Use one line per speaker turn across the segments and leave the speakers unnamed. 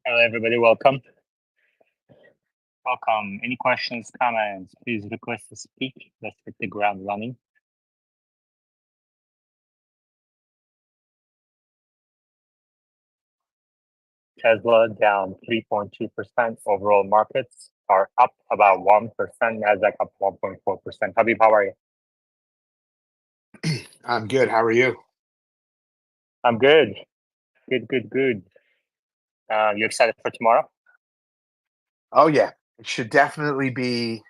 Hello, everybody. Welcome. Welcome. Any questions, comments? Please request to speak. Let's hit the ground running. Tesla down 3.2%. Overall markets are up about 1%. Nasdaq up 1.4%. Habib, how are you?
I'm good. How are you?
I'm good. Good. You excited for tomorrow?
Oh yeah, it should definitely be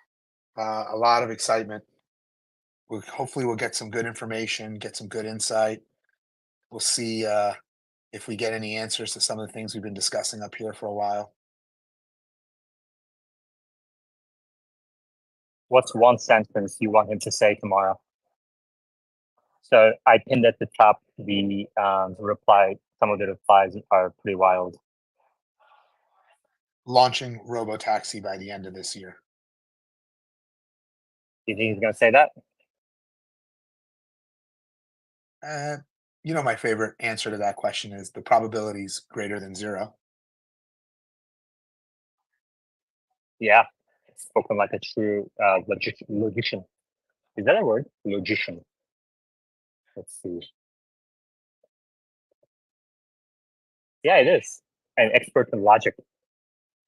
a lot of excitement. Hopefully we'll get some good information, get some good insight. We'll see if we get any answers to some of the things we've been discussing up here for a while.
What's one sentence you want him to say tomorrow? So I pinned at the top the reply. Some of the replies are pretty wild.
Launching Robo taxi by the end of this year.
Do you think he's going to say that?
My favorite answer to that question is the probability is greater than zero.
Yeah, spoken like a true logician. Is that a word? Logician. Let's see. Yeah, it is. An expert in logic.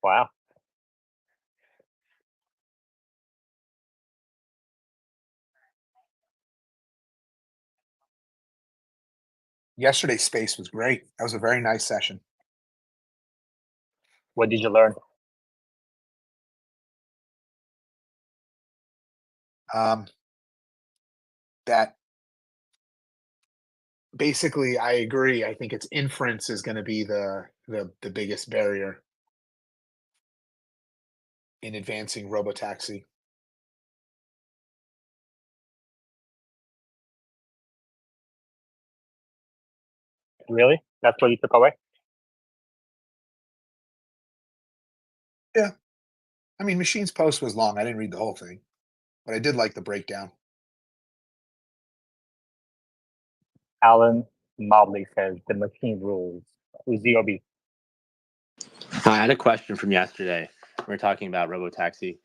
Wow.
Yesterday's space was great. That was a very nice session.
What did you learn?
That basically I agree. I think it's inference is going to be the biggest barrier in advancing robotaxi.
Really? That's what you took away?
Yeah. I mean, Machine's post was long. I didn't read the whole thing, but I did like the breakdown.
Alan Mobley says the machine rules. Who's the OB?
I had a question from yesterday. We were talking about robotaxi.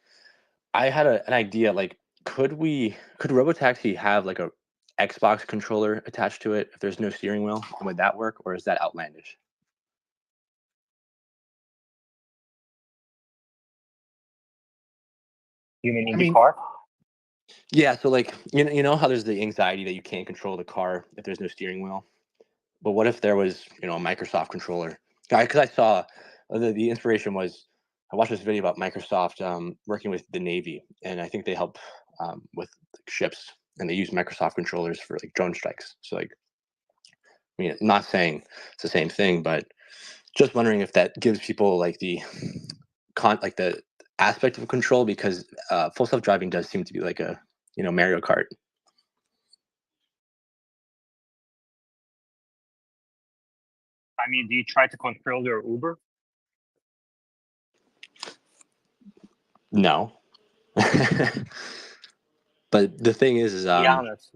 I had an idea. Like, could robotaxi have like a Xbox controller attached to it if there's no steering wheel? And would that work, or is that outlandish?
You mean in
I
the
mean,
car?
Yeah. So like you know how there's the anxiety that you can't control the car if there's no steering wheel. But what if there was a Microsoft controller? Because I saw the inspiration was I watched this video about Microsoft working with the Navy, and I think they help with like, ships, and they use Microsoft controllers for like drone strikes. So like, I mean, not saying it's the same thing, but just wondering if that gives people like the the aspect of control, because full self driving does seem to be like a Mario Kart.
I mean, do you try to control your Uber?
No. But the thing is
Be honest.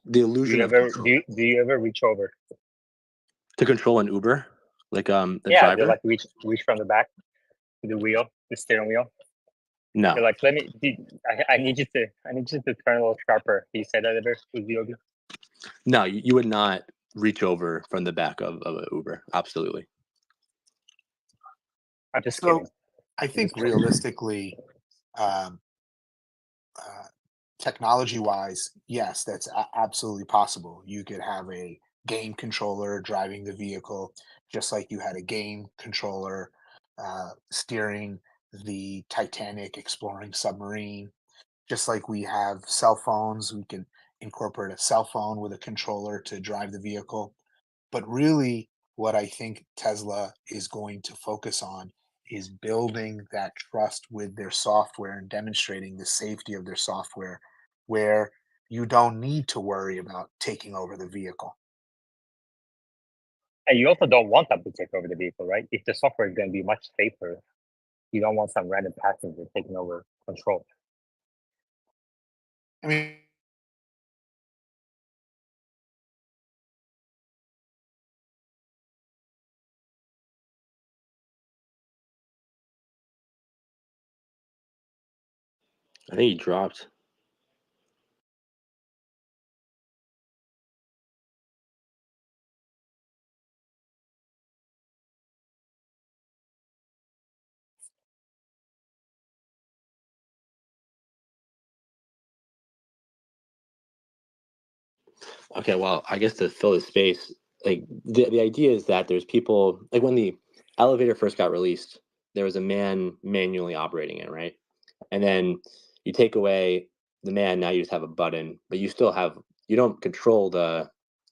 the illusion of control.
Do you ever reach over?
To control an Uber, like the
Yeah, they
driver.
like reach from the back to the wheel, the steering wheel.
No,
They're like, I need you to turn a little sharper. Do you say that ever? Who's the OB?
no, you would not reach over from the back of an Uber. Absolutely.
I'm just
so
kidding.
I think
Just joking.
realistically, um, technology-wise, yes, that's absolutely possible. You could have a game controller driving the vehicle, just like you had a game controller steering the Titanic exploring submarine. Just like we have cell phones, we can incorporate a cell phone with a controller to drive the vehicle. But really, what I think Tesla is going to focus on is building that trust with their software and demonstrating the safety of their software where you don't need to worry about taking over the vehicle.
And you also don't want them to take over the vehicle, right? If the software is going to be much safer, you don't want some random passenger taking over control.
I mean,
I think he dropped. Okay, well, I guess to fill the space, like the idea is that there's people like when the elevator first got released, there was a man manually operating it, right? And then you take away the man, now you just have a button, but you don't control the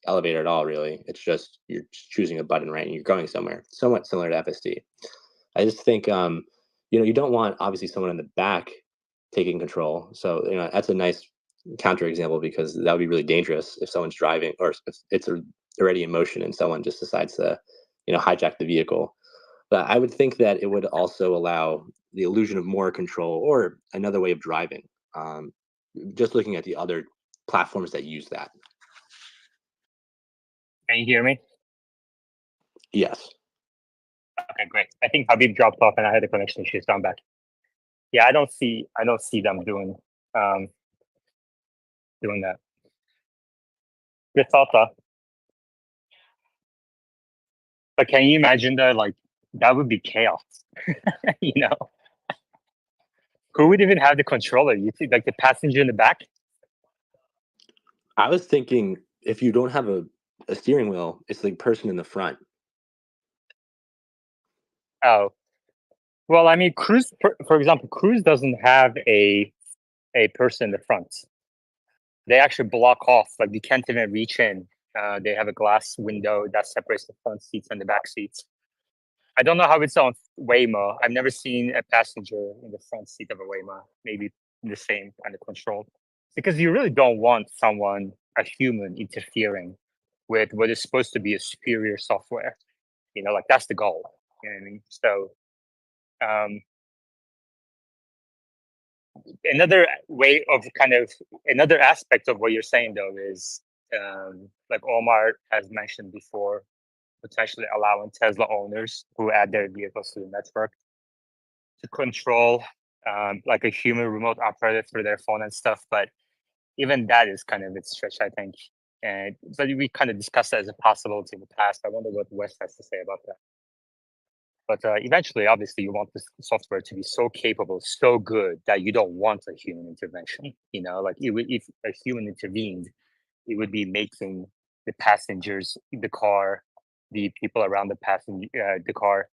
elevator at all, really. It's just you're just choosing a button, right? And you're going somewhere. Somewhat similar to FSD. I just think you don't want obviously someone in the back taking control. So, that's a nice counterexample because that would be really dangerous if someone's driving or if it's already in motion and someone just decides to, hijack the vehicle. But I would think that it would also allow the illusion of more control or another way of driving. Um, just looking at the other platforms that use that.
Can you hear me?
Yes.
Okay, great. I think Habib dropped off and I had a connection issue, so I'm back. Yeah, I don't see them doing that. Good thought though. But can you imagine though, like that would be chaos. you know, who would even have the controller? You think like the passenger in the back?
I was thinking if you don't have a steering wheel, it's the person in the front.
Oh, well, I mean, Cruise, for example, Cruise doesn't have a person in the front. They actually block off, like you can't even reach in. They have a glass window that separates the front seats and the back seats. I don't know how it's on Waymo. I've never seen a passenger in the front seat of a Waymo. Maybe the same kind of control, because you really don't want a human, interfering with what is supposed to be a superior software. Like that's the goal. You know what I mean? So, another aspect of what you're saying though is, like Omar has mentioned before, potentially allowing Tesla owners who add their vehicles to the network to control, like a human remote operator through their phone and stuff. But even that is kind of a stretch, I think. And but we kind of discussed that as a possibility in the past. I wonder what Wes has to say about that. But eventually, obviously, you want this software to be so capable, so good that you don't want a human intervention. Like if a human intervened, it would be making the passengers, the car, the people around the car,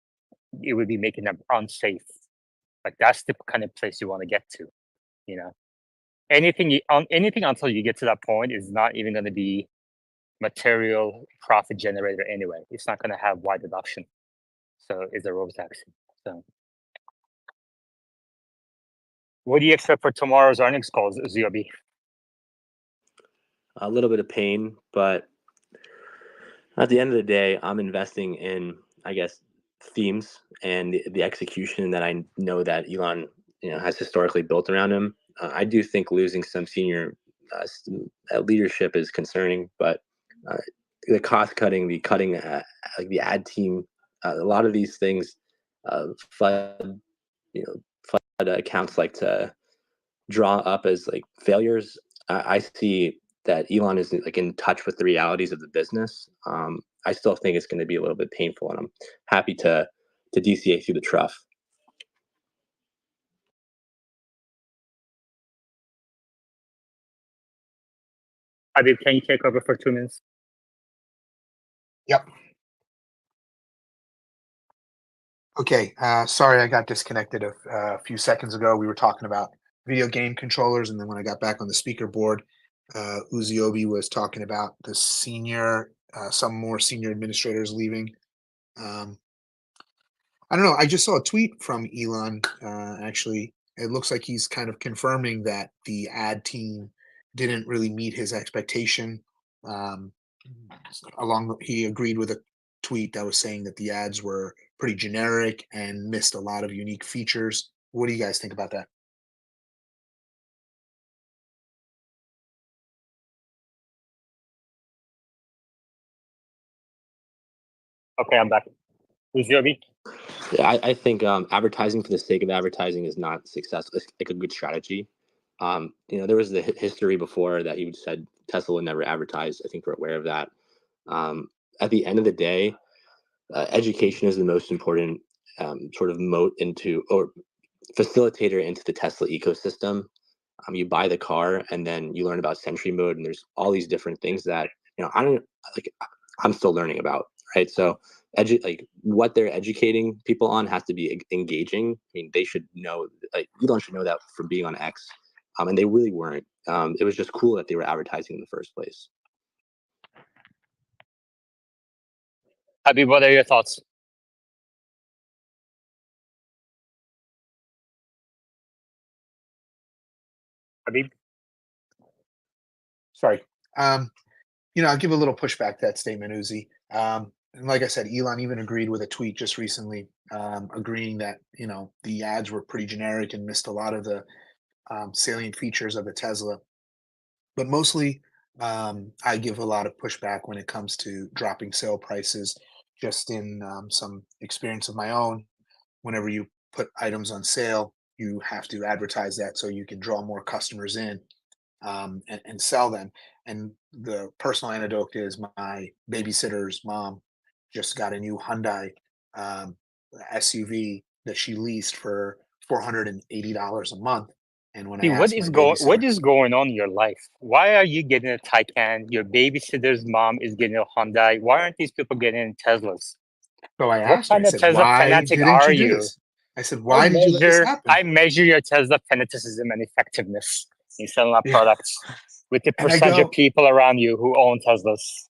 it would be making them unsafe. Like that's the kind of place you want to get to. You know, anything until you get to that point is not even going to be material profit generator anyway. It's not going to have wide adoption. So it's a robotaxi. So, what do you expect for tomorrow's earnings calls, ZOB?
A little bit of pain, but at the end of the day, I'm investing in, I guess, themes and the execution that I know that Elon, has historically built around him. I do think losing some senior leadership is concerning, but the cost cutting, the cutting, like the ad team, a lot of these things, FUD, FUD accounts like to draw up as like failures. I see that Elon is like in touch with the realities of the business. I still think it's going to be a little bit painful, and I'm happy to DCA through the trough.
Habib, can you take over for 2 minutes?
Yep. Okay. Sorry, I got disconnected a few seconds ago. We were talking about video game controllers, and then when I got back on the speaker board, Uziobi was talking about the some more senior administrators leaving. I don't know. I just saw a tweet from Elon. Actually, it looks like he's kind of confirming that the ad team didn't really meet his expectation. Um, he agreed with a tweet that was saying that the ads were pretty generic and missed a lot of unique features. What do you guys think about that?
Okay, I'm back. Uziobi?
Yeah, I think advertising for the sake of advertising is not successful. It's like a good strategy. There was the history before that he said Tesla would never advertise. I think we're aware of that. At the end of the day, education is the most important sort of moat into or facilitator into the Tesla ecosystem. You buy the car and then you learn about Sentry mode, and there's all these different things that I'm still learning about, right? So what they're educating people on has to be engaging. I mean, they should know, Elon should know that from being on X, and they really weren't. It was just cool that they were advertising in the first place.
Habib, what are your thoughts? Habib?
Sorry. I'll give a little pushback to that statement, Uzi. And like I said, Elon even agreed with a tweet just recently, agreeing that the ads were pretty generic and missed a lot of the salient features of the Tesla. But mostly, I give a lot of pushback when it comes to dropping sale prices. Just in some experience of my own, whenever you put items on sale, you have to advertise that so you can draw more customers in and sell them. And the personal anecdote is my babysitter's mom just got a new Hyundai SUV that she leased for $480 a month. And when I
See, what
asked my
is
babysitter,
going on in your life? Why are you getting a Taycan? Your babysitter's mom is getting a Hyundai. Why aren't these people getting Teslas?
so I
What
asked her,
kind
I
of
said,
Tesla
why
fanatic
didn't
are
you do
you?
this? I said, why did you let this happen?
I measure your Tesla fanaticism and effectiveness in selling our
Yeah.
products with the
And I
percentage of
go,
people around you who own Teslas.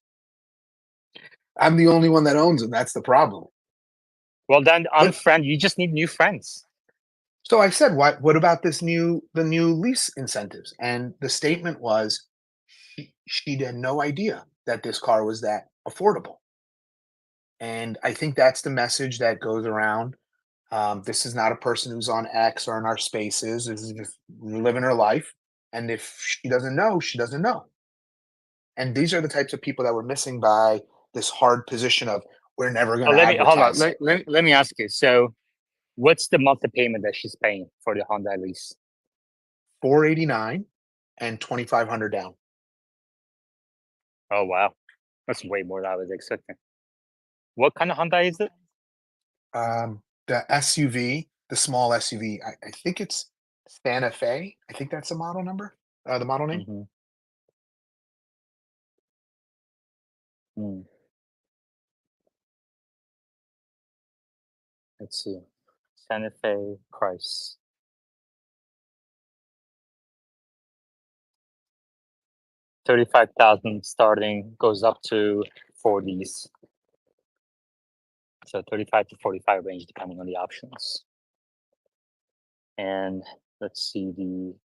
I'm the only one that owns them. That's the problem.
Well, then
But-
unfriend. You just need new friends.
So I said, what about the new lease incentives? And the statement was she had no idea that this car was that affordable. And I think that's the message that goes around. This is not a person who's on X or in our spaces. This is just living her life. And if she doesn't know, she doesn't know. And these are the types of people that we're missing by this hard position of we're never going to
Let me hold on.
advertise.
Let me ask you. So, what's the monthly payment that she's paying for the Hyundai lease?
$489 and $2,500 down.
Oh wow, that's way more than I was expecting. What kind of Hyundai is it?
The SUV, the small SUV, I think it's Santa Fe. I think that's the model number, the model name.
Mm-hmm. Mm. Let's see. Santa Fe price. 35,000 starting, goes up to 40s. So 35 to 45 range depending on the options. And let's see the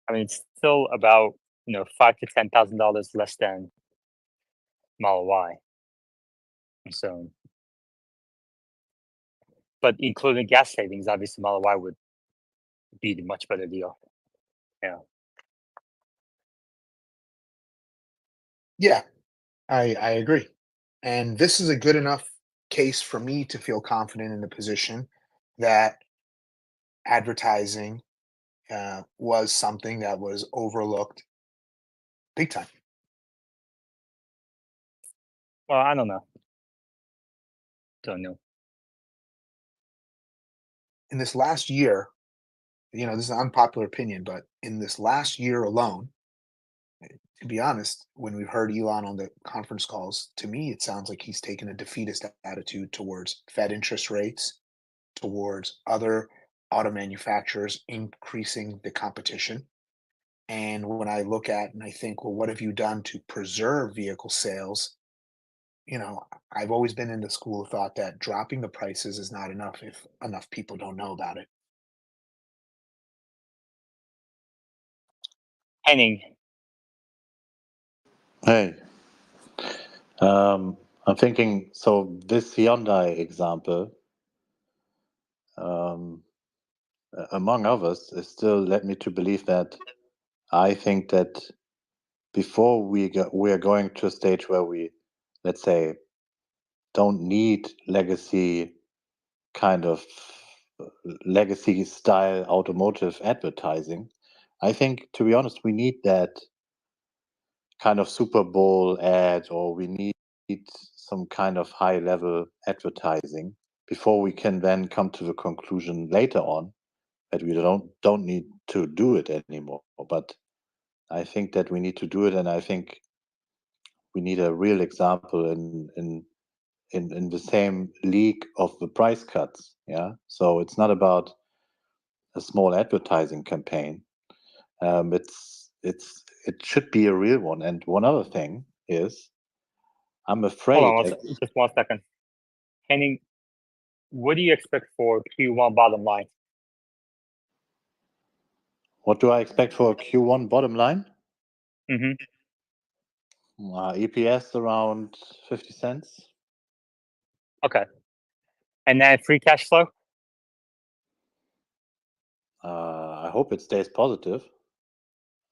I mean, it's still about $5,000 to $10,000 less than Model Y. So, but including gas savings, obviously Model Y would be the much better deal. Yeah.
Yeah, I agree. And this is a good enough case for me to feel confident in the position that advertising was something that was overlooked big time.
Well, I don't know. Don't know.
In this last year, this is an unpopular opinion, but in this last year alone, to be honest, when we've heard Elon on the conference calls, to me, it sounds like he's taken a defeatist attitude towards Fed interest rates, towards other auto manufacturers increasing the competition. And when I look at and I think, well, what have you done to preserve vehicle sales? I've always been in the school of thought that dropping the prices is not enough if enough people don't know about it.
Henning,
Hey, I'm thinking, so this Hyundai example, among others, still led me to believe that I think that before we are going to a stage where we, let's say, don't need legacy kind of legacy style automotive advertising. I think, to be honest, we need that kind of Super Bowl ad, or we need some kind of high level advertising before we can then come to the conclusion later on that we don't need to do it anymore. But I think that we need to do it, and I think we need a real example in the same league of the price cuts. Yeah, so it's not about a small advertising campaign. It should be a real one. And one other thing is, I'm
Hold
afraid.
on, just 1 second. Henning, what do you expect for Q1 bottom line?
What do I expect for Q1 bottom line?
Mm-hmm.
EPS around 50 cents.
Okay. And then free cash flow?
I hope it stays positive.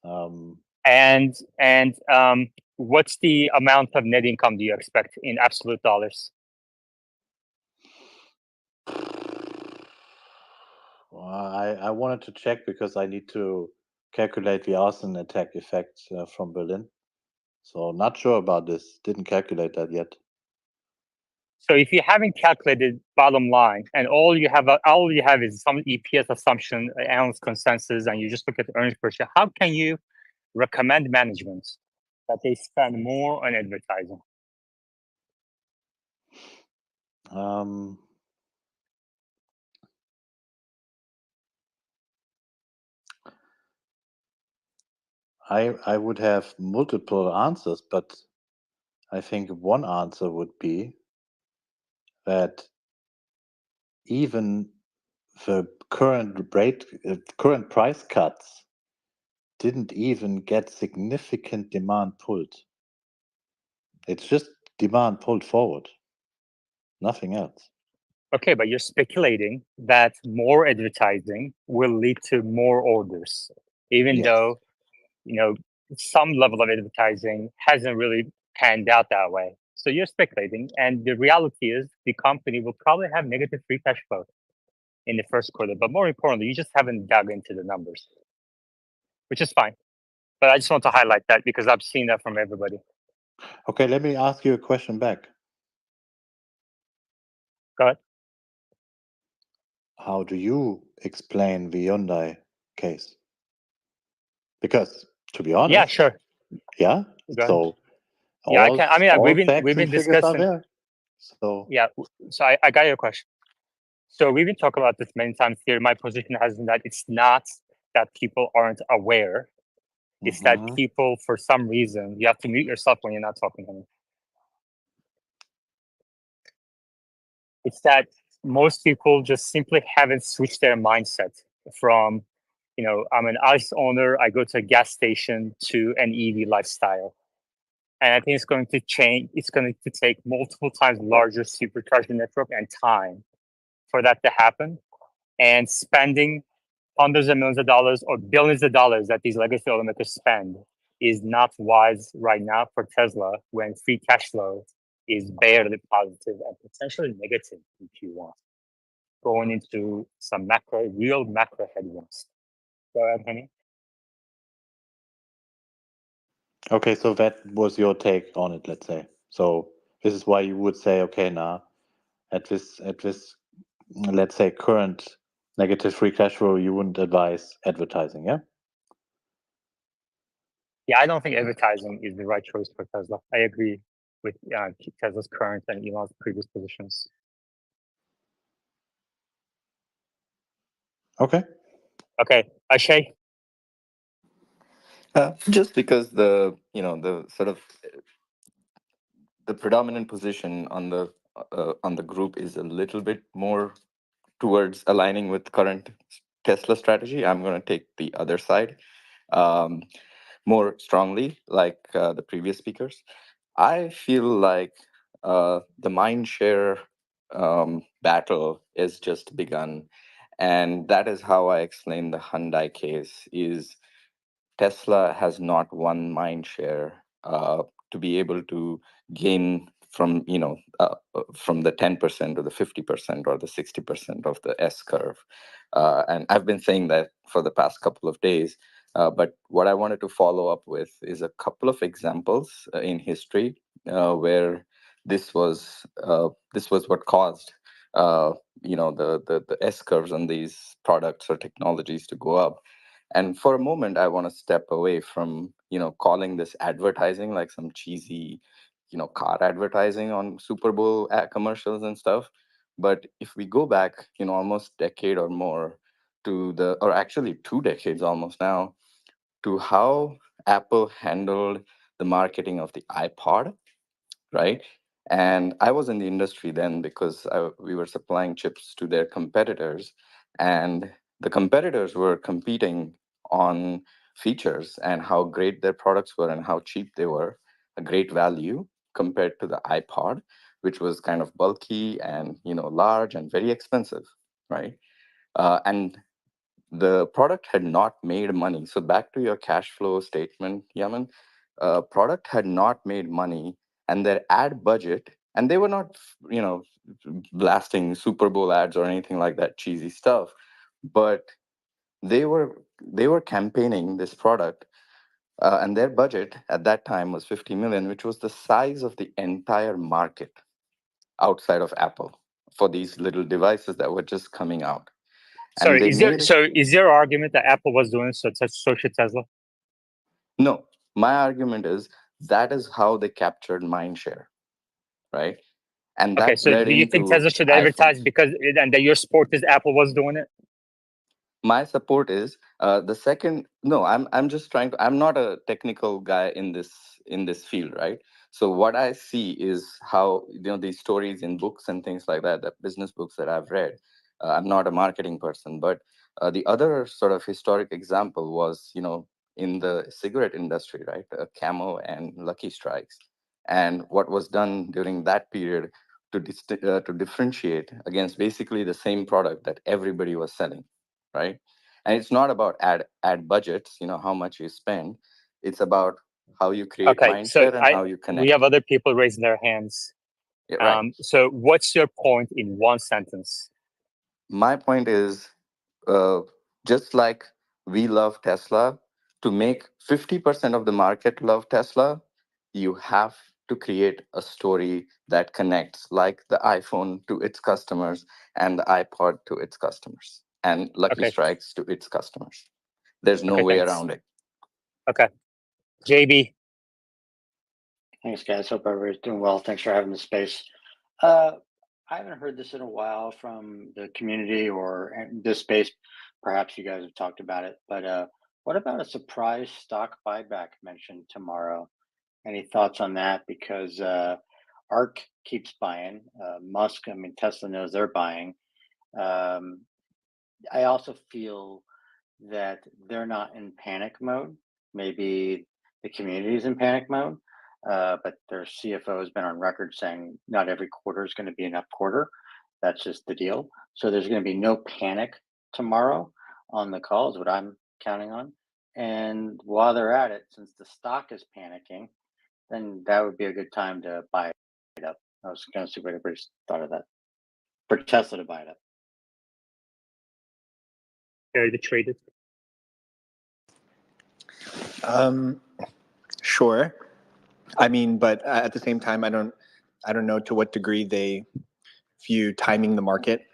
And what's the amount of net income do you expect in absolute dollars?
I wanted to check because I need to calculate the arson attack effect from Berlin. So not sure about this. Didn't calculate that yet.
So if you haven't calculated bottom line and all you have is some EPS assumption, analyst consensus, and you just look at the earnings per share, how can you recommend management that they spend more on advertising?
I would have multiple answers, but I think one answer would be that even the current price cuts didn't even get significant demand pulled. It's just demand pulled forward, nothing else.
Okay, but you're speculating that more advertising will lead to more orders, even
Yes.
though, some level of advertising hasn't really panned out that way. So you're speculating, and the reality is the company will probably have negative free cash flow in the first quarter. But more importantly, you just haven't dug into the numbers, which is fine. But I just want to highlight that because I've seen that from everybody.
Okay, let me ask you a question back.
Go ahead.
How do you explain the Hyundai case? Because, to be honest,
Yeah, sure.
Yeah.
Go ahead.
So
Yeah, I can. I mean,
all
we've
facts
been
and figures are
discussing.
there. So
Yeah. So I got your question. So we've been talking about this many times here. My position has been that it's not that people aren't aware. It's that people, for some reason, you have to mute yourself when you're not talking to me. It's that most people just simply haven't switched their mindset from, I'm an ICE owner, I go to a gas station, to an EV lifestyle. And I think it's going to change. It's going to take multiple times larger supercharger network and time for that to happen. And spending hundreds of millions of dollars or billions of dollars that these legacy automakers spend is not wise right now for Tesla when free cash flow is barely positive and potentially negative in Q1, going into some real macro headwinds. Go ahead, Henny.
okay, so that was your take on it, let's say. So this is why you would say, okay, now at this let's say current negative free cash flow, you wouldn't advise advertising, yeah?
Yeah, I don't think advertising is the right choice for Tesla. I agree with Tesla's current and Elon's previous positions.
Okay.
Okay, Ashay.
Just because the sort of the predominant position on the group is a little bit more towards aligning with current Tesla strategy, I'm going to take the other side more strongly, like the previous speakers. I feel like the mind share battle is just begun, And that is how I explain the Hyundai case is Tesla has not won mind share to be able to gain from from the 10% to the 50% or the 60% of the S curve. And I've been saying that for the past couple of days. But what I wanted to follow up with is a couple of examples in history where this was what caused the S curves on these products or technologies to go up. And for a moment, I want to step away from, calling this advertising like some cheesy, car advertising on Super Bowl ad commercials and stuff. But if we go back, almost decade or more or actually 2 decades almost now, to how Apple handled the marketing of the iPod, right? And I was in the industry then because we were supplying chips to their competitors, and the competitors were competing on features and how great their products were and how cheap they were, a great value compared to the iPod, which was kind of bulky and large and very expensive, right? And the product had not made money. So back to your cash flow statement, Yaman, product had not made money, and their ad budget, and they were not, blasting Super Bowl ads or anything like that cheesy stuff, but they were campaigning this product, and their budget at that time was 50 million, which was the size of the entire market outside of Apple for these little devices that were just coming out. And
Sorry,
they made
is your argument that Apple was doing so should Tesla?
No, my argument is that is how they captured mind share, right? And
Okay,
that
so
bled
do you think
into
Tesla should
iPhones.
advertise and that your support is Apple was doing it?
My support is the second. No, I'm just trying to. I'm not a technical guy in this field, right? So what I see is how these stories in books and things like that, the business books that I've read. I'm not a marketing person, but the other sort of historic example was in the cigarette industry, right? Camo and Lucky Strikes, and what was done during that period to differentiate against basically the same product that everybody was selling, right? And it's not about ad budgets, how much you spend. It's about how you create
Okay, so
mindshare and how you
we
connect.
have other people raising their hands.
Yeah, right.
So what's your point in one sentence?
My point is, just like we love Tesla, to make 50% of the market love Tesla, you have to create a story that connects, like the iPhone to its customers and the iPod to its customers and Lucky
Okay,
Strikes to its customers. There's no
okay,
way
thanks.
around it.
Okay, JB.
Thanks, guys. Hope everybody's doing well. Thanks for having the space. I haven't heard this in a while from the community or this space. Perhaps you guys have talked about it, but what about a surprise stock buyback mentioned tomorrow? Any thoughts on that? Because ARK keeps buying. Musk, I mean, Tesla knows they're buying. Um, I also feel that they're not in panic mode. Maybe the community is in panic mode, but their CFO has been on record saying not every quarter is going to be an up quarter. That's just the deal. So there's going to be no panic tomorrow on the call, is what I'm counting on. And while they're at it, since the stock is panicking, then that would be a good time to buy it up. I was going to see what everybody's thought of that. For Tesla to buy it up.
Carry the traded.
Sure. I mean, but at the same time, I don't know to what degree they view timing the market.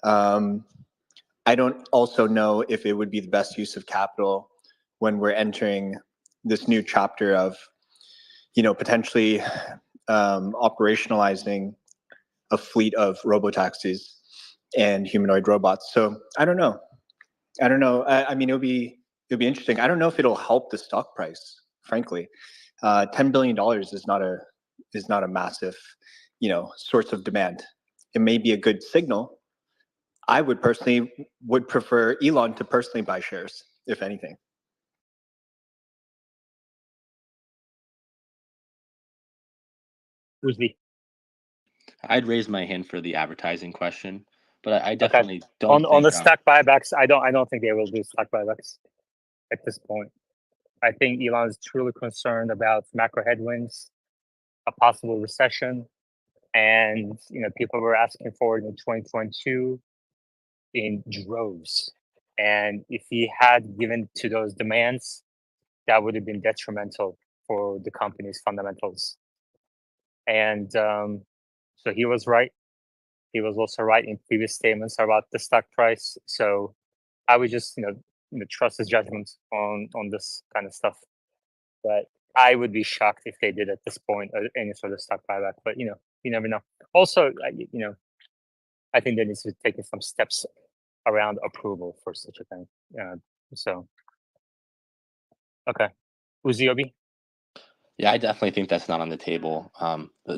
I don't also know if it would be the best use of capital when we're entering this new chapter of, potentially operationalizing a fleet of robotaxis and humanoid robots. So I don't know. I mean, it'll be interesting. I don't know if it'll help the stock price, frankly. $10 billion is not a massive, source of demand. It may be a good signal. I would prefer Elon to personally buy shares, if anything.
Who's the?
I'd raise my hand for the advertising question but I definitely don't
on
think
the stock buybacks. I don't think they will do stock buybacks at this point. I think Elon is truly concerned about macro headwinds, a possible recession, and people were asking for it in 2022 in droves. And if he had given to those demands, that would have been detrimental for the company's fundamentals. And so he was right. He was also right in previous statements about the stock price. So I would just trust his judgment on this kind of stuff. But I would be shocked if they did at this point any sort of stock buyback. But you never know. Also, I think there needs to be taken some steps around approval for such a thing. So okay, Uziobi.
Yeah, I definitely think that's not on the table,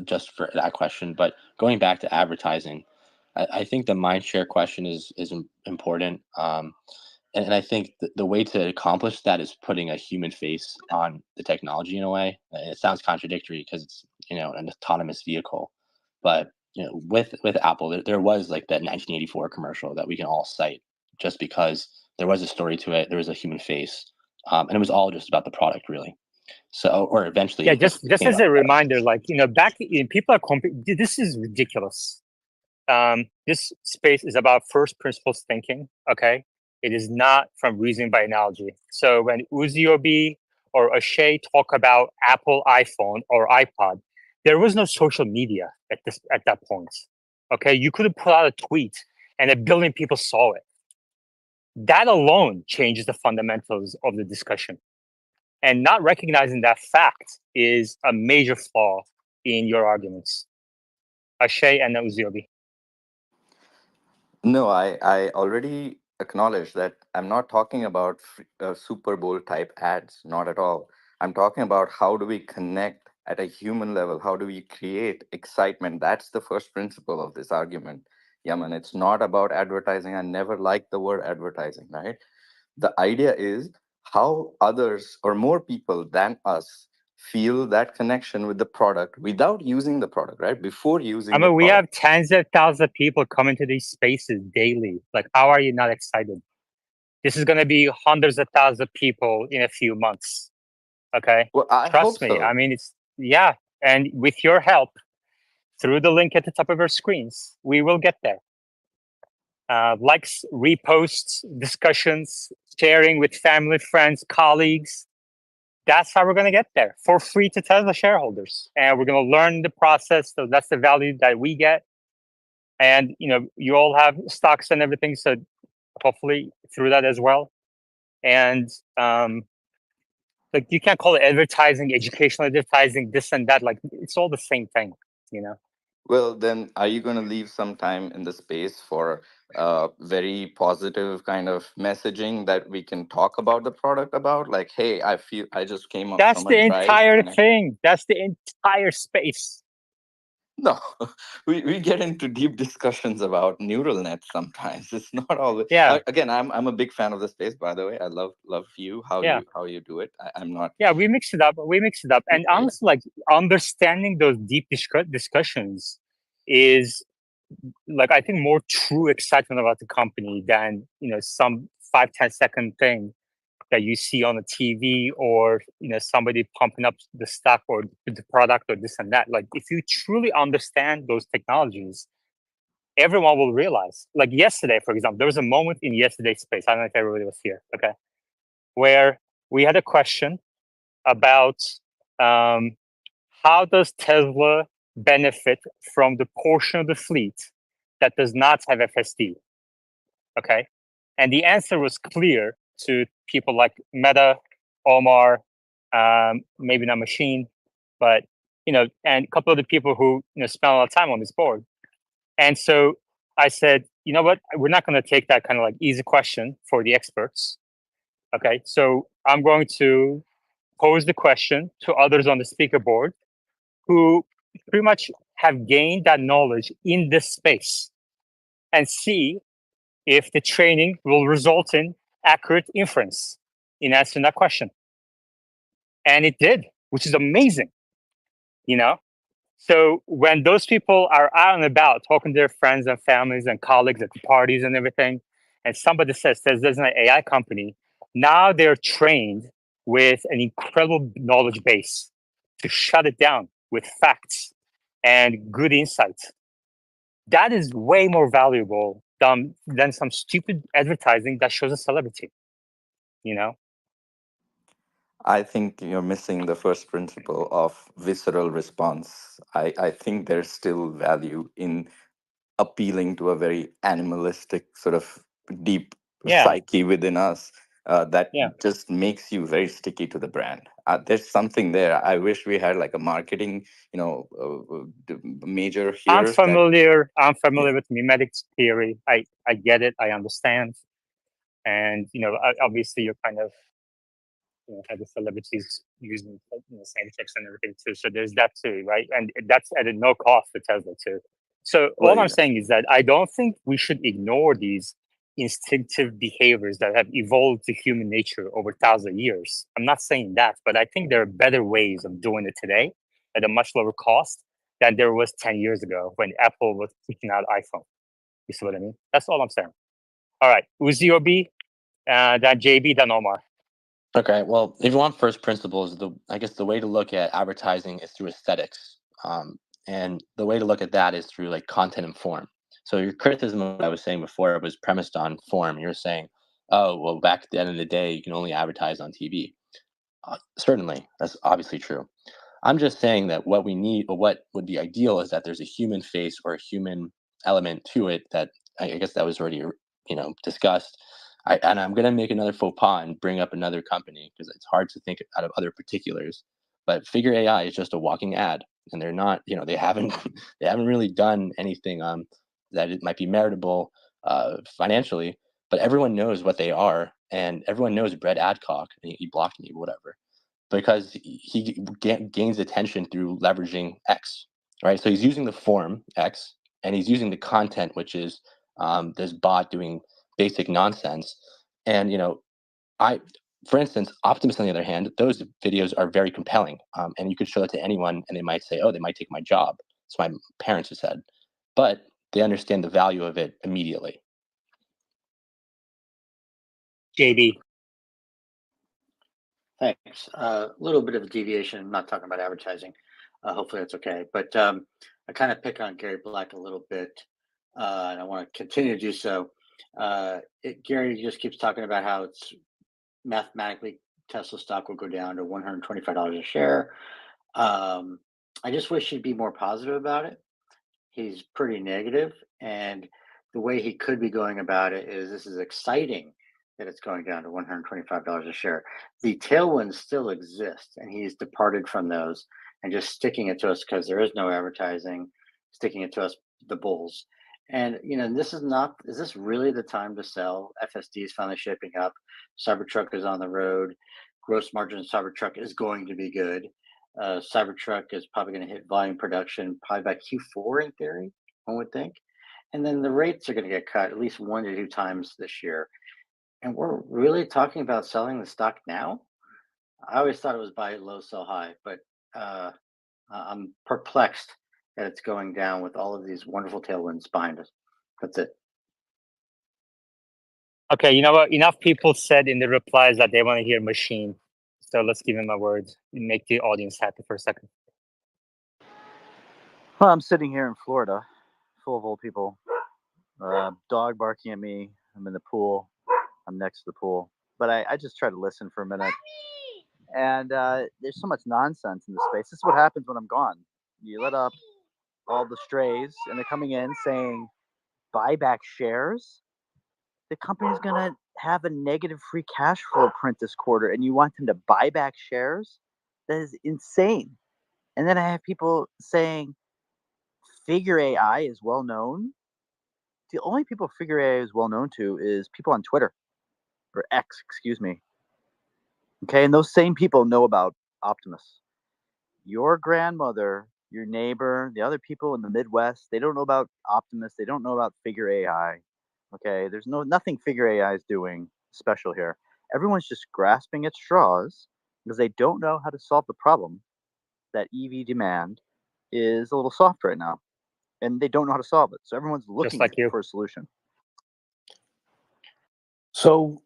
just for that question. But going back to advertising, I think the mindshare question is important. And I think the way to accomplish that is putting a human face on the technology in a way. It sounds contradictory because it's an autonomous vehicle, but with Apple, there was like that 1984 commercial that we can all cite just because there was a story to it. There was a human face, and it was all just about the product, really. So, or eventually,
Yeah, just as a reminder, like back in people are this is ridiculous. This space is about first principles thinking. Okay, it is not from reasoning by analogy. So when Uziobi or Ashay talk about Apple iPhone or iPod, there was no social media at that point. Okay, you could have put out a tweet and 1 billion people saw it. That alone changes the fundamentals of the discussion. And not recognizing that fact is a major flaw in your arguments. Ashay and Uziobi.
No, I already acknowledge that I'm not talking about Super Bowl type ads, not at all. I'm talking about how do we connect at a human level? How do we create excitement? That's the first principle of this argument, Yaman. It's not about advertising. I never liked the word advertising, right? The idea is how others or more people than us feel that connection with the product without using the product, right? Before using the
we
product.
have tens of thousands of people coming to these spaces daily. Like, how are you not excited? This is going to be hundreds of thousands of people in a few months. Okay,
Well, I
trust
hope
me.
so.
I mean, and with your help, through the link at the top of our screens, we will get there. Likes, reposts, discussions, sharing with family, friends, colleagues. That's how we're going to get there for free to Tesla shareholders. And we're going to learn the process. So that's the value that we get. And, you all have stocks and everything. So hopefully through that as well. And like, you can't call it advertising, educational advertising, this and that. Like, it's all the same thing,
Well, then, are you going to leave some time in the space for very positive kind of messaging that we can talk about the product about? Like, hey, I just came up
That's
from
the
a drive.
entire thing. That's the entire space.
No, we get into deep discussions about neural nets sometimes. It's not always.
Yeah.
Again, I'm a big fan of the space. By the way, I love you how you do it. I'm not.
Yeah, we mix it up. And
Right.
honestly, like, understanding those deep discussions is, like, I think more true excitement about the company than some 5-10 second thing that you see on the TV, or somebody pumping up the stock or the product or this and that. Like, if you truly understand those technologies, everyone will realize. Like yesterday, for example, there was a moment in yesterday's space. I don't know if everybody was here. Okay, where we had a question about how does Tesla benefit from the portion of the fleet that does not have FSD? Okay, and the answer was clear to people like Meta, Omar, maybe not Machine, but and a couple of the people who spent a lot of time on this board. And so I said, you know what, we're not going to take that kind of like easy question for the experts. Okay, so I'm going to pose the question to others on the speaker board who pretty much have gained that knowledge in this space, and see if the training will result in accurate inference in answering that question. And it did, which is amazing, So when those people are out and about talking to their friends and families and colleagues at the parties and everything, and somebody says there's an AI company, now they're trained with an incredible knowledge base to shut it down with facts and good insights. That is way more valuable than some stupid advertising that shows a celebrity, you know?
I think you're missing the first principle of visceral response. I think there's still value in appealing to a very animalistic sort of deep
Yeah,
psyche within us that
yeah.
just makes you very sticky to the brand. There's something there. I wish we had like a marketing, major
I'm
here that,
familiar. I'm
yeah,
familiar with mimetic theory. I get it. I understand. And obviously, you're kind of have the celebrities using same chips and everything too. So there's that too, right? And that's at no cost to Tesla too. So
well,
all I'm saying is that I don't think we should ignore these instinctive behaviors that have evolved to human nature over thousands of years. I'm not saying that, but I think there are better ways of doing it today at a much lower cost than there was 10 years ago when Apple was pushing out iPhone. You see what I mean? That's all I'm saying. All right, Uzi or B, then JB, then Omar.
Okay, well, if you want first principles, I guess the way to look at advertising is through aesthetics, and the way to look at that is through like content and form. So your criticism of what I was saying before was premised on form. You're saying, oh, well, back at the end of the day, you can only advertise on TV. Certainly, that's obviously true. I'm just saying that what we need, or what would be ideal, is that there's a human face or a human element to it that I guess that was already discussed. And I'm going to make another faux pas and bring up another company because it's hard to think out of other particulars. But Figure AI is just a walking ad, and they're not, they haven't they haven't really done anything that it might be meritable financially. But everyone knows what they are, and everyone knows Brett Adcock. And he blocked me, whatever, because he gains attention through leveraging X, right? So he's using the form X, and he's using the content, which is this bot doing basic nonsense. And for instance, Optimus, on the other hand, those videos are very compelling, and you could show it to anyone, and they might say, "Oh, they might take my job." That's what my parents have said, but they understand the value of it immediately.
JB.
Thanks. A little bit of a deviation. I'm not talking about advertising. Hopefully that's okay. But I kind of pick on Gary Black a little bit, and I want to continue to do so. Gary just keeps talking about how it's mathematically Tesla stock will go down to $125 a share. I just wish he'd be more positive about it. He's pretty negative, and the way he could be going about it is this is exciting that it's going down to $125 a share. The tailwinds still exist, and he's departed from those and just sticking it to us because there is no advertising, sticking it to us, the bulls. And this is this really the time to sell? FSD is finally shaping up. Cybertruck is on the road. Gross margin of Cybertruck is going to be good. Cybertruck is probably going to hit volume production probably by Q4 in theory, one would think. And then the rates are going to get cut at least 1 to 2 times this year. And we're really talking about selling the stock now? I always thought it was buy low, sell high, but I'm perplexed that it's going down with all of these wonderful tailwinds behind us. That's it.
Okay, you know what? Enough people said in the replies that they want to hear machine. So let's give him a word and make the audience happy for a second.
Well, I'm sitting here in Florida, full of old people. Dog barking at me. I'm in the pool. I'm next to the pool. But I just try to listen for a minute. And there's so much nonsense in the space. This is what happens when I'm gone. You let up all the strays, and they're coming in saying, buy back shares. The company's going to have a negative free cash flow print this quarter, and you want them to buy back shares? That is insane. And then I have people saying, Figure AI is well known. The only people Figure AI is well known to is people on Twitter, or X, excuse me. Okay, and those same people know about Optimus. Your grandmother, your neighbor, the other people in the Midwest, they don't know about Optimus. They don't know about Figure AI. Okay, there's nothing Figure AI is doing special here. Everyone's just grasping at straws because they don't know how to solve the problem that EV demand is a little soft right now, and they don't know how to solve it. So everyone's looking
like you.
for a solution.
So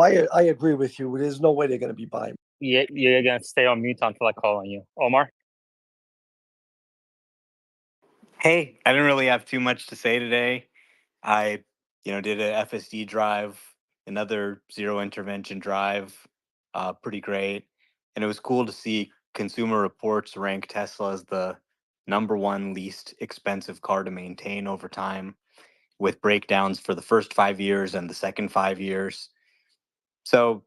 I agree with you. There's no way they're going to be buying.
You're gonna stay on mute until I call on you, Omar.
Hey, I didn't really have too much to say today. I, did a FSD drive, another zero intervention drive, pretty great. And it was cool to see Consumer Reports rank Tesla as the #1 least expensive car to maintain over time, with breakdowns for the first 5 years and the second 5 years. So,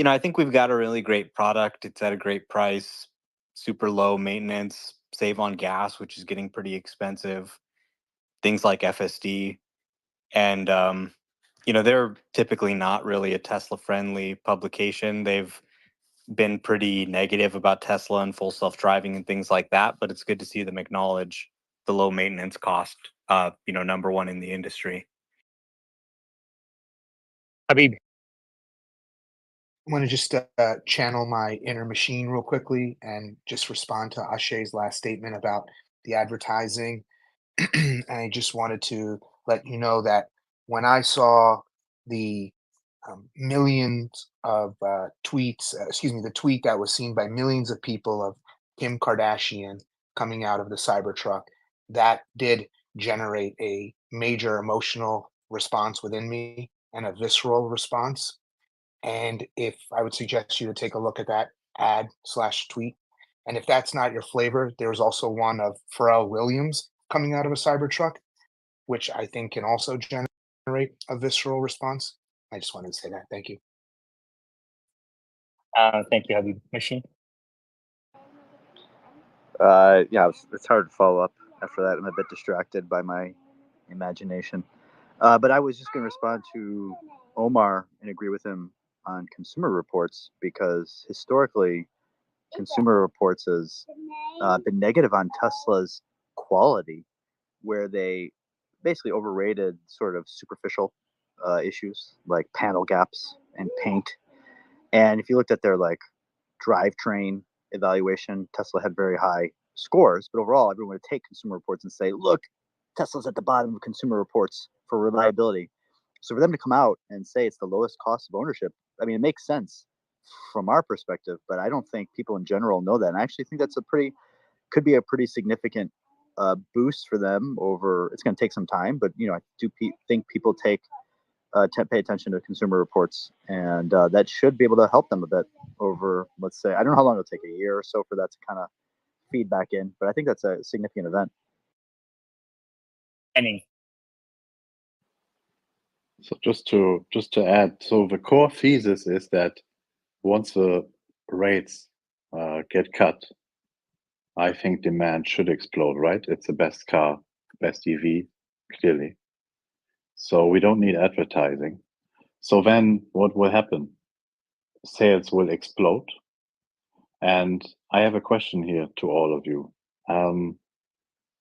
I think we've got a really great product. It's at a great price, super low maintenance, save on gas, which is getting pretty expensive, things like FSD. And, they're typically not really a Tesla friendly publication. They've been pretty negative about Tesla and full self driving and things like that. But it's good to see them acknowledge the low maintenance cost, #1 in the industry.
Habib.
I want to just channel my inner machine real quickly and just respond to Ashay's last statement about the advertising. I just wanted to let you know that when I saw the millions of tweets, the tweet that was seen by millions of people of Kim Kardashian coming out of the Cybertruck, that did generate a major emotional response within me and a visceral response. And if I would suggest you to take a look at that ad slash tweet. And if that's not your flavor, there's also one of Pharrell Williams coming out of a Cybertruck, which I think can also generate a visceral response. I just wanted to say that. Thank you.
Thank you, Habib. Machine.
Yeah, it's hard to follow up after that. I'm a bit distracted by my imagination. But I was just going to respond to Omar and agree with him on Consumer Reports, because historically, Consumer Reports has been negative on Tesla's quality, where they basically overrated sort of superficial issues like panel gaps and paint. And if you looked at their drivetrain evaluation, Tesla had very high scores, but overall, everyone would take Consumer Reports and say, look, Tesla's at the bottom of Consumer Reports for reliability. So for them to come out and say it's the lowest cost of ownership, I mean, it makes sense from our perspective, but I don't think people in general know that. And I actually think that's could be a pretty significant boost for them over. It's going to take some time, but I do think people pay attention to Consumer Reports, and that should be able to help them a bit over, let's say, I don't know how long it'll take, a year or so for that to kind of feed back in, but I think that's a significant event.
Any.
So just to add, so the core thesis is that once the rates get cut, I think demand should explode, right? It's the best car, best EV, clearly. So we don't need advertising. So then what will happen? Sales will explode. And I have a question here to all of you.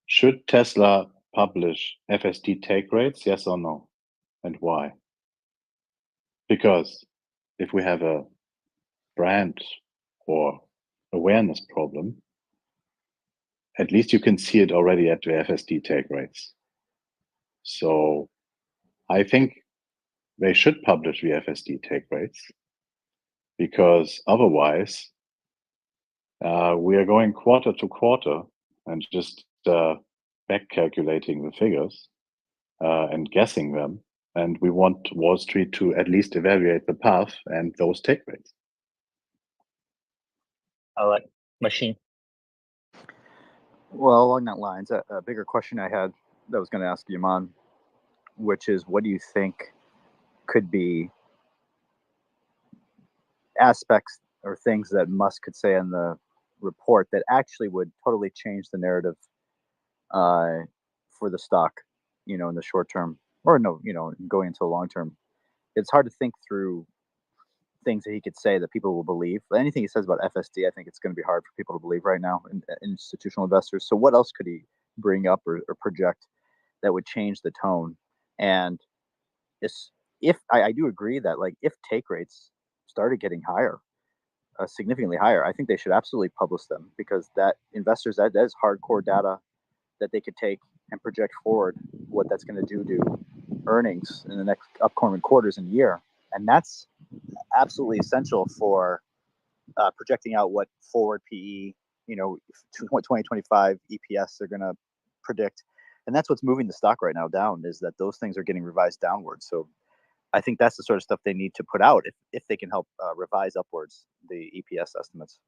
Should Tesla publish FSD take rates, yes or no? And why? Because if we have a brand or awareness problem, at least you can see it already at the FSD take rates. So I think they should publish the FSD take rates, because otherwise we are going quarter to quarter and just back calculating the figures and guessing them. And we want Wall Street to at least evaluate the path and those take rates.
All right, Machine.
Well, along that lines, a bigger question I had that I was going to ask Yaman, which is, what do you think could be aspects or things that Musk could say in the report that actually would totally change the narrative for the stock, in the short term, or no, going into the long term? It's hard to think through things that he could say that people will believe. Anything he says about FSD, I think it's going to be hard for people to believe right now, institutional investors. So what else could he bring up or project that would change the tone? And if I do agree that if take rates started getting higher, significantly higher. I think they should absolutely publish them because that investors that is hardcore data that they could take and project forward what that's going to do to earnings in the next upcoming quarters and year, and that's absolutely essential for projecting out what forward PE, 2025 EPS they're going to predict, and that's what's moving the stock right now down. Is that those things are getting revised downwards. So I think that's the sort of stuff they need to put out if they can help revise upwards the EPS estimates.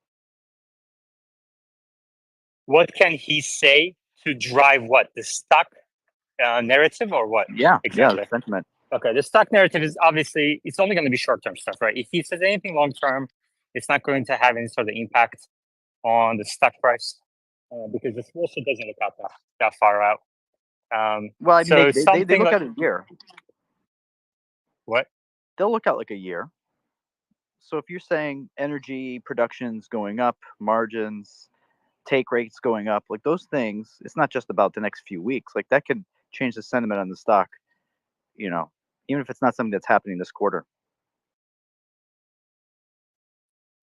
What can he say to drive what? The stock narrative or what?
Yeah,
exactly.
Yeah, sentiment.
Okay, the stock narrative is obviously, it's only going to be short-term stuff, right? If he says anything long-term, it's not going to have any sort of impact on the stock price because the Wall Street doesn't look out that far out.
Well, I mean,
so
they
something
look
like,
at a year.
What?
They'll look out like a year. So if you're saying energy production's going up, margins, take rates going up, like those things, it's not just about the next few weeks. Like that could change the sentiment on the stock, even if it's not something that's happening this quarter.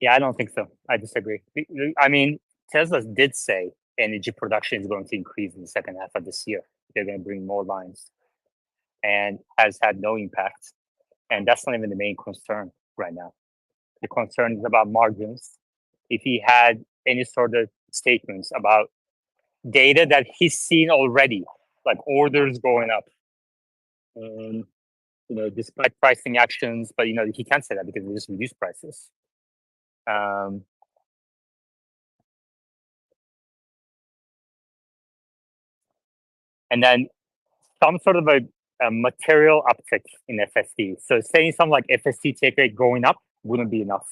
Yeah, I don't think so. I disagree. I mean, Tesla did say energy production is going to increase in the second half of this year. They're going to bring more lines and has had no impact. And that's not even the main concern right now. The concern is about margins. If he had any sort of statements about data that he's seen already, like orders going up, despite pricing actions, but he can't say that because they just reduced prices. And then some sort of a material uptick in FSD. So saying something like FSD take rate going up wouldn't be enough.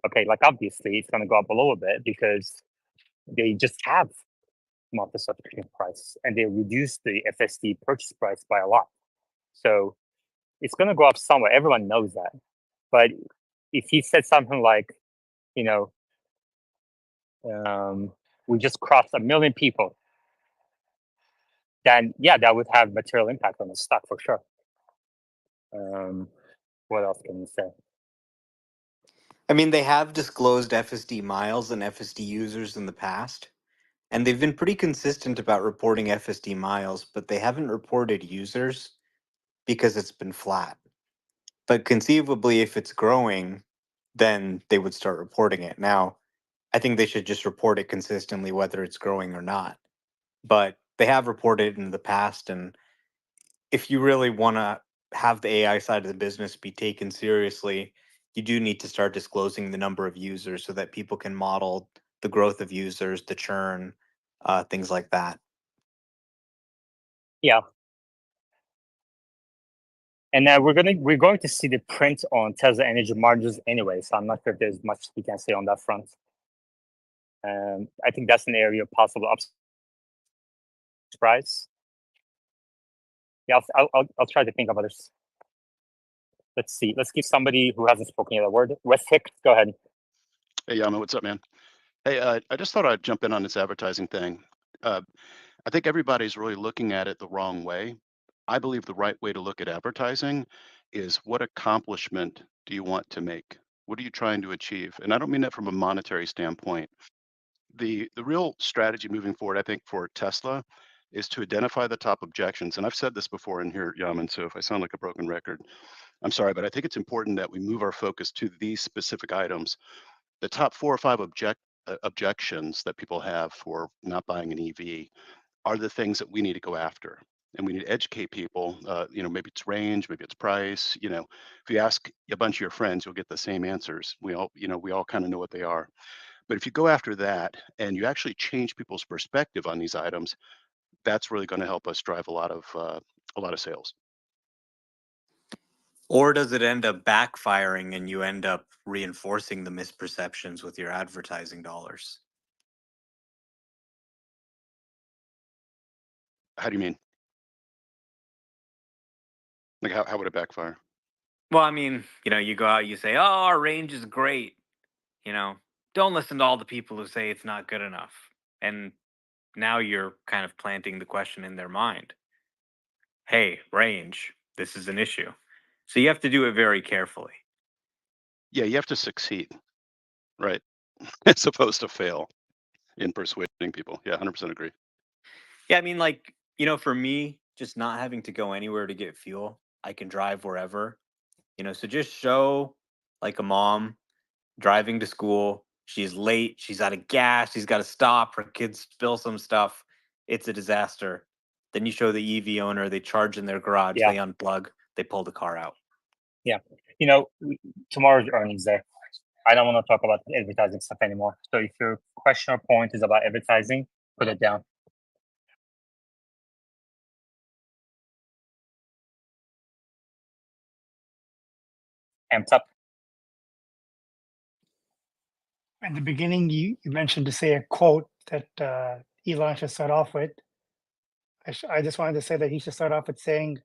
Okay, like obviously it's going to go up a little bit because they just have monthly subscription price and they reduced the FSD purchase price by a lot. So it's going to go up somewhere. Everyone knows that. But if he said something like, we just crossed 1 million people, then yeah, that would have material impact on the stock for sure. What else can you say?
I mean, they have disclosed FSD miles and FSD users in the past, and they've been pretty consistent about reporting FSD miles, but they haven't reported users because it's been flat. But conceivably, if it's growing, then they would start reporting it. Now, I think they should just report it consistently, whether it's growing or not. But they have reported in the past, and if you really want to have the AI side of the business be taken seriously, you do need to start disclosing the number of users so that people can model the growth of users, the churn, things like that.
Yeah. And then we're going to see the print on Tesla energy margins anyway, so I'm not sure if there's much we can say on that front. I think that's an area of possible upside. Yeah, I'll try to think of others. Let's see. Let's give somebody who hasn't spoken yet a word. Wes Hicks, go ahead.
Hey, Yama, what's up, man? Hey, I just thought I'd jump in on this advertising thing. I think everybody's really looking at it the wrong way. I believe the right way to look at advertising is what accomplishment do you want to make? What are you trying to achieve? And I don't mean that from a monetary standpoint. The real strategy moving forward, I think, for Tesla is to identify the top objections. And I've said this before in here, Yaman, so if I sound like a broken record, I'm sorry, but I think it's important that we move our focus to these specific items. The top 4 or 5 objections that people have for not buying an EV are the things that we need to go after. And we need to educate people, maybe it's range, maybe it's price, if you ask a bunch of your friends, you'll get the same answers. We all kind of know what they are. But if you go after that and you actually change people's perspective on these items, that's really going to help us drive a lot of sales.
Or does it end up backfiring and you end up reinforcing the misperceptions with your advertising dollars?
How do you mean? Like how would it backfire?
Well, I mean, you go out, you say, oh, our range is great. Don't listen to all the people who say it's not good enough. And now you're kind of planting the question in their mind. Hey, range, this is an issue. So you have to do it very carefully.
Yeah, you have to succeed, right? As opposed to fail in persuading people. Yeah, 100% agree.
Yeah, I mean, like, for me, just not having to go anywhere to get fuel, I can drive wherever, so just show like a mom driving to school. She's late. She's out of gas. She's got to stop. Her kids spill some stuff. It's a disaster. Then you show the EV owner, they charge in their garage,
Yeah.
they unplug, they pull the car out.
Yeah. Tomorrow's earnings day. I don't want to talk about advertising stuff anymore. So if your question or point is about advertising, put it down. Amped up.
In the beginning, you mentioned to say a quote that Elon should start off with. I just wanted to say that he should start off with saying,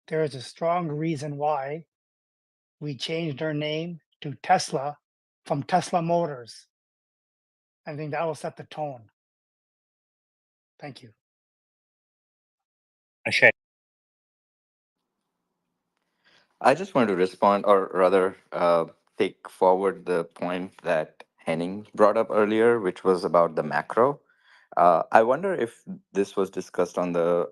there is a strong reason why we changed our name to Tesla from Tesla Motors. I think that will set the tone. Thank you.
Ashay.
I just wanted to respond, or rather, take forward the point that Henning brought up earlier, which was about the macro. I wonder if this was discussed on the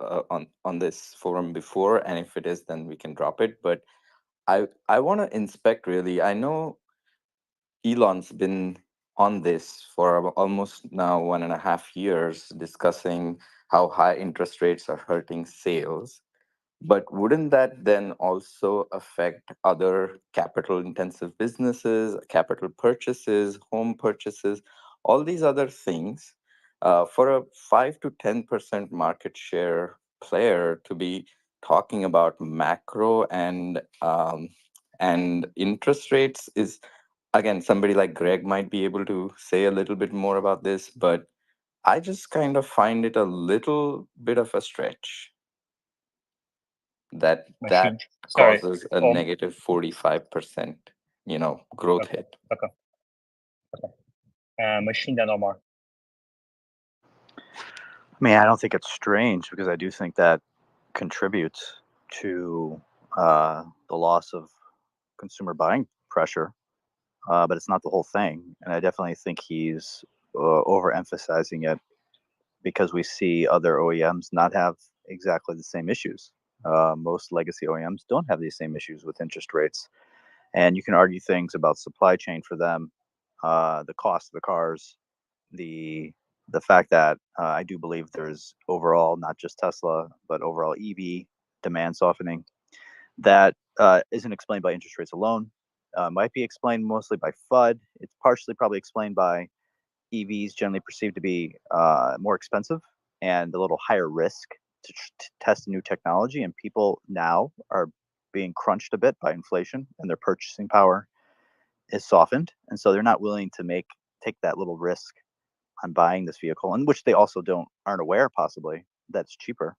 on this forum before, and if it is, then we can drop it. But I want to inspect really. I know Elon's been on this for almost now 1.5 years, discussing how high interest rates are hurting sales. But wouldn't that then also affect other capital intensive businesses, capital purchases, home purchases, all these other things? For a 5 to 10% market share player to be talking about macro and interest rates is, again, somebody like Greg might be able to say a little bit more about this, but I just kind of find it a little bit of a stretch that
Machine. Sorry.
causes a negative 45%, growth
Okay.
hit.
Machine than Omar.
I mean, I don't think it's strange because I do think that contributes to the loss of consumer buying pressure, but it's not the whole thing. And I definitely think he's overemphasizing it because we see other OEMs not have exactly the same issues. Most legacy OEMs don't have these same issues with interest rates. And you can argue things about supply chain for them, the cost of the cars, the fact that I do believe there's overall, not just Tesla, but overall EV demand softening that isn't explained by interest rates alone. Might be explained mostly by FUD. It's partially probably explained by EVs generally perceived to be more expensive and a little higher risk to test a new technology. And people now are being crunched a bit by inflation, and their purchasing power is softened, and so they're not willing to take that little risk on buying this vehicle, and which they also aren't aware possibly that's cheaper.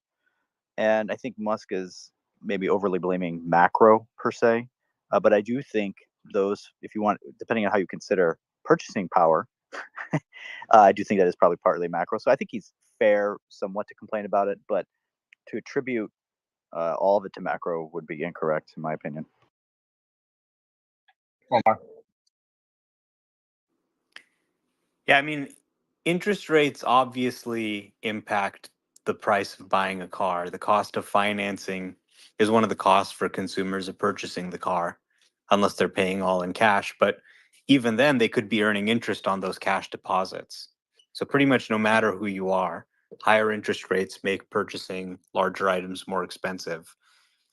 And I think Musk is maybe overly blaming macro per se, but I do think those, if you want, depending on how you consider purchasing power, I do think that is probably partly macro. So I think he's fair somewhat to complain about it, but to attribute all of it to macro would be incorrect, in my opinion.
Omar.
Yeah, I mean, interest rates obviously impact the price of buying a car. The cost of financing is one of the costs for consumers of purchasing the car, unless they're paying all in cash. But even then, they could be earning interest on those cash deposits. So, pretty much no matter who you are, higher interest rates make purchasing larger items more expensive.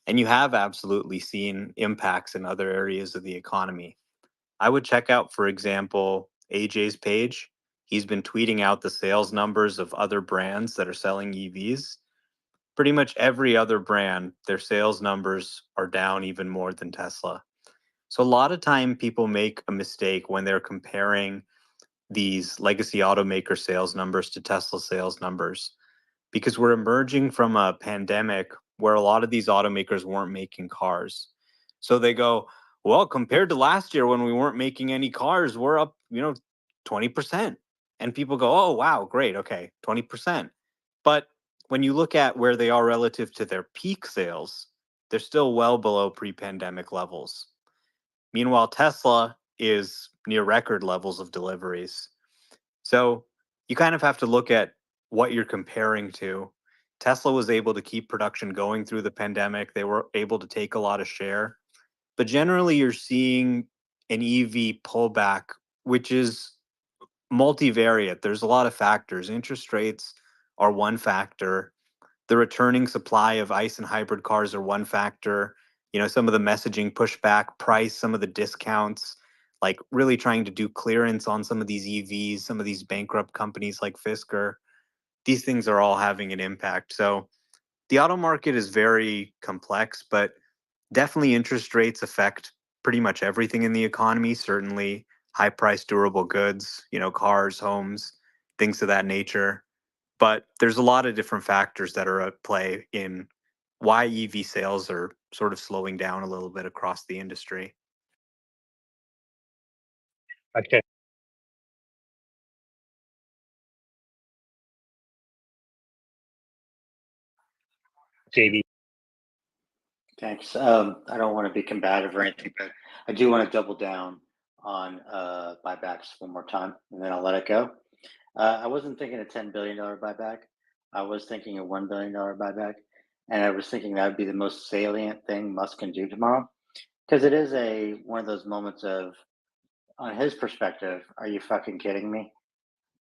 And you have absolutely seen impacts in other areas of the economy. I would check out, for example, AJ's page. He's been tweeting out the sales numbers of other brands that are selling EVs. Pretty much every other brand, their sales numbers are down even more than Tesla. So a lot of time people make a mistake when they're comparing these legacy automaker sales numbers to Tesla sales numbers because we're emerging from a pandemic where a lot of these automakers weren't making cars. So they go, well, compared to last year when we weren't making any cars, we're up, 20%. And people go, oh, wow, great. Okay, 20%. But when you look at where they are relative to their peak sales, they're still well below pre pandemic levels. Meanwhile, Tesla is near record levels of deliveries. So you kind of have to look at what you're comparing to. Tesla was able to keep production going through the pandemic. They were able to take a lot of share. But generally, you're seeing an EV pullback, which is multivariate. There's a lot of factors. Interest rates are one factor. The returning supply of ICE and hybrid cars are one factor. Some of the messaging pushback, price, some of the discounts, like really trying to do clearance on some of these EVs, some of these bankrupt companies like Fisker. These things are all having an impact. So the auto market is very complex, but definitely interest rates affect pretty much everything in the economy. Certainly high priced durable goods, cars, homes, things of that nature. But there's a lot of different factors that are at play in why EV sales are sort of slowing down a little bit across the industry.
Okay. JB.
Thanks. I don't want to be combative or anything, but I do want to double down on buybacks one more time, and then I'll let it go. I wasn't thinking a $10 billion buyback. I was thinking a $1 billion buyback, and I was thinking that would be the most salient thing Musk can do tomorrow, because it is one of those moments of, on his perspective, are you fucking kidding me?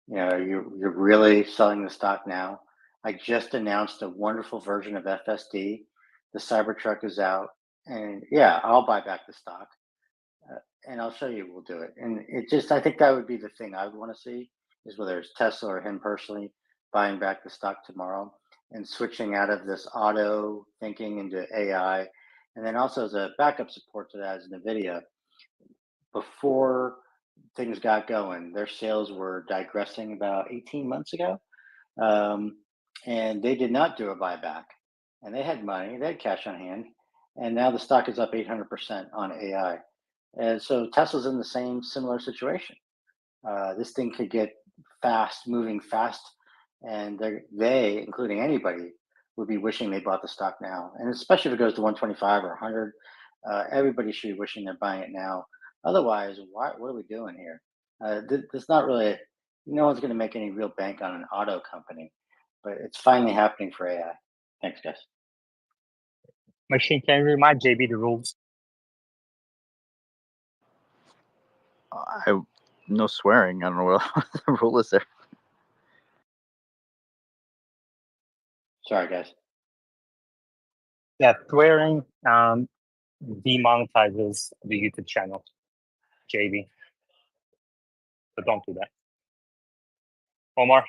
You're really selling the stock now. I just announced a wonderful version of FSD. The Cybertruck is out, and yeah, I'll buy back the stock, and I'll show you we'll do it. And I think that would be the thing I would want to see, is whether it's Tesla or him personally buying back the stock tomorrow and switching out of this auto thinking into AI. And then also as a backup support to that is NVIDIA. Before things got going, their sales were digressing about 18 months ago. And they did not do a buyback. And they had money, they had cash on hand. And now the stock is up 800% on AI. And so Tesla's in the same similar situation. This thing could get moving fast. And they, including anybody, would be wishing they bought the stock now. And especially if it goes to 125 or 100, everybody should be wishing they're buying it now. Otherwise, what are we doing here? There's not really, no one's going to make any real bank on an auto company, but it's finally happening for AI. Thanks, guys.
Machine, can you remind JB the rules?
No swearing. I don't know what the rule is there.
Sorry, guys.
Yeah, swearing demonetizes the YouTube channel, JB. So don't do that. Omar?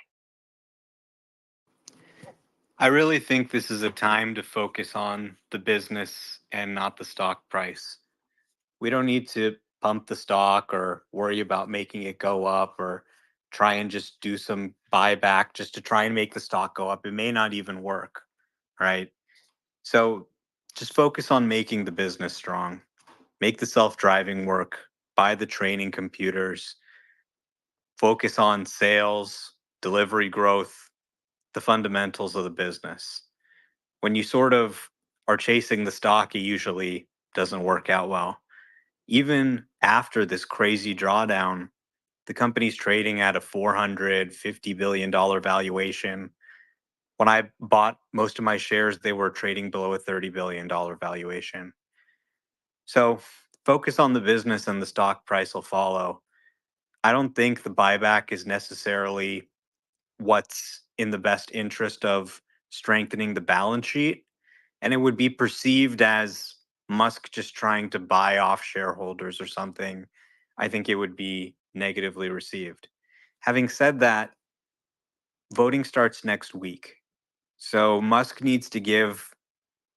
I really think this is a time to focus on the business and not the stock price. We don't need to pump the stock or worry about making it go up or try and just do some buyback just to try and make the stock go up. It may not even work, right? So just focus on making the business strong. Make the self-driving work, buy the training computers, focus on sales, delivery growth, the fundamentals of the business. When you sort of are chasing the stock, it usually doesn't work out well. Even after this crazy drawdown, the company's trading at a $450 billion valuation. When I bought most of my shares, they were trading below a $30 billion valuation. So focus on the business and the stock price will follow. I don't think the buyback is necessarily what's in the best interest of strengthening the balance sheet. And it would be perceived as Musk just trying to buy off shareholders or something. I think it would be negatively received. Having said that, voting starts next week. So Musk needs to give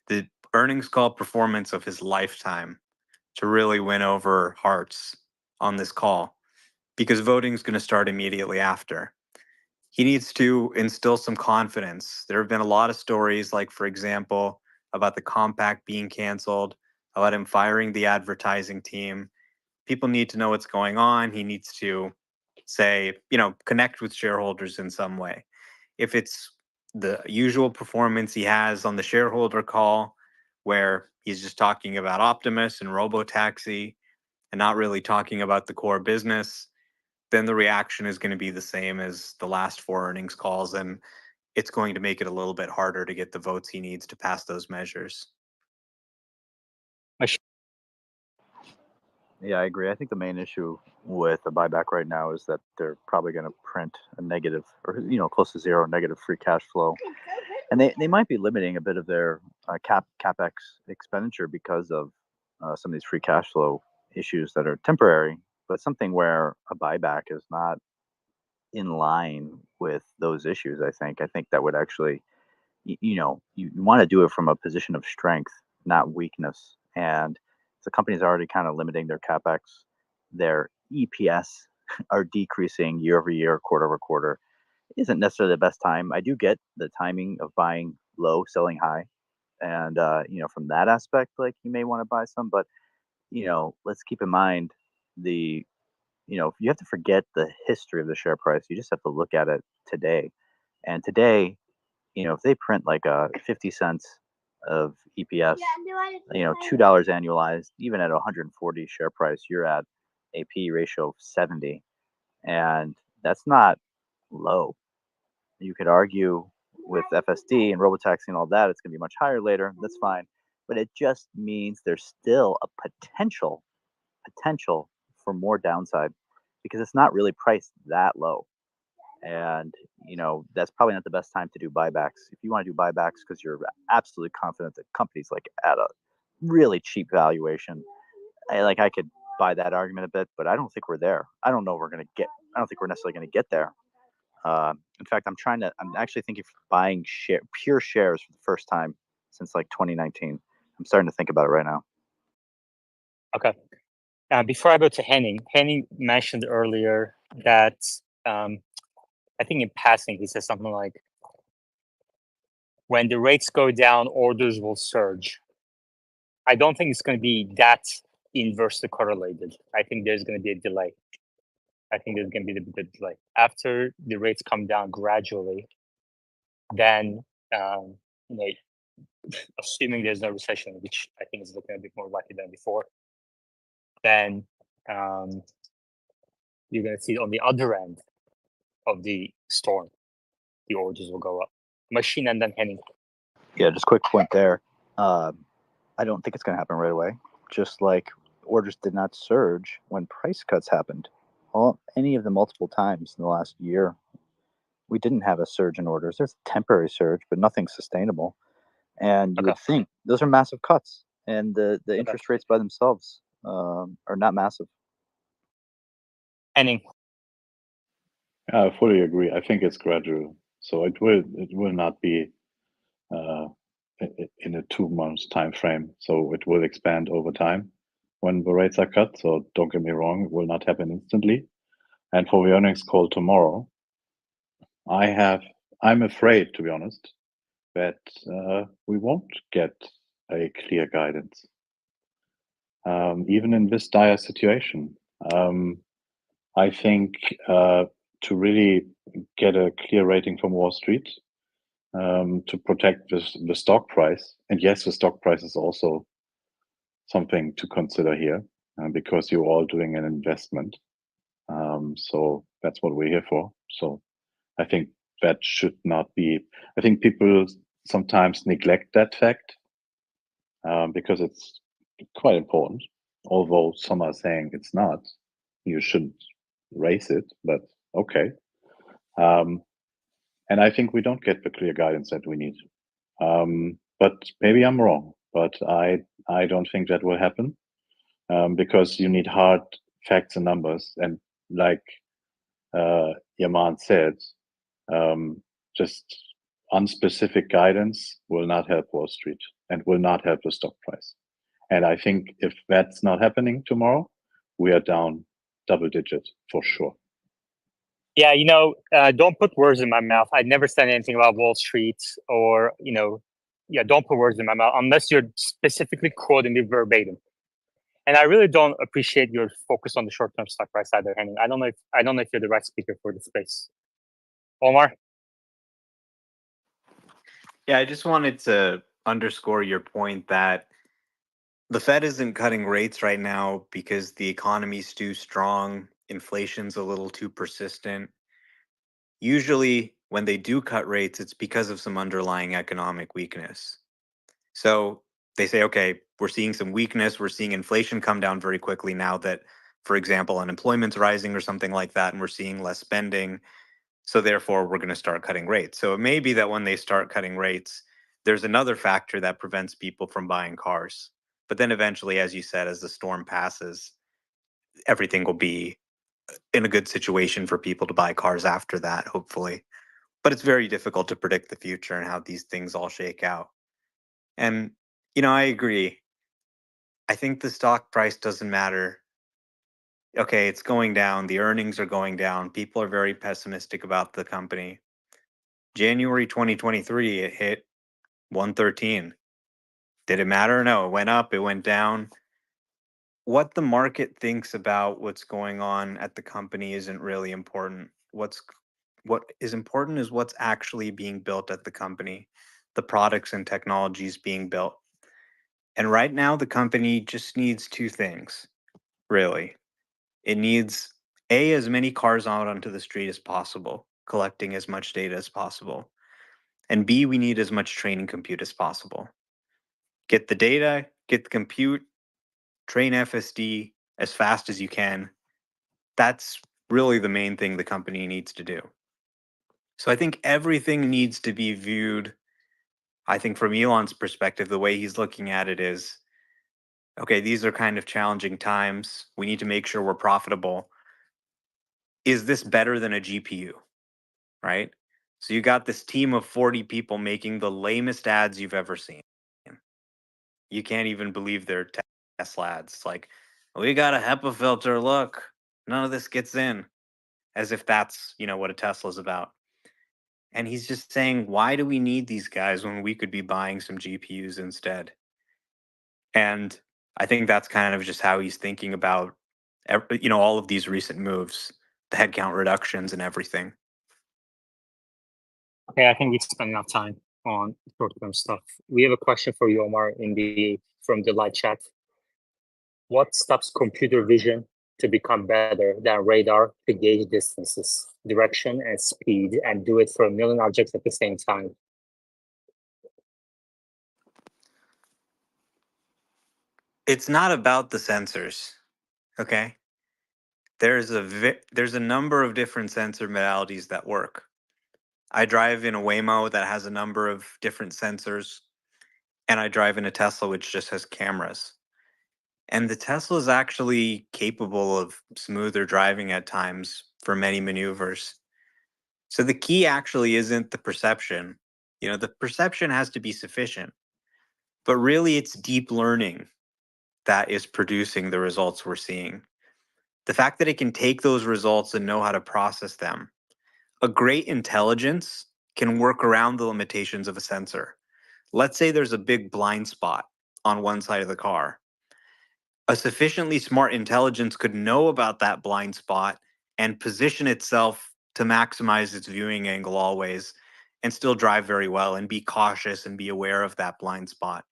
the earnings call performance of his lifetime to really win over hearts on this call, because voting is going to start immediately after. He needs to instill some confidence. There have been a lot of stories, like, for example, about the compact being canceled, about him firing the advertising team. People need to know what's going on. He needs to say, connect with shareholders in some way. If it's the usual performance he has on the shareholder call, where he's just talking about Optimus and Robo Taxi, and not really talking about the core business, then the reaction is going to be the same as the last 4 earnings calls, and it's going to make it a little bit harder to get the votes he needs to pass those measures.
Yeah, I agree. I think the main issue with the buyback right now is that they're probably going to print a negative, or close to zero negative free cash flow, and they might be limiting a bit of their capex expenditure because of some of these free cash flow issues that are temporary. But something where a buyback is not in line with those issues, I think that would actually, you want to do it from a position of strength, not weakness. And the company's already kind of limiting their capex, their EPS are decreasing year over year, quarter over quarter. It isn't necessarily the best time. I do get the timing of buying low, selling high, and from that aspect, like you may want to buy some, but let's keep in mind the you have to forget the history of the share price. You just have to look at it today. And today, if they print like a 50 cents of EPS, $2 annualized, even at 140 share price, you're at a P ratio of 70. And that's not low. You could argue with FSD and robotaxi and all that, it's going to be much higher later. That's fine. But it just means there's still a potential for more downside because it's not really priced that low. And that's probably not the best time to do buybacks. If you want to do buybacks because you're absolutely confident that company's like at a really cheap valuation, I could buy that argument a bit, but I don't think we're there. I don't think we're necessarily going to get there. In fact, I'm actually thinking of buying pure shares for the first time since like 2019. I'm starting to think about it right now.
Okay. Before I go to Henning mentioned earlier that I think in passing he said something like, when the rates go down, orders will surge. I don't think it's going to be that inversely correlated. I think there's going to be a delay. I think there's going to be a bit of delay. After the rates come down gradually, then, assuming there's no recession, which I think is looking a bit more likely than before, then you're going to see on the other end of the storm, the orders will go up. Machine and then Henning.
Yeah, just quick point there. I don't think it's going to happen right away. Just like orders did not surge when price cuts happened. Any of the multiple times in the last year, we didn't have a surge in orders. There's a temporary surge, but nothing sustainable. And you would think those are massive cuts, and the interest rates by themselves are not massive.
Henning.
I fully agree. I think it's gradual, so it will not be in a 2 months time frame. So it will expand over time when the rates are cut. So don't get me wrong, it will not happen instantly. And for the earnings call tomorrow, I'm afraid, to be honest, that we won't get a clear guidance, even in this dire situation. I think to really get a clear rating from Wall Street, to protect the stock price, and yes, the stock price is also something to consider here, because you're all doing an investment. So that's what we're here for. So I think that should not be. I think people sometimes neglect that fact, because it's quite important. Although some are saying it's not, you shouldn't raise it, but okay. And I think we don't get the clear guidance that we need. But maybe I'm wrong, but I don't think that will happen, because you need hard facts and numbers. And like Yaman said, just unspecific guidance will not help Wall Street and will not help the stock price. And I think if that's not happening tomorrow, we are down double digit for sure.
Yeah, don't put words in my mouth. I never said anything about Wall Street or, don't put words in my mouth unless you're specifically quoting me verbatim. And I really don't appreciate your focus on the short-term stock price either, Henning. I don't know if you're the right speaker for the space. Omar?
Yeah, I just wanted to underscore your point that The Fed isn't cutting rates right now because the economy's too strong, inflation's a little too persistent. Usually, when they do cut rates, it's because of some underlying economic weakness. So they say, okay, we're seeing some weakness, we're seeing inflation come down very quickly now that, for example, unemployment's rising or something like that, and we're seeing less spending. So therefore, we're going to start cutting rates. So it may be that when they start cutting rates, there's another factor that prevents people from buying cars. But then eventually, as you said, as the storm passes, everything will be in a good situation for people to buy cars after that, hopefully. But it's very difficult to predict the future and how these things all shake out. And, I agree. I think the stock price doesn't matter. Okay, it's going down. The earnings are going down. People are very pessimistic about the company. January 2023, it hit 113. Did it matter? No, it went up, it went down. What the market thinks about what's going on at the company isn't really important. What is important is what's actually being built at the company, the products and technologies being built. And right now the company just needs two things, really. It needs A, as many cars out onto the street as possible, collecting as much data as possible. And B, we need as much training compute as possible. Get the data, get the compute, train FSD as fast as you can. That's really the main thing the company needs to do. So I think everything needs to be viewed, I think from Elon's perspective, the way he's looking at it is, okay, these are kind of challenging times. We need to make sure we're profitable. Is this better than a GPU? Right? So you got this team of 40 people making the lamest ads you've ever seen. You can't even believe they're Tesla ads. It's like, we got a HEPA filter. Look, none of this gets in, as if that's what a Tesla's about. And he's just saying, why do we need these guys when we could be buying some GPUs instead? And I think that's kind of just how he's thinking about all of these recent moves, the headcount reductions and everything.
Okay, I think we spent enough time on short-term stuff. We have a question for you, Omar, from the live chat. What stops computer vision to become better than radar to gauge distances, direction, and speed, and do it for a million objects at the same time?
It's not about the sensors, okay? There's a number of different sensor modalities that work. I drive in a Waymo that has a number of different sensors, and I drive in a Tesla which just has cameras. And the Tesla is actually capable of smoother driving at times for many maneuvers. So the key actually isn't the perception. The perception has to be sufficient, but really it's deep learning that is producing the results we're seeing. The fact that it can take those results and know how to process them. A great intelligence can work around the limitations of a sensor. Let's say there's a big blind spot on one side of the car. A sufficiently smart intelligence could know about that blind spot and position itself to maximize its viewing angle always and still drive very well and be cautious and be aware of that blind spot.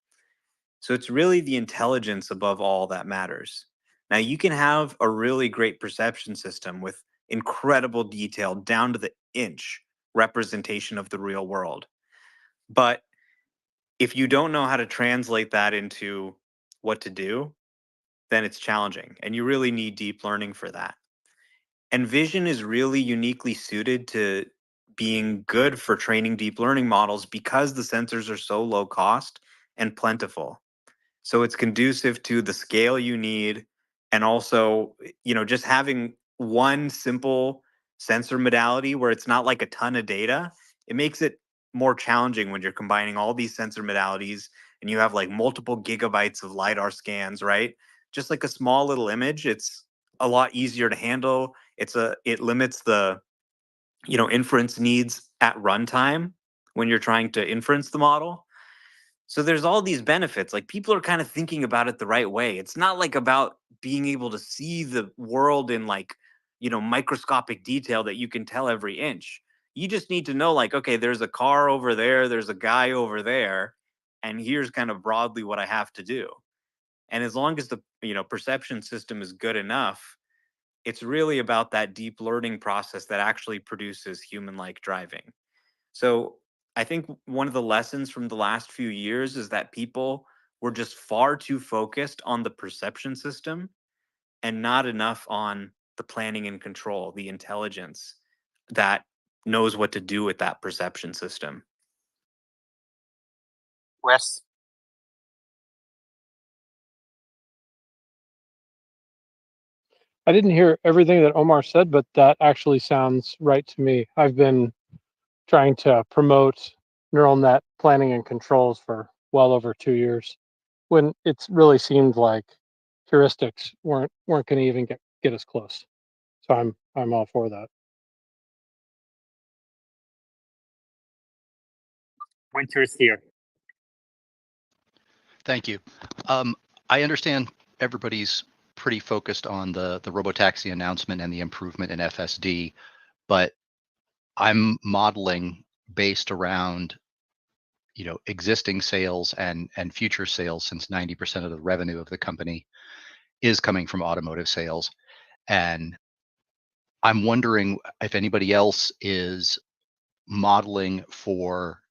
So it's really the intelligence above all that matters. Now, you can have a really great perception system with incredible detail down to the inch representation of the real world. But if you don't know how to translate that into what to do, then it's challenging. And you really need deep learning for that. And vision is really uniquely suited to being good for training deep learning models because the sensors are so low cost and plentiful. So it's conducive to the scale you need. And also, just having one simple sensor modality where it's not like a ton of data, it makes it more challenging when you're combining all these sensor modalities and you have like multiple gigabytes of LiDAR scans, right? Just like a small little image, it's a lot easier to handle. It limits the, inference needs at runtime when you're trying to inference the model. So there's all these benefits. Like people are kind of thinking about it the right way. It's not like about being able to see the world in like, microscopic detail that you can tell every inch. You just need to know like, okay, there's a car over there, there's a guy over there, and here's kind of broadly what I have to do.
And as long as the perception system is good enough, it's really about that deep learning process that actually produces human-like driving. So I think one of the lessons from the last few years is that people were just far too focused on the perception system and not enough on the planning and control, the intelligence that knows what to do with that perception system.
Wes?
I didn't hear everything that Omar said, but that actually sounds right to me. I've been trying to promote neural net planning and controls for well over 2 years, when it's really seemed like heuristics weren't going to even get us close. So I'm all for that.
Winter's here.
Thank you. I understand everybody's pretty focused on the robotaxi announcement and the improvement in FSD, but I'm modeling based around existing sales and future sales, since 90% of the revenue of the company is coming from automotive sales. And I'm wondering if anybody else is modeling for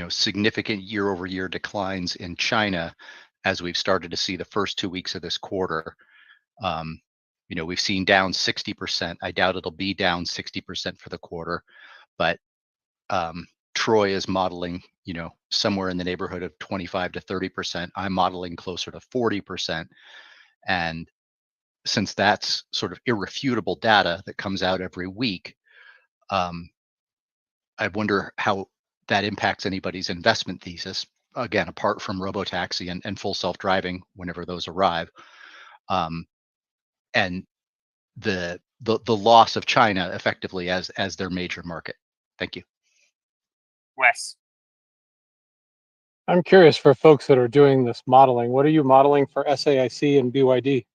significant year-over-year declines in China, as we've started to see the first 2 weeks of this quarter. We've seen down 60%. I doubt it'll be down 60% for the quarter, but Troy is modeling, somewhere in the neighborhood of 25 to 30%. I'm modeling closer to 40%. And since that's sort of irrefutable data that comes out every week, I wonder how that impacts anybody's investment thesis, again, apart from robotaxi and full self-driving whenever those arrive. And the loss of China effectively as their major market. Thank you.
Wes?
I'm curious, for folks that are doing this modeling, what are you modeling for SAIC and BYD?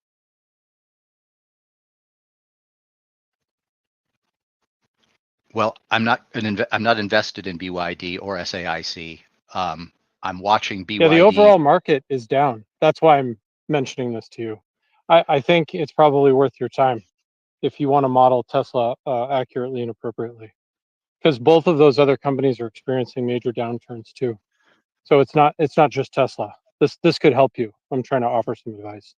Well, I'm not invested in BYD or SAIC. I'm watching BYD.
Yeah, the overall market is down. That's why I'm mentioning this to you. I think it's probably worth your time if you want to model Tesla accurately and appropriately, because both of those other companies are experiencing major downturns too. So it's not just Tesla. This could help you. I'm trying to offer some advice.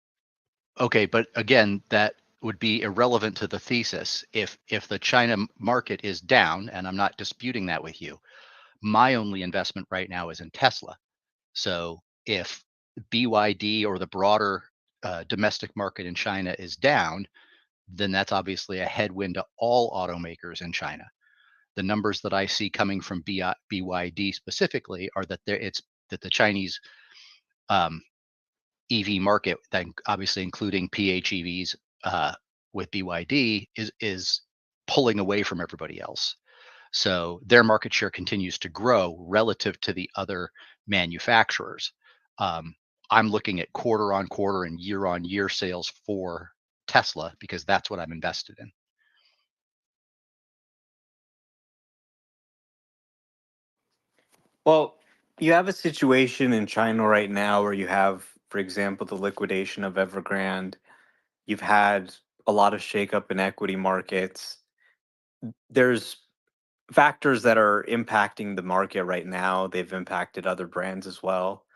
Okay, but again, that would be irrelevant to the thesis. If the China market is down, and I'm not disputing that with you, my only investment right now is in Tesla. So if BYD or the broader domestic market in China is down, then that's obviously a headwind to all automakers in China. The numbers that I see coming from BYD specifically are that the Chinese EV market, that obviously including PHEVs with BYD, is pulling away from everybody else. So their market share continues to grow relative to the other manufacturers. I'm looking at quarter on quarter and year on year sales for Tesla because that's what I'm invested in.
Well, you have a situation in China right now where you have, for example, the liquidation of Evergrande. You've had a lot of shakeup in equity markets. There's factors that are impacting the market right now. They've impacted other brands as well.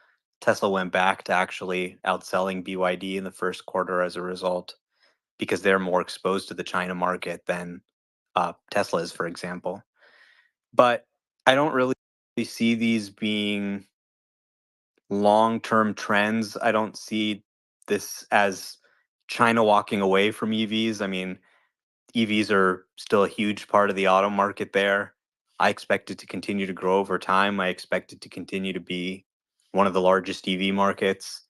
Tesla went back to actually outselling BYD in the first quarter as a result, because they're more exposed to the China market than Tesla is, for example. But I don't really see these being long-term trends. I don't see this as China walking away from EVs. I mean, EVs are still a huge part of the auto market there. I expect it to continue to grow over time. I expect it to continue to be one of the largest EV markets.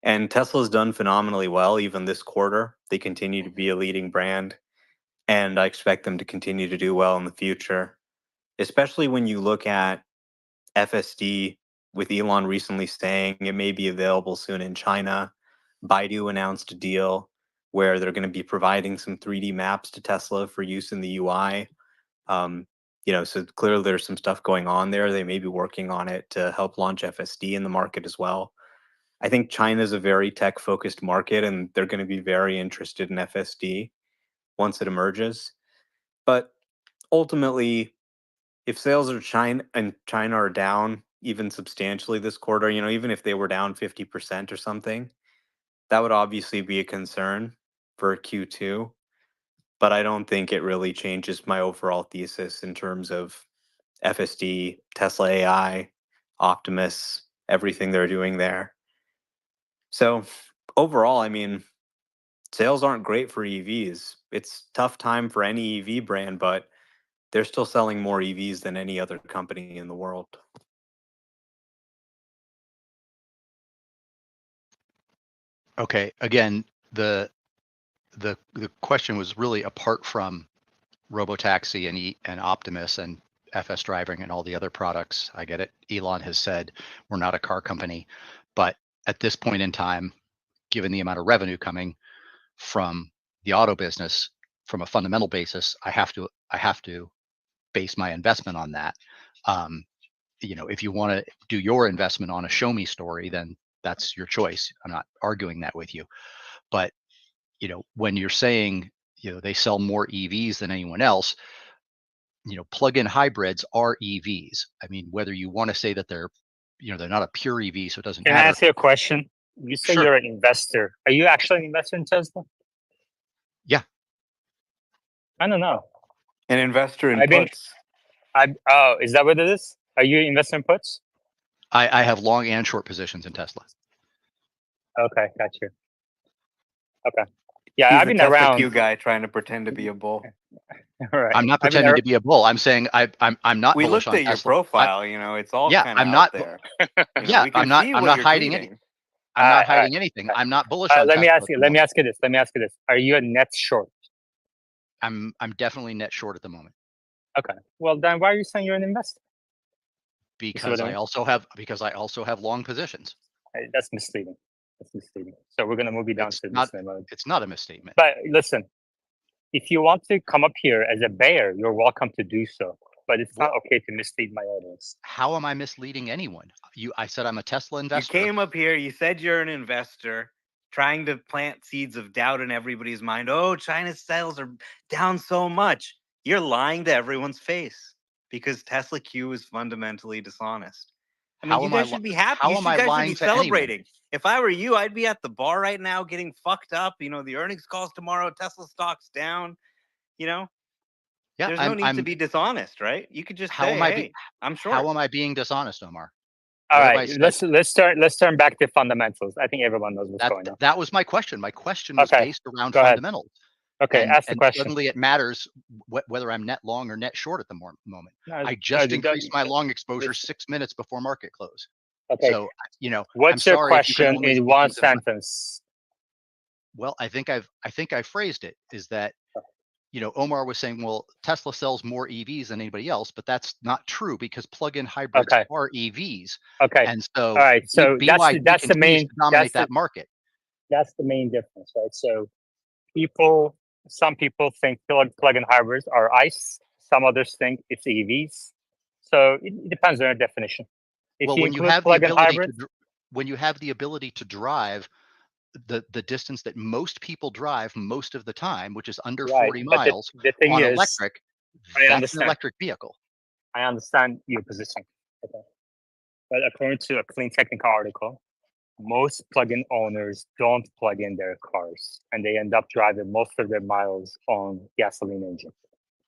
And Tesla's done phenomenally well, even this quarter. They continue to be a leading brand, and I expect them to continue to do well in the future, especially when you look at FSD, with Elon recently saying it may be available soon in China. Baidu announced a deal where they're going to be providing some 3D maps to Tesla for use in the UI. So clearly there's some stuff going on there. They may be working on it to help launch FSD in the market as well. I think China is a very tech-focused market, and they're going to be very interested in FSD once it emerges. But ultimately, if sales in China are down even substantially this quarter, even if they were down 50% or something, that would obviously be a concern for Q2. But I don't think it really changes my overall thesis in terms of FSD, Tesla AI, Optimus, everything they're doing there. So overall, I mean, sales aren't great for EVs. It's tough time for any EV brand, but they're still selling more EVs than any other company in the world.
Okay, again, the question was really apart from Robotaxi and Optimus and FS driving and all the other products. I get it. Elon has said we're not a car company, but at this point in time, given the amount of revenue coming from the auto business from a fundamental basis, I have to base my investment on that. If you want to do your investment on a show me story, then that's your choice. I'm not arguing that with you. But when you're saying they sell more EVs than anyone else, plug-in hybrids are EVs. I mean, whether you want to say that they're not a pure EV, so it doesn't
Can I
matter.
ask you a question? You say
Sure.
you're an investor. Are you actually an investor in Tesla?
Yeah.
I don't know.
An investor in puts.
Oh, is that what it is? Are you an investor in puts?
I have long and short positions in Tesla.
Okay, got you. Okay. Yeah,
He's
I've
the
been
Tesla
around.
Q guy trying to pretend to be a bull.
Right.
I'm not pretending to be a bull. I'm saying I'm not.
We
bullish
looked
on
at your
Tesla.
profile. It's all
Yeah,
kind of
I'm
out
not.
there.
Yeah,
we can
I'm not.
see
I'm
what
not
you're
hiding
tweeting.
any. I'm not hiding anything. I'm not bullish on
let me
Tesla.
ask you. Let me ask you this. Are you a net short?
I'm definitely net short at the moment.
Okay. Well, then why are you saying you're an investor?
Because I also have long positions.
Hey, that's misleading. So we're gonna move you down to listening mode.
It's not a misstatement.
But listen, if you want to come up here as a bear, you're welcome to do so. But it's not okay to mislead my audience.
How am I misleading anyone? I said I'm a Tesla investor.
You came up here, you said you're an investor, trying to plant seeds of doubt in everybody's mind. Oh, China's sales are down so much. You're lying to everyone's face because Tesla Q is fundamentally dishonest. I mean, you guys should be happy. You guys should be celebrating. If I were you, I'd be at the bar right now getting fucked up. The earnings calls tomorrow, Tesla stock's down.
Yeah,
there's no need to be dishonest, right? You could just say, "Hey, I'm short."
How am I being dishonest, Omar?
All right, let's turn back to fundamentals. I think everyone knows what's going on.
That was my question. My question was based around fundamentals.
Okay, ask the question.
Suddenly it matters whether I'm net long or net short at the moment. I just increased my long exposure 6 minutes before market close.
Okay.
So
what's your question in one sentence?
Well, I think I phrased it is that Omar was saying, well, Tesla sells more EVs than anybody else, but that's not true because plug-in hybrids are EVs.
Okay.
And so,
all right. So that's the main
dominate that market.
That's the main difference, right? So some people think plug-in hybrids are ICE. Some others think it's EVs. So it depends on your definition.
Well, when you have the ability to drive the distance that most people drive most of the time, which is under 40 miles on electric, that's an electric vehicle.
I understand your position. Okay. But according to a Clean Technical article, most plug-in owners don't plug in their cars and they end up driving most of their miles on gasoline engine.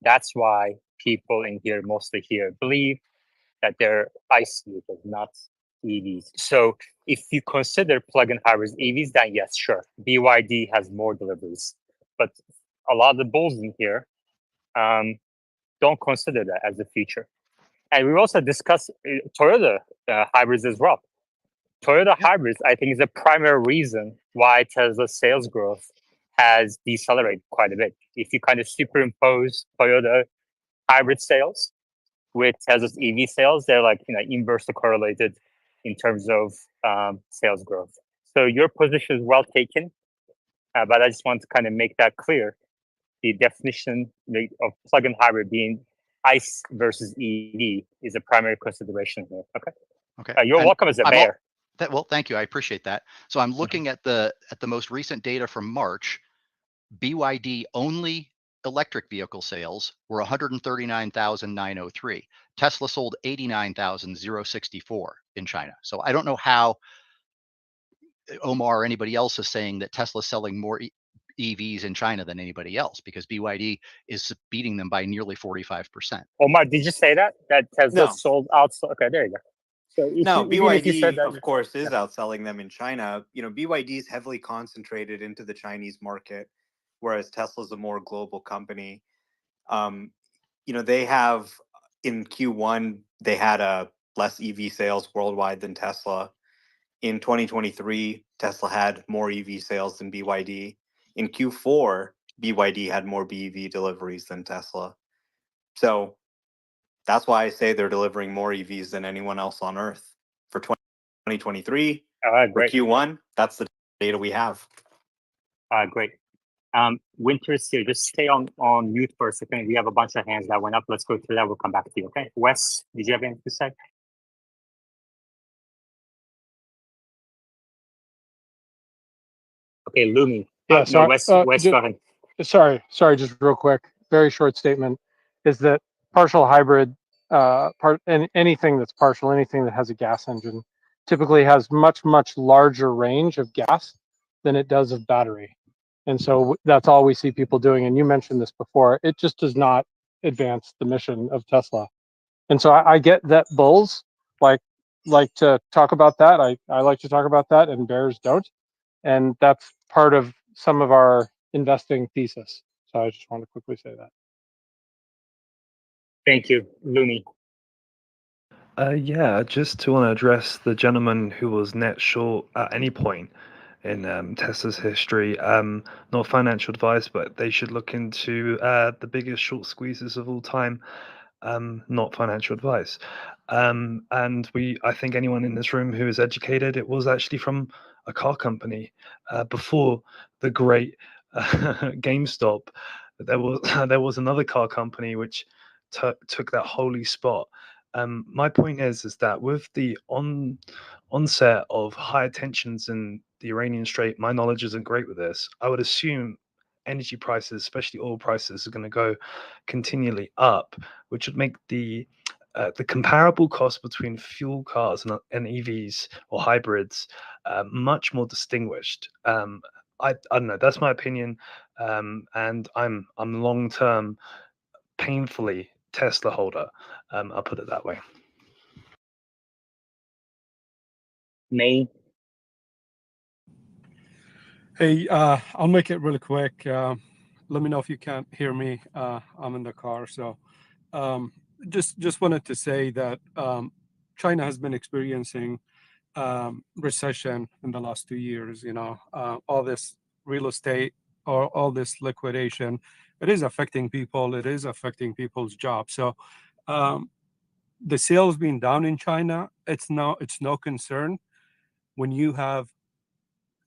That's why people in here, mostly here, believe that they're ICE vehicles, not EVs. So if you consider plug-in hybrids EVs, then yes, sure. BYD has more deliveries. But a lot of the bulls in here don't consider that as a feature. And we also discussed Toyota hybrids as well. Toyota hybrids, I think, is the primary reason why Tesla's sales growth has decelerated quite a bit. If you kind of superimpose Toyota hybrid sales with Tesla's EV sales, they're like inversely correlated in terms of sales growth. So your position is well taken, but I just want to kind of make that clear. The definition of plug-in hybrid being ICE versus EV is a primary consideration here. Okay.
Okay.
You're welcome as a bear.
Well, thank you. I appreciate that. So I'm looking at the most recent data from March. BYD only electric vehicle sales were 139,903. Tesla sold 89,064 in China. So I don't know how Omar or anybody else is saying that Tesla's selling more EVs in China than anybody else, because BYD is beating them by nearly 45%.
Omar, did you say that Tesla
No.
sold out? Okay, there you go. So
No,
even if you said
BYD,
that,
of course, is outselling them in China. BYD is heavily concentrated into the Chinese market, whereas Tesla's a more global company. They have, in Q1, they had less EV sales worldwide than Tesla. In 2023, Tesla had more EV sales than BYD. In Q4, BYD had more BEV deliveries than Tesla. So that's why I say they're delivering more EVs than anyone else on Earth. For 2023, for
great.
Q1, that's the data we have.
Great. Winter's here. Just stay on mute for a second. We have a bunch of hands that went up. Let's go through that. We'll come back to you. Okay. Wes, did you have anything to say? Okay, Lumi.
Yeah,
no, Wes, go ahead.
Sorry, just real quick. Very short statement is that partial hybrid, anything that's partial, anything that has a gas engine, typically has much larger range of gas than it does of battery, and so that's all we see people doing. And you mentioned this before. It just does not advance the mission of Tesla. And so I get that bulls like to talk about that. I like to talk about that, and bears don't. And that's part of some of our investing thesis. So I just want to quickly say that.
Thank you, Lumi.
Yeah, just to want to address the gentleman who was net short at any point in Tesla's history. Not financial advice, but they should look into the biggest short squeezes of all time. Not financial advice. And I think anyone in this room who is educated, it was actually from a car company before the great GameStop. There was another car company which took that holy spot. My point is that with the onset of higher tensions in the Iranian Strait, my knowledge isn't great with this. I would assume energy prices, especially oil prices, are going to go continually up, which would make the comparable cost between fuel cars and EVs or hybrids much more distinguished. I don't know. That's my opinion, and I'm long term, painfully Tesla holder. I'll put it that way.
May.
Hey, I'll make it really quick. Let me know if you can't hear me. I'm in the car, so just wanted to say that China has been experiencing recession in the last 2 years. All this real estate or all this liquidation, it is affecting people. It is affecting people's jobs. So the sales being down in China, it's no concern when you have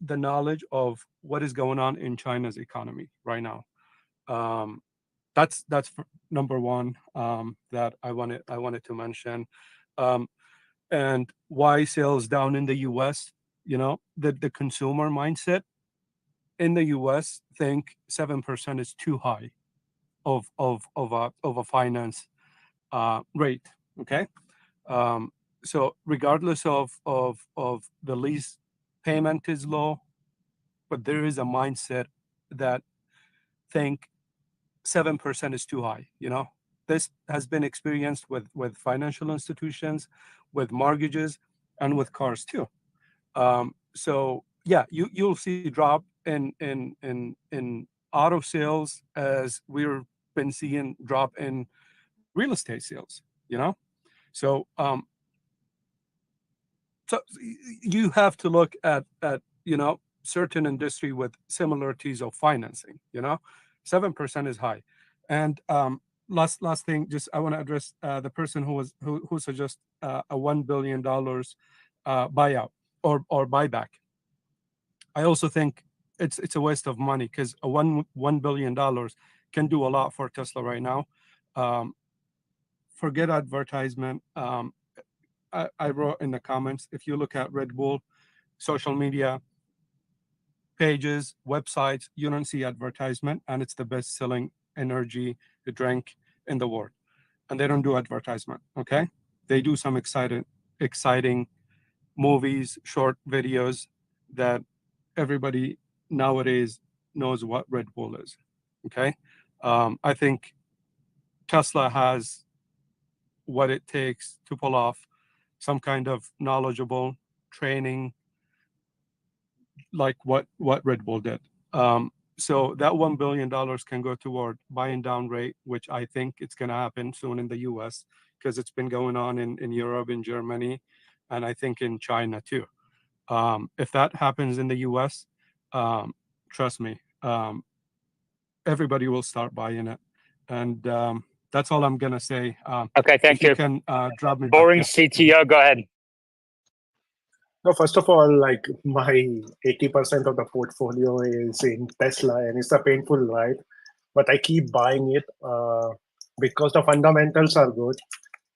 the knowledge of what is going on in China's economy right now. That's number one that I wanted to mention. And why sales down in the U.S. The consumer mindset in the U.S. think 7% is too high of a finance rate. Okay, so regardless of the lease payment is low, but there is a mindset that think 7% is too high. This has been experienced with financial institutions, with mortgages, and with cars too. So yeah, you'll see a drop in auto sales as we've been seeing drop in real estate sales. So so you have to look at certain industry with similarities of financing. 7% is high. And last thing, just I want to address the person who suggests a $1 billion buyout or buyback. I also think it's a waste of money, because a $1 billion can do a lot for Tesla right now. Forget advertisement. I wrote in the comments, if you look at Red Bull social media pages, websites, you don't see advertisement, and it's the best selling energy drink in the world. And they don't do advertisement. Okay. They do some exciting movies, short videos that everybody nowadays knows what Red Bull is. Okay. I think Tesla has what it takes to pull off some kind of knowledgeable training like what Red Bull did. So that $1 billion can go toward buying down rate, which I think it's going to happen soon in the US because it's been going on in Europe, in Germany, and I think in China too. If that happens in the US, trust me, everybody will start buying it. And that's all I'm going to say.
Okay, thank
if you
you.
can drop me back
Boring
down.
CTO, go ahead.
No, first of all, like my 80% of the portfolio is in Tesla, and it's a painful ride, but I keep buying it because the fundamentals are good.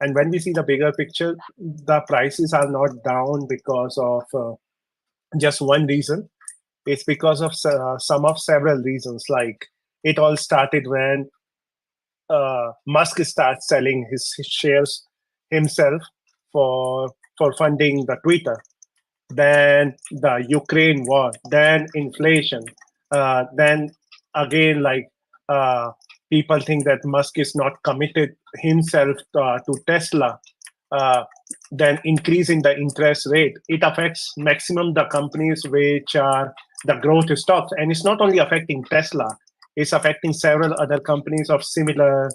And when we see the bigger picture, the prices are not down because of just one reason. It's because of some of several reasons. Like it all started when Musk starts selling his shares himself for funding the Twitter. Then the Ukraine war, then inflation, then again people think that Musk is not committed himself to Tesla. Then increase in the interest rate, it affects maximum the companies which are the growth stocks, and it's not only affecting Tesla, it's affecting several other companies of similar.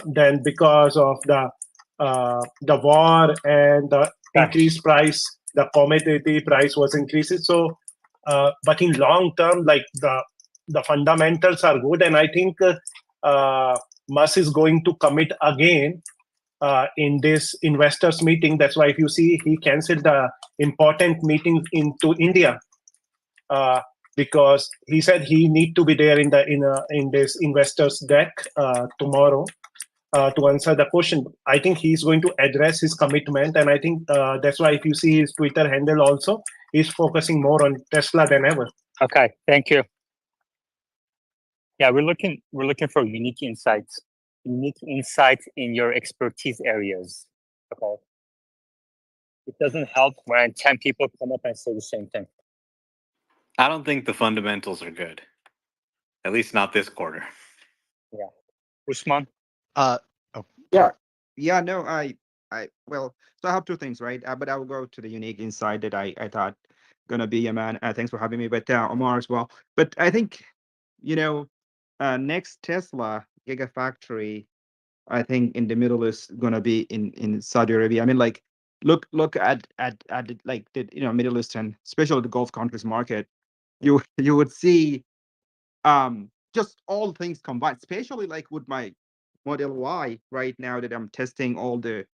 Then because of the war and the increased price, the commodity price was increasing. So, but in long term, like the fundamentals are good, and I think Musk is going to commit again in this investors meeting. That's why if you see, he canceled the important meeting into India because he said he need to be there in this investors deck tomorrow to answer the question. I think he's going to address his commitment, and I think that's why if you see his Twitter handle also, he's focusing more on Tesla than ever.
Okay, thank you. Yeah, we're looking for unique insights in your expertise areas. Okay. It doesn't help when 10 people come up and say the same thing.
I don't think the fundamentals are good. At least not this quarter.
Yeah. Usman?
Yeah, no, well, so I have two things, right? But I will go to the unique insight that I thought gonna be, man. Thanks for having me, but Omar as well. But I think, next Tesla Gigafactory, I think in the Middle East gonna be in Saudi Arabia. I mean, like, look at like the Middle East and especially the Gulf countries market. You would see just all things combined, especially like with my Model Y right now that I'm testing all the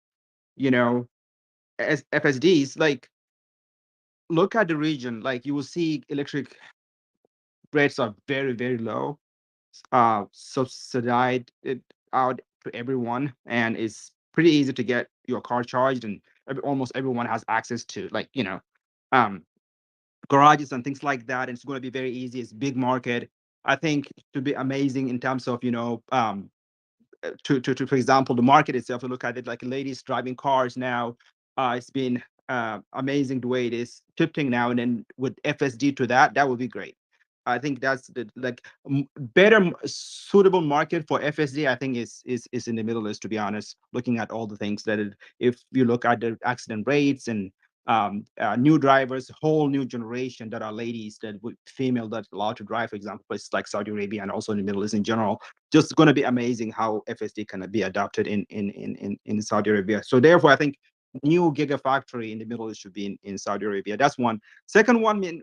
FSDs. Like, look at the region, like you will see electric rates are very, very low, subsidized it out to everyone, and it's pretty easy to get your car charged, and almost everyone has access to, like, garages and things like that, and it's going to be very easy. It's big market. I think to be amazing in terms of to for example, the market itself. To look at it, like ladies driving cars now, it's been amazing the way it is shifting now, and then with FSD to that would be great. I think that's the better suitable market for FSD. I think is in the Middle East, to be honest. Looking at all the things that if you look at the accident rates and new drivers, whole new generation that are ladies, that would female that allowed to drive, for example, places like Saudi Arabia and also in the Middle East in general. Just going to be amazing how FSD can be adopted in Saudi Arabia. So therefore, I think new gigafactory in the Middle East should be in Saudi Arabia. That's one. Second one,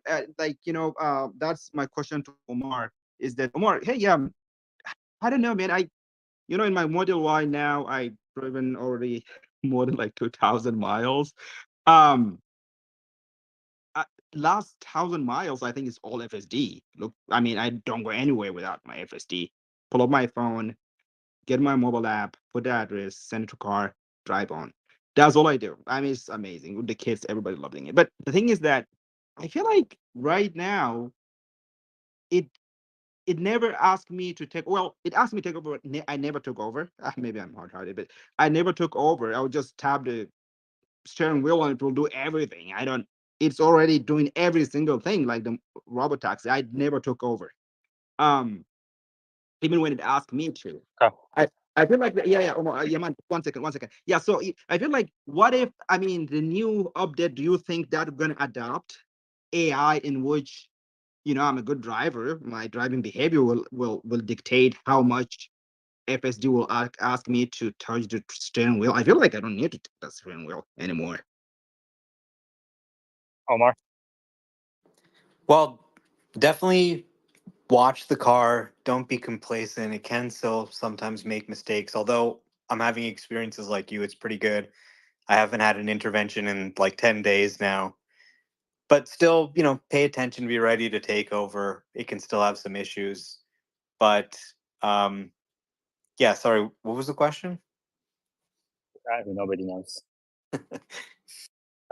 that's my question to Omar. Is that Omar? Hey, I don't know, man. In my Model Y now, I've driven already more than like 2,000 miles. Last 1,000 miles, I think it's all FSD. Look, I mean, I don't go anywhere without my FSD. Pull up my phone, get my mobile app, put the address, send it to car, drive on. That's all I do. I mean, it's amazing with the kids, everybody loving it. But the thing is that I feel like right now it it never asked me to take. Well, it asked me to take over, but I never took over. Maybe I'm hard-hearted, but I never took over. I would just tap the steering wheel and it will do everything. I don't. It's already doing every single thing like the Robo taxi. I never took over. Um, even when it asked me to.
Okay.
I feel like yeah, Omar, yeah, man, one second. Yeah, so I feel like what if, I mean, the new update, do you think that gonna adopt AI in which, I'm a good driver, my driving behavior will dictate how much FSD will ask me to touch the steering wheel? I feel like I don't need to touch the steering wheel anymore.
Omar?
Well, definitely watch the car. Don't be complacent. It can still sometimes make mistakes. Although I'm having experiences like you, it's pretty good. I haven't had an intervention in like 10 days now. But still, pay attention, be ready to take over. It can still have some issues. But yeah, sorry, what was the question?
Nobody knows.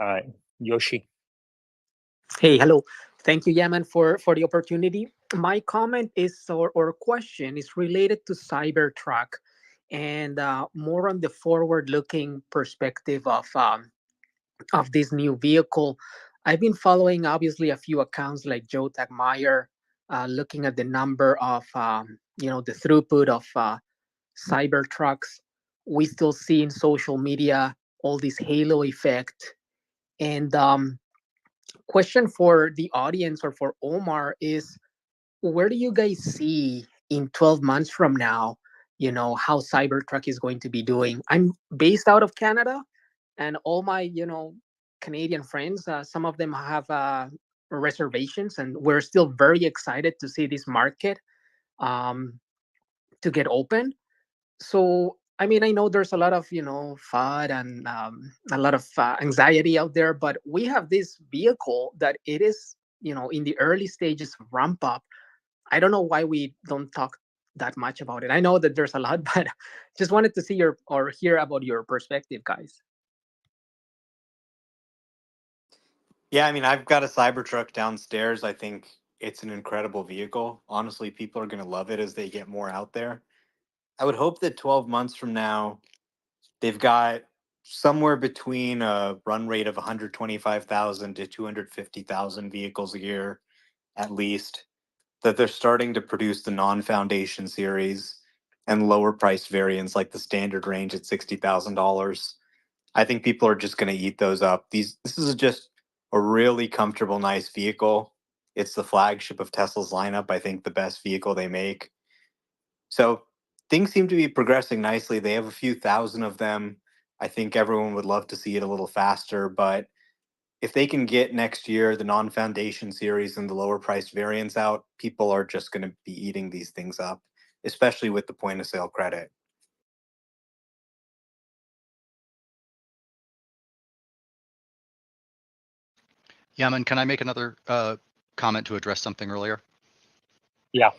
All right, Yoshi.
Hey, hello. Thank you, Yaman, for the opportunity. My comment is, or question is related to Cybertruck and more on the forward-looking perspective of this new vehicle. I've been following obviously a few accounts like Joe Tagmeyer, looking at the number of the throughput of Cybertrucks. We still see in social media all this halo effect, and question for the audience or for Omar is, where do you guys see in 12 months from now, how Cybertruck is going to be doing? I'm based out of Canada, and all my, Canadian friends, some of them have reservations, and we're still very excited to see this market um, to get open. So, I mean, I know there's a lot of, FUD and a lot of anxiety out there, but we have this vehicle that it is, in the early stages of ramp up. I don't know why we don't talk that much about it. I know that there's a lot, but just wanted to see or hear about your perspective, guys.
Yeah, I mean, I've got a Cybertruck downstairs. I think it's an incredible vehicle. Honestly, people are going to love it as they get more out there. I would hope that 12 months from now, they've got somewhere between a run rate of 125,000 to 250,000 vehicles a year, at least, that they're starting to produce the non-foundation series and lower price variants like the standard range at $60,000. I think people are just going to eat those up. This is just a really comfortable, nice vehicle. It's the flagship of Tesla's lineup. I think the best vehicle they make. So things seem to be progressing nicely. They have a few thousand of them. I think everyone would love to see it a little faster, but if they can get next year the non-foundation series and the lower priced variants out, people are just going to be eating these things up, especially with the point of sale credit.
Yaman, can I make another comment to address something earlier?
Yeah.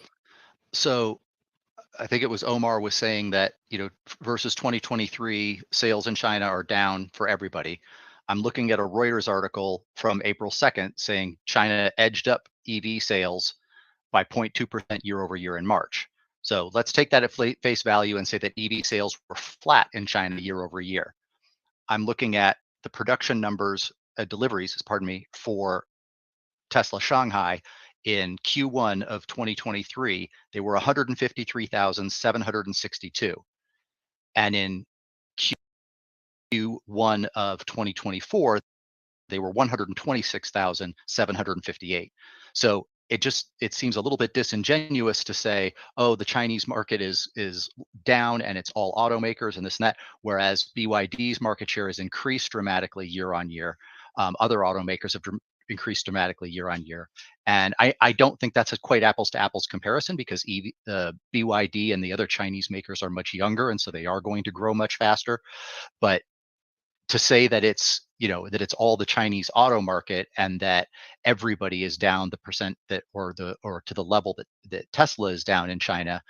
So I think it was Omar was saying that, versus 2023, sales in China are down for everybody. I'm looking at a Reuters article from April 2nd saying China edged up EV sales by 0.2% year over year in March. So let's take that at face value and say that EV sales were flat in China year over year. I'm looking at the production numbers, deliveries, for Tesla Shanghai in Q1 of 2023. They were 153,762. And in Q1 of 2024, they were 126,758. So it seems a little bit disingenuous to say, oh, the Chinese market is down and it's all automakers and this and that, whereas BYD's market share has increased dramatically year on year. Other automakers have increased dramatically year on year. And I don't think that's a quite apples to apples comparison, because BYD and the other Chinese makers are much younger, and so they are going to grow much faster. But to say that it's all the Chinese auto market and that everybody is down the percent that or to the level that Tesla is down in China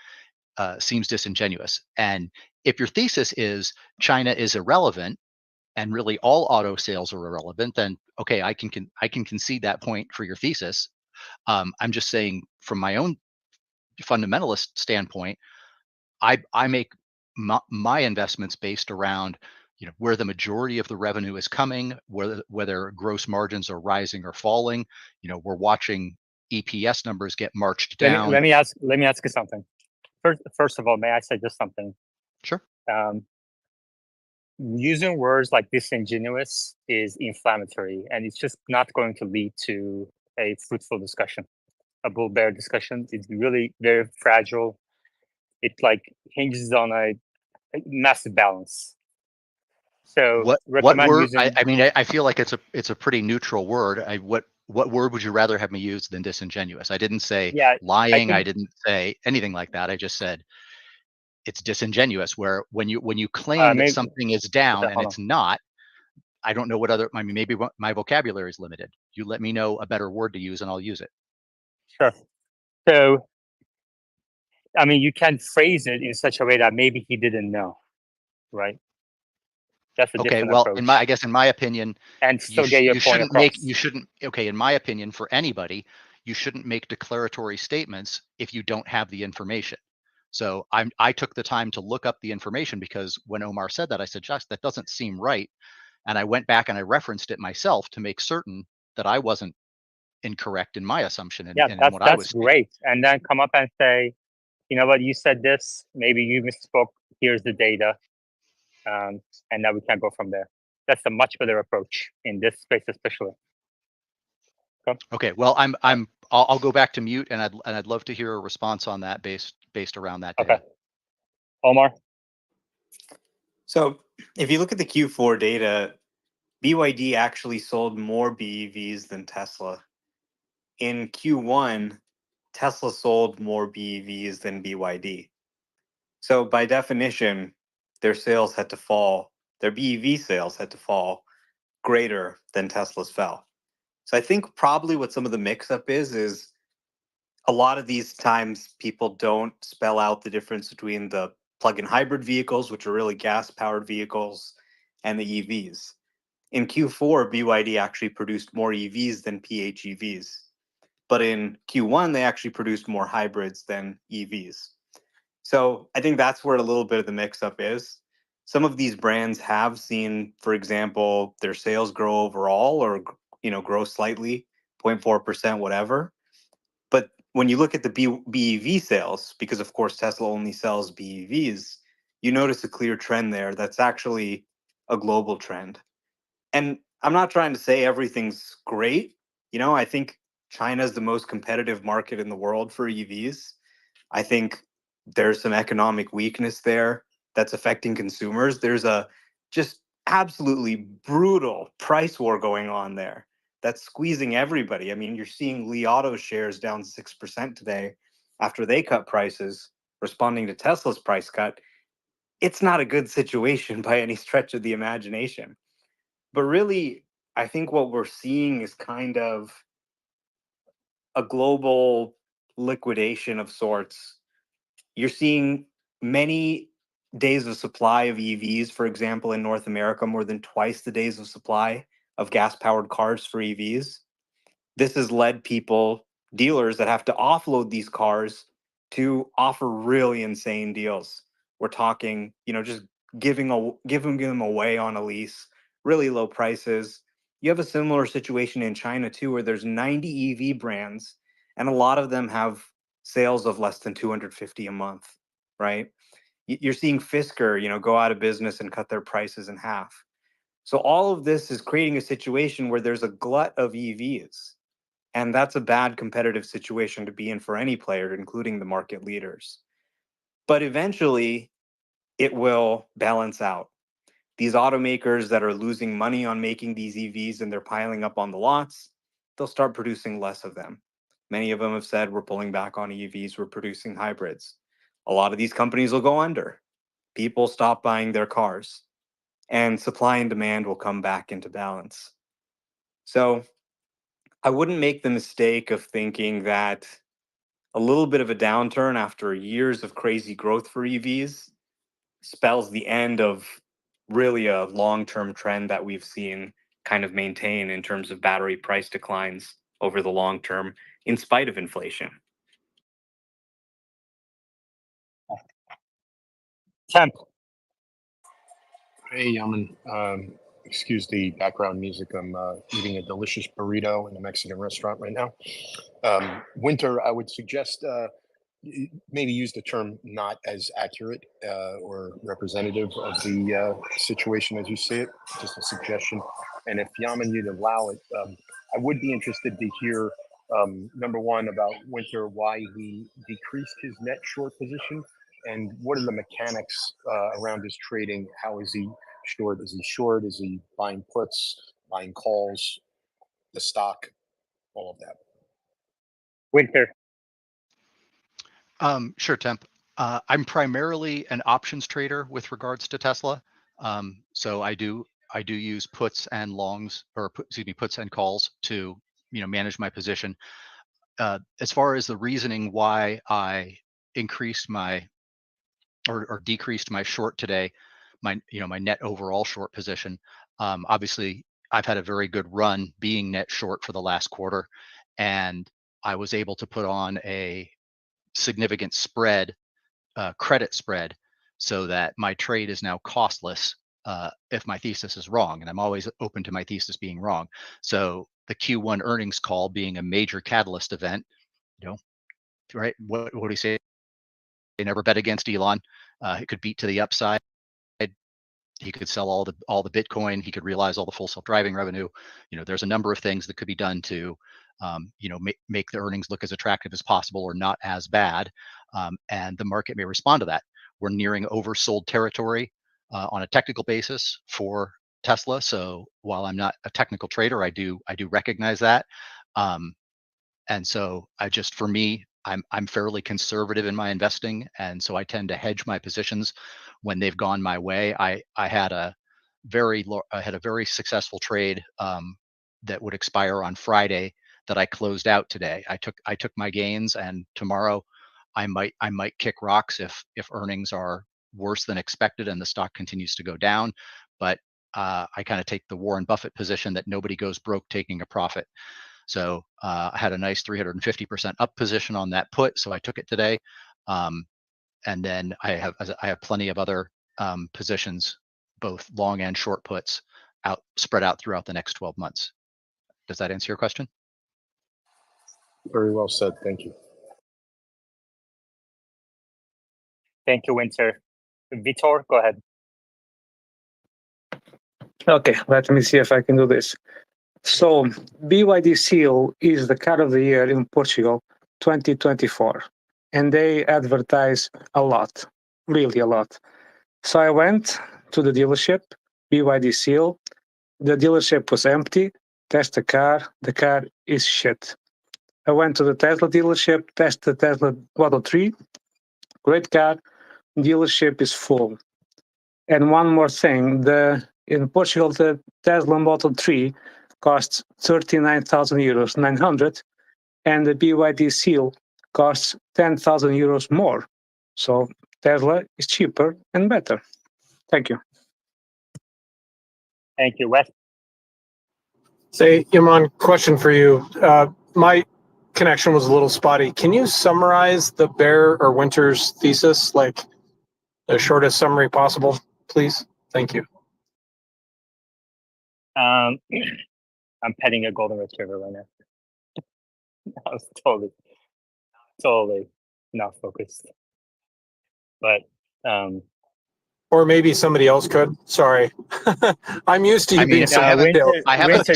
seems disingenuous. And if your thesis is China is irrelevant and really all auto sales are irrelevant, then okay, I can concede that point for your thesis. I'm just saying from my own fundamentalist standpoint, I make my investments based around where the majority of the revenue is coming, whether gross margins are rising or falling. We're watching EPS numbers get marched down.
Let me ask you something. First of all, may I say just something?
Sure.
Using words like disingenuous is inflammatory, and it's just not going to lead to a fruitful discussion. A bull bear discussion is really very fragile. It like hinges on a massive balance. So
what
recommend
word?
using.
I mean, I feel like it's a pretty neutral word. What word would you rather have me use than disingenuous? I didn't say lying. I didn't say anything like that. I just said it's disingenuous. Where when you claim that something is down and it's not, I don't know what other. I mean, maybe my vocabulary is limited. You let me know a better word to use, and I'll use it.
Sure. So, I mean, you can phrase it in such a way that maybe he didn't know, right? That's a different approach.
I guess in my opinion,
and still get your point across.
In my opinion, for anybody, you shouldn't make declaratory statements if you don't have the information. So I took the time to look up the information because when Omar said that, I said, Josh, that doesn't seem right. And I went back and I referenced it myself to make certain that I wasn't incorrect in my assumption and what I was
that's great. And then come up and say, you know what, you said this, maybe you misspoke, here's the data. And now we can go from there. That's a much better approach in this space, especially.
Okay. Well, I'll go back to mute, and I'd love to hear a response on that based around that data.
Okay. Omar.
So if you look at the Q4 data, BYD actually sold more BEVs than Tesla. In Q1, Tesla sold more BEVs than BYD. So by definition, their sales had to fall, their BEV sales had to fall greater than Tesla's fell. So I think probably what some of the mix-up is a lot of these times people don't spell out the difference between the plug-in hybrid vehicles, which are really gas-powered vehicles, and the EVs. In Q4, BYD actually produced more EVs than PHEVs. But in Q1, they actually produced more hybrids than EVs. So I think that's where a little bit of the mix-up is. Some of these brands have seen, for example, their sales grow overall or grow slightly, 0.4%, whatever. But when you look at the BEV sales, because of course Tesla only sells BEVs, you notice a clear trend there that's actually a global trend. And I'm not trying to say everything's great. I think China is the most competitive market in the world for EVs. I think there's some economic weakness there that's affecting consumers. There's a just absolutely brutal price war going on there that's squeezing everybody. I mean, you're seeing Li Auto shares down 6% today after they cut prices, responding to Tesla's price cut. It's not a good situation by any stretch of the imagination. But really, I think what we're seeing is kind of a global liquidation of sorts. You're seeing many days of supply of EVs, for example, in North America, more than twice the days of supply of gas-powered cars for EVs. This has led dealers that have to offload these cars to offer really insane deals. We're talking, just giving them away on a lease, really low prices. You have a similar situation in China too, where there's 90 EV brands, and a lot of them have sales of less than 250 a month, right? You're seeing Fisker, go out of business and cut their prices in half. So all of this is creating a situation where there's a glut of EVs. And that's a bad competitive situation to be in for any player, including the market leaders. But eventually, it will balance out. These automakers that are losing money on making these EVs and they're piling up on the lots, they'll start producing less of them. Many of them have said, we're pulling back on EVs, we're producing hybrids. A lot of these companies will go under. People stop buying their cars, and supply and demand will come back into balance. So I wouldn't make the mistake of thinking that a little bit of a downturn after years of crazy growth for EVs spells the end of really a long-term trend that we've seen kind of maintain in terms of battery price declines over the long term, in spite of inflation.
Temp.
Hey, Yaman. Excuse the background music. I'm eating a delicious burrito in a Mexican restaurant right now. Winter, I would suggest maybe use the term not as accurate or representative of the situation as you see it. Just a suggestion. And if Yaman, you'd allow it, I would be interested to hear, number one, about Winter, why he decreased his net short position, and what are the mechanics around his trading? How is he short? Is he short? Is he buying puts, buying calls, the stock, all of that?
Winter.
Sure, Temp. I'm primarily an options trader with regards to Tesla. So I do use puts and longs, or puts and calls to manage my position. As far as the reasoning why I increased my or decreased my short today, my net overall short position. Obviously, I've had a very good run being net short for the last quarter, and I was able to put on a significant spread, credit spread, so that my trade is now costless if my thesis is wrong, and I'm always open to my thesis being wrong. So the Q1 earnings call being a major catalyst event, right? What do you say? They never bet against Elon. It could beat to the upside. He could sell all the Bitcoin. He could realize all the full self-driving revenue. There's a number of things that could be done to, make the earnings look as attractive as possible or not as bad, and the market may respond to that. We're nearing oversold territory on a technical basis for Tesla. So while I'm not a technical trader, I do recognize that, and so for me, I'm fairly conservative in my investing, and so I tend to hedge my positions when they've gone my way. I had a very successful trade that would expire on Friday that I closed out today. I took my gains, and tomorrow I might kick rocks if earnings are worse than expected and the stock continues to go down. But I kind of take the Warren Buffett position that nobody goes broke taking a profit. So I had a nice 350% up position on that put, so I took it today. And then I have plenty of other positions, both long and short puts, spread out throughout the next 12 months. Does that answer your question?
Very well said. Thank you.
Thank you, Winter. Vitor, go ahead.
Okay, let me see if I can do this. So BYD Seal is the car of the year in Portugal 2024, and they advertise a lot, really a lot. So I went to the dealership, BYD Seal. The dealership was empty. Test the car is shit. I went to the Tesla dealership, test the Tesla Model 3, great car, dealership is full. And one more thing, in Portugal, the Tesla Model 3 costs 39,000 euros, 900, and the BYD Seal costs 10,000 euros more. So Tesla is cheaper and better. Thank you.
Thank you, Wes.
Say, Yaman, question for you. My connection was a little spotty. Can you summarize the Bear or Winter's thesis, like the shortest summary possible, please? Thank you.
I'm petting a golden retriever right now. I was totally not focused. But
or maybe somebody else could. Sorry, I'm used to you being so detailed.
I haven't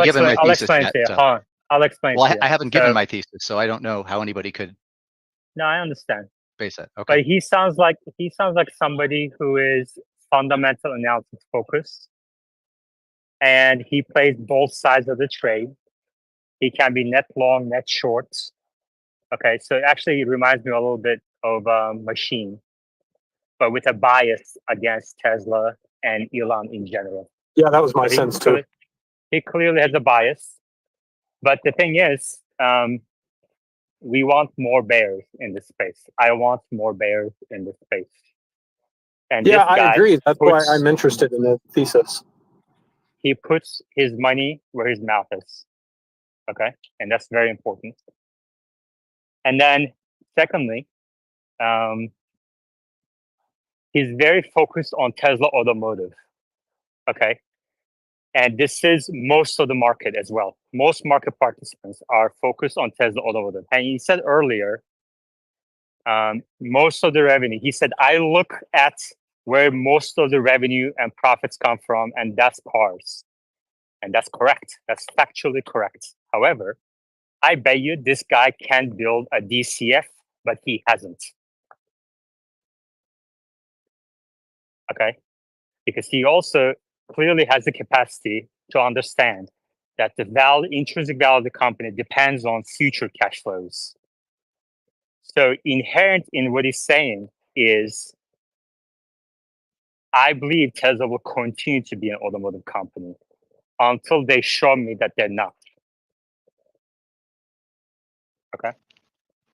given my thesis yet.
I'll explain.
Well, I haven't given my thesis, so I don't know how anybody could.
No, I understand.
Base it. Okay.
But he sounds like somebody who is fundamental analysis focused, and he plays both sides of the trade. He can be net long, net short. Okay, so it actually reminds me a little bit of Machine, but with a bias against Tesla and Elon in general.
Yeah, that was my sense too.
He clearly has a bias, but the thing is, we want more bears in this space. I want more bears in this space. And
Yeah,
this
I
guy
agree. That's why
puts
I'm interested in the thesis.
he puts his money where his mouth is. Okay, and that's very important. And then, secondly, he's very focused on Tesla Automotive. Okay, and this is most of the market as well. Most market participants are focused on Tesla Automotive. And he said earlier, most of the revenue. He said, I look at where most of the revenue and profits come from, and that's cars. And that's correct. That's factually correct. However, I bet you this guy can build a DCF, but he hasn't. Okay? Because he also clearly has the capacity to understand that the intrinsic value of the company depends on future cash flows. So inherent in what he's saying is, I believe Tesla will continue to be an automotive company until they show me that they're not. Okay.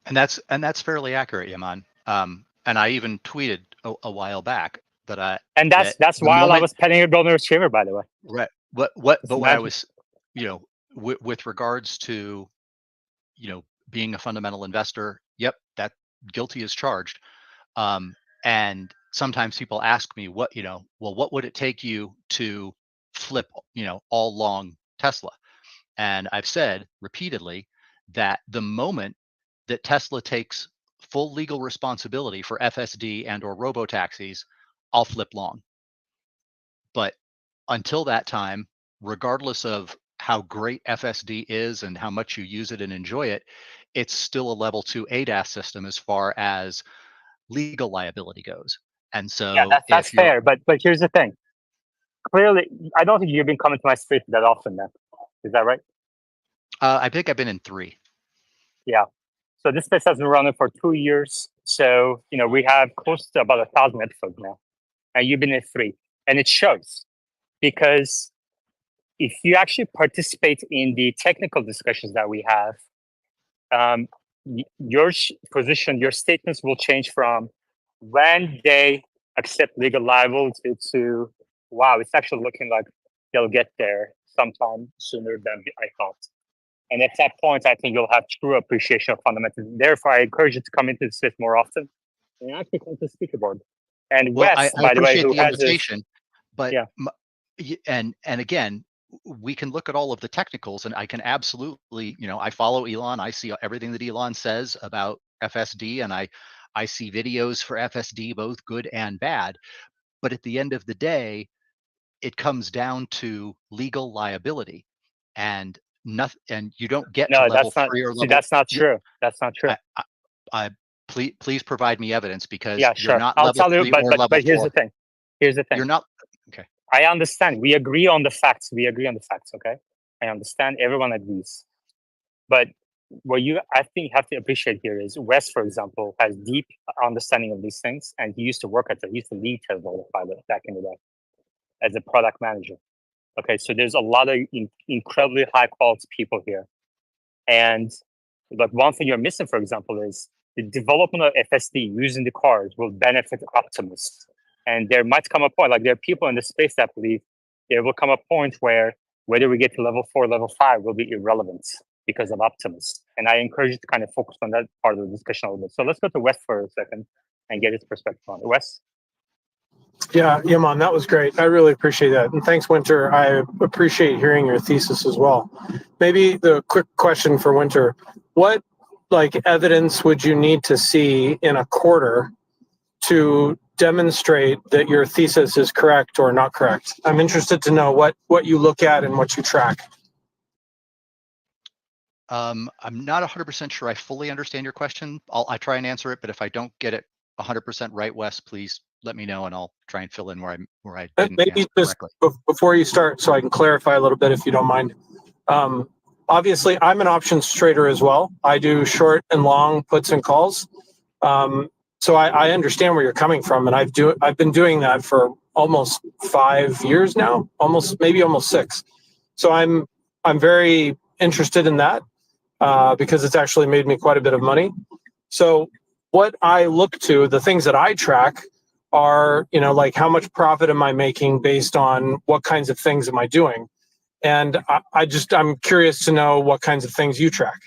And that's fairly accurate, Yaman. And I even tweeted a while back that
And that's while I was petting a golden retriever, by the way.
Right. But what I was, with regards to, being a fundamental investor, yep, that guilty as charged. And sometimes people ask me what would it take you to flip, all long Tesla? And I've said repeatedly that the moment that Tesla takes full legal responsibility for FSD and or robo taxis, I'll flip long. But until that time, regardless of how great FSD is and how much you use it and enjoy it, it's still a level 2 ADAS system as far as legal liability goes. And so
yeah, that's fair. But here's the thing. Clearly, I don't think you've been coming to my space that often then. Is that right?
I think I've been in 3.
Yeah. So this space has been running for 2 years. So, we have close to about 1,000 episodes now. And you've been in 3. And it shows. Because if you actually participate in the technical discussions that we have, your position, your statements will change from when they accept legal liability to, wow, it's actually looking like they'll get there sometime sooner than I thought. And at that point, I think you'll have true appreciation of fundamentals. Therefore, I encourage you to come into the space more often and actually come to speak about it. And
well,
Wes,
I
by the way,
appreciate
who
the
has
invitation, but
yeah.
And again, we can look at all of the technicals, and I can absolutely, I follow Elon. I see everything that Elon says about FSD, and I see videos for FSD, both good and bad. But at the end of the day, it comes down to legal liability, and nothing. And you don't get to level 3 or level.
That's not true. That's not true.
I please provide me evidence, because
yeah, sure.
you're not
I'll
level
tell you,
3
but
or level 4.
Here's the thing.
You're not. Okay.
I understand. We agree on the facts. Okay. I understand. Everyone agrees. But what I think you have to appreciate here is Wes, for example, has deep understanding of these things, and he used to work he used to lead Tesla Pilot back in the day as a product manager. Okay, so there's a lot of incredibly high quality people here, and like one thing you're missing, for example, is the development of FSD using the cars will benefit optimists. And there might come a point, like there are people in the space that believe there will come a point where whether we get to level 4, level 5 will be irrelevant because of optimists. And I encourage you to kind of focus on that part of the discussion a little bit. So let's go to Wes for a second and get his perspective on it. Wes?
Yeah, Yaman, that was great. I really appreciate that. And thanks, Winter. I appreciate hearing your thesis as well. Maybe the quick question for Winter, what evidence would you need to see in a quarter to demonstrate that your thesis is correct or not correct? I'm interested to know what you look at and what you track.
I'm not 100% sure I fully understand your question. I try and answer it, but if I don't get it 100% right, Wes, please let me know and I'll try and fill in where I didn't
Maybe
answer
just
correctly.
before you start, so I can clarify a little bit, if you don't mind. Obviously, I'm an options trader as well. I do short and long puts and calls. So I understand where you're coming from, and I've been doing that for almost 5 years now, almost 6. So I'm very interested in that because it's actually made me quite a bit of money. So what I look to, the things that I track are, like how much profit am I making based on what kinds of things am I doing? And I'm curious to know what kinds of things you track.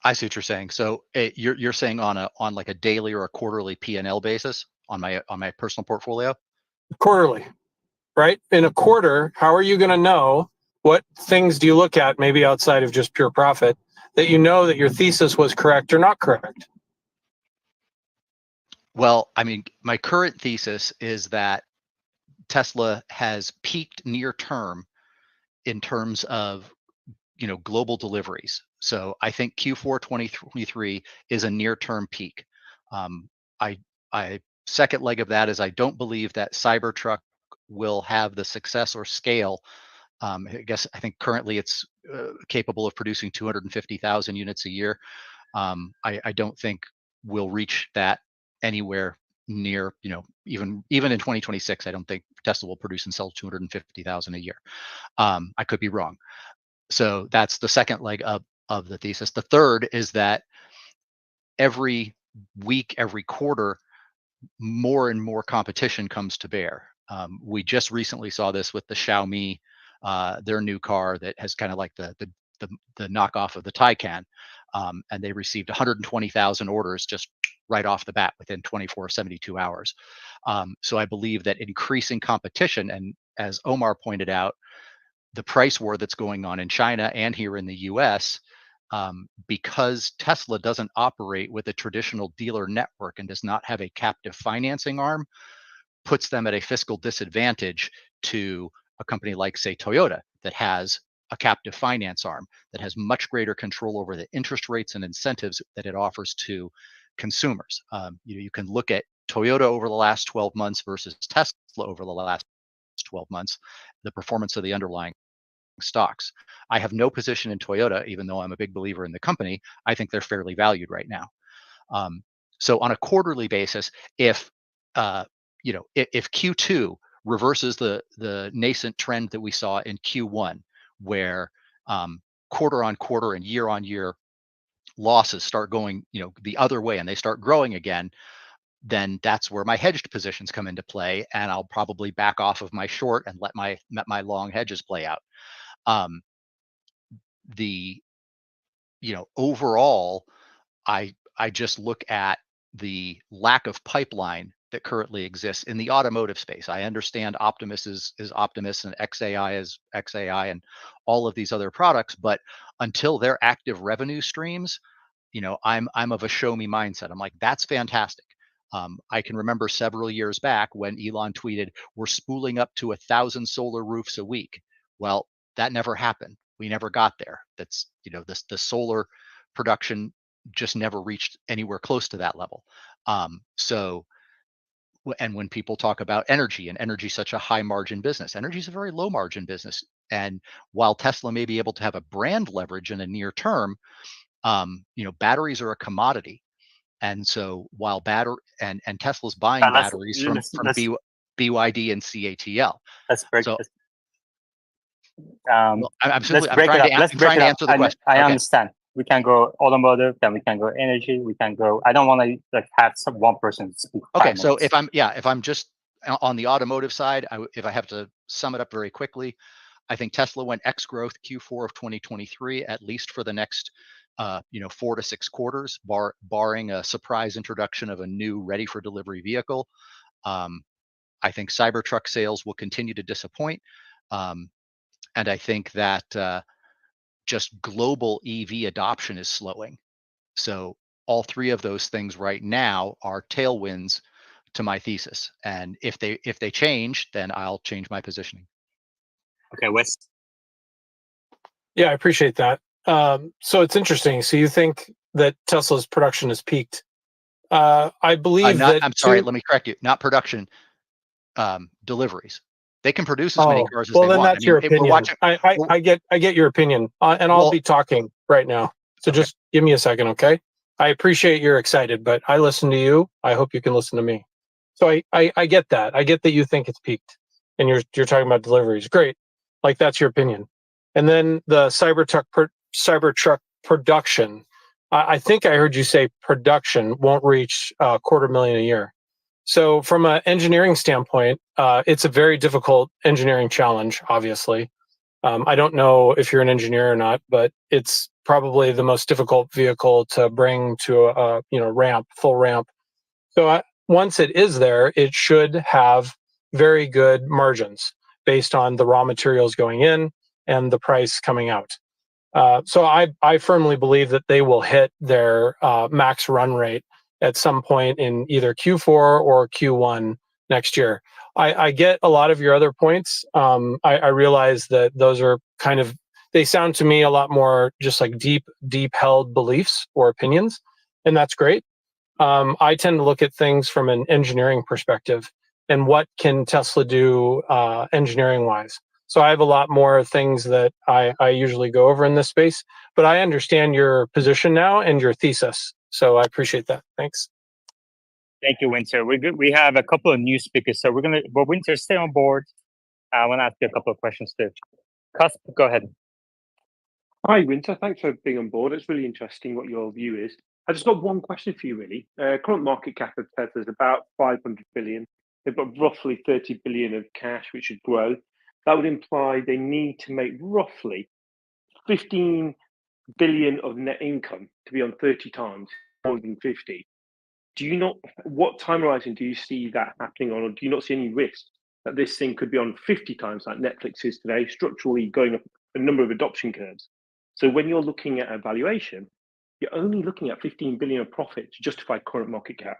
I see what you're saying. So you're saying on like a daily or a quarterly P&L basis on my personal portfolio?
Quarterly, right? In a quarter, how are you going to know what things do you look at, maybe outside of just pure profit, that you know that your thesis was correct or not correct?
Well, I mean, my current thesis is that Tesla has peaked near term in terms of global deliveries. So I think Q4 2023 is a near-term peak. I second leg of that is I don't believe that Cybertruck will have the success or scale. I think currently it's capable of producing 250,000 units a year. I don't think we'll reach that anywhere near, even in 2026. I don't think Tesla will produce and sell 250,000 a year. I could be wrong. So that's the second leg of the thesis. The third is that every week, every quarter, more and more competition comes to bear. We just recently saw this with the Xiaomi, their new car that has kind of like the knockoff of the Taycan, and they received 120,000 orders just right off the bat within 24, 72 hours. So I believe that increasing competition, and as Omar pointed out, the price war that's going on in China and here in the US, because Tesla doesn't operate with a traditional dealer network and does not have a captive financing arm, puts them at a fiscal disadvantage to a company like, say, Toyota, that has a captive finance arm, that has much greater control over the interest rates and incentives that it offers to consumers. You can look at Toyota over the last 12 months versus Tesla over the last 12 months, the performance of the underlying stocks. I have no position in Toyota, even though I'm a big believer in the company. I think they're fairly valued right now. So on a quarterly basis, if Q2 reverses the nascent trend that we saw in Q1, where quarter on quarter and year on year losses start going the other way and they start growing again, then that's where my hedged positions come into play, and I'll probably back off of my short and let my long hedges play out. Overall, I just look at the lack of pipeline that currently exists in the automotive space. I understand Optimus is Optimus and XAI is XAI and all of these other products, but until they're active revenue streams, I'm of a show me mindset. I'm like, that's fantastic. I can remember several years back when Elon tweeted, "We're spooling up to 1,000 solar roofs a week." Well, that never happened. We never got there. That's the solar production just never reached anywhere close to that level. And when people talk about energy, and energy is such a high margin business, energy is a very low margin business. And while Tesla may be able to have a brand leverage in the near term, batteries are a commodity. And so while Tesla's buying batteries from BYD and CATL.
Let's break
so,
this.
I'm
Let's break it up. Let's break it up.
Answer the question.
I understand. We can go automotive, then we can go energy. We can go. I don't want to have one person speak.
Okay, so if I'm just on the automotive side, if I have to sum it up very quickly, I think Tesla went X growth Q4 of 2023, at least for the next 4 to 6 quarters, barring a surprise introduction of a new ready for delivery vehicle. I think Cybertruck sales will continue to disappoint. And I think that just global EV adoption is slowing. So all three of those things right now are tailwinds to my thesis. And if they change, then I'll change my positioning.
Okay, Wes.
Yeah, I appreciate that. So it's interesting. So you think that Tesla's production has peaked? I believe that.
I'm sorry, let me correct you. Not production, deliveries. They can produce as many cars as they want.
Well, then that's your opinion. I get your opinion, and I'll be talking right now. So just give me a second, okay? I appreciate you're excited, but I listen to you. I hope you can listen to me. So I get that. I get that you think it's peaked, and you're talking about deliveries. Great, like that's your opinion. And then the Cybertruck production. I think I heard you say production won't reach 250,000 a year.
So from an engineering standpoint, it's a very difficult engineering challenge, obviously. I don't know if you're an engineer or not, but it's probably the most difficult vehicle to bring to a ramp, full ramp. So once it is there, it should have very good margins based on the raw materials going in and the price coming out. So I firmly believe that they will hit their max run rate at some point in either Q4 or Q1 next year. I get a lot of your other points. I realize that those are they sound to me a lot more just like deep held beliefs or opinions, and that's great. I tend to look at things from an engineering perspective and what can Tesla do engineering wise. So I have a lot more things that I usually go over in this space, but I understand your position now and your thesis. So I appreciate that. Thanks.
Thank you, Winter. We're good. We have a couple of new speakers, so but Winter, stay on board. I want to ask you a couple of questions too. Cusp, go ahead.
Hi, Winter. Thanks for being on board. It's really interesting what your view is. I just got one question for you, really. Current market cap of Tesla is about 500 billion. They've got roughly 30 billion of cash, which should grow. That would imply they need to make roughly 15 billion of net income to be on 30 times, more than 50. What time horizon do you see that happening on, or do you not see any risk that this thing could be on 50 times like Netflix is today, structurally going up a number of adoption curves? So when you're looking at a valuation, you're only looking at 15 billion of profit to justify current market cap.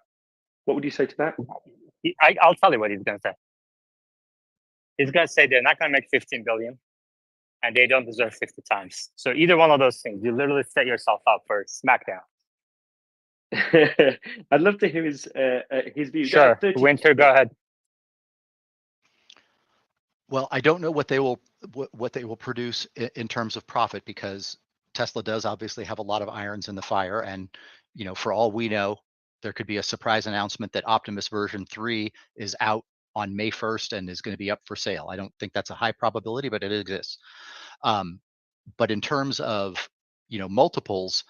What would you say to that?
I'll tell you what he's going to say. He's going to say they're not going to make 15 billion and they don't deserve 50 times. So either one of those things, you literally set yourself up for SmackDown.
I'd love to hear his view.
Sure, Winter, go ahead.
Well, I don't know what they will produce in terms of profit, because Tesla does obviously have a lot of irons in the fire, and for all we know, there could be a surprise announcement that Optimus version 3 is out on May 1st and is going to be up for sale. I don't think that's a high probability, but it exists. But in terms of multiples,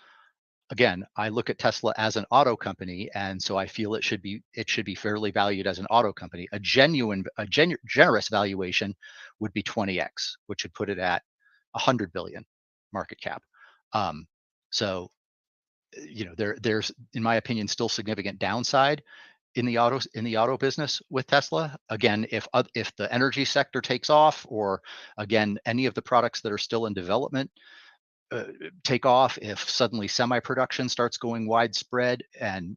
again, I look at Tesla as an auto company, and so I feel it should be fairly valued as an auto company. A generous valuation would be 20x, which would put it at 100 billion market cap. So there's, in my opinion, still significant downside in the auto business with Tesla. Again, if the energy sector takes off, or again any of the products that are still in development take off, if suddenly semi-production starts going widespread, and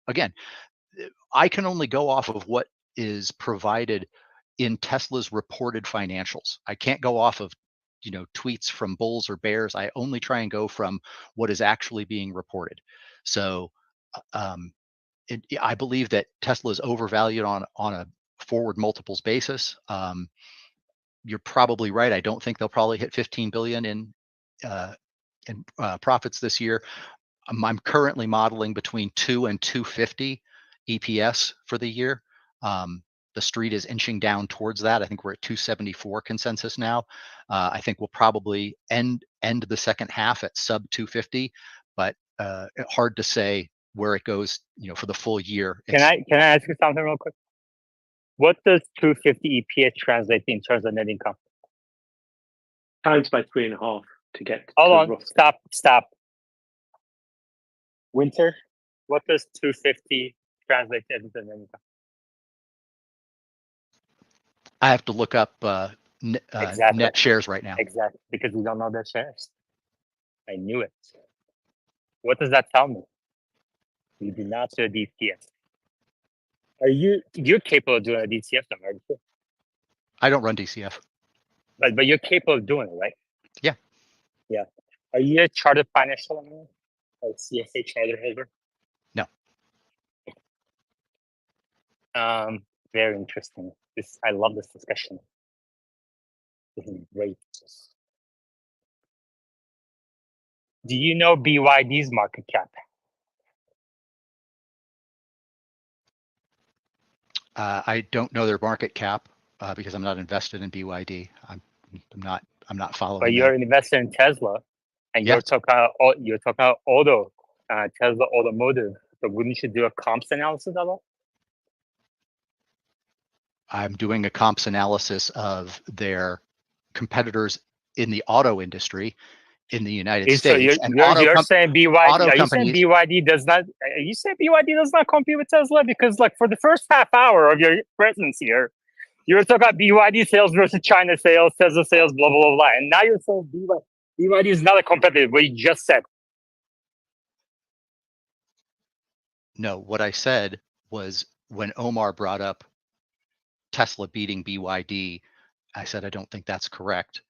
again, I can only go off of what is provided in Tesla's reported financials. I can't go off of tweets from bulls or bears. I only try and go from what is actually being reported. So I believe that Tesla is overvalued on a forward multiples basis. You're probably right. I don't think they'll probably hit 15 billion in profits this year. I'm currently modeling between 2 and 250 EPS for the year. The street is inching down towards that. I think we're at 274 consensus now. I think we'll probably end the second half at sub 250, but hard to say where it goes, for the full year.
Can I ask you something real quick? What does 250 EPS translate in terms of net income?
Times by 3.5 to get.
Hold on. Stop. Winter, what does 250 translate into net income?
I have to look up net shares right now.
Exactly, because we don't know their shares. I knew it. What does that tell me? You do not do a DCF. You're capable of doing a DCF, aren't you?
I don't run DCF.
But you're capable of doing it, right?
Yeah.
Yeah. Are you a chartered financial analyst or CFA charter holder?
No.
Very interesting. I love this discussion. This is great. Do you know BYD's market cap?
I don't know their market cap because I'm not invested in BYD. I'm not following.
But you're an investor in Tesla, and you're talking about auto, Tesla Automotive. So wouldn't you do a comps analysis at all?
I'm doing a comps analysis of their competitors in the auto industry in the United
So
States. And
you're saying BYD?
auto
Are you saying
companies,
BYD does not? Are you saying BYD does not compete with Tesla? Because like for the first half hour of your presence here, you were talking about BYD sales versus China sales, Tesla sales, blah blah blah, blah. And now you're saying BYD is not a competitor. What you just said.
no, what I said was when Omar brought up Tesla beating BYD, I said, I don't think that's correct.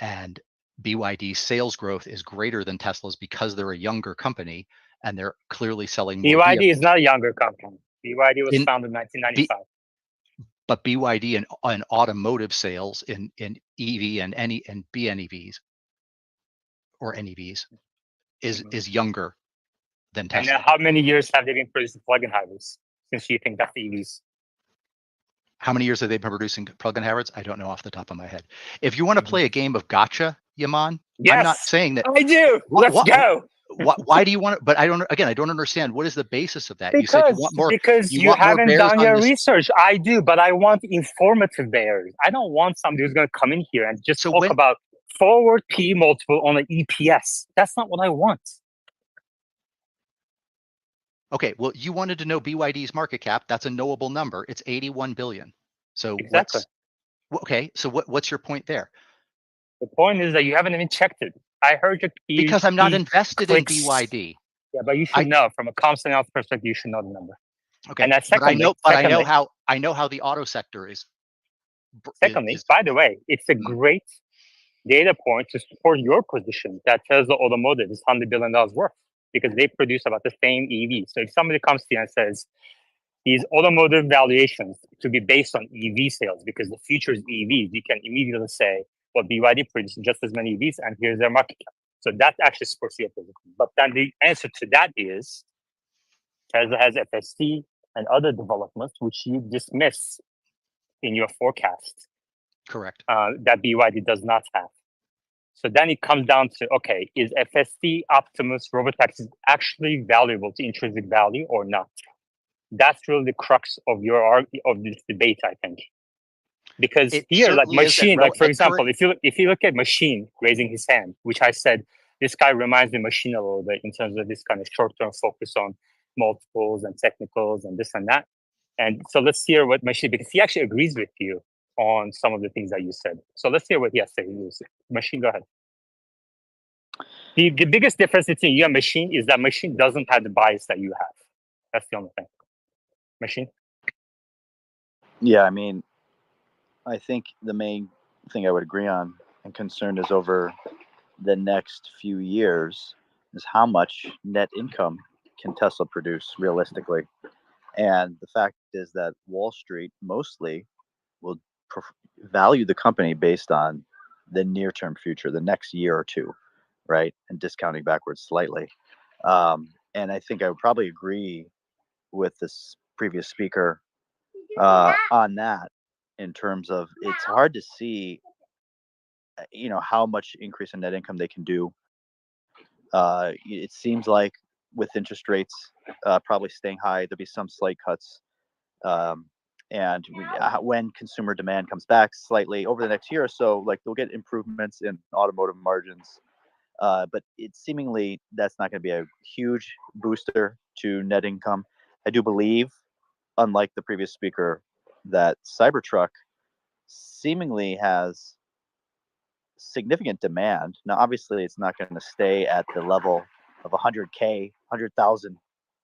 And BYD's sales growth is greater than Tesla's because they're a younger company and they're clearly selling more
BYD
vehicles.
is not a younger company. BYD was founded in 1995.
But BYD in automotive sales in EV and BNEVs or NEVs is younger than
And
Tesla.
then how many years have they been producing plug-in hybrids since you think that's EVs?
How many years have they been producing plug-in hybrids? I don't know off the top of my head. If you want to play a game of gotcha, Yaman,
Yes,
I'm not saying that.
I do. Let's go.
Why do you want it? But I don't understand. What is the basis of that? You said you want more.
Because you
want more
haven't
bears
done
on
your
this.
research. I do, but I want informative bears. I don't want somebody who's going to come in here and just talk about forward P multiple on an EPS. That's not what I want.
Okay, well, you wanted to know BYD's market cap. That's a knowable number. It's 81 billion. So
exactly.
What's your point there?
The point is that you haven't even checked it. I heard your key.
Because I'm not invested in BYD.
Yeah, but you should know from a comps analysis perspective. You should know the number.
Okay,
and
secondly, I know how the auto sector is.
Secondly, by the way, it's a great data point to support your position that Tesla Automotive is $100 billion worth because they produce about the same EV. So if somebody comes to you and says these automotive valuations to be based on EV sales because the future is EVs, you can immediately say, well, BYD produces just as many EVs and here's their market cap. So that actually supports your position. But then the answer to that is Tesla has FSD and other developments which you dismiss in your forecast.
Correct.
That BYD does not have. So then it comes down to, okay, is FSD, Optimus, Robotaxi actually valuable to intrinsic value or not? That's really the crux of of this debate, I think. Because here, like Machine, like for example, if you look at Machine raising his hand, which I said, this guy reminds me of Machine a little bit in terms of this kind of short-term focus on multiples and technicals and this and that. And so let's hear what Machine, because he actually agrees with you on some of the things that you said. So let's hear what he has to say. Machine, go ahead. The biggest difference between you and Machine is that Machine doesn't have the bias that you have. That's the only thing. Machine?
Yeah, I mean, I think the main thing I would agree on and concerned is over the next few years is how much net income can Tesla produce realistically. And the fact is that Wall Street mostly will value the company based on the near-term future, the next year or two, right? And discounting backwards slightly. And I think I would probably agree with this previous speaker on that in terms of it's hard to see, how much increase in net income they can do. It seems like with interest rates probably staying high, there'll be some slight cuts. And when consumer demand comes back slightly over the next year or so, like they'll get improvements in automotive margins. But it seemingly that's not going to be a huge booster to net income. I do believe, unlike the previous speaker, that Cybertruck seemingly has significant demand. Now, obviously, it's not going to stay at the level of 100K, 100,000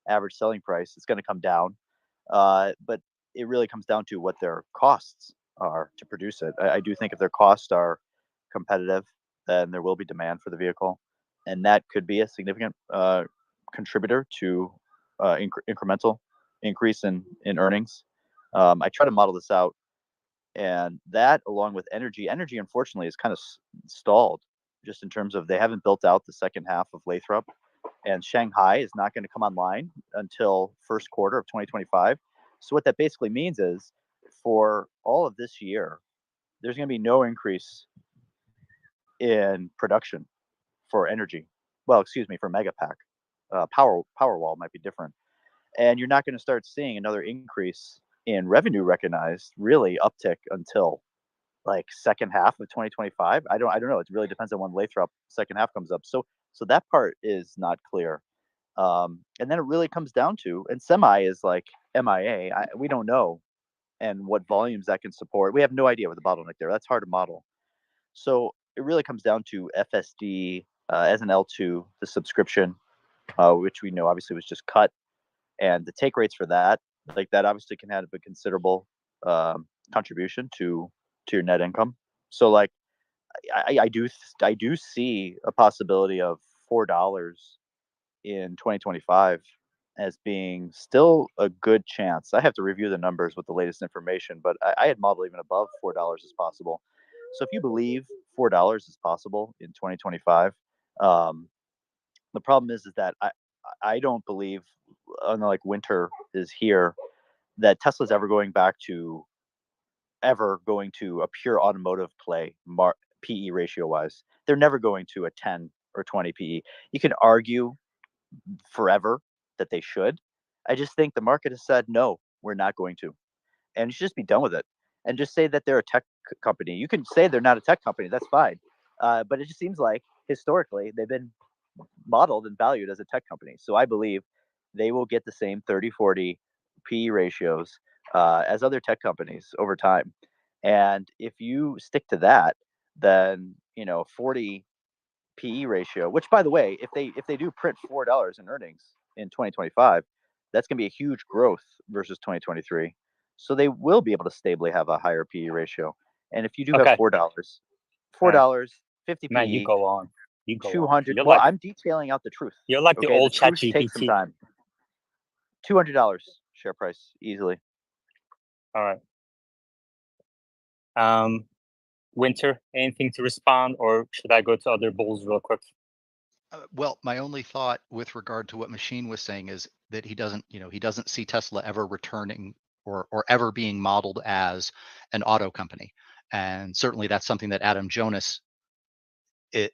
average selling price. It's going to come down. But it really comes down to what their costs are to produce it. I do think if their costs are competitive, then there will be demand for the vehicle. And that could be a significant contributor to incremental increase in earnings. I try to model this out. And that, along with energy, unfortunately, is kind of stalled just in terms of they haven't built out the second half of Lathrop. And Shanghai is not going to come online until first quarter of 2025. So what that basically means is for all of this year, there's going to be no increase in production for energy. Well, excuse me, for Megapack. Powerwall might be different. And you're not going to start seeing another increase in revenue recognized really uptick until like second half of 2025. I don't know. It really depends on when Lathrop second half comes up. So that part is not clear. And then it really comes down to, and semi is like MIA. We don't know, and what volumes that can support. We have no idea what the bottleneck there. That's hard to model. So it really comes down to FSD as an L2, the subscription, which we know obviously was just cut, and the take rates for that, like that obviously can have a considerable contribution to your net income. So like I do see a possibility of $4 in 2025 as being still a good chance. I have to review the numbers with the latest information, but I had modeled even above $4 as possible. So if you believe $4 is possible in 2025, the problem is that I don't believe, unlike winter is here, that Tesla's ever going to a pure automotive play PE ratio wise. They're never going to a 10 or 20 PE. You can argue forever that they should. I just think the market has said, no, we're not going to. And you should just be done with it and just say that they're a tech company. You can say they're not a tech company. That's fine. But it just seems like historically they've been modeled and valued as a tech company. So I believe they will get the same 30, 40 PE ratios as other tech companies over time. And if you stick to that, then 40 PE ratio, which by the way, if they do print $4 in earnings in 2025, that's going to be a huge growth versus 2023. So they will be able to stably have a higher PE ratio. And if you do have $4, $50
Man, you
PE,
go on. You go
200.
on.
Well, I'm detailing out the truth.
You're like the old
truth takes some
ChatGPT.
time. $200 share price easily.
All right. Winter, anything to respond, or should I go to other bulls real quick?
Well, my only thought with regard to what Machine was saying is that he doesn't see Tesla ever returning or ever being modeled as an auto company. And certainly that's something that Adam Jonas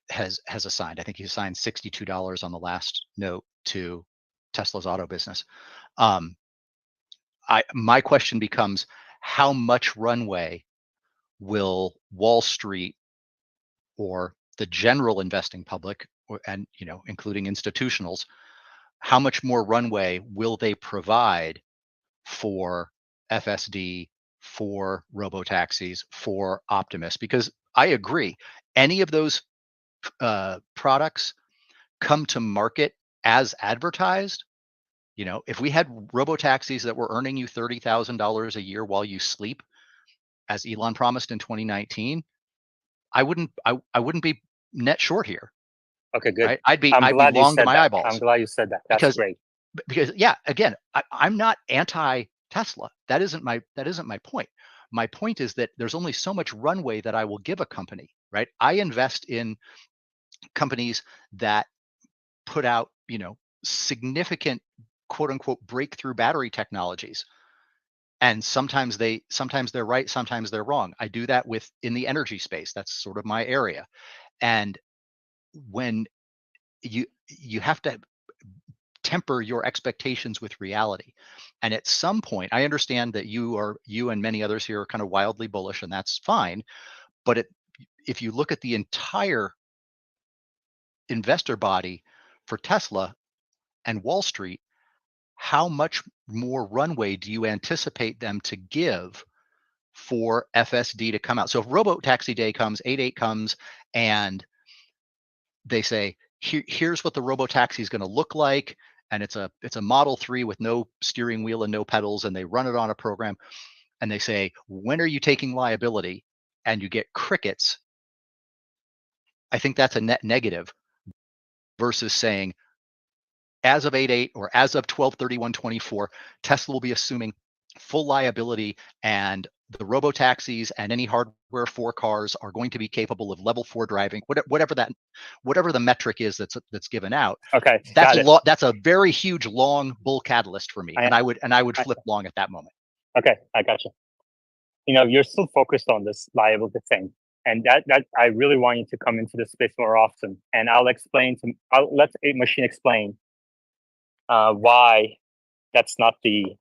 has assigned. I think he assigned $62 on the last note to Tesla's auto business. My question becomes, how much runway will Wall Street or the general investing public, and including institutionals, how much more runway will they provide for FSD, for robo-taxis, for Optimus? Because I agree, any of those products come to market as advertised. If we had robo-taxis that were earning you $30,000 a year while you sleep, as Elon promised in 2019, I wouldn't be net short here.
Okay, good.
Right?
I'd be
long to my eyeballs.
I'm glad you said that. That's great.
Because yeah, again, I'm not anti-Tesla. That isn't my point. My point is that there's only so much runway that I will give a company, right? I invest in companies that put out, significant quote unquote breakthrough battery technologies. And sometimes they're right, sometimes they're wrong. I do that in the energy space. That's sort of my area. And when you have to temper your expectations with reality. And at some point, I understand that you and many others here are kind of wildly bullish, and that's fine. But if you look at the entire investor body for Tesla and Wall Street, how much more runway do you anticipate them to give for FSD to come out? So if Robo-Taxi Day comes, 8/8 comes, and they say, here's what the Robo-Taxi is going to look like, and it's a Model 3 with no steering wheel and no pedals, and they run it on a program, and they say, when are you taking liability? And you get crickets. I think that's a net negative versus saying, as of 8/8 or as of 12/31/24, Tesla will be assuming full liability, and the robo-taxis and any hardware for cars are going to be capable of level 4 driving, whatever the metric is that's given out.
Okay,
that's a very huge long bull catalyst for me, and I would flip long at that moment.
Okay, I got you. You're still focused on this liability thing, and that I really want you to come into the space more often. And I'll let a machine explain why that's not the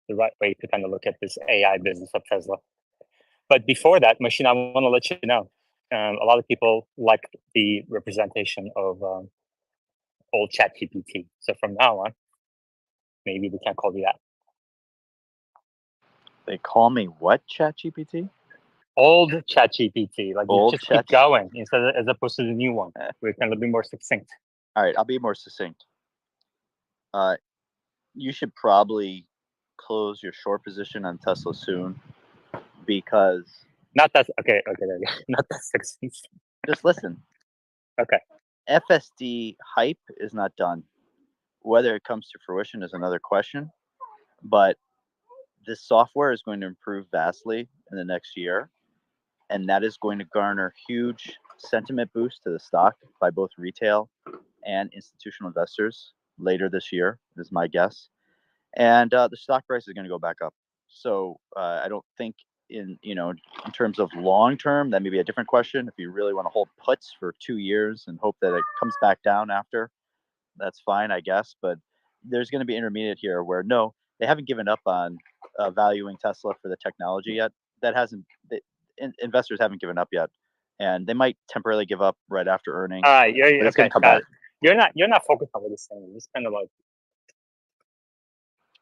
the right way to kind of look at this AI business of Tesla. But before that, Machine, I want to let you know, a lot of people like the representation of old ChatGPT. So from now on, maybe we can call you that.
They call me what, ChatGPT?
Old ChatGPT, like
Old
you just keep going instead of, as opposed to the new one. We're kind of be more succinct.
All right, I'll be more succinct. You should probably close your short position on Tesla soon, because
not that okay, not that succinct.
Just listen.
Okay.
FSD hype is not done. Whether it comes to fruition is another question, but this software is going to improve vastly in the next year, and that is going to garner huge sentiment boost to the stock by both retail and institutional investors later this year, is my guess. And the stock price is going to go back up. So I don't think in terms of long term, that may be a different question. If you really want to hold puts for 2 years and hope that it comes back down after, that's fine, I guess. But there's going to be intermediate here where no, they haven't given up on valuing Tesla for the technology yet. Investors haven't given up yet, and they might temporarily give up right after earnings.
All right,
but it's going to come back.
You're not focused on what you're saying. It's kind of like.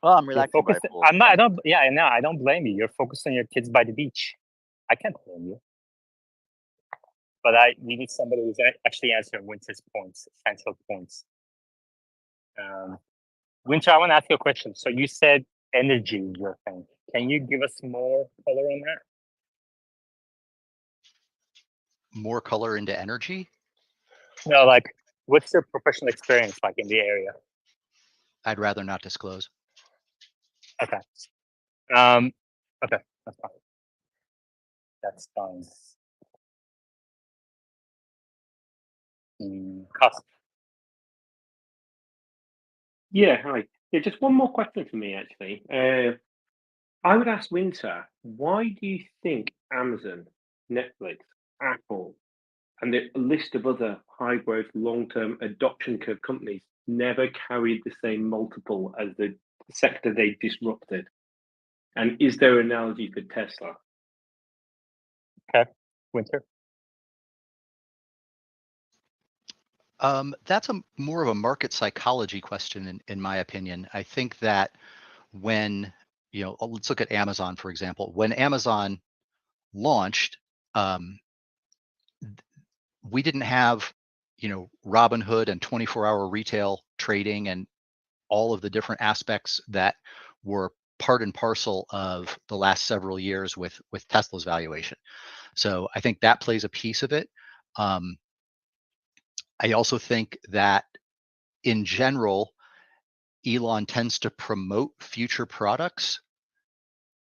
Well, I'm relaxing.
I don't blame you. You're focused on your kids by the beach. I can't blame you. But we need somebody who's actually answering Winter's points, central points. Winter, I want to ask you a question. So you said energy is your thing. Can you give us more color on that?
More color into energy?
No, like what's your professional experience like in the area?
I'd rather not disclose.
Okay. Okay, that's fine. That's fine. Cost.
Yeah, hi. Yeah, just one more question for me, actually. I would ask Winter, why do you think Amazon, Netflix, Apple, and a list of other high growth, long term adoption curve companies never carried the same multiple as the sector they disrupted? And is there an analogy for Tesla?
Okay, Winter.
That's more of a market psychology question, in my opinion. I think that when, let's look at Amazon, for example. When Amazon launched, we didn't have, Robinhood and 24-hour retail trading and all of the different aspects that were part and parcel of the last several years with Tesla's valuation. So I think that plays a piece of it. I also think that in general, Elon tends to promote future products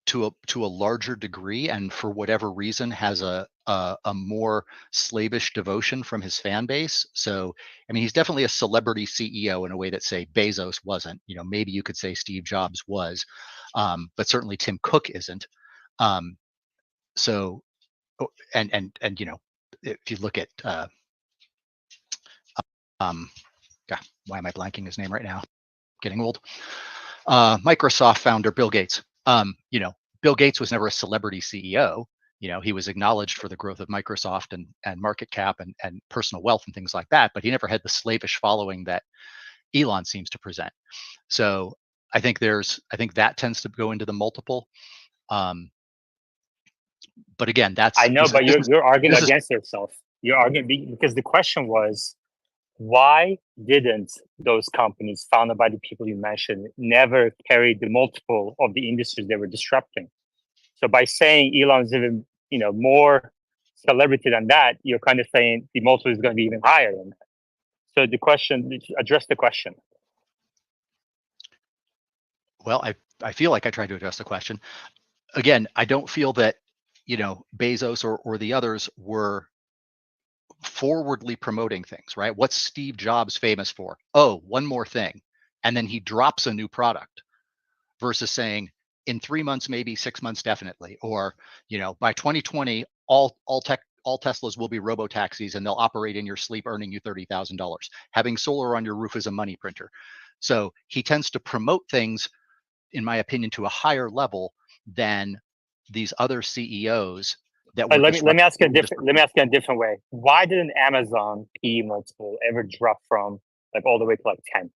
to a larger degree, and for whatever reason has a more slavish devotion from his fan base. So, I mean, he's definitely a celebrity CEO in a way that, say, Bezos wasn't. Maybe you could say Steve Jobs was, but certainly Tim Cook isn't. So, and if you look at, God, why am I blanking his name right now? Getting old. Microsoft founder Bill Gates. Bill Gates was never a celebrity CEO. He was acknowledged for the growth of Microsoft and market cap and personal wealth and things like that, but he never had the slavish following that Elon seems to present. So I think that tends to go into the multiple. But again,
I know, but you're arguing against yourself. You're arguing because the question was, why didn't those companies founded by the people you mentioned never carry the multiple of the industries they were disrupting? So by saying Elon's even more celebrity than that, you're kind of saying the multiple is going to be even higher than that. So the question, address the question.
Well, I feel like I tried to address the question. Again, I don't feel that Bezos or the others were forwardly promoting things, right? What's Steve Jobs famous for? Oh, one more thing. And then he drops a new product versus saying in 3 months, maybe 6 months, definitely. Or, by 2020, all Teslas will be robo taxis and they'll operate in your sleep, earning you $30,000. Having solar on your roof is a money printer. So he tends to promote things in my opinion, to a higher level than these other CEOs that
But
were
let me ask you a
disrupting.
different way. Why didn't Amazon PE multiple ever drop from like all the way to like 10?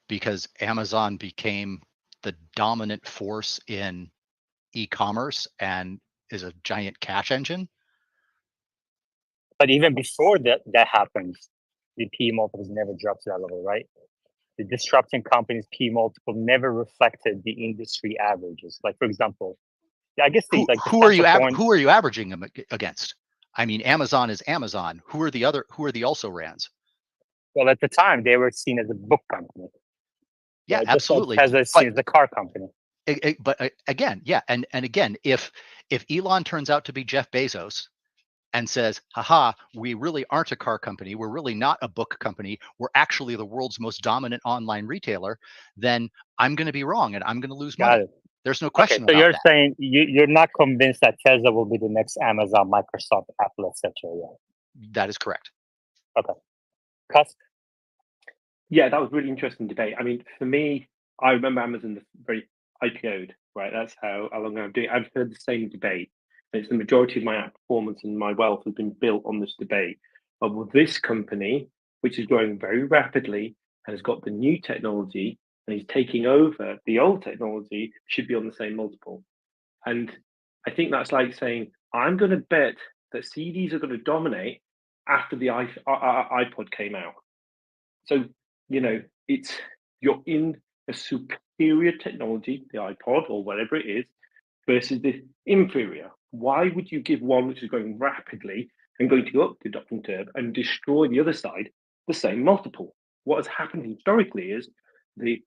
Because Amazon became the dominant force in e-commerce and is a giant cash engine.
But even before that happened, the PE multiples never dropped to that level, right? The disrupting companies' PE multiple never reflected the industry averages. Like, for example, I guess
who are you averaging them against? I mean, Amazon is Amazon. Who are the also rans?
Well, at the time, they were seen as a book company.
Yeah,
right?
absolutely.
Just like Tesla is seen as a car company.
But again, yeah, and again, if Elon turns out to be Jeff Bezos and says, haha, we really aren't a car company, we're really not a book company, we're actually the world's most dominant online retailer, then I'm going to be wrong and I'm going to lose money. There's no question about that.
So you're saying you're not convinced that Tesla will be the next Amazon, Microsoft, Apple, etc. Yeah.
That is correct.
Okay. Cuss?
Yeah, that was really interesting debate. I mean, for me, I remember Amazon very IPO'd, right? That's how long I'm doing. I've heard the same debate. And it's the majority of my performance and my wealth has been built on this debate of this company, which is growing very rapidly and has got the new technology and is taking over the old technology, should be on the same multiple. And I think that's like saying, I'm going to bet that CDs are going to dominate after the iPod came out. So, you're in a superior technology, the iPod or whatever it is, versus the inferior. Why would you give one which is going rapidly and going to go up the adoption curve and destroy the other side the same multiple? What has happened historically is the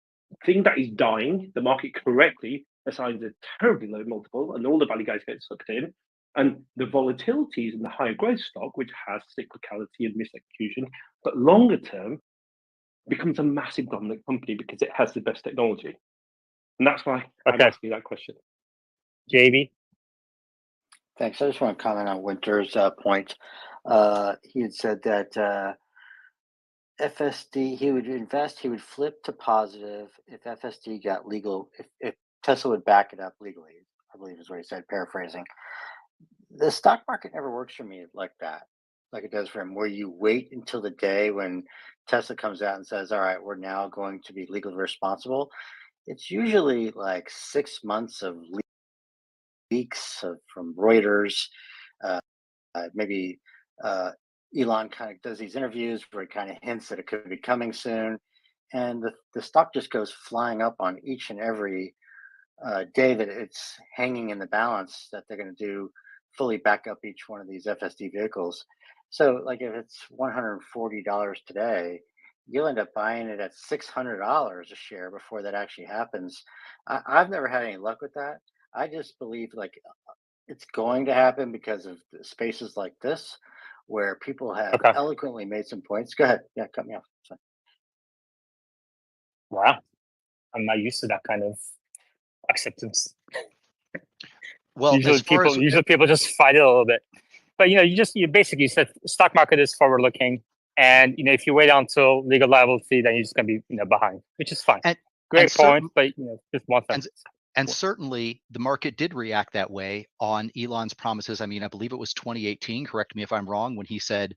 thing that is dying, the market correctly assigns a terribly low multiple and all the value guys get sucked in. And the volatilities in the higher growth stock, which has cyclicality and misexecution, but longer term, becomes a massive dominant company because it has the best technology. And that's why I'm asking that question.
JB?
Thanks. I just want to comment on Winter's point. He had said that FSD, he would flip to positive if FSD got legal, if Tesla would back it up legally, I believe is what he said, paraphrasing. The stock market never works for me like that, like it does for him, where you wait until the day when Tesla comes out and says, all right, we're now going to be legally responsible. It's usually like 6 months of leaks from Reuters. Maybe Elon kind of does these interviews where he kind of hints that it could be coming soon. And the stock just goes flying up on each and every day that it's hanging in the balance that they're going to do fully back up each one of these FSD vehicles. So like if it's $140 today, you'll end up buying it at $600 a share before that actually happens. I've never had any luck with that. I just believe like it's going to happen because of spaces like this where people have eloquently made some points. Go ahead. Yeah, cut me off. Sorry.
Wow. I'm not used to that kind of acceptance.
Well,
usually people just fight it a little bit. But you basically said stock market is forward looking. And if you wait until legal liability, then you're just gonna be behind, which is fine. Great point, but just one thing.
And certainly the market did react that way on Elon's promises. I mean, I believe it was 2018, correct me if I'm wrong, when he said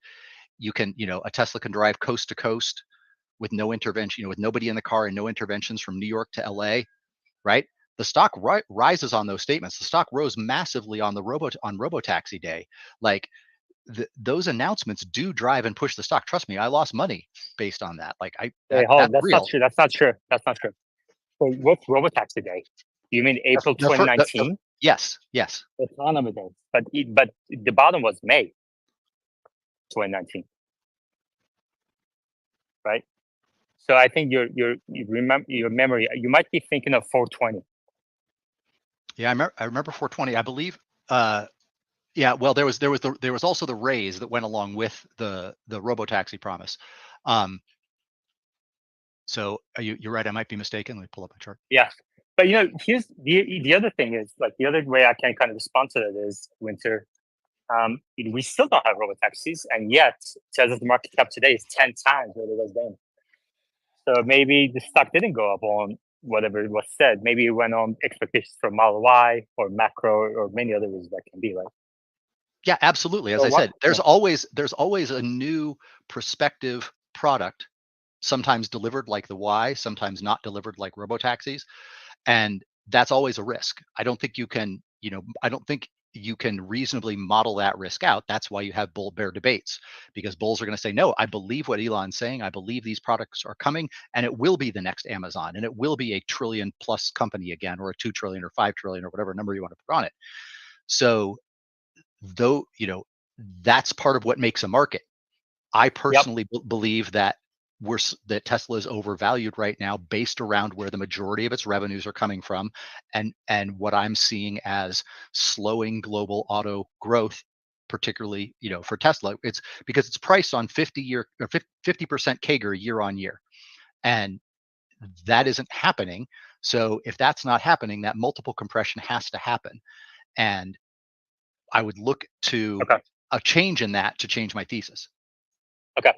a Tesla can drive coast to coast with no intervention, with nobody in the car and no interventions from New York to LA, right? The stock rises on those statements. The stock rose massively on Robotaxi day. Like those announcements do drive and push the stock. Trust me, I lost money based on that. Like
that's real. That's not true. So what's Robotaxi day? You mean April 2019?
Yes.
Autonomy day. But the bottom was May 2019. Right? So I think you remember your memory. You might be thinking of 420.
Yeah, I remember 420. I believe. Yeah. Well, there was also the raise that went along with the Robotaxi promise. So you're right. I might be mistaken. Let me pull up a chart.
Yeah, but here's the other thing is like the other way I can kind of respond to that is Winter. We still don't have robotaxis, and yet Tesla's market cap today is 10 times what it was then. So maybe the stock didn't go up on whatever was said. Maybe it went on expectations for Model Y or macro or many other reasons that can be, right?
Yeah, absolutely. As
So
I
what?
said, there's always a new prospective product, sometimes delivered like the Y, sometimes not delivered like robotaxis, and that's always a risk. I don't think you can, I don't think you can reasonably model that risk out. That's why you have bull bear debates, because bulls are going to say, no, I believe what Elon's saying. I believe these products are coming, and it will be the next Amazon, and it will be a trillion plus company again, or a 2 trillion or 5 trillion or whatever number you want to put on it. So though, that's part of what makes a market. I personally believe that that Tesla is overvalued right now based around where the majority of its revenues are coming from, and what I'm seeing as slowing global auto growth, particularly for Tesla. It's because it's priced on 50% CAGR year on year, and that isn't happening. So if that's not happening, that multiple compression has to happen, and I would look to
Okay.
a change in that to change my thesis.
Okay.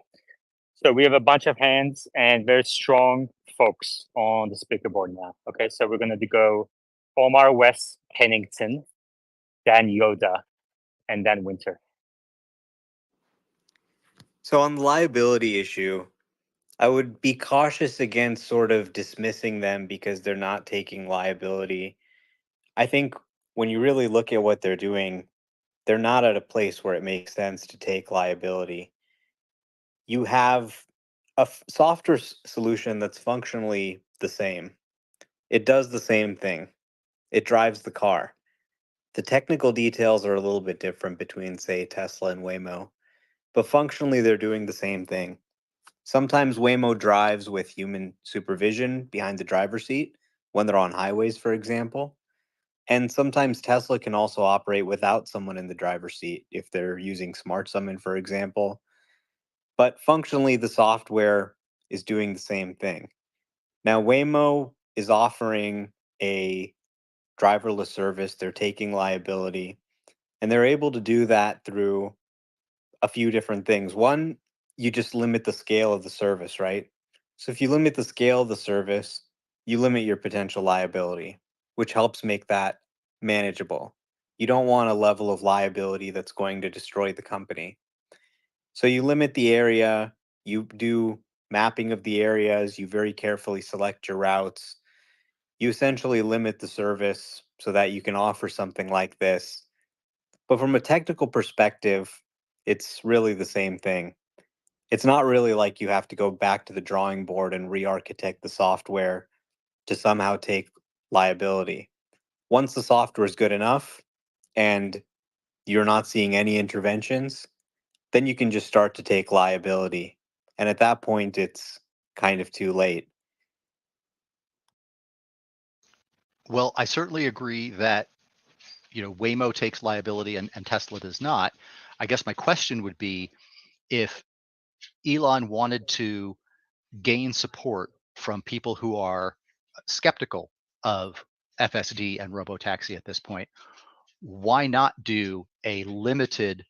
So we have a bunch of hands and very strong folks on the speaker board now. Okay. So we're going to go Omar, West, Pennington, then Yoda, and then Winter.
So on the liability issue, I would be cautious against sort of dismissing them because they're not taking liability. I think when you really look at what they're doing, they're not at a place where it makes sense to take liability. You have a software solution that's functionally the same. It does the same thing. It drives the car. The technical details are a little bit different between, say, Tesla and Waymo, but functionally they're doing the same thing. Sometimes Waymo drives with human supervision behind the driver's seat when they're on highways, for example. And sometimes Tesla can also operate without someone in the driver's seat if they're using Smart Summon, for example. But functionally, the software is doing the same thing. Now, Waymo is offering a driverless service. They're taking liability, and they're able to do that through a few different things. One, you just limit the scale of the service, right? So if you limit the scale of the service, you limit your potential liability, which helps make that manageable. You don't want a level of liability that's going to destroy the company. So you limit the area, you do mapping of the areas, you very carefully select your routes. You essentially limit the service so that you can offer something like this. But from a technical perspective, it's really the same thing. It's not really like you have to go back to the drawing board and re-architect the software to somehow take liability. Once the software is good enough and you're not seeing any interventions, then you can just start to take liability. And at that point, it's kind of too late.
Well, I certainly agree that Waymo takes liability and Tesla does not. I guess my question would be, if Elon wanted to gain support from people who are skeptical of FSD and robotaxi at this point, why not do a limited,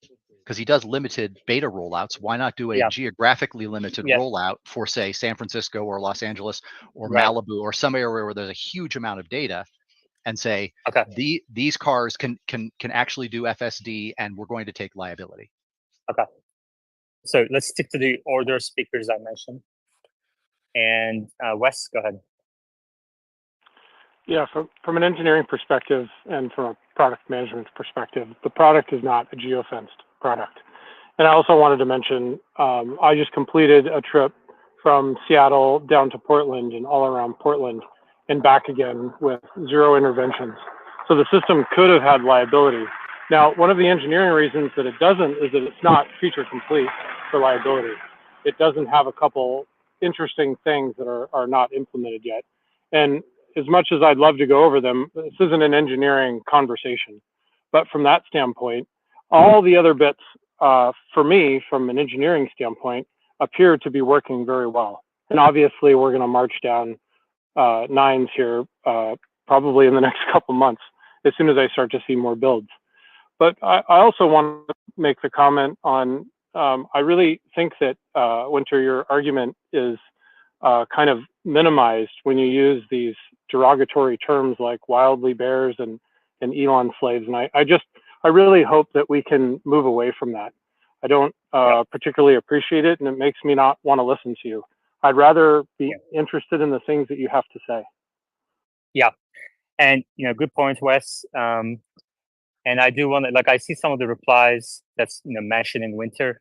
because he does limited beta rollouts, why not do a geographically limited rollout for, say, San Francisco or Los Angeles or Malibu or some area where there's a huge amount of data, and say, these cars can actually do FSD and we're going to take liability.
Okay. So let's stick to the order of speakers I mentioned. And Wes, go ahead.
Yeah, from an engineering perspective and from a product management perspective, the product is not a geofenced product. And I also wanted to mention, I just completed a trip from Seattle down to Portland and all around Portland and back again with 0 interventions. So the system could have had liability. Now, one of the engineering reasons that it doesn't is that it's not feature complete for liability. It doesn't have a couple interesting things that are not implemented yet. And as much as I'd love to go over them, this isn't an engineering conversation. But from that standpoint, all the other bits, for me, from an engineering standpoint, appear to be working very well. And obviously, we're going to march down 9s here probably in the next couple months, as soon as I start to see more builds. But I also want to make the comment on, I really think that, Winter, your argument is kind of minimized when you use these derogatory terms like wildly bears and Elon slaves. And I really hope that we can move away from that. I don't particularly appreciate it, and it makes me not want to listen to you. I'd rather be interested in the things that you have to say.
Yeah, and good point, Wes. And I do want to, I see some of the replies that's mentioning winter.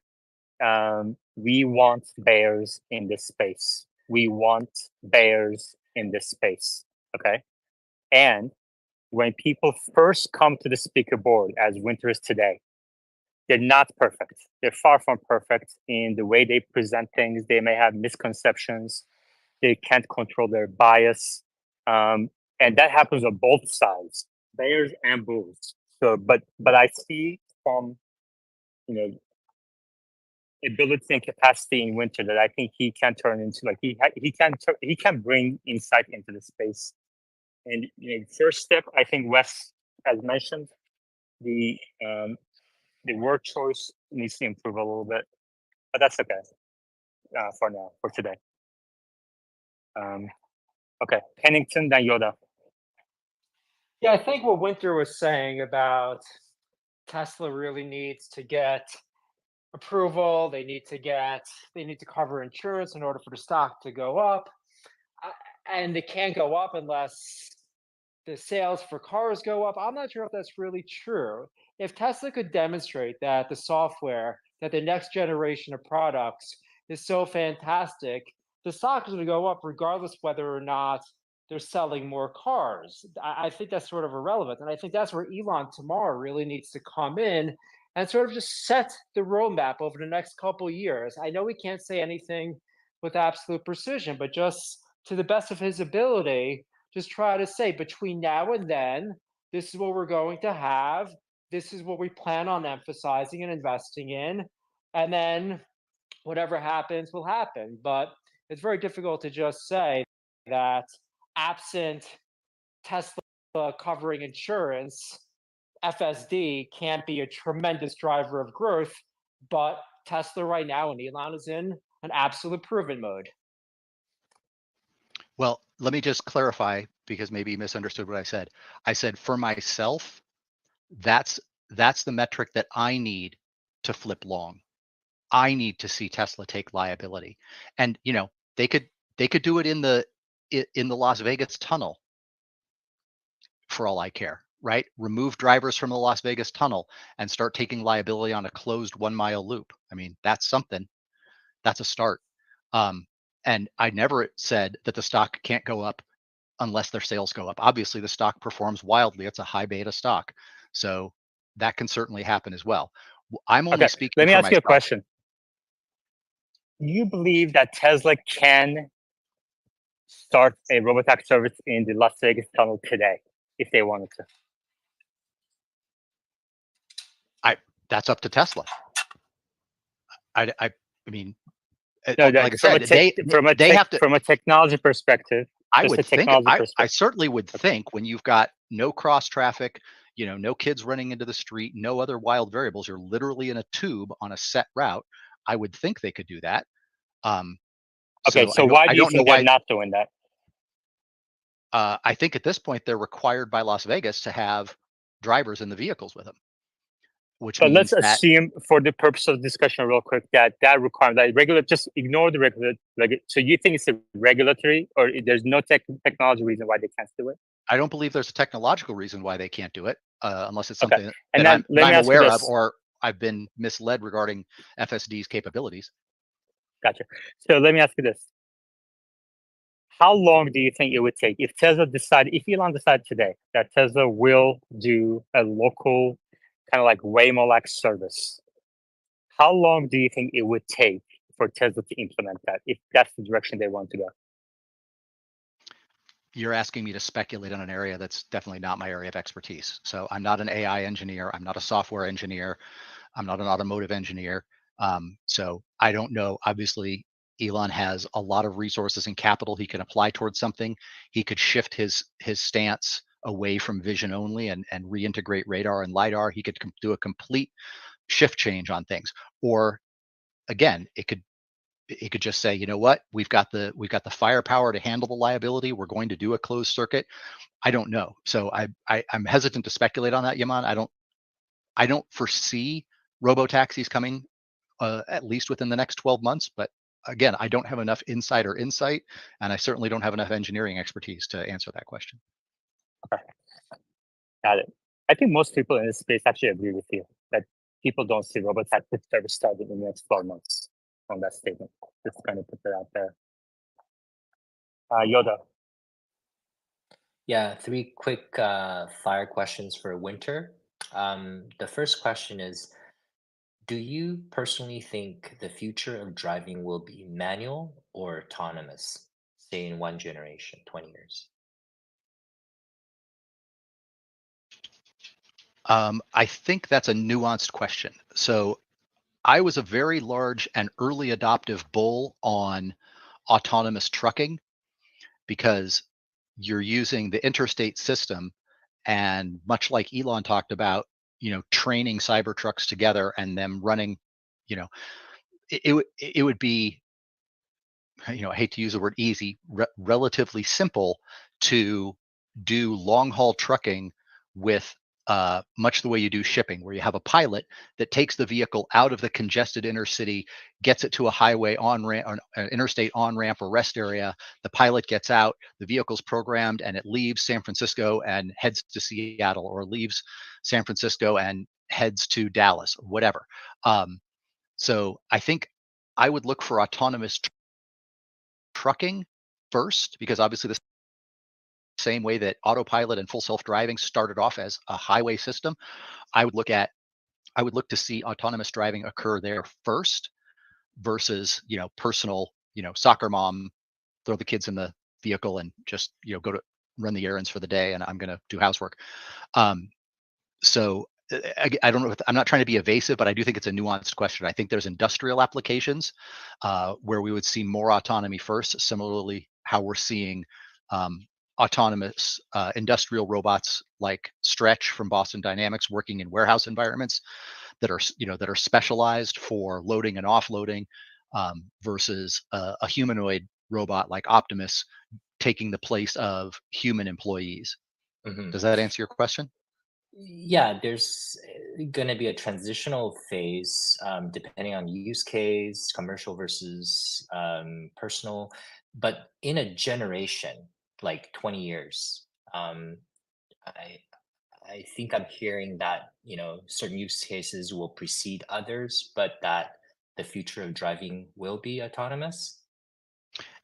We want bears in this space. We want bears in this space. Okay, and when people first come to the speaker board, as winter is today, they're not perfect. They're far from perfect in the way they present things. They may have misconceptions. They can't control their bias. And that happens on both sides, bears and bulls. So, but I see from, ability and capacity in winter that I think he can turn into, he can bring insight into the space. And first step, I think Wes has mentioned, the word choice needs to improve a little bit, but that's okay for now, for today. Okay, Pennington, then Yoda.
Yeah, I think what Winter was saying about Tesla really needs to get approval. They need to cover insurance in order for the stock to go up, and it can't go up unless the sales for cars go up. I'm not sure if that's really true. If Tesla could demonstrate that the software, that the next generation of products is so fantastic, the stock is going to go up regardless whether or not they're selling more cars. I think that's sort of irrelevant. And I think that's where Elon tomorrow really needs to come in and sort of just set the roadmap over the next couple of years. I know we can't say anything with absolute precision, but just to the best of his ability, just try to say between now and then, this is what we're going to have. This is what we plan on emphasizing and investing in. And then whatever happens will happen. But it's very difficult to just say that absent Tesla covering insurance, FSD can't be a tremendous driver of growth. But Tesla right now and Elon is in an absolute proven mode.
Well, let me just clarify, because maybe you misunderstood what I said. I said for myself, that's the metric that I need to flip long. I need to see Tesla take liability. And they could do it in the Las Vegas tunnel for all I care, right? Remove drivers from the Las Vegas tunnel and start taking liability on a closed 1 mile loop. I mean, that's something. That's a start. And I never said that the stock can't go up unless their sales go up. Obviously, the stock performs wildly. It's a high beta stock. So that can certainly happen as well. I'm only speaking
Let me
for
ask you a
myself.
question. Do you believe that Tesla can start a robotaxi service in the Las Vegas tunnel today if they wanted to?
That's up to Tesla. I mean,
No,
like I said, they have to.
From a technology perspective,
I would think. I certainly would think when you've got no cross traffic, no kids running into the street, no other wild variables, you're literally in a tube on a set route. I would think they could do that.
Okay, so why do you think they're not doing that?
I think at this point they're required by Las Vegas to have drivers in the vehicles with them.
But let's assume, for the purpose of discussion, real quick, that requirement, just ignore the regular. So you think it's a regulatory, or there's no technology reason why they can't do it?
I don't believe there's a technological reason why they can't do it, unless it's something
that
I'm aware of, or I've been misled regarding FSD's capabilities.
Gotcha. So let me ask you this: how long do you think it would take if Elon decided today that Tesla will do a local kind of like Waymo-like service? How long do you think it would take for Tesla to implement that, if that's the direction they want to go?
You're asking me to speculate on an area that's definitely not my area of expertise. So I'm not an AI engineer. I'm not a software engineer. I'm not an automotive engineer. So I don't know. Obviously, Elon has a lot of resources and capital he can apply towards something. He could shift his stance away from vision only and reintegrate radar and LiDAR. He could do a complete shift change on things. Or again, it it could just say, you know what, we've got the firepower to handle the liability. We're going to do a closed circuit. I don't know. So I'm hesitant to speculate on that, Yaman. I don't foresee robo taxis coming at least within the next 12 months. But again, I don't have enough insider insight, and I certainly don't have enough engineering expertise to answer that question.
Okay, got it. I think most people in this space actually agree with you that people don't see robotaxi service starting in the next 12 months on that statement. Just kind of put that out there. Yoda.
Yeah, three quick fire questions for Winter. The first question is, do you personally think the future of driving will be manual or autonomous, say in one generation, 20 years?
I think that's a nuanced question. So I was a very large and early adoptive bull on autonomous trucking because you're using the interstate system, and much like Elon talked about, training Cybertrucks together and them running, it would be, I hate to use the word easy, relatively simple to do long haul trucking with much the way you do shipping, where you have a pilot that takes the vehicle out of the congested inner city, gets it to a highway on ramp, an interstate on ramp or rest area. The pilot gets out, the vehicle's programmed, and it leaves San Francisco and heads to Seattle, or leaves San Francisco and heads to Dallas, or whatever. So I think I would look for autonomous trucking first, because obviously the same way that autopilot and full self-driving started off as a highway system, I would look to see autonomous driving occur there first, versus personal, soccer mom, throw the kids in the vehicle and just go to run the errands for the day, and I'm going to do housework. So I don't know. I'm not trying to be evasive, but I do think it's a nuanced question. I think there's industrial applications where we would see more autonomy first. Similarly, how we're seeing autonomous industrial robots like Stretch from Boston Dynamics working in warehouse environments that are specialized for loading and offloading, versus a humanoid robot like Optimus taking the place of human employees.
Mhm.
Does that answer your question?
Yeah, there's going to be a transitional phase depending on use case, commercial versus personal. But in a generation, like 20 years, I I think I'm hearing that certain use cases will precede others, but that the future of driving will be autonomous.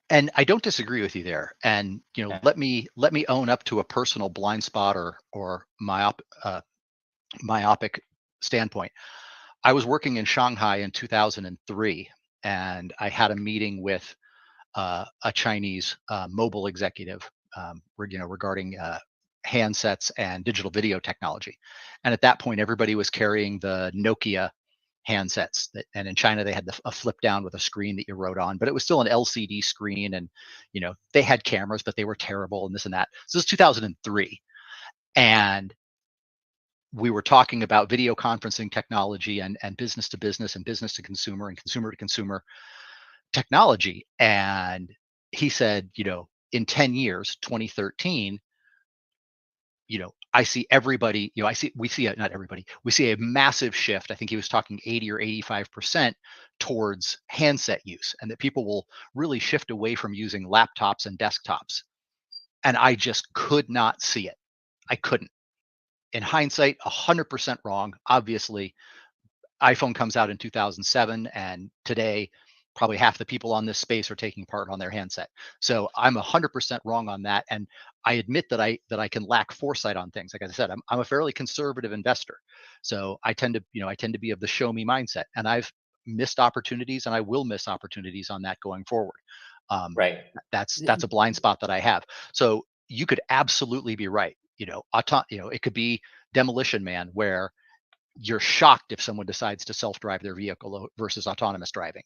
And I don't disagree with you there. And
Yeah.
let me own up to a personal blind spot or myopic standpoint. I was working in Shanghai in 2003, and I had a meeting with a Chinese mobile executive, regarding handsets and digital video technology. And at that point, everybody was carrying the Nokia handsets, and in China they had a flip down with a screen that you wrote on, but it was still an LCD screen, and they had cameras, but they were terrible, and this and that. So this is 2003, and we were talking about video conferencing technology and business to business and business to consumer and consumer to consumer technology. And he said, in 10 years, 2013, I see everybody, not everybody, we see a massive shift. I think he was talking 80 or 85% towards handset use, and that people will really shift away from using laptops and desktops. And I just could not see it. I couldn't. In hindsight, 100% wrong. Obviously, iPhone comes out in 2007, and today probably half the people on this space are taking part on their handset. So I'm 100% wrong on that, and I admit that I can lack foresight on things. Like I said, I'm a fairly conservative investor, so I tend to be of the show me mindset, and I've missed opportunities, and I will miss opportunities on that going forward.
Right.
That's a blind spot that I have. So you could absolutely be right. It could be Demolition Man, where you're shocked if someone decides to self-drive their vehicle versus autonomous driving.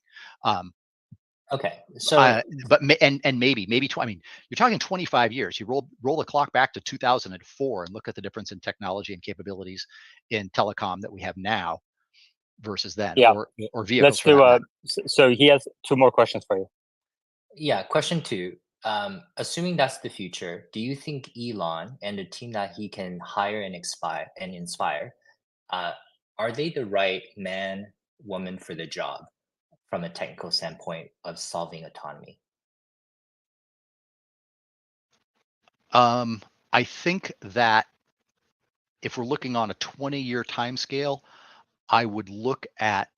Okay, so
But maybe I mean, you're talking 25 years. You roll the clock back to 2004 and look at the difference in technology and capabilities in telecom that we have now. versus then,
Yeah.
or vehicles
Let's
for that
do
matter.
so he has 2 more questions for you.
Yeah, question 2. Assuming that's the future, do you think Elon and the team that he can hire and inspire, are they the right man, woman for the job from a technical standpoint of solving autonomy?
I think that if we're looking on a 20-year time scale, I would look at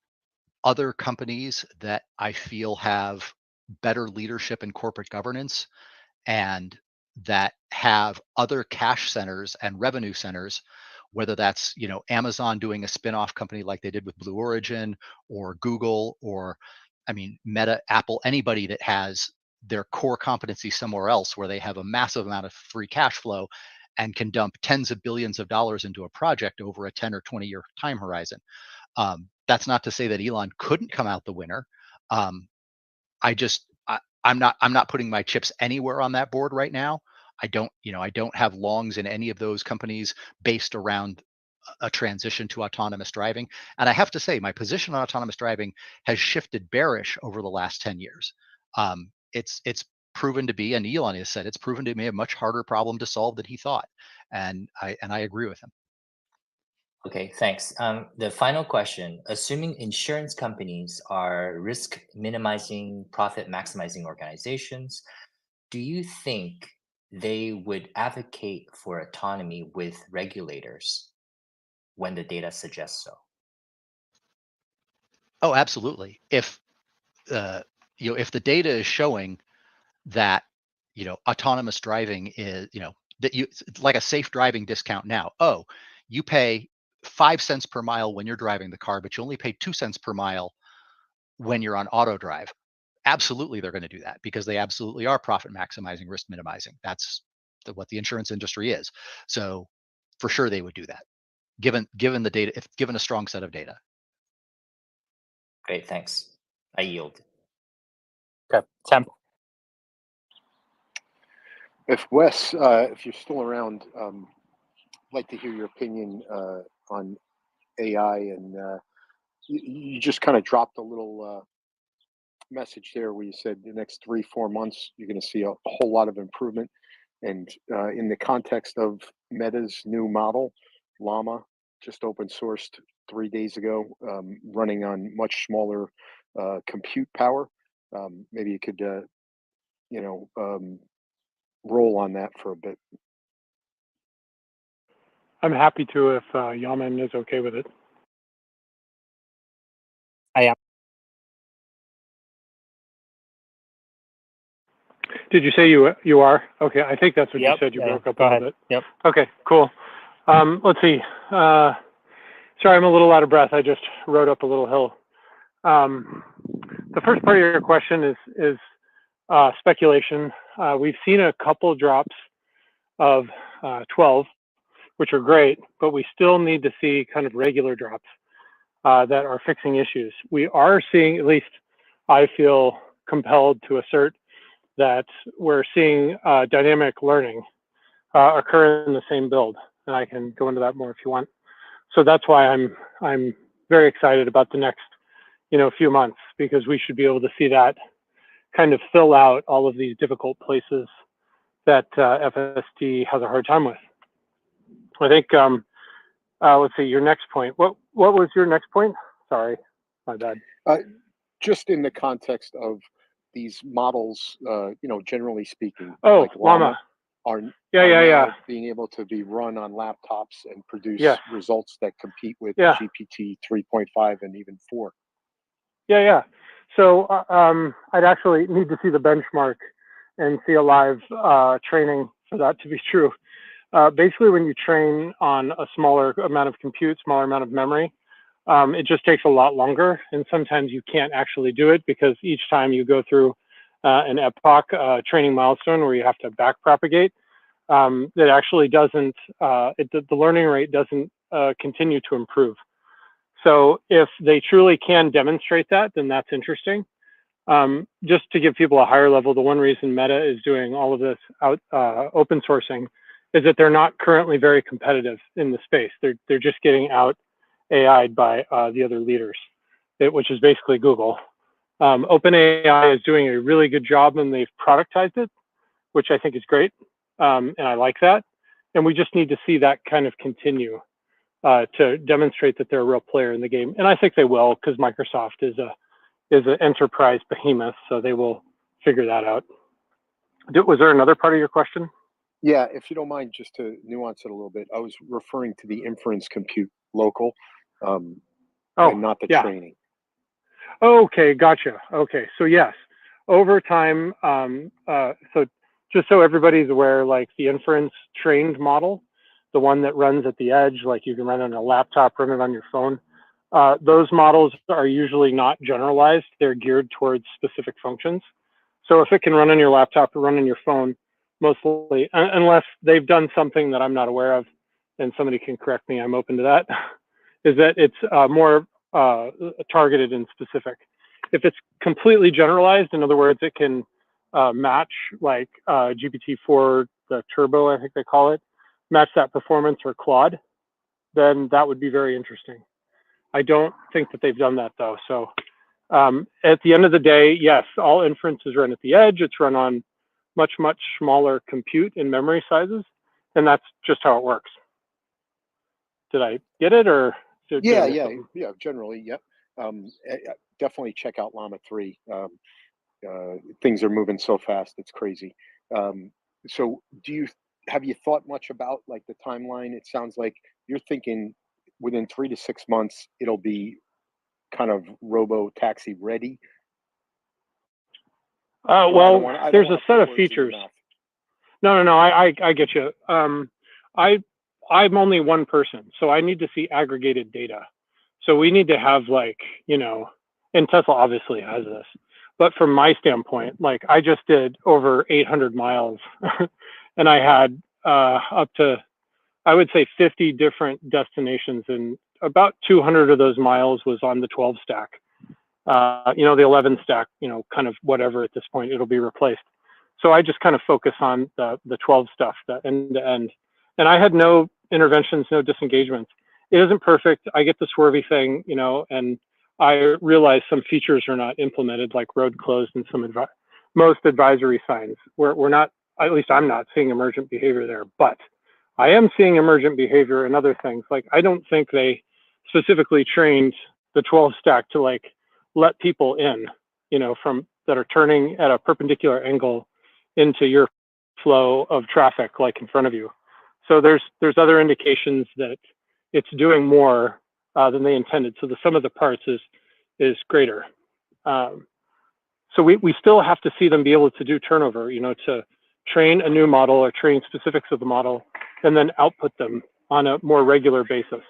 other companies that I feel have better leadership and corporate governance and that have other cash centers and revenue centers, whether that's, Amazon doing a spin-off company like they did with Blue Origin, or Google, or Meta, Apple, anybody that has their core competency somewhere else where they have a massive amount of free cash flow and can dump tens of billions of dollars into a project over a 10 or 20-year time horizon. That's not to say that Elon couldn't come out the winner. I'm not putting my chips anywhere on that board right now. I don't have longs in any of those companies based around a transition to autonomous driving. And I have to say, my position on autonomous driving has shifted bearish over the last 10 years. It's proven to be, and Elon has said, it's proven to be a much harder problem to solve than he thought. And I agree with him.
Okay, thanks. The final question, assuming insurance companies are risk minimizing, profit maximizing organizations, do you think they would advocate for autonomy with regulators when the data suggests so?
Oh, absolutely. If if the data is showing that autonomous driving is that it's like a safe driving discount now. Oh, you pay 5 cents per mile when you're driving the car, but you only pay 2 cents per mile when you're on auto drive. Absolutely, they're going to do that because they absolutely are profit maximizing, risk minimizing. That's what the insurance industry is. So for sure they would do that, given the data, if given a strong set of data.
Great, thanks. I yield.
Okay, Temp.
If Wes, if you're still around, I'd like to hear your opinion on AI, and you just kind of dropped a little message there where you said the next 3-4 months you're going to see a whole lot of improvement, and in the context of Meta's new model, Llama, just open sourced 3 days ago, running on much smaller compute power. Maybe you could, roll on that for a bit.
I'm happy to if Yaman is okay with it.
I am.
Did you say you are? Okay, I think that's what you said. You broke up a little bit.
Yep.
Okay, cool. Let's see. Sorry, I'm a little out of breath. I just rode up a little hill. The first part of your question is speculation. We've seen a couple drops of 12, which are great, but we still need to see kind of regular drops that are fixing issues. We are seeing, at least I feel compelled to assert, that we're seeing dynamic learning occur in the same build, and I can go into that more if you want. So that's why I'm very excited about the next few months, because we should be able to see that kind of fill out all of these difficult places that FSD has a hard time with. I think let's see, your next point. What was your next point? Sorry, my bad.
Just in the context of these models, generally speaking,
Oh,
like
Llama
are
yeah.
being able to be run on laptops and produce results that compete with GPT 3.5 and even 4.
Yeah. So I'd actually need to see the benchmark and see a live training for that to be true. Basically, when you train on a smaller amount of compute, smaller amount of memory, it just takes a lot longer. And sometimes you can't actually do it because each time you go through an epoch training milestone where you have to back propagate, that actually doesn't, the learning rate doesn't continue to improve. So if they truly can demonstrate that, then that's interesting. Just to give people a higher level, the one reason Meta is doing all of this open sourcing is that they're not currently very competitive in the space. They're just getting out
AI'd by the other leaders, which is basically Google. OpenAI is doing a really good job, and they've productized it, which I think is great, and I like that. And we just need to see that kind of continue to demonstrate that they're a real player in the game. And I think they will, because Microsoft is an enterprise behemoth, so they will figure that out. Was there another part of your question?
Yeah, if you don't mind, just to nuance it a little bit, I was referring to the inference compute local, and not the training.
Okay, gotcha. Okay, so yes, over time, so just so everybody's aware, like the inference trained model, the one that runs at the edge, like you can run it on a laptop, run it on your phone, those models are usually not generalized. They're geared towards specific functions. So if it can run on your laptop or run on your phone, mostly, unless they've done something that I'm not aware of, and somebody can correct me, I'm open to that, is that it's more targeted and specific. If it's completely generalized, in other words, it can match like GPT-4, the Turbo, I think they call it, match that performance or Claude, then that would be very interesting. I don't think that they've done that though. So at the end of the day, yes, all inference is run at the edge. It's run on much, much smaller compute and memory sizes, and that's just how it works. Did I get it, or?
Yeah, generally, yep. Definitely check out Llama 3. Things are moving so fast, it's crazy. So have you thought much about like the timeline? It sounds like you're thinking within 3 to 6 months, it'll be kind of robo taxi ready.
Well, there's a set of features. No, I get you. I'm only one person, so I need to see aggregated data. So we need to have like, and Tesla obviously has this, but from my standpoint, like I just did over 800 miles and I had up to, I would say 50 different destinations, and about 200 of those miles was on the 12 stack. The 11 stack, kind of whatever at this point, it'll be replaced. So I just kind of focus on the 12 stuff, the end to end. And I had no interventions, no disengagements. It isn't perfect. I get the swervy thing, and I realize some features are not implemented, like road closed and most advisory signs. We're not, at least I'm not seeing emergent behavior there, but I am seeing emergent behavior in other things. Like I don't think they specifically trained the 12 stack to like let people in, from that are turning at a perpendicular angle into your flow of traffic, like in front of you. So there's other indications that it's doing more than they intended. So the sum of the parts is greater. So we still have to see them be able to do turnover, to train a new model or train specifics of the model and then output them on a more regular basis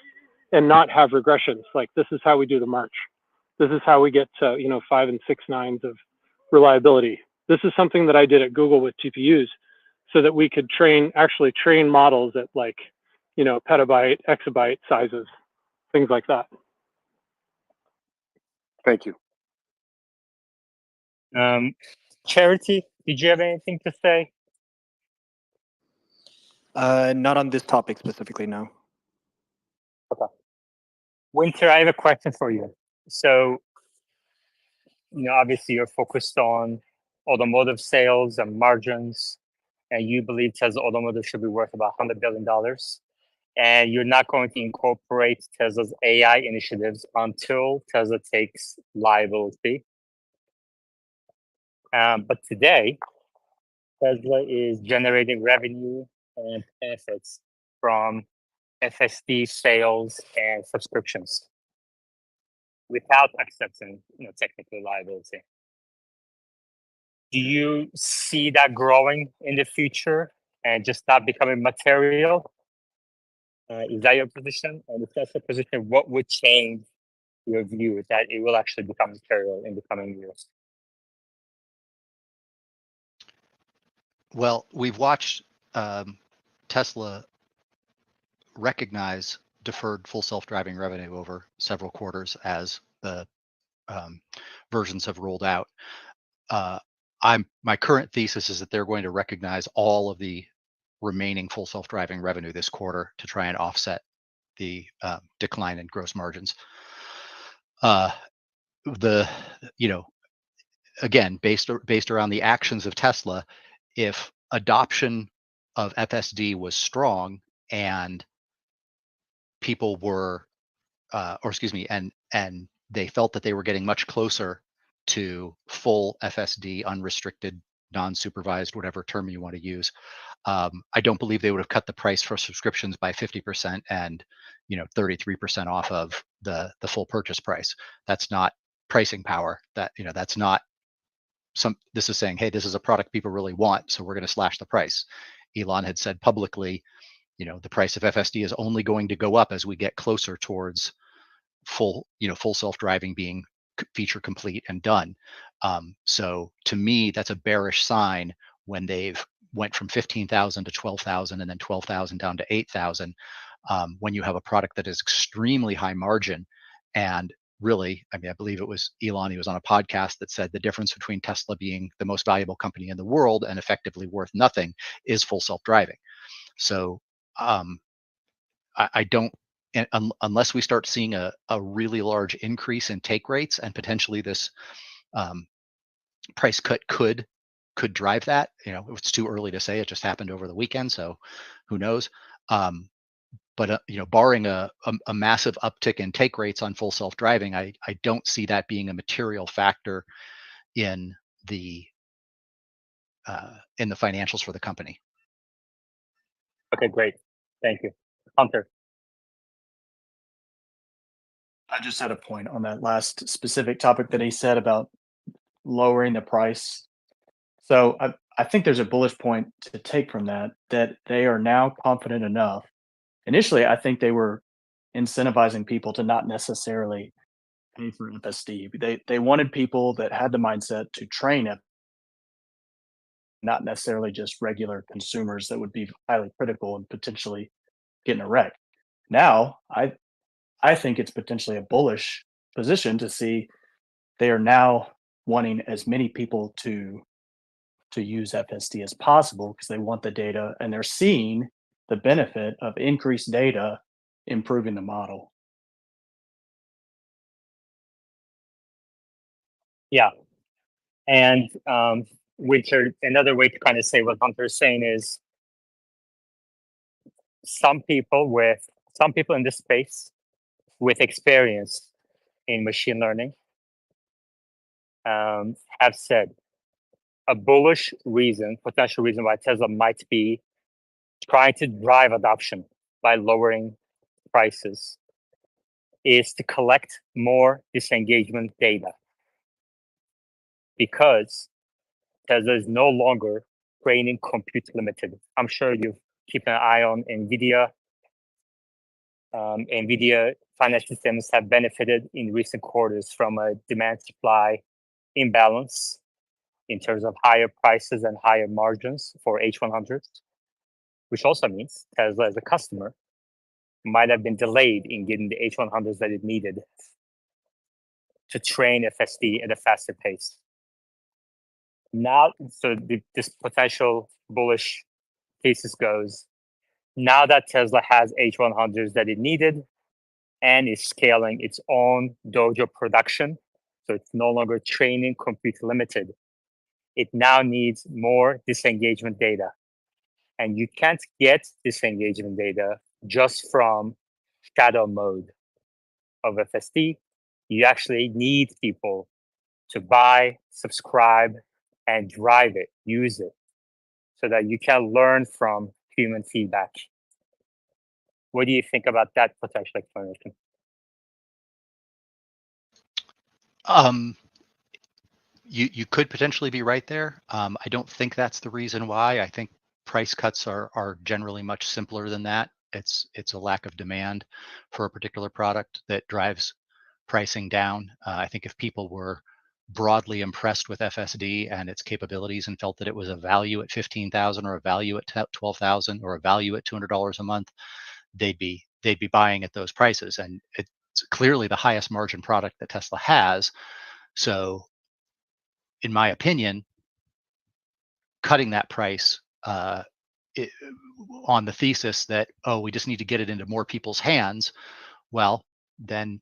and not have regressions. Like this is how we do the march. This is how we get to, 5 and 6 nines of reliability. This is something that I did at Google with GPUs so that we could actually train models at like, petabyte, exabyte sizes, things like that.
Thank you.
Charity, did you have anything to say?
Not on this topic specifically, no.
Okay. Winter, I have a question for you. So, obviously you're focused on automotive sales and margins, and you believe Tesla Automotive should be worth about $100 billion. And you're not going to incorporate Tesla's AI initiatives until Tesla takes liability. But today, Tesla is generating revenue and benefits from FSD sales and subscriptions without accepting, technical liability. Do you see that growing in the future and just not becoming material? Is that your position? And if that's the position, what would change your view that it will actually become material in the coming years?
Well, we've watched Tesla recognize deferred full self-driving revenue over several quarters as the versions have rolled out. My current thesis is that they're going to recognize all of the remaining full self-driving revenue this quarter to try and offset the decline in gross margins. Again, based around the actions of Tesla, if adoption of FSD was strong and people were, and they felt that they were getting much closer to full FSD, unrestricted, non-supervised, whatever term you want to use, I don't believe they would have cut the price for subscriptions by 50% and 33% off of the full purchase price. That's not pricing power. That's not this is saying, hey, this is a product people really want, so we're going to slash the price. Elon had said publicly, the price of FSD is only going to go up as we get closer towards full self-driving being feature complete and done. So to me, that's a bearish sign when they've went from 15,000 to 12,000 and then 12,000 down to 8,000. When you have a product that is extremely high margin, and really, I believe it was Elon, he was on a podcast that said the difference between Tesla being the most valuable company in the world and effectively worth nothing is full self-driving. So I don't, unless we start seeing a really large increase in take rates, and potentially this price cut could drive that. It's too early to say. It just happened over the weekend, so who knows? But barring a massive uptick in take rates on full self-driving, I don't see that being a material factor in the financials for the company.
Okay, great. Thank you. Hunter.
I just had a point on that last specific topic that he said about lowering the price. So I think there's a bullish point to take from that they are now confident enough. Initially, I think they were incentivizing people to not necessarily pay for FSD. They wanted people that had the mindset to train it, not necessarily just regular consumers that would be highly critical and potentially getting a wreck. Now, I think it's potentially a bullish position to see they are now wanting as many people to use FSD as possible because they want the data and they're seeing the benefit of increased data improving the model.
Yeah. And another way to kind of say what Hunter is saying is some people in this space with experience in machine learning have said a bullish potential reason why Tesla might be trying to drive adoption by lowering prices is to collect more disengagement data, because Tesla is no longer training compute limited. I'm sure you keep an eye on NVIDIA. NVIDIA financial systems have benefited in recent quarters from a demand supply imbalance in terms of higher prices and higher margins for H100s, which also means Tesla as a customer might have been delayed in getting the H100s that it needed to train FSD at a faster pace. Now, so this potential bullish thesis goes, now that Tesla has H100s that it needed and is scaling its own Dojo production, so it's no longer training compute limited, it now needs more disengagement data. And you can't get disengagement data just from shadow mode of FSD. You actually need people to buy, subscribe, and drive it, use it, so that you can learn from human feedback. What do you think about that potential explanation?
You could potentially be right there. I don't think that's the reason why. I think price cuts are generally much simpler than that. It's a lack of demand for a particular product that drives pricing down. I think if people were broadly impressed with FSD and its capabilities and felt that it was a value at 15,000 or a value at 12,000 or a value at $200 a month, they'd be buying at those prices. And it's clearly the highest margin product that Tesla has. So in my opinion, cutting that price on the thesis that, oh, we just need to get it into more people's hands. Well, then,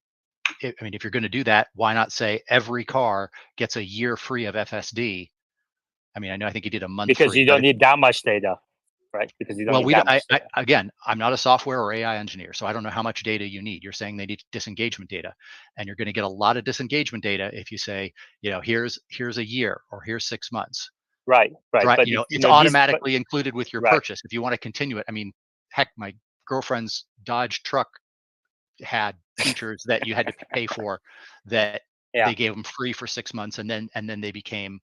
I mean, if you're going to do that, why not say every car gets a year free of FSD? I mean, I think you did a month
because
free,
you don't need that much data, right? Because you don't
well,
need that much data.
again, I'm not a software or AI engineer, so I don't know how much data you need. You're saying they need disengagement data, and you're going to get a lot of disengagement data if you say, here's a year or here's 6 months.
Right. But
it's automatically included with your purchase. If you want to continue it, I mean, heck, my girlfriend's Dodge truck had features that you had to pay for that they gave them free for 6 months, and then they became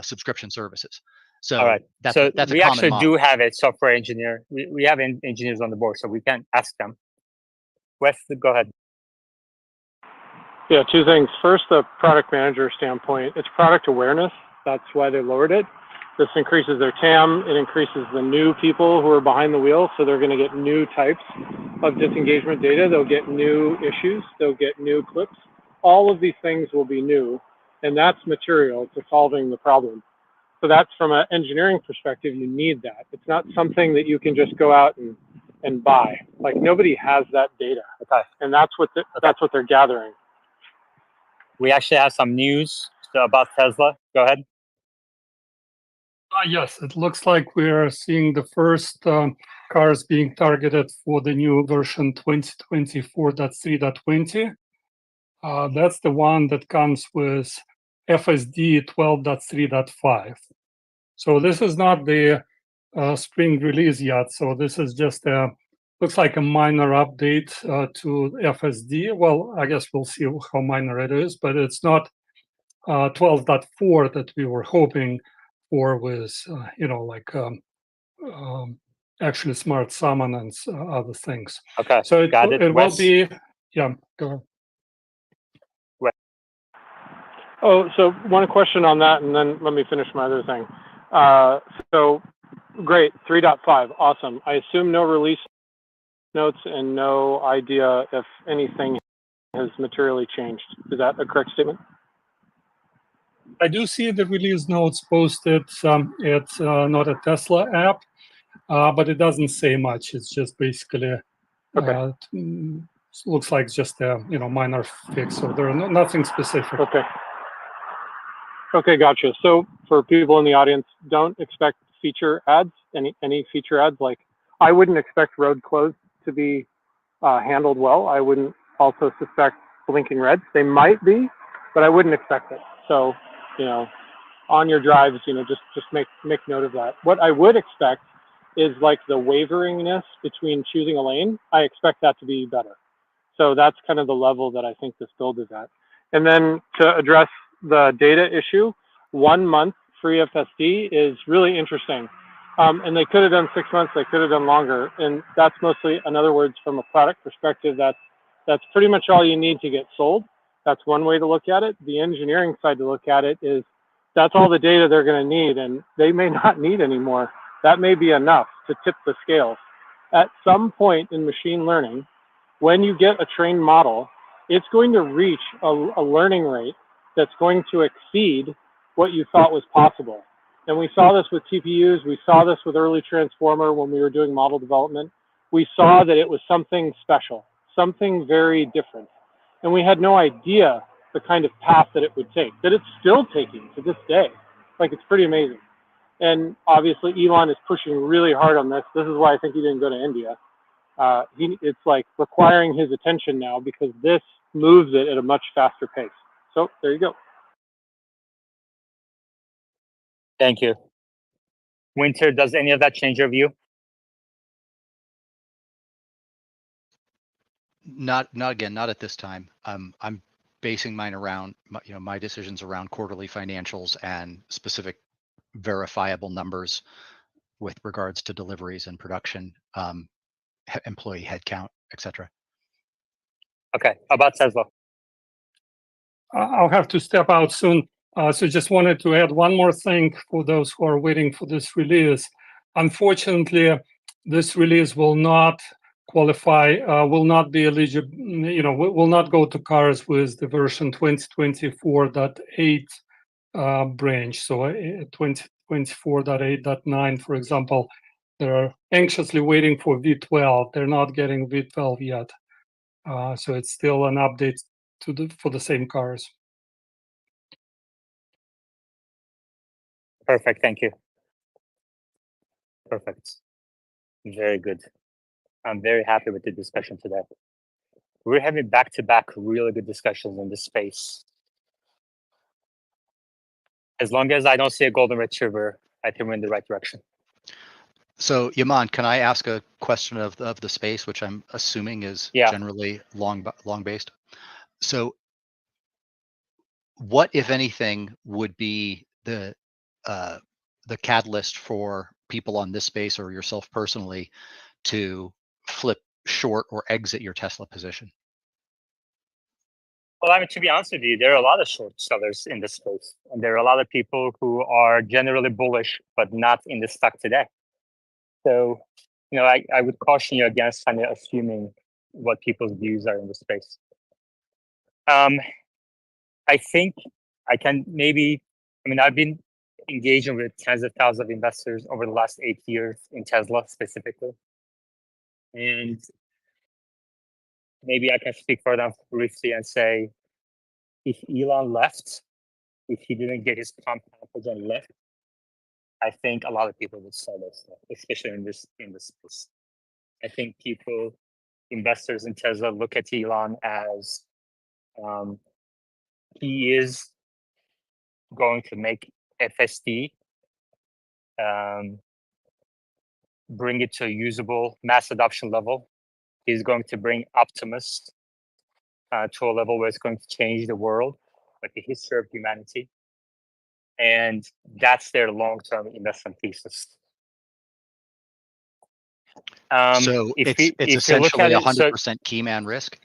subscription services. So
all right.
that's
so
a
we
common
actually
model.
do have a software engineer. We have engineers on the board, so we can ask them. Wes, go ahead.
Yeah, two things. First, the product manager standpoint, it's product awareness. That's why they lowered it. This increases their TAM. It increases the new people who are behind the wheel. So they're going to get new types of disengagement data. They'll get new issues. They'll get new clips. All of these things will be new. And that's material to solving the problem. So that's from an engineering perspective, you need that. It's not something that you can just go out and buy. Like nobody has that data.
Okay.
And that's what they're gathering.
We actually have some news about Tesla. Go ahead.
Yes, it looks like we are seeing the first cars being targeted for the new version 2024.3.20. That's the one that comes with FSD 12.3.5. So this is not the spring release yet. So this is just looks like a minor update to FSD. Well, I guess we'll see how minor it is, but it's not 12.4 that we were hoping for with, actually smart summon and other things.
Okay,
so it will be, go ahead.
Oh, so one question on that, and then let me finish my other thing. So great, 3.5, awesome. I assume no release notes and no idea if anything has materially changed. Is that a correct statement?
I do see the release notes posted. It's not a Tesla app, but it doesn't say much. It's just basically looks like just a minor fix. So there are nothing specific.
Okay, gotcha. So for people in the audience, don't expect feature ads. Any feature ads, like I wouldn't expect road closed to be handled well. I wouldn't also suspect blinking reds. They might be, but I wouldn't expect it. So on your drives, just make note of that. What I would expect is like the waveringness between choosing a lane. I expect that to be better. So that's kind of the level that I think this build is at. And then to address the data issue, 1 month free FSD is really interesting. And they could have done 6 months, they could have done longer. And that's mostly, in other words, from a product perspective, that's pretty much all you need to get sold. That's one way to look at it. The engineering side to look at it is that's all the data they're going to need, and they may not need any more. That may be enough to tip the scales. At some point in machine learning, when you get a trained model, it's going to reach a learning rate that's going to exceed what you thought was possible. And we saw this with TPUs. We saw this with early transformer when we were doing model development. We saw that it was something special, something very different. And we had no idea the kind of path that it would take, that it's still taking to this day. Like, it's pretty amazing. And obviously Elon is pushing really hard on this. This is why I think he didn't go to India. It's like requiring his attention now because this moves it at a much faster pace. So there you go.
Thank you. Winter, does any of that change your view?
Not at this time. I'm basing mine around my decisions around quarterly financials and specific verifiable numbers with regards to deliveries and production, employee headcount, etc.
Okay, about Tesla.
I'll have to step out soon. So just wanted to add one more thing for those who are waiting for this release. Unfortunately, this release will not qualify, will not be eligible, will not go to cars with the version 2024.8 branch. So 2024.8.9, for example, They're anxiously waiting for V12. They're not getting V12 yet. So it's still an update for the same cars.
Perfect. Thank you. Perfect. Very good. I'm very happy with the discussion today. We're having back-to-back really good discussions in this space. As long as I don't see a golden retriever, I think we're in the right direction.
So Yaman, can I ask a question of the space, which I'm assuming is generally long based? So what, if anything, would be the catalyst for people on this space or yourself personally to flip short or exit your Tesla position?
Well, I mean, to be honest with you, there are a lot of short sellers in this space, and there are a lot of people who are generally bullish, but not in the stock today. So, I would caution you against kind of assuming what people's views are in the space. I think I can I've been engaging with tens of thousands of investors over the last 8 years in Tesla specifically. And maybe I can speak for them briefly and say, if Elon left, if he didn't get his comp package and left, I think a lot of people would sell their stuff, especially in this space. I think investors in Tesla look at Elon as he is going to make FSD, bring it to a usable mass adoption level. He's going to bring Optimus to a level where it's going to change the world, like the history of humanity. And that's their long-term investment thesis.
So it's essentially 100% Keyman risk?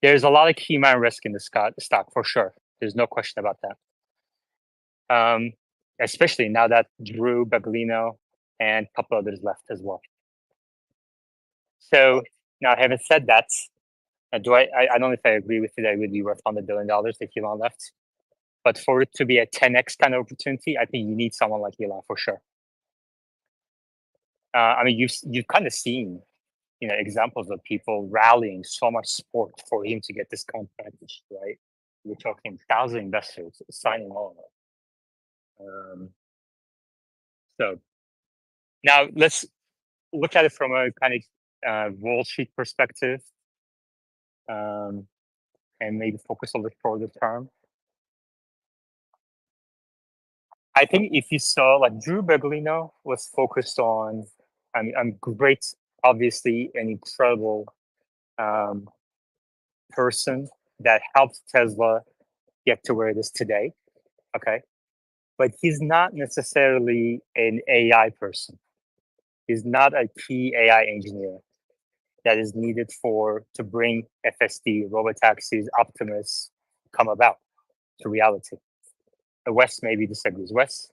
There's a lot of Keyman risk in the stock for sure. There's no question about that. Especially now that Drew, Baglino, and a couple others left as well. So now, having said that, I don't know if I agree with you that it would be worth $100 billion if Elon left. But for it to be a 10x kind of opportunity, I think you need someone like Elon for sure. You've kind of seen, examples of people rallying so much support for him to get this comp package, right? We're talking 1,000 investors signing on. So now let's look at it from a kind of Wall Street perspective, and maybe focus on the shorter term. I think if you saw, like, Drew Baglino was focused on, great, obviously an incredible person that helped Tesla get to where it is today. Okay. But he's not necessarily an AI person. He's not a key AI engineer that is needed to bring FSD, robotaxis, Optimus come about to reality. Wes maybe disagrees. Wes?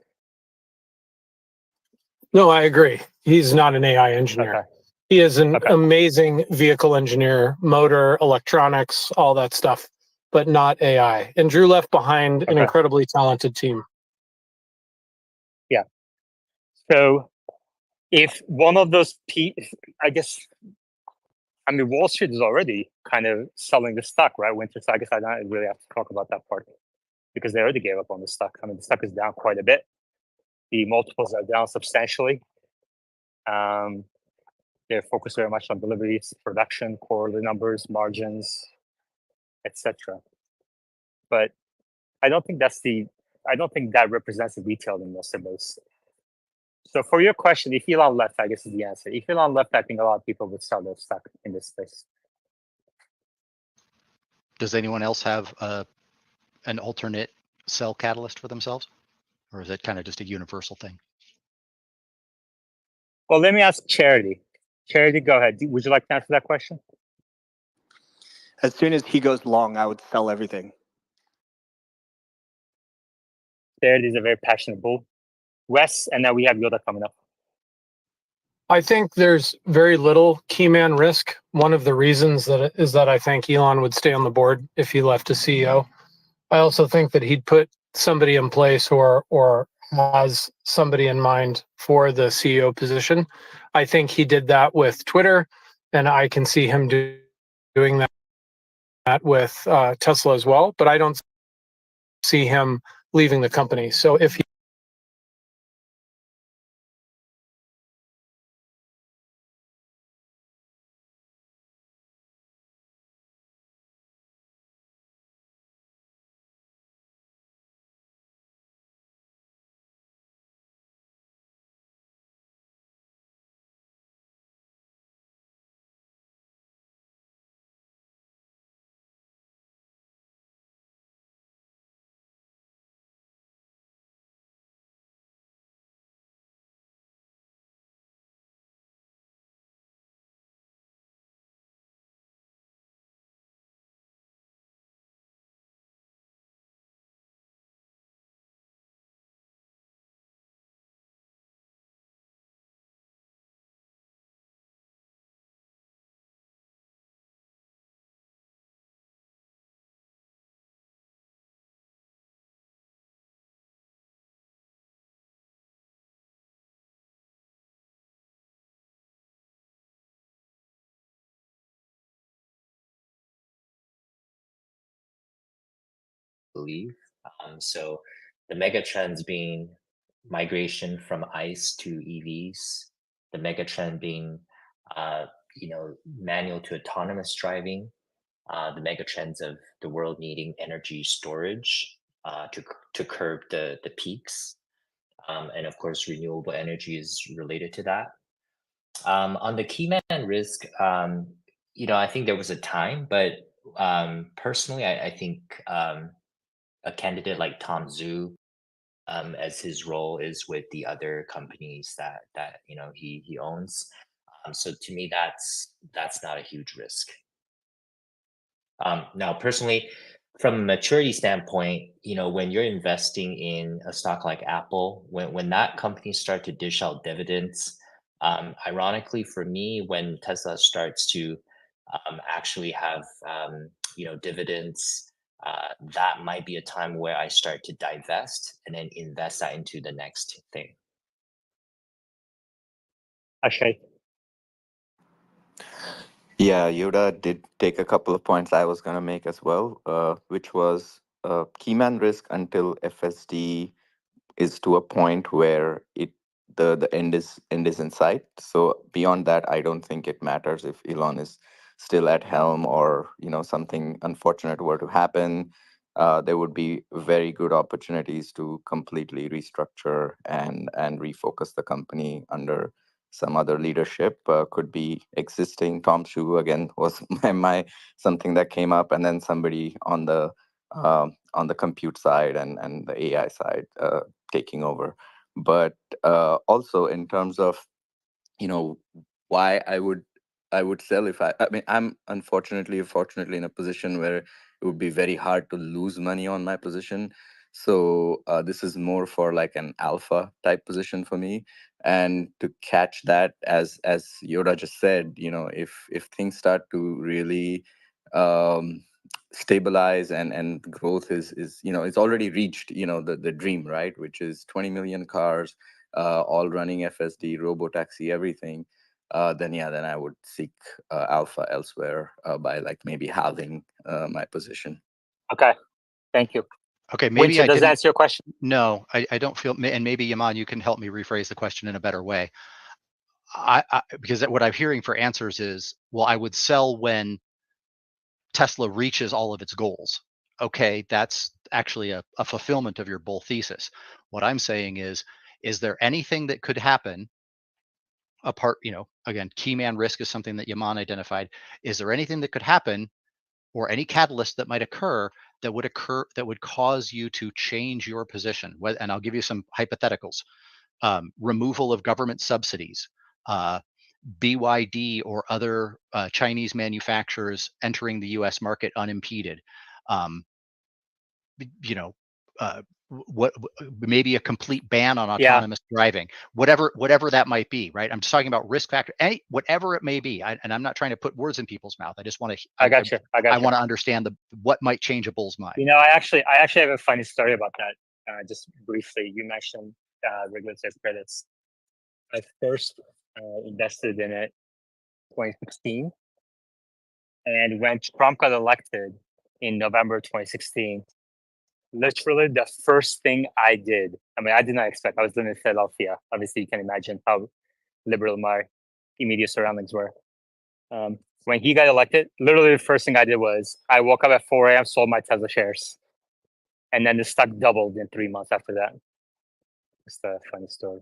No, I agree. He's not an AI engineer. Okay. He is an amazing vehicle engineer, motor, electronics, all that stuff, but not AI. And Drew left behind an incredibly talented team.
Yeah. So if one of those Wall Street is already kind of selling the stock, right? Winter, so I guess I don't really have to talk about that part because they already gave up on the stock. The stock is down quite a bit. The multiples are down substantially. They're focused very much on deliveries, production, quarterly numbers, margins, etc. But I don't think that represents the retail investor base. So for your question, if Elon left, I guess is the answer. If Elon left, I think a lot of people would sell their stock in this space.
Does anyone else have an alternate sell catalyst for themselves? Or is it kind of just a universal thing?
Well, let me ask Charity. Charity, go ahead. Would you like to answer that question?
As soon as he goes long, I would sell everything.
Charity is a very passionate bull. Wes, and then we have Yoda coming up.
I think there's very little Keyman risk. One of the reasons is that I think Elon would stay on the board if he left as CEO. I also think that he'd put somebody in place or has somebody in mind for the CEO position. I think he did that with Twitter, and I can see him doing that with Tesla as well. But I don't see him leaving the company. So if he
believe. So the mega trends being migration from ICE to EVs, the mega trend being manual to autonomous driving, the mega trends of the world needing energy storage to curb the peaks, and of course renewable energy is related to that. On the Keyman risk, I think there was a time, but personally, I think a candidate like Tom Zhu, as his role is with the other companies that he owns. So to me, that's not a huge risk. Now, personally, from a maturity standpoint, when you're investing in a stock like Apple, when that company start to dish out dividends, ironically for me, when Tesla starts to actually have dividends, that might be a time where I start to divest and then invest that into the next thing.
Akshay.
Yeah, Yoda did take a couple of points I was going to make as well, which was Keyman risk until FSD is to a point where the end is in sight. So beyond that, I don't think it matters if Elon is still at helm or something unfortunate were to happen. There would be very good opportunities to completely restructure and refocus the company under some other leadership. Could be existing. Tom Shu again was my something that came up, and then somebody on the compute side and the AI side taking over. But also in terms of why I would sell if I mean I'm fortunately in a position where it would be very hard to lose money on my position. So this is more for like an alpha type position for me, and to catch that as Yoda just said, if things start to really stabilize and growth is it's already reached the dream, right, which is 20 million cars all running FSD, robo taxi, everything. Then I would seek alpha elsewhere by like maybe halving my position.
Okay, thank you.
Okay, maybe
Winter,
I
does that
didn't.
answer your question?
No, I don't feel, and maybe Yaman, you can help me rephrase the question in a better way. Because what I'm hearing for answers is, well, I would sell when Tesla reaches all of its goals. Okay, that's actually a fulfillment of your bull thesis. What I'm saying is there anything that could happen apart, again, Keyman risk is something that Yaman identified. Is there anything that could happen or any catalyst that might occur that would cause you to change your position? And I'll give you some hypotheticals. Removal of government subsidies, BYD or other Chinese manufacturers entering the U.S. market unimpeded. What maybe a complete ban on autonomous driving, whatever that might be, right? I'm just talking about risk factor, whatever it may be. And I'm not trying to put words in people's mouth. I just want to.
I got you.
I want to understand what might change a bull's mind.
I actually have a funny story about that. just briefly, you mentioned regulatory credits. I first invested in it 2016, and when Trump got elected in November 2016, literally the first thing I did, I mean, I did not expect, I was living in Philadelphia. Obviously, you can imagine how liberal my immediate surroundings were. When he got elected, literally the first thing I did was I woke up at 4 a.m., sold my Tesla shares. And then the stock doubled in 3 months after that. Just a funny story.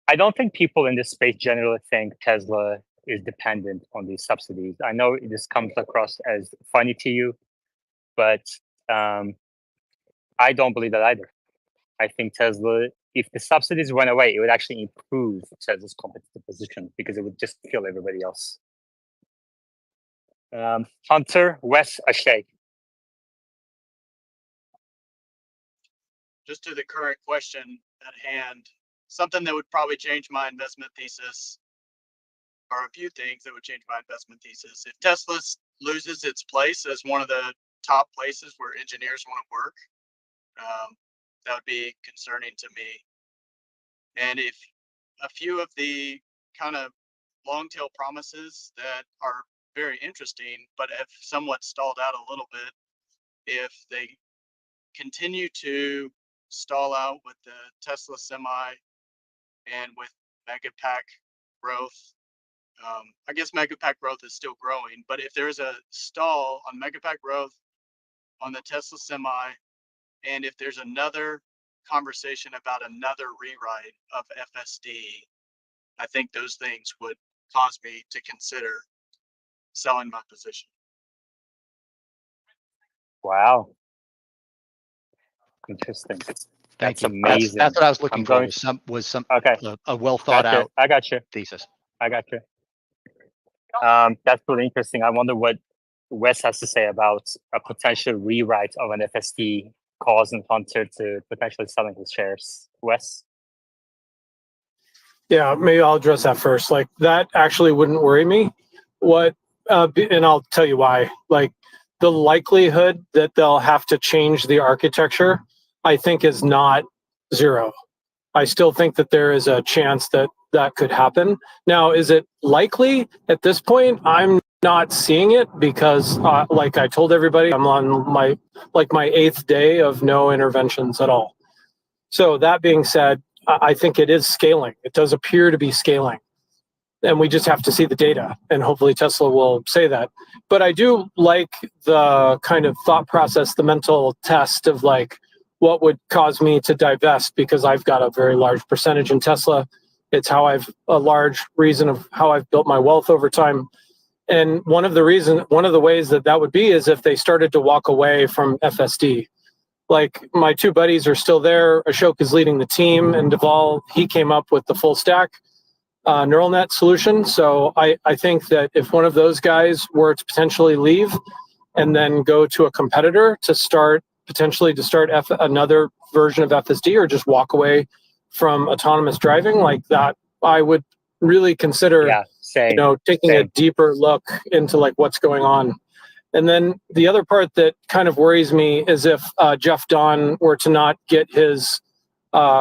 I don't think people in this space generally think Tesla is dependent on these subsidies. I know this comes across as funny to you, but I don't believe that either. I think Tesla, if the subsidies went away, it would actually improve Tesla's competitive position because it would just kill everybody else. Hunter, Wes, Ashay.
Just to the current question at hand, something that would probably change my investment thesis, or a few things that would change my investment thesis. If Tesla loses its place as one of the top places where engineers want to work, that would be concerning to me. And if a few of the kind of long tail promises that are very interesting, but have somewhat stalled out a little bit, if they continue to stall out with the Tesla Semi and with Megapack growth, I guess Megapack growth is still growing, but if there's a stall on Megapack growth on the Tesla Semi, and if there's another conversation about another rewrite of FSD, I think those things would cause me to consider selling my position.
Wow. Interesting.
Thank
That's
you.
amazing.
That's what I was looking
I'm
for.
going.
Was some
Okay.
a well thought
Gotcha.
out
I got you.
thesis.
I got you. That's really interesting. I wonder what Wes has to say about a potential rewrite of an FSD causing Hunter to potentially selling his shares. Wes?
Yeah, maybe I'll address that first. Like that actually wouldn't worry me. And I'll tell you why. Like the likelihood that they'll have to change the architecture, I think is not zero. I still think that there is a chance that that could happen. Now, is it likely at this point? I'm not seeing it because, like I told everybody, I'm on my 8th day of no interventions at all. So that being said, I think it is scaling. It does appear to be scaling. And we just have to see the data, and hopefully Tesla will say that. But I do like the kind of thought process, the mental test of like, what would cause me to divest, because I've got a very large percentage in Tesla. It's a large reason of how I've built my wealth over time. And one of the ways that would be is if they started to walk away from FSD. Like my two buddies are still there. Ashok is leading the team, and Deval, he came up with the full stack neural net solution. So I think that if one of those guys were to potentially leave and then go to a competitor to start another version of FSD, or just walk away from autonomous driving like that, I would really consider taking a deeper look into like what's going on. And then the other part that kind of worries me is if Jeff Don were to not get his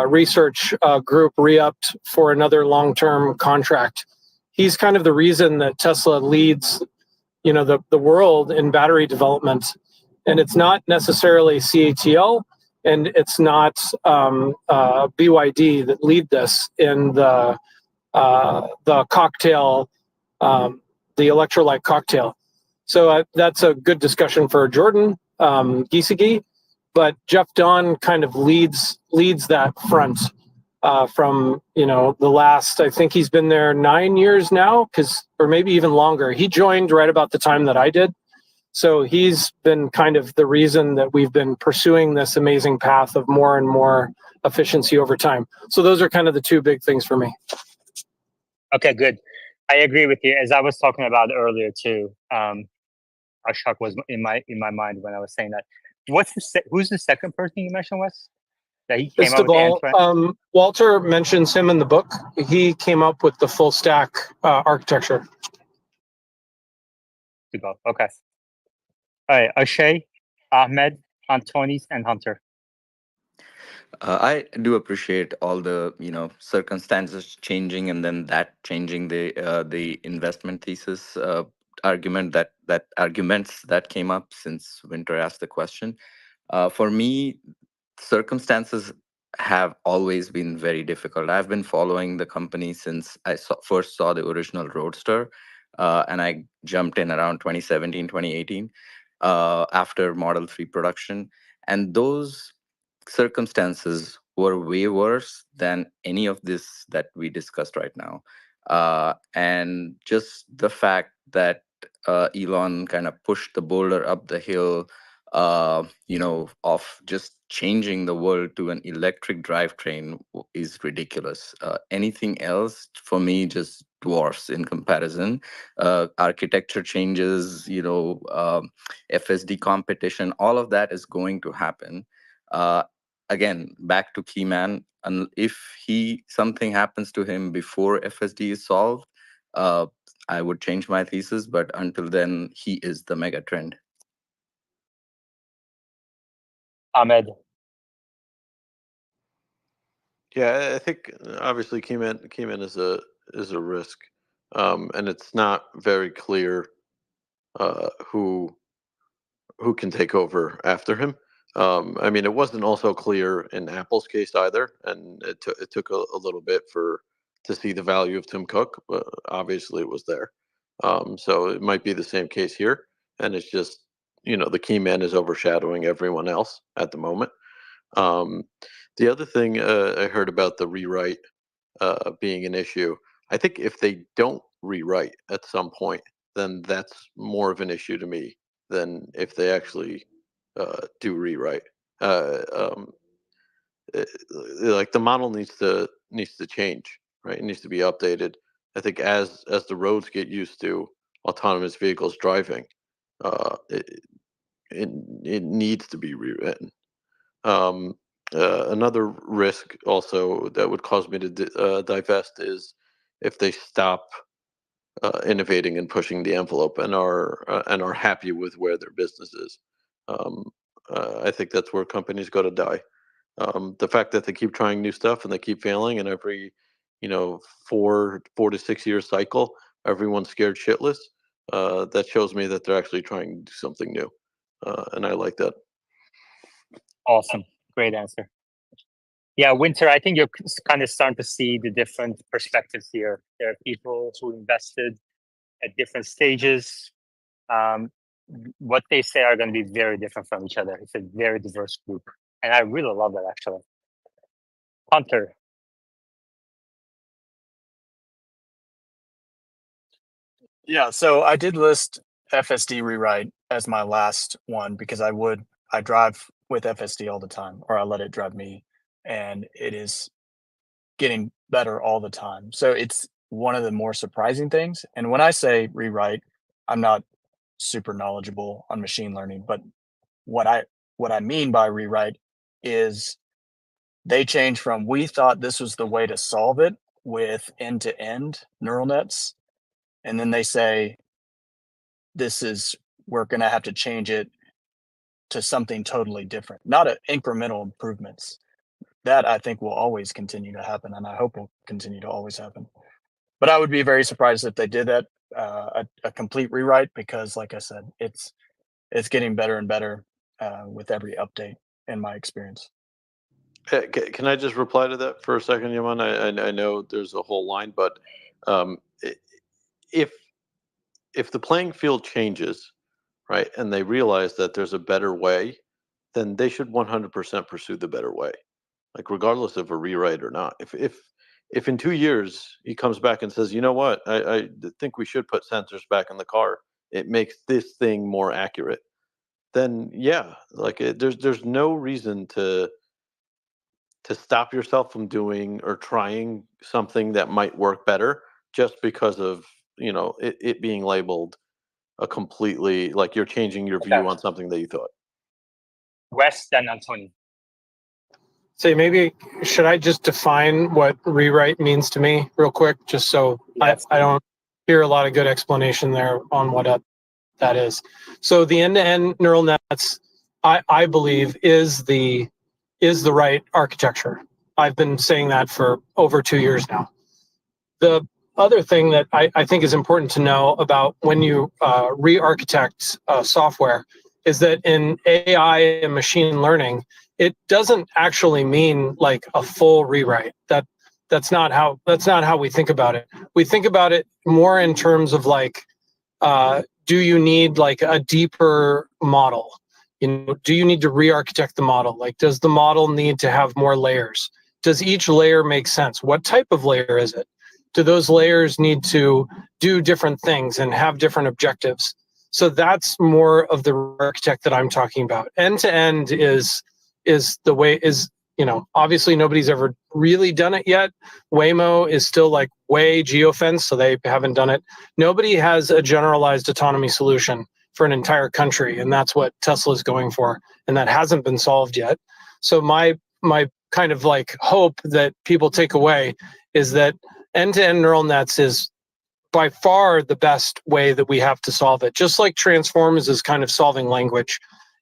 research group re-upped for another long-term contract. He's kind of the reason that Tesla leads, the world in battery development. And it's not necessarily CATL, and it's not BYD that lead this in the cocktail, the electrolyte cocktail. So that's a good discussion for Jordan Giesecke. But Jeff Don kind of leads that front from the last. I think he's been there 9 years now, or maybe even longer. He joined right about the time that I did, so he's been kind of the reason that we've been pursuing this amazing path of more and more efficiency over time. So those are kind of the two big things for me.
Okay, good. I agree with you. As I was talking about earlier too, Ashok was in my mind when I was saying that. Who's the second person you mentioned, Wes? That he came up with the end-to-end?
Walter mentions him in the book. He came up with the full stack architecture.
Okay. All right, Ashay, Ahmed, Antonis, and Hunter.
I do appreciate all the circumstances changing and then that changing the investment thesis arguments that came up since Winter asked the question. For me, circumstances have always been very difficult. I've been following the company since first saw the original Roadster, and I jumped in around 2017, 2018 after Model 3 production. And those circumstances were way worse than any of this that we discussed right now. And just the fact that Elon kind of pushed the boulder up the hill, of just changing the world to an electric drivetrain is ridiculous. Anything else for me just dwarfs in comparison. Architecture changes, FSD competition, all of that is going to happen. Again, back to Keyman, and if something happens to him before FSD is solved, I would change my thesis, but until then, he is the mega trend.
Ahmed.
Yeah, I think obviously Keyman is a risk, and it's not very clear who can take over after him. I mean, it wasn't also clear in Apple's case either, and it took a little bit to see the value of Tim Cook, but obviously it was there. So it might be the same case here, and it's just the Keyman is overshadowing everyone else at the moment. The other thing I heard about the rewrite being an issue. I think if they don't rewrite at some point, then that's more of an issue to me than if they actually do rewrite. Like the model needs to change, right? It needs to be updated. I think as the roads get used to autonomous vehicles driving, it needs to be rewritten. Another risk also that would cause me to divest is if they stop innovating and pushing the envelope and are happy with where their business is. I think that's where companies go to die. The fact that they keep trying new stuff and they keep failing, and every 4 to 6 year cycle, everyone's scared shitless. That shows me that they're actually trying to do something new, and I like that.
Awesome. Great answer. Yeah, Winter, I think you're kind of starting to see the different perspectives here. There are people who invested at different stages. What they say are going to be very different from each other. It's a very diverse group. And I really love that, actually. Hunter.
Yeah, so I did list FSD rewrite as my last one because I drive with FSD all the time, or I let it drive me, and it is getting better all the time. So it's one of the more surprising things. And when I say rewrite, I'm not super knowledgeable on machine learning, but what I mean by rewrite is they change from we thought this was the way to solve it with end-to-end neural nets, and then they say we're going to have to change it to something totally different, not incremental improvements. That I think will always continue to happen, and I hope will continue to always happen. But I would be very surprised if they did that, a complete rewrite, because like I said, it's getting better and better with every update in my experience.
Can I just reply to that for a second, Yaman? I know there's a whole line, but if the playing field changes, right, and they realize that there's a better way, then they should 100% pursue the better way, like regardless of a rewrite or not. If in 2 years he comes back and says, you know what, I think we should put sensors back in the car, it makes this thing more accurate, then yeah, like there's no reason to stop yourself from doing or trying something that might work better just because of it being labeled a completely, like you're changing your view on something that you thought.
Wes, then Anthony.
So maybe should I just define what rewrite means to me real quick, just so I don't hear a lot of good explanation there on what that is. So the end-to-end neural nets, I believe, is the is the right architecture. I've been saying that for over 2 years now. The other thing that I think is important to know about when you re-architect software is that in AI and machine learning, it doesn't actually mean like a full rewrite. That's not how we think about it. We think about it more in terms of like, do you need like a deeper model? You know, do you need to re-architect the model? Like, does the model need to have more layers? Does each layer make sense? What type of layer is it? Do those layers need to do different things and have different objectives? So that's more of the architect that I'm talking about. End to end is the way is, you know, obviously nobody's ever really done it yet. Waymo is still like way geofence, so they haven't done it. Nobody has a generalized autonomy solution for an entire country, and that's what Tesla is going for, and that hasn't been solved yet. So my kind of like hope that people take away is that end-to-end neural nets is by far the best way that we have to solve it. Just like transformers is kind of solving language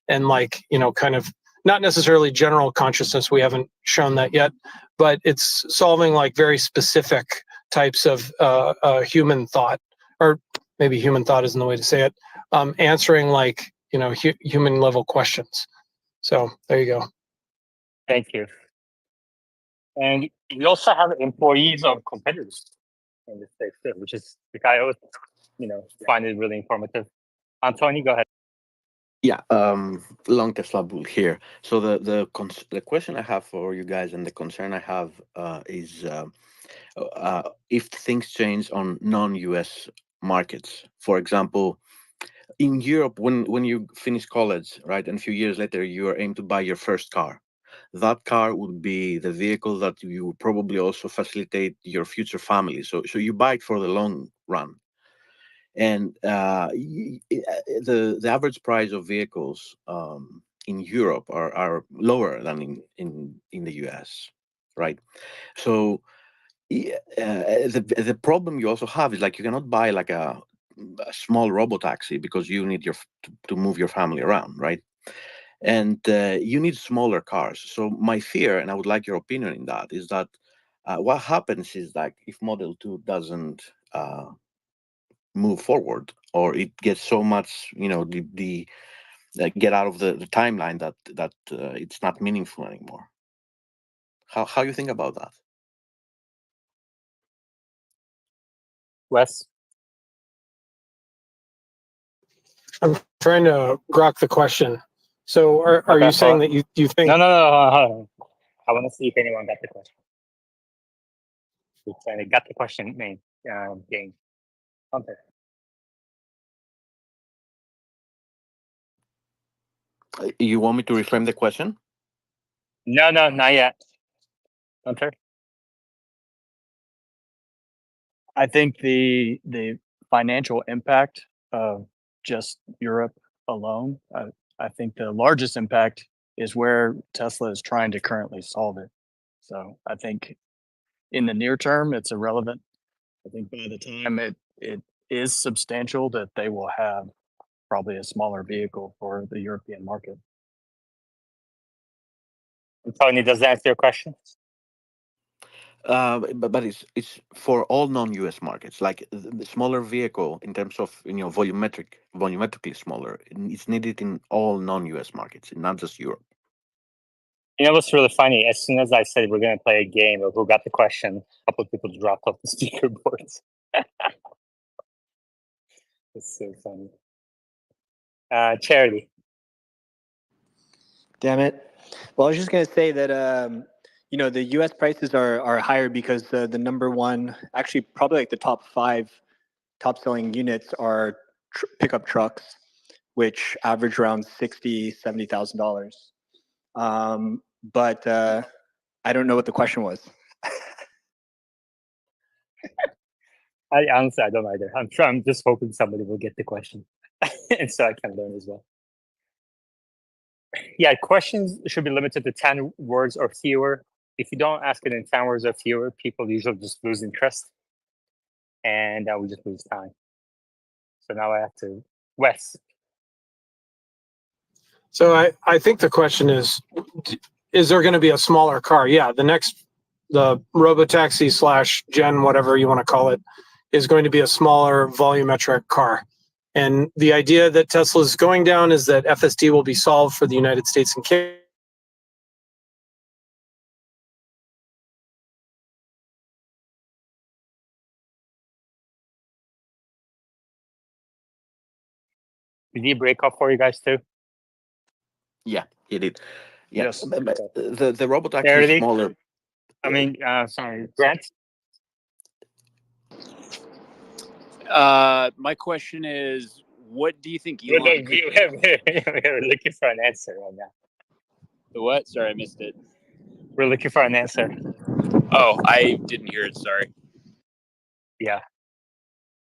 and like, you know, kind of not necessarily general consciousness, we haven't shown that yet, but it's solving like very specific types of human thought, or maybe human thought isn't the way to say it, answering like, you know, human level questions. So there you go.
Thank you. And we also have employees of competitors in this space too, which is the guy I always, you know, find it really informative. Anthony, go ahead.
Yeah, long Tesla bull here. So the question I have for you guys and the concern I have is if things change on non-US markets. For example, in Europe, when you finish college, right, and a few years later you are aimed to buy your first car. That car would be the vehicle that you would probably also facilitate your future family. So you buy it for the long run. And the average price of vehicles in Europe are lower than in the US, right? So the problem you also have is like you cannot buy like a small robo taxi because you need to move your family around, right? And you need smaller cars. So my fear, and I would like your opinion in that, is that what happens is like if Model 2 doesn't move forward, or it gets so much, you know, the get out of the timeline that it's not meaningful anymore. How you think about that?
Wes?
I'm trying to grok the question. So are you saying that you think?
No. I want to see if anyone got the question. If got the question, name, game. Okay.
You want me to reframe the question?
No, not yet. Hunter?
I think the financial impact of just Europe alone, I think the largest impact is where Tesla is trying to currently solve it. So I think in the near term, it's irrelevant. I think by the time it is substantial, that they will have probably a smaller vehicle for the European market.
Tony, does that answer your question?
But it's for all non-US markets. Like the smaller vehicle in terms of, you know, volumetrically smaller. It's needed in all non-US markets, not just Europe.
You know what's really funny? As soon as I said we're going to play a game of who got the question, a couple of people dropped off the speaker boards. It's so funny. Charity.
Damn it. Well, I was just going to say that, you know, the U.S. prices are higher because the number one, actually probably like the top 5 top selling units are pickup trucks, which average around $60,000, $70,000. But I don't know what the question was.
I honestly, I don't either. I'm just hoping somebody will get the question, and so I can learn as well. Yeah, questions should be limited to 10 words or fewer. If you don't ask it in 10 words or fewer, people usually just lose interest, and we just lose time. So now I have to, Wes.
So I think the question is, is there going to be a smaller car? Yeah, the robotaxi / Gen, whatever you want to call it, is going to be a smaller volumetric car. And the idea that Tesla is going down is that FSD will be solved for the United States and Canada.
Did he break up for you guys too?
Yeah, it did. Yeah,
Yes.
the robotaxi is
Charity?
smaller.
I mean, sorry, Grant.
My question is, what do you think
We're
Elon could?
we're looking for an answer right now.
The what? Sorry, I missed it.
We're looking for an answer.
Oh, I didn't hear it. Sorry.
Yeah,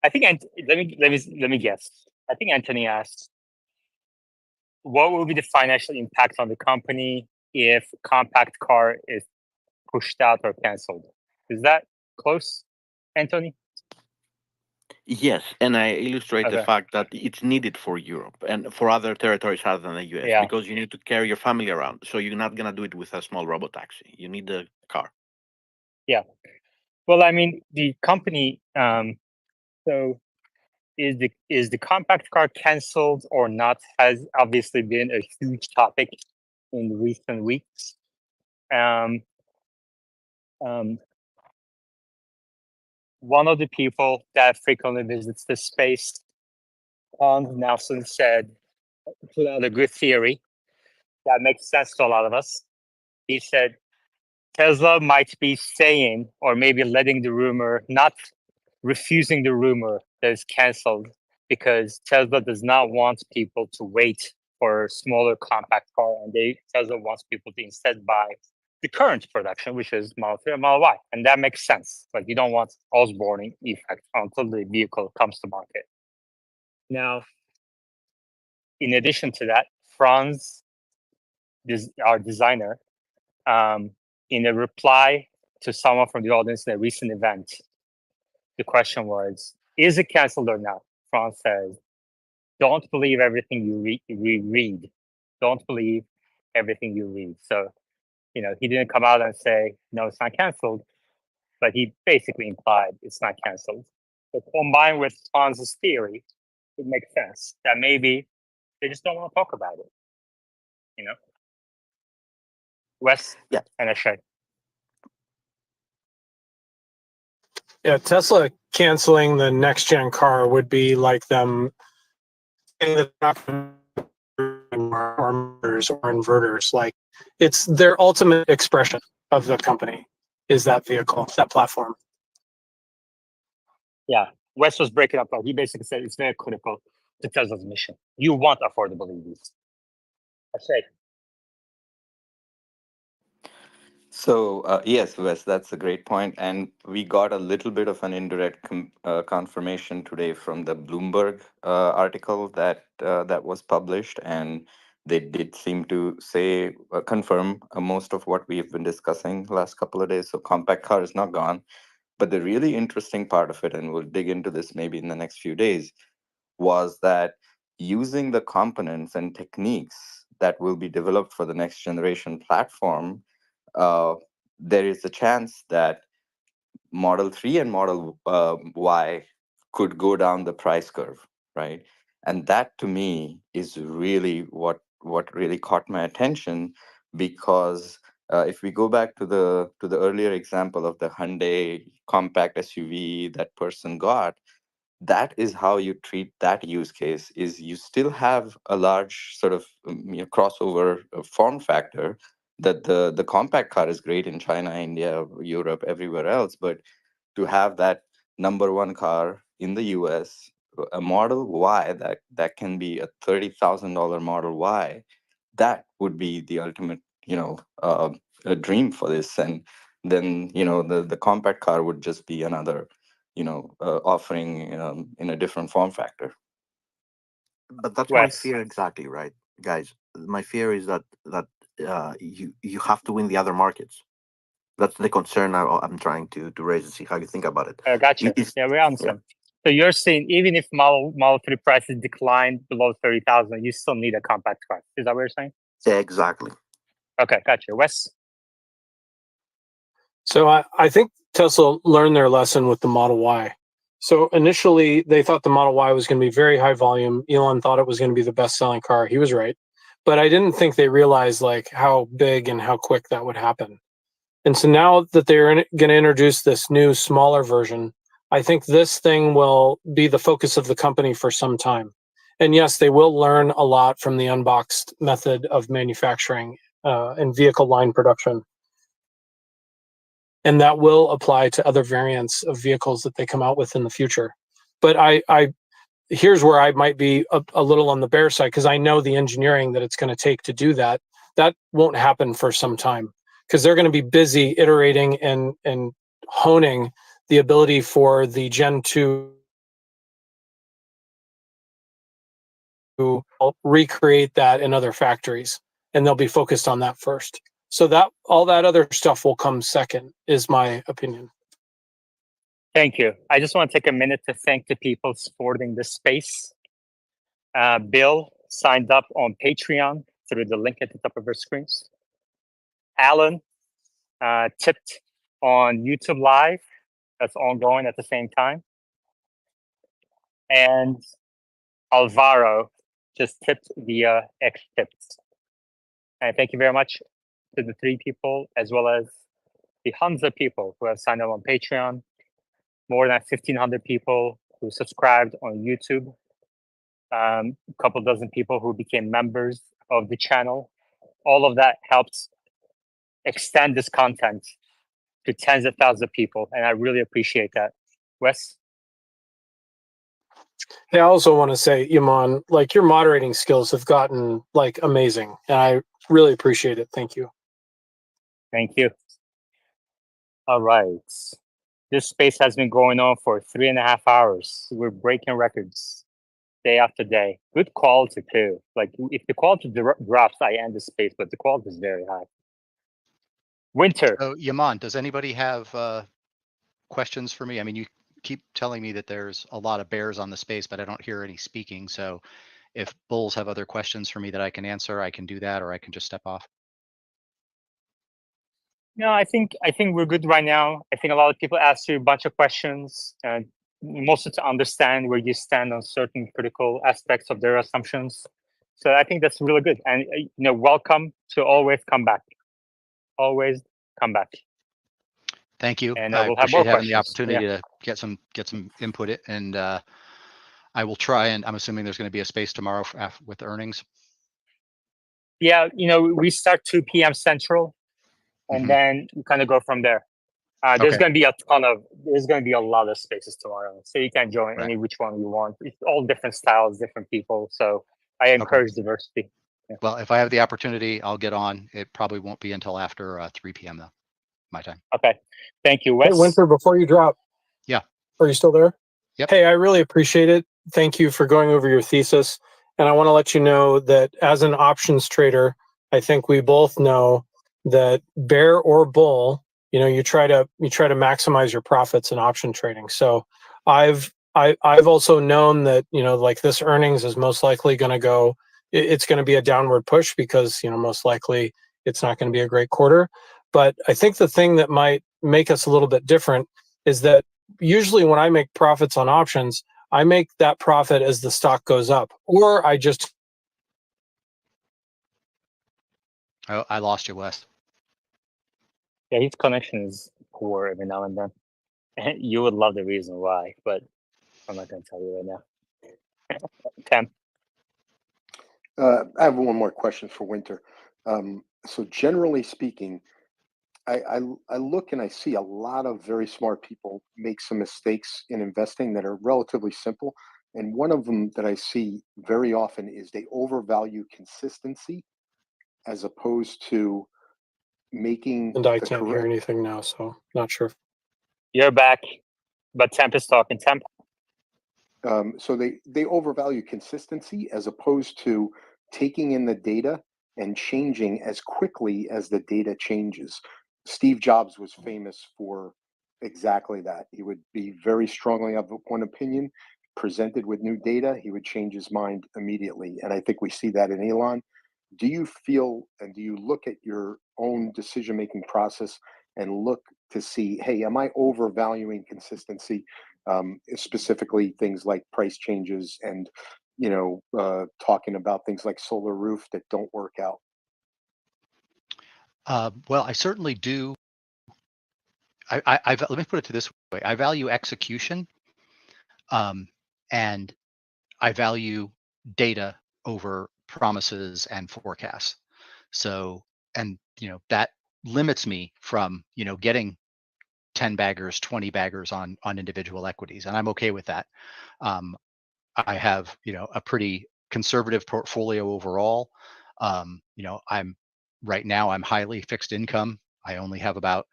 I think. Let me guess. I think Anthony asked, what will be the financial impact on the company if compact car is pushed out or canceled? Is that close, Anthony?
Yes, and I illustrate the
Okay.
fact that it's needed for Europe and for other territories other than the US
Yeah.
because you need to carry your family around. So you're not gonna do it with a small robotaxi. You need the car.
Yeah. Well, I mean, the company. So is the compact car canceled or not has obviously been a huge topic in recent weeks. One of the people that frequently visits this space, Hans Nelson, put out a good theory that makes sense to a lot of us. He said Tesla might be saying, or maybe letting the rumor, not refusing the rumor that is canceled, because Tesla does not want people to wait for a smaller compact car, and Tesla wants people to instead buy the current production, which is Model 3 and Model Y, and that makes sense. Like, you don't want Osborne effect until the vehicle comes to market. Now, in addition to that, Franz, our designer, in a reply to someone from the audience in a recent event, the question was, is it canceled or not? Franz says, don't believe everything you read. Don't believe everything you read. So, he didn't come out and say, no, it's not canceled, but he basically implied it's not canceled. But combined with Franz's theory, it makes sense that maybe they just don't want to talk about it. Wes and Ashay.
Yeah, Tesla canceling the next gen car would be like them saying that they're not going to or motors or inverters. Like, it's their ultimate expression of the company is that vehicle, that platform.
Yeah, Wes was breaking up, but he basically said it's very critical to Tesla's mission. You want affordable EVs. Ashay.
So yes, Wes, that's a great point, and we got a little bit of an indirect confirmation today from the Bloomberg article that was published, and they did seem to say confirm most of what we've been discussing last couple of days. So compact car is not gone, but the really interesting part of it, and we'll dig into this maybe in the next few days, was that using the components and techniques that will be developed for the next generation platform. There is a chance that Model 3 and Model Y could go down the price curve, right? And that to me is really what really caught my attention, because if we go back to the earlier example of the Hyundai compact SUV that person got, that is how you treat that use case. Is you still have a large sort of crossover form factor, that the compact car is great in China, India, Europe, everywhere else, but to have that number one car in the US, a Model Y that can be a $30,000 Model Y, that would be the ultimate a dream for this. And then the compact car would just be another offering in a different form factor. But that's my fear exactly, right, guys? My fear is that you have to win the other markets. That's the concern I'm trying to raise and see how you think about it.
Gotcha. Yeah, we understand. So you're saying even if Model 3 prices decline below 30,000, you still need a compact car. Is that what you're saying?
Yeah, exactly.
Okay, gotcha. Wes?
So I think Tesla learned their lesson with the Model Y. So initially, they thought the Model Y was going to be very high volume. Elon thought it was going to be the best-selling car. He was right, but I didn't think they realized like how big and how quick that would happen. And so now that they're going to introduce this new, smaller version, I think this thing will be the focus of the company for some time. And yes, they will learn a lot from the unboxed method of manufacturing and vehicle line production. And that will apply to other variants of vehicles that they come out with in the future. But here's where I might be a little on the bear side, because I know the engineering that it's going to take to do that. That won't happen for some time, because they're going to be busy iterating and honing the ability for the Gen 2 to recreate that in other factories, and they'll be focused on that first. So that all that other stuff will come second, is my opinion.
Thank you. I just want to take a minute to thank the people supporting this space. Bill signed up on Patreon through the link at the top of our screens. Alan tipped on YouTube Live. That's ongoing at the same time. And Alvaro just tipped via X tips. And thank you very much to the 3 people, as well as the hundreds of people who have signed up on Patreon, more than 1,500 people who subscribed on YouTube, a couple dozen people who became members of the channel. All of that helps extend this content to tens of thousands of people, and I really appreciate that. Wes?
Hey, I also want to say, Iman, like your moderating skills have gotten like amazing, and I really appreciate it. Thank you.
Thank you. All right. This space has been going on for 3.5 hours. We're breaking records day after day. Good quality too. Like if the quality drops, I end the space, but the quality is very high. Winter.
So, Yaman, does anybody have questions for me? I mean, you keep telling me that there's a lot of bears on the space, but I don't hear any speaking. So if bulls have other questions for me that I can answer, I can do that, or I can just step off.
No, I think we're good right now. I think a lot of people ask you a bunch of questions, and mostly to understand where you stand on certain critical aspects of their assumptions. So I think that's really good. And welcome to always come back. Always come back.
Thank you.
And
I
we'll have more
appreciate having
questions.
the opportunity to get some input, and I will try. And I'm assuming there's going to be a space tomorrow with earnings.
Yeah, we start 2 p.m. Central, and then we kind of go from there. There's going to be there's going to be a lot of spaces tomorrow, so you can join any which one you want. It's all different styles, different people. So I encourage diversity. Yeah.
Well, if I have the opportunity, I'll get on. It probably won't be until after 3 p.m. though, my time.
Okay, thank you, Wes.
Hey, Winter, before you drop.
Yeah.
Are you still there?
Yep.
Hey, I really appreciate it. Thank you for going over your thesis. And I want to let you know that as an options trader, I think we both know that bear or bull, you try to maximize your profits in option trading. So I've also known that, like this earnings is most likely going to go, it's going to be a downward push because, most likely it's not going to be a great quarter. But I think the thing that might make us a little bit different is that usually when I make profits on options, I make that profit as the stock goes up, or I just.
Oh, I lost you, Wes.
Yeah, his connection is poor every now and then. You would love the reason why, but I'm not going to tell you right now. Tim?
I have one more question for Winter. So generally speaking, I look and I see a lot of very smart people make some mistakes in investing that are relatively simple. And one of them that I see very often is they overvalue consistency as opposed to making
And I
the
can't hear
correct.
anything now, so not sure.
You're back, but Temp is talking. Temp.
So they overvalue consistency as opposed to taking in the data and changing as quickly as the data changes. Steve Jobs was famous for exactly that. He would be very strongly of one opinion, presented with new data, he would change his mind immediately. And I think we see that in Elon. do you feel and do you look at your own decision-making process and look to see, hey, am I overvaluing consistency, specifically things like price changes and, talking about things like solar roof that don't work out?
Well, I certainly do. Let me put it to this way. I value execution, and I value data over promises and forecasts. So, and that limits me from getting 10 baggers, 20 baggers on individual equities, and I'm okay with that. I have a pretty conservative portfolio overall. I'm right now I'm highly fixed income. I only have about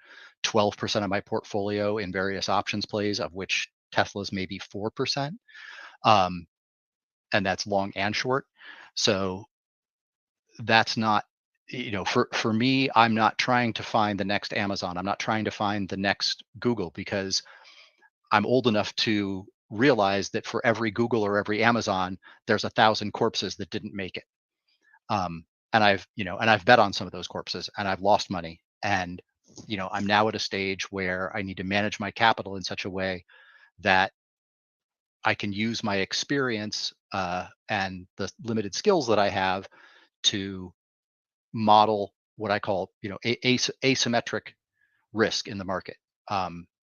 12% of my portfolio in various options plays, of which Tesla's maybe 4%, and that's long and short. So that's not, for me, I'm not trying to find the next Amazon. I'm not trying to find the next Google, because I'm old enough to realize that for every Google or every Amazon, there's 1,000 corpses that didn't make it. And I've bet on some of those corpses, and I've lost money. And I'm now at a stage where I need to manage my capital in such a way that I can use my experience and the limited skills that I have to model what I call asymmetric risk in the market.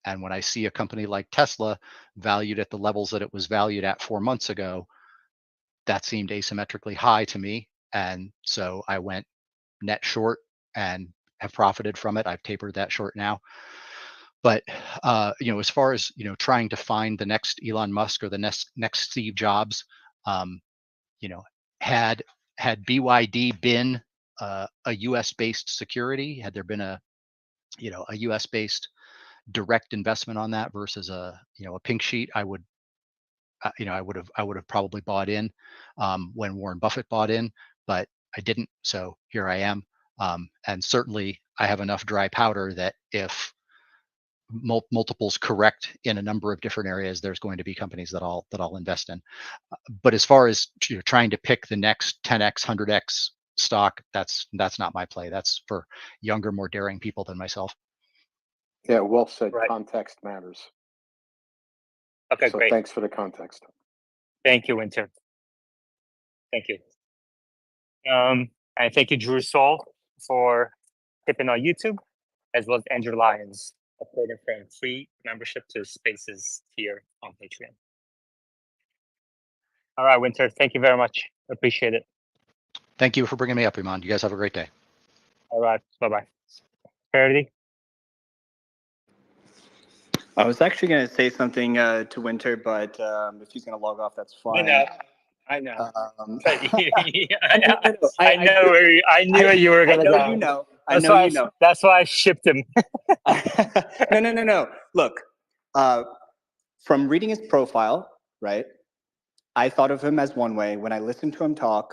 And when I see a company like Tesla valued at the levels that it was valued at 4 months ago, that seemed asymmetrically high to me. And so I went net short and have profited from it. I've tapered that short now. But as far as trying to find the next Elon Musk or the next Steve Jobs, had BYD been a U.S. based security, had there been a U.S. based direct investment on that versus a pink sheet, I would I would have probably bought in when Warren Buffett bought in, but I didn't. So here I am, and certainly I have enough dry powder that if multiples correct in a number of different areas, there's going to be companies that I'll invest in. But as far as trying to pick the next 10x, 100x stock, that's not my play. That's for younger, more daring people than myself.
Yeah, well said.
Right.
Context matters.
Okay,
So
great.
thanks for the context.
Thank you, Winter. Thank you. And thank you, Drew Saul, for tipping on YouTube, as well as Andrew Lyons, uploading from free membership to Spaces here on Patreon. All right, Winter, thank you very much. Appreciate it.
Thank you for bringing me up, Iman. You guys have a great day.
All right, bye-bye. Parity?
I was actually going to say something to Winter, but if he's going to log off, that's fine.
I know.
I
knew where you were going to go.
You know.
That's why I shipped him.
No. Look, from reading his profile, right, I thought of him as one way. When I listened to him talk,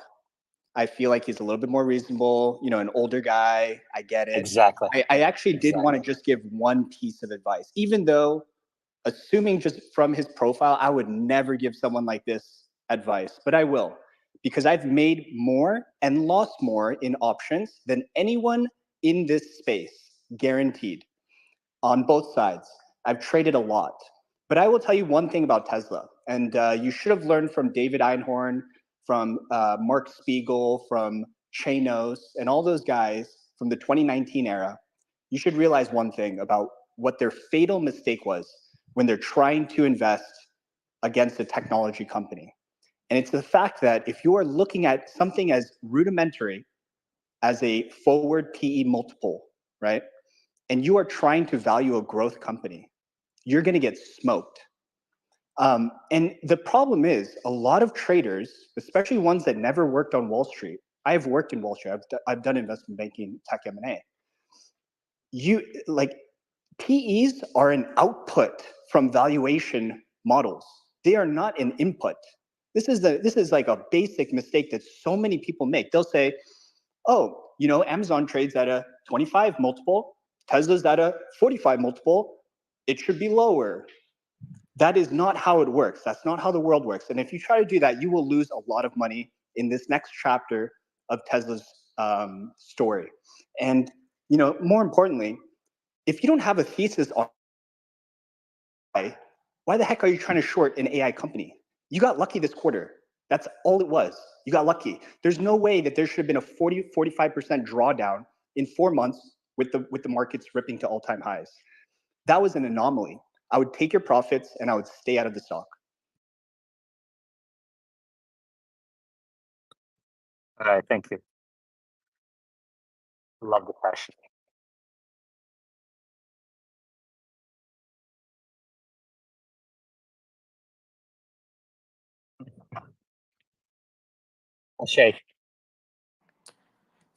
I feel like he's a little bit more reasonable, an older guy. I get it.
Exactly.
I actually did want to just give one piece of advice, even though, assuming just from his profile, I would never give someone like this advice, but I will, because I've made more and lost more in options than anyone in this space, guaranteed, on both sides. I've traded a lot. But I will tell you one thing about Tesla, and you should have learned from David Einhorn, from Mark Spiegel, from Chanos, and all those guys from the 2019 era. You should realize one thing about what their fatal mistake was when they're trying to invest against a technology company. And it's the fact that if you are looking at something as rudimentary as a forward PE multiple, right, and you are trying to value a growth company, you're going to get smoked. And the problem is a lot of traders, especially ones that never worked on Wall Street. I've worked in Wall Street. I've done investment banking, tech M&A. PEs are an output from valuation models. They are not an input. This is like a basic mistake that so many people make. They'll say, oh, Amazon trades at a 25 multiple, Tesla's at a 45 multiple, it should be lower. That is not how it works. That's not how the world works. And if you try to do that, you will lose a lot of money in this next chapter of Tesla's story. And more importantly, if you don't have a thesis on why the heck are you trying to short an AI company? You got lucky this quarter. That's all it was. You got lucky. There's no way that there should have been a 45% drawdown in 4 months with the markets ripping to all-time highs. That was an anomaly. I would take your profits and I would stay out of the stock.
All right, thank you. Love the question. Shay.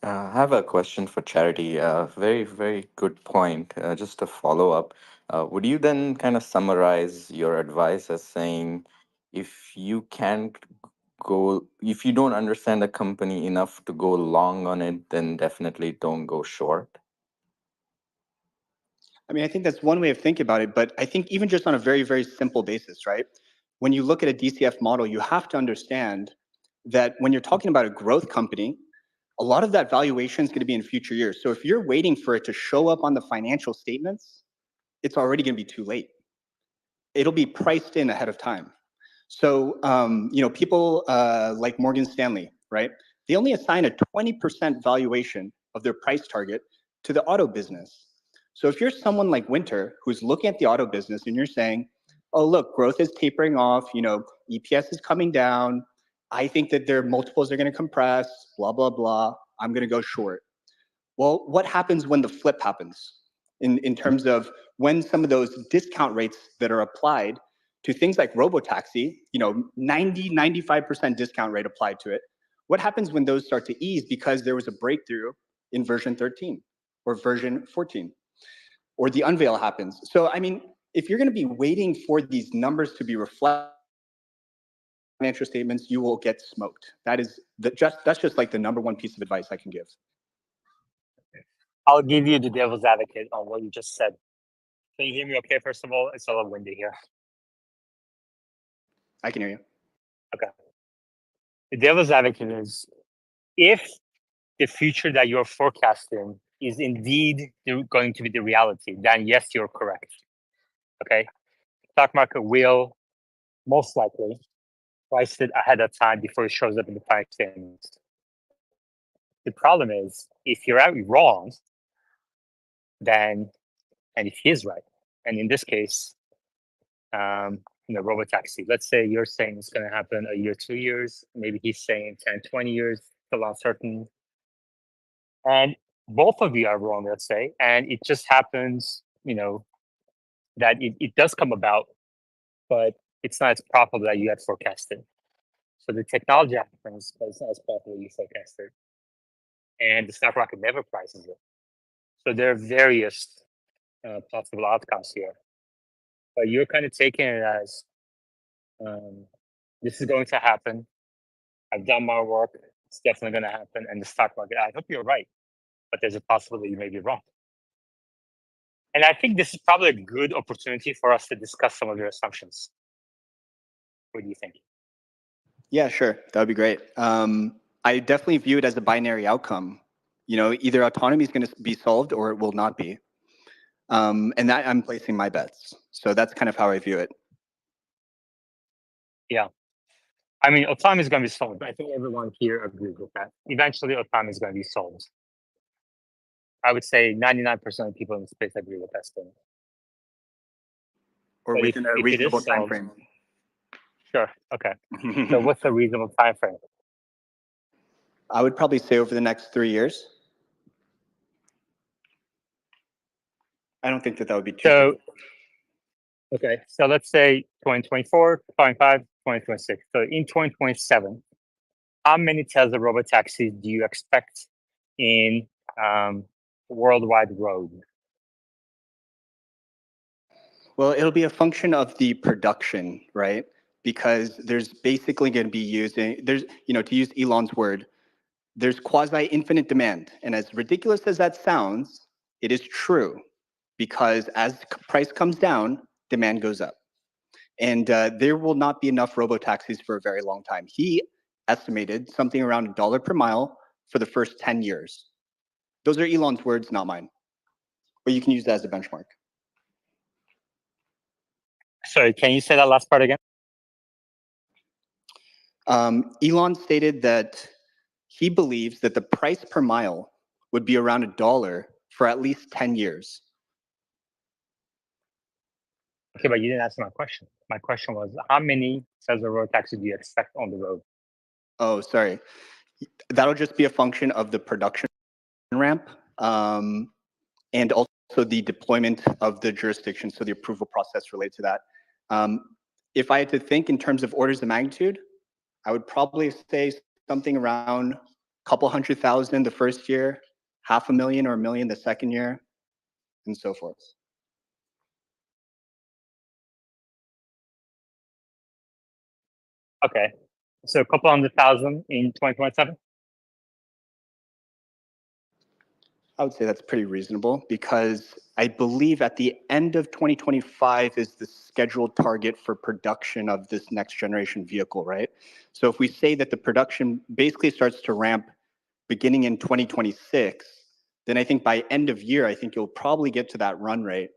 I have a question for Charity. Very, very good point. Just a follow up. Would you then kind of summarize your advice as saying if you can't if you don't understand a company enough to go long on it, then definitely don't go short?
I mean, I think that's one way of thinking about it, but I think even just on a very, very simple basis, right? When you look at a DCF model, you have to understand that when you're talking about a growth company, a lot of that valuation is going to be in future years. So if you're waiting for it to show up on the financial statements, it's already going to be too late. It'll be priced in ahead of time. So, people like Morgan Stanley, right? They only assign a 20% valuation of their price target to the auto business. So if you're someone like Winter who's looking at the auto business and you're saying, oh, look, growth is tapering off, EPS is coming down, I think that their multiples are going to compress, blah, blah, blah, I'm going to go short. Well, what happens when the flip happens in terms of when some of those discount rates that are applied to things like Robotaxi, 95% discount rate applied to it. What happens when those start to ease because there was a breakthrough in version 13 or version 14? Or the unveil happens. So, I mean, if you're going to be waiting for these numbers to be reflected in financial statements, you will get smoked. That's just like the number one piece of advice I can give.
I'll give you the devil's advocate on what you just said. Can you hear me okay, first of all? It's a little windy here.
I can hear you.
Okay. The devil's advocate is if the future that you're forecasting is indeed going to be the reality, then yes, you're correct. Okay. Stock market will most likely price it ahead of time before it shows up in the price statements. The problem is if you're wrong, then, and if he is right, and in this case, Robotaxi, let's say you're saying it's going to happen a year, 2 years, maybe he's saying 10, 20 years, still uncertain. And both of you are wrong, let's say, and it just happens, that it does come about, but it's not as profitable that you had forecasted. So the technology happens, but it's not as profitable you forecasted. And the stock market never prices it. So there are various possible outcomes here. But you're kind of taking it as this is going to happen. I've done my work. It's definitely going to happen. And the stock market, I hope you're right, but there's a possibility you may be wrong. And I think this is probably a good opportunity for us to discuss some of your assumptions. What do you think?
Yeah, sure. That would be great. I definitely view it as a binary outcome. Either autonomy is going to be solved or it will not be. And that I'm placing my bets. So that's kind of how I view it.
Yeah. I mean, autonomy is going to be solved. I think everyone here agrees with that. Eventually, autonomy is going to be solved. I would say 99% of people in the space agree with that statement.
Or but within a reasonable time frame.
Sure. Okay. So what's a reasonable time frame?
I would probably say over the next 3 years. I don't think that would be too difficult.
Okay. So let's say 2024, 2025, 2026. So in 2027, how many Tesla Robotaxis do you expect in worldwide road?
Well, it'll be a function of the production, right? Because there's basically going to be to use Elon's word, there's quasi-infinite demand. And as ridiculous as that sounds, it is true. Because as price comes down, demand goes up. And there will not be enough robotaxis for a very long time. He estimated something around $1 per mile for the first 10 years. Those are Elon's words, not mine. But you can use that as a benchmark.
Sorry, can you say that last part again?
Elon stated that he believes that the price per mile would be around $1 for at least 10 years.
Okay, but you didn't answer my question. My question was, how many Tesla robotaxis do you expect on the road?
Oh, sorry. That'll just be a function of the production ramp and also the deployment of the jurisdiction, so the approval process related to that. If I had to think in terms of orders of magnitude, I would probably say something around a couple 100,000 the first year, 500,000 or 1 million the second year, and so forth.
Okay, so a couple 100,000 in 2027?
I would say that's pretty reasonable because I believe at the end of 2025 is the scheduled target for production of this next generation vehicle, right? So if we say that the production basically starts to ramp beginning in 2026, then I think by end of year, I think you'll probably get to that run rate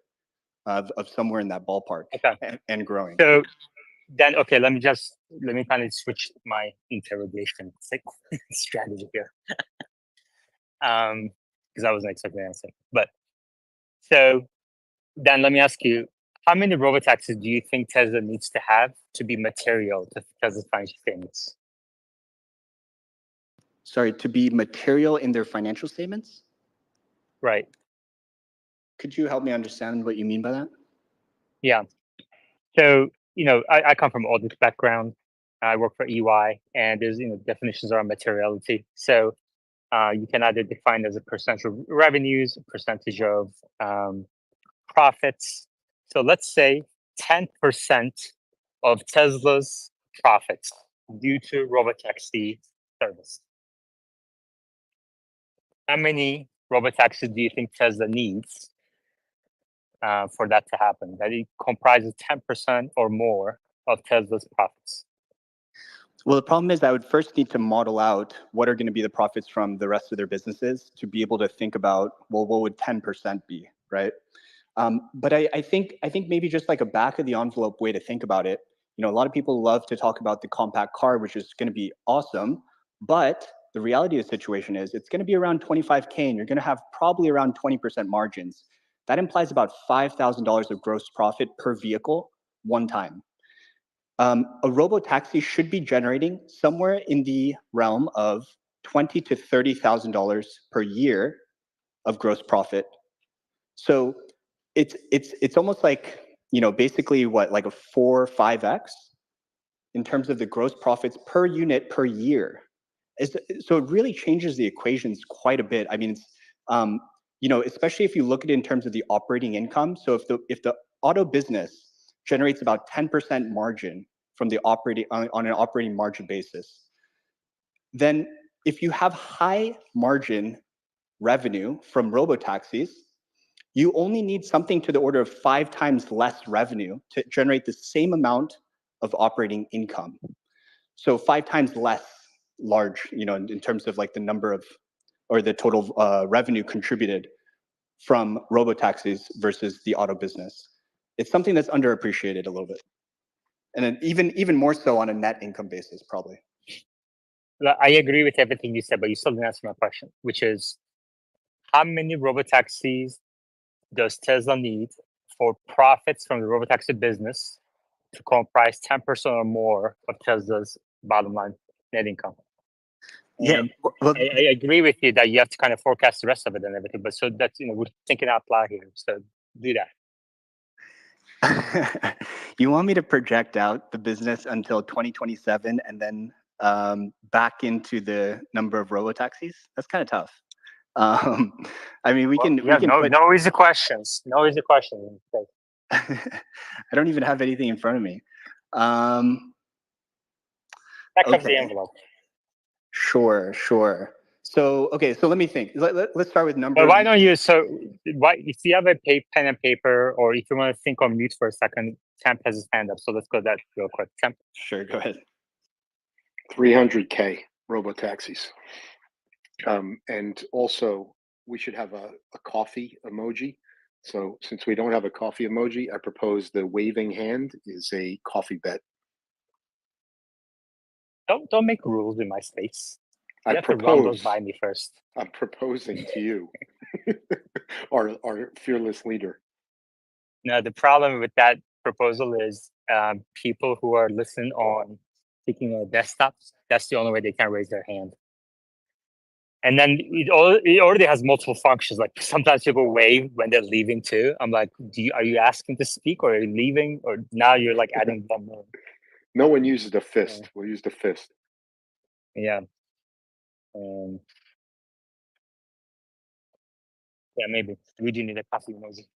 of somewhere in that ballpark.
Okay.
And growing.
So then, okay, let me kind of switch my interrogation strategy here. Because I wasn't expecting the answer. But so then let me ask you, how many robotaxis do you think Tesla needs to have to be material to Tesla's financial statements?
Sorry, to be material in their financial statements?
Right.
Could you help me understand what you mean by that?
Yeah. So, I come from audit background. I work for EY, and there's, definitions around materiality. So you can either define as a percentage of revenues, a percentage of profits. So let's say 10% of Tesla's profits due to robotaxi service. How many robotaxis do you think Tesla needs for that to happen? That it comprises 10% or more of Tesla's profits?
Well, the problem is I would first need to model out what are going to be the profits from the rest of their businesses to be able to think about, well, what would 10% be, right? But I think maybe just like a back of the envelope way to think about it, a lot of people love to talk about the compact car, which is going to be awesome, but the reality of the situation is it's going to be around 25K and you're going to have probably around 20% margins. That implies about $5,000 of gross profit per vehicle one time. A robo-taxi should be generating somewhere in the realm of $20,000 to $30,000 per year of gross profit. So it's almost like, basically what, like a 4 or 5x in terms of the gross profits per unit per year. So it really changes the equations quite a bit. I mean, it's, especially if you look at it in terms of the operating income. So if the auto business generates about 10% margin from the operating on an operating margin basis, then if you have high margin revenue from robo-taxis, you only need something to the order of 5 times less revenue to generate the same amount of operating income. So 5 times less large, in terms of like the number of, or the total revenue contributed from robo-taxis versus the auto business. It's something that's underappreciated a little bit. And then even more so on a net income basis, probably.
I agree with everything you said, but you still didn't answer my question, which is, how many robotaxis does Tesla need for profits from the robotaxi business to comprise 10% or more of Tesla's bottom line net income? And
well,
I agree with you that you have to kind of forecast the rest of it and everything, but so that's, we're thinking out loud here, so do that.
You want me to project out the business until 2027 and then back into the number of robotaxis? That's kind of tough. I mean, we can
no easy questions. No easy questions.
I don't even have anything in front of me.
Back of the envelope.
Sure. So, okay, so let me think. Let's start with numbers.
But why don't you, if you have a pen and paper, or if you want to think on mute for a second, Temp has his hand up, so let's go that real quick. Temp.
Sure, go ahead.
300K robo-taxis.
And also, we should have a coffee emoji. So since we don't have a coffee emoji, I propose the waving hand is a coffee bet.
Don't make rules in my space. You
I
have to run those
propose.
by me first.
I'm proposing to you, our fearless leader.
Now, the problem with that proposal is people who are listening on speaking on desktops, that's the only way they can raise their hand. And then it already has multiple functions. Like sometimes people wave when they're leaving too. I'm like, are you asking to speak or are you leaving? Or now you're like adding one more.
No one uses the fist. We'll use the fist.
Yeah. Yeah, maybe. We do need a coffee emoji.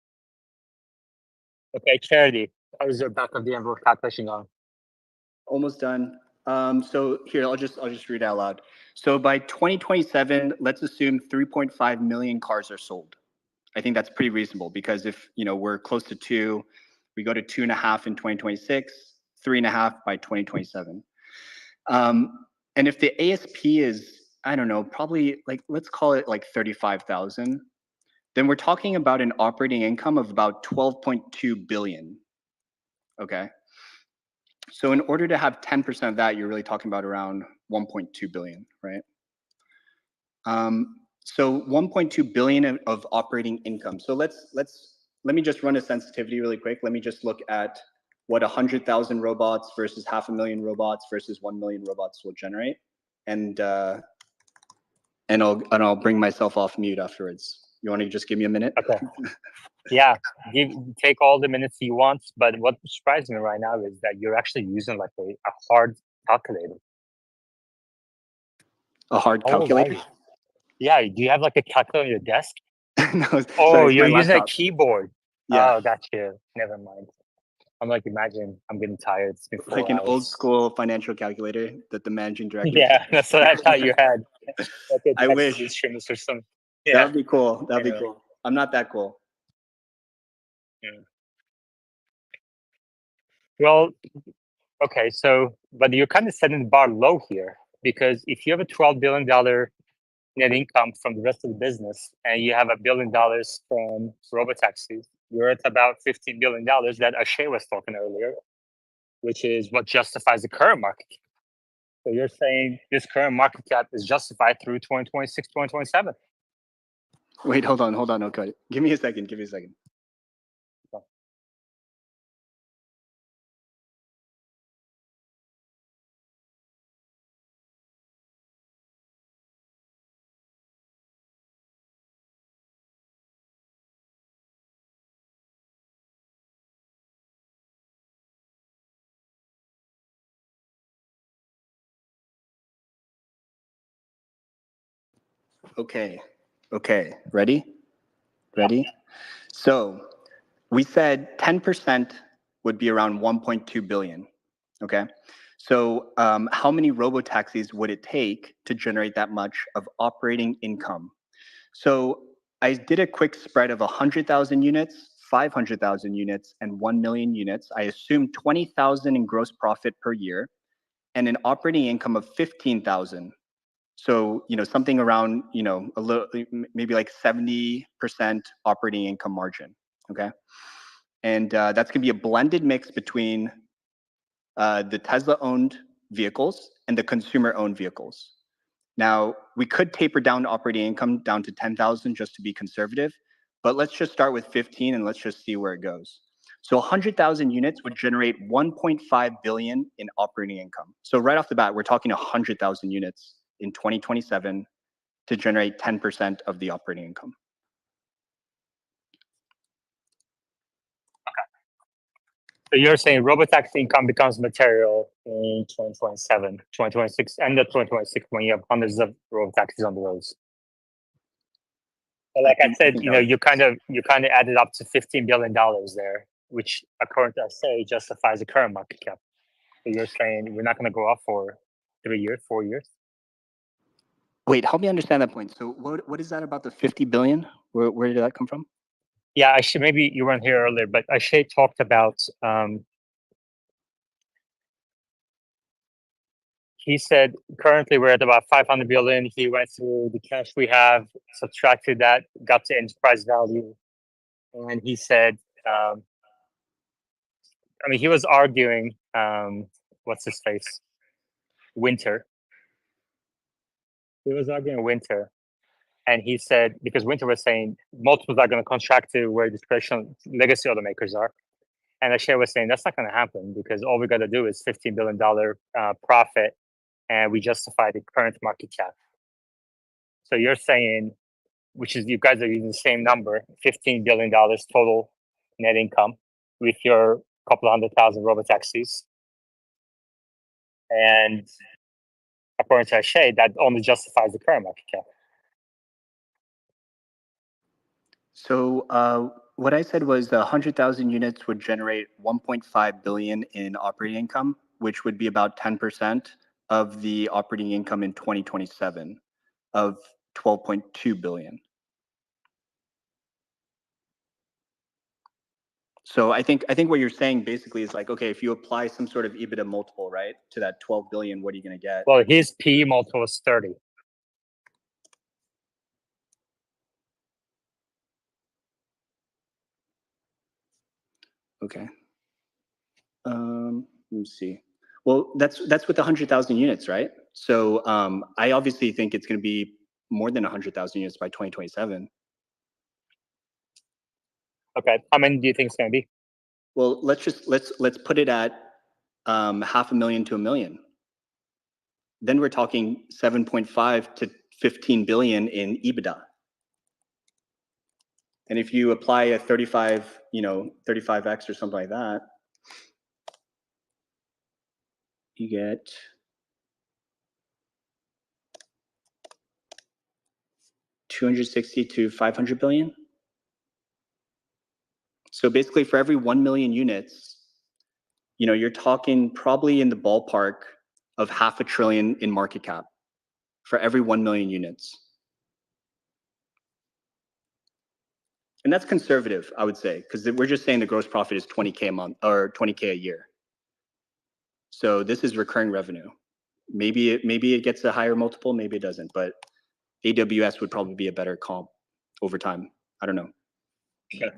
Okay, Charity, how is your back of the envelope calculation on?
Almost done. So here, I'll just read out loud. So by 2027, let's assume 3.5 million cars are sold. I think that's pretty reasonable because if we're close to 2, we go to 2.5 in 2026, 3.5 by 2027. And if the ASP is, I don't know, probably like, let's call it like 35,000, then we're talking about an operating income of about 12.2 billion. Okay. So in order to have 10% of that, you're really talking about around 1.2 billion, right? So 1.2 billion of operating income. So let me just run a sensitivity really quick. Let me just look at what 100,000 robots versus 500,000 robots versus 1 million robots will generate, and I'll bring myself off mute afterwards. You want to just give me a minute?
Okay. Yeah, take all the minutes you want. But what surprised me right now is that you're actually using like a hard calculator.
A hard calculator?
Yeah, do you have like a calculator on your desk?
No,
oh,
sorry,
you're using
laptop.
a keyboard.
Yeah.
Oh, gotcha. Never mind. I'm like, imagine I'm getting tired. It's been 4
like an
hours.
old school financial calculator that the managing director.
Yeah, that's what I thought you had. Like
I wish.
Instruments or something.
Yeah. That would be cool. That'd be cool. I'm not that cool.
Yeah. Well, okay, so but you're kind of setting the bar low here because if you have a $12 billion net income from the rest of the business and you have $1 billion from robotaxis, you're at about $15 billion that Ashay was talking earlier, which is what justifies the current market cap. So you're saying this current market cap is justified through 2026, 2027.
Wait, hold on. Okay, give me a second. Okay. Ready? So we said 10% would be around 1.2 billion. Okay. So how many robotaxis would it take to generate that much of operating income? So I did a quick spread of 100,000 units, 500,000 units, and 1 million units. I assumed 20,000 in gross profit per year and an operating income of 15,000. So, something around, a little, maybe like 70% operating income margin. Okay. And that's going to be a blended mix between the Tesla owned vehicles and the consumer owned vehicles. Now, we could taper down operating income down to 10,000 just to be conservative, but let's just start with 15 and let's just see where it goes. So 100,000 units would generate 1.5 billion in operating income. So right off the bat, we're talking 100,000 units in 2027 to generate 10% of the operating income.
So you're saying robotaxi income becomes material in 2027, 2026, end of 2026 when you have hundreds of robotaxis on the roads. But like I said, you kind of added up to $15 billion there, which according to SA justifies the current market cap. So you're saying we're not going to go up for 3 years, 4 years?
Wait, help me understand that point. So what is that about the 50 billion? Where did that come from?
Yeah, actually, maybe you weren't here earlier, but Ashay talked about he said currently we're at about 500 billion. He went through the cash we have, subtracted that, got to enterprise value, and he said, I mean, he was arguing, what's his face, Winter. He was arguing Winter, and he said because Winter was saying multiples are going to contract to where the traditional legacy automakers are, and Akshay was saying that's not going to happen because all we got to do is $15 billion profit, and we justify the current market cap. So you're saying, which is you guys are using the same number, $15 billion total net income with your couple of 100,000 robotaxis. And according to Akshay, that only justifies the current market cap.
So what I said was 100,000 units would generate 1.5 billion in operating income, which would be about 10% of the operating income in 2027 of 12.2 billion. So I think what you're saying basically is like, okay, if you apply some sort of EBITDA multiple, right, to that 12 billion, what are you going to get?
Well, his PE multiple is 30.
Okay. Let me see. Well, that's with 100,000 units, right? So I obviously think it's going to be more than 100,000 units by 2027.
Okay, how many do you think it's going to be?
Well, let's put it at 500,000 to 1 million. Then we're talking 7.5 to 15 billion in EBITDA. And if you apply a 35x or something like that, you get $260 to 500 billion. So basically, for every 1 million units, you're talking probably in the ballpark of $500 billion in market cap for every 1 million units. And that's conservative, I would say, because we're just saying the gross profit is 20K a month or 20K a year. So this is recurring revenue. Maybe it gets a higher multiple, maybe it doesn't, but AWS would probably be a better comp over time. I don't know.
Okay.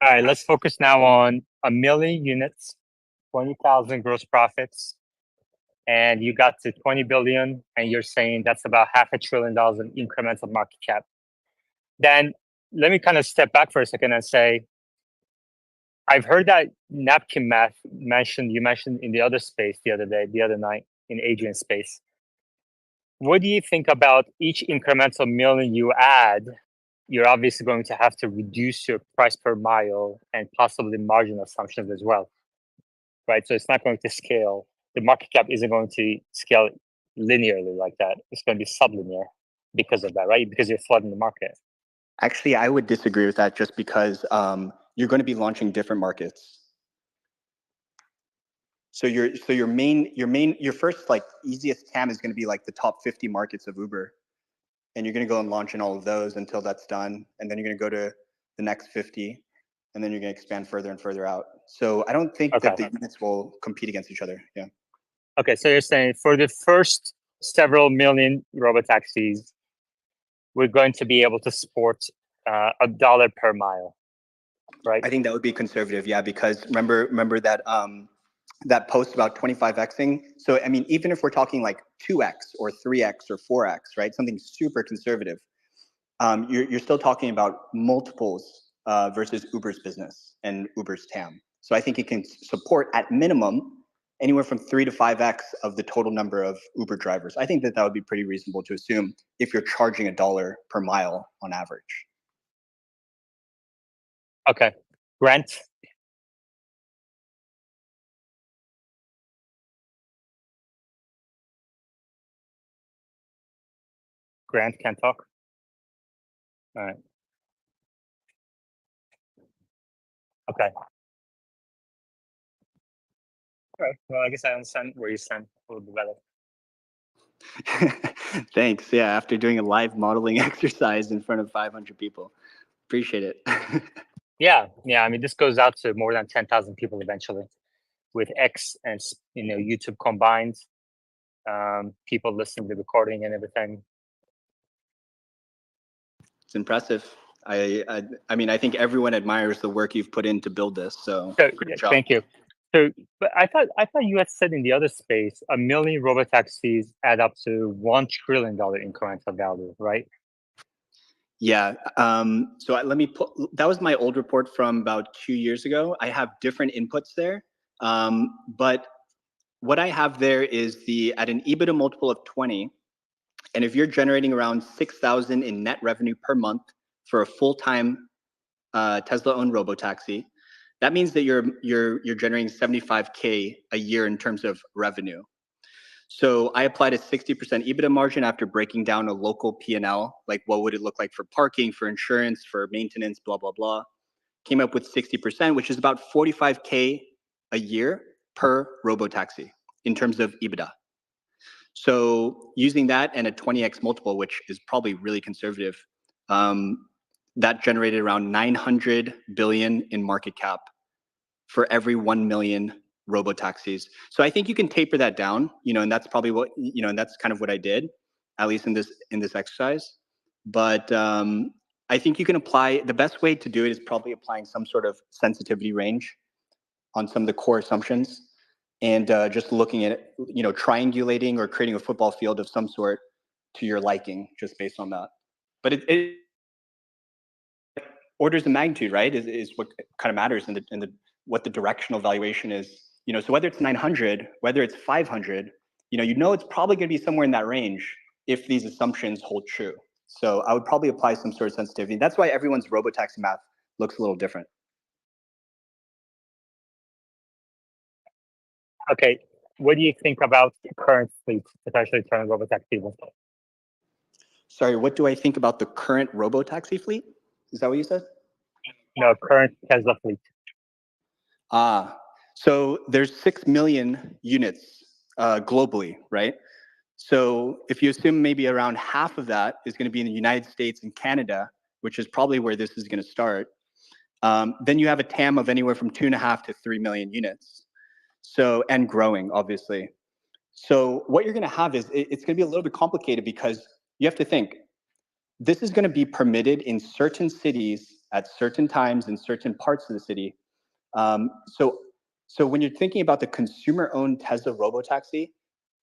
All right, let's focus now on 1 million units, 20,000 gross profits, and you got to 20 billion, and you're saying that's about $500 billion in incremental market cap. Then let me kind of step back for a second and say, I've heard that napkin math you mentioned in the other space the other night in Adrian's space. What do you think about each incremental million you add? You're obviously going to have to reduce your price per mile and possibly margin assumptions as well, right? So it's not going to scale. The market cap isn't going to scale linearly like that. It's going to be sublinear because of that, right? Because you're flooding the market.
Actually, I would disagree with that just because you're going to be launching different markets. So your first like easiest TAM is going to be like the top 50 markets of Uber. And you're going to go and launch in all of those until that's done. And then you're going to go to the next 50. And then you're going to expand further and further out. So I don't think that the units will compete against each other. Yeah.
Okay, so you're saying for the first several million robotaxis, we're going to be able to support $1 per mile, right?
I think that would be conservative, yeah, because remember that that post about 25xing. So I mean, even if we're talking like 2x or 3x or 4x, right? Something super conservative, you're still talking about multiples versus Uber's business and Uber's TAM. So I think it can support at minimum anywhere from 3 to 5x of the total number of Uber drivers. I think that would be pretty reasonable to assume if you're charging $1 per mile on average.
Okay, Grant. Grant can talk. All right. Okay. All right. Well, I guess I understand where you stand a little bit better.
Thanks. Yeah, after doing a live modeling exercise in front of 500 people. Appreciate it.
Yeah. I mean, this goes out to more than 10,000 people eventually with X and YouTube combined. people listen to the recording and everything.
It's impressive. I mean, I think everyone admires the work you've put in to build this. So
So
great
yeah,
job.
thank you. So, but I thought you had said in the other space, 1 million robotaxis add up to $1 trillion incremental value, right?
Yeah. So let me put, that was my old report from about 2 years ago. I have different inputs there. But what I have there is at an EBITDA multiple of 20, and if you're generating around 6,000 in net revenue per month for a full-time Tesla-owned robotaxi, that means that you're generating 75K a year in terms of revenue. So I applied a 60% EBITDA margin after breaking down a local P&L, like what would it look like for parking, for insurance, for maintenance, blah, blah, blah. Came up with 60%, which is about 45K a year per robotaxi in terms of EBITDA. So using that and a 20x multiple, which is probably really conservative, that generated around 900 billion in market cap for every 1 million robotaxis. So I think you can taper that down, and that's probably what, and that's kind of what I did, at least in this exercise. But I think you can apply, the best way to do it is probably applying some sort of sensitivity range on some of the core assumptions, and just looking at it, triangulating or creating a football field of some sort to your liking, just based on that. But it orders of magnitude, right, is what kind of matters in the what the directional valuation is. So whether it's 900, whether it's 500, it's probably going to be somewhere in that range if these assumptions hold true. So I would probably apply some sort of sensitivity. That's why everyone's robotaxi math looks a little different.
Okay, what do you think about the current fleet potentially turning robotaxi?
Sorry, what do I think about the current robotaxi fleet? Is that what you said?
No, current Tesla fleet.
So there's 6 million units globally, right? So if you assume maybe around half of that is going to be in the United States and Canada, which is probably where this is going to start, then you have a TAM of anywhere from 2.5 to 3 million units. So, and growing, obviously. So what you're going to have is, it's going to be a little bit complicated because you have to think, this is going to be permitted in certain cities at certain times in certain parts of the city. So when you're thinking about the consumer-owned Tesla robotaxi,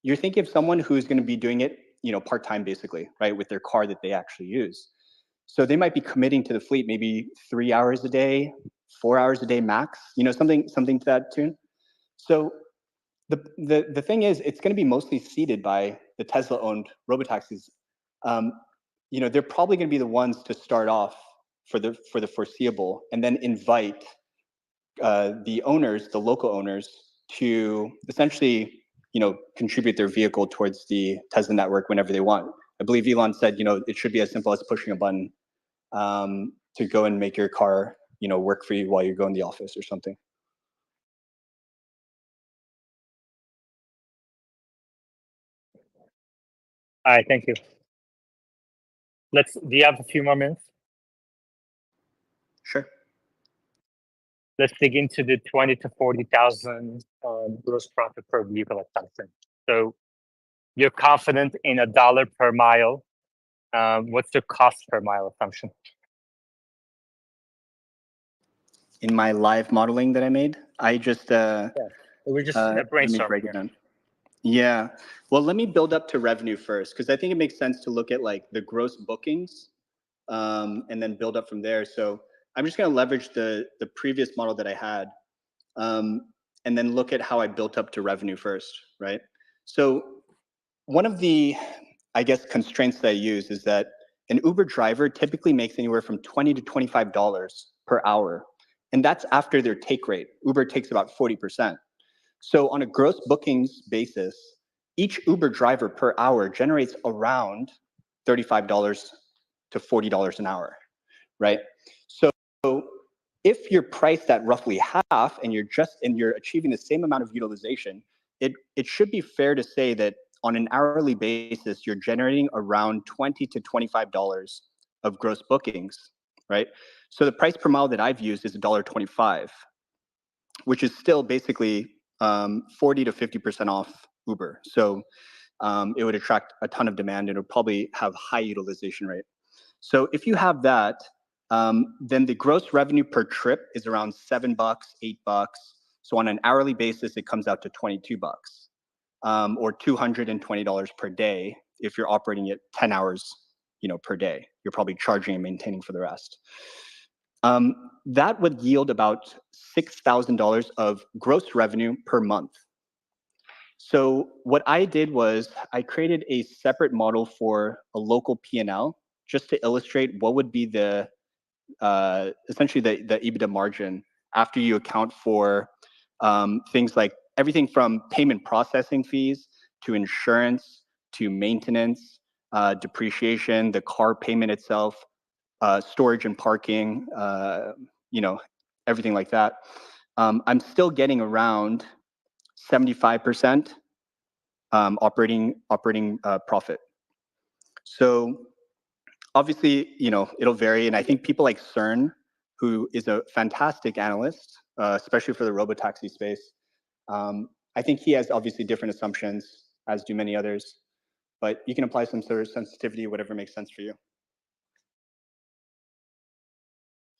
you're thinking of someone who's going to be doing it, part-time basically, right, with their car that they actually use. So they might be committing to the fleet maybe 3 hours a day, 4 hours a day max, something to that tune. So the thing is, it's going to be mostly seeded by the Tesla-owned robotaxis. They're probably going to be the ones to start off for the foreseeable, and then invite the owners, the local owners, to essentially, contribute their vehicle towards the Tesla network whenever they want. I believe Elon said, it should be as simple as pushing a button to go and make your car, work for you while you go in the office or something.
All right, thank you. Do you have a few more minutes?
Sure.
Let's dig into the 20 to 40,000 gross profit per vehicle assumption. So you're confident in $1 per mile. What's the cost per mile assumption?
In my live modeling that I made, I just
we're just brainstorming here.
Yeah, well, let me build up to revenue first, because I think it makes sense to look at like the gross bookings and then build up from there. So I'm just going to leverage the previous model that I had and then look at how I built up to revenue first, right? So one of the, I guess, constraints that I use is that an Uber driver typically makes anywhere from $20 to $25 per hour. And that's after their take rate. Uber takes about 40%. So on a gross bookings basis, each Uber driver per hour generates around $35 to $40 an hour, right? So if you're priced at roughly half and you're achieving the same amount of utilization, it should be fair to say that on an hourly basis, you're generating around $20 to $25 of gross bookings, right? So the price per mile that I've used is $1.25, which is still basically 40 to 50% off Uber. So it would attract a ton of demand and it would probably have high utilization rate. So if you have that, then the gross revenue per trip is around $7, $8. So on an hourly basis, it comes out to $22, or $220 per day if you're operating it 10 hours, per day. You're probably charging and maintaining for the rest. That would yield about $6,000 of gross revenue per month. So what I did was I created a separate model for a local P&L just to illustrate what would be the essentially the EBITDA margin after you account for things like everything from payment processing fees to insurance to maintenance, depreciation, the car payment itself, storage and parking, everything like that. I'm still getting around 75% operating profit. So obviously, it'll vary, and I think people like CERN, who is a fantastic analyst, especially for the robotaxi space, I think he has obviously different assumptions, as do many others, but you can apply some sort of sensitivity, whatever makes sense for you.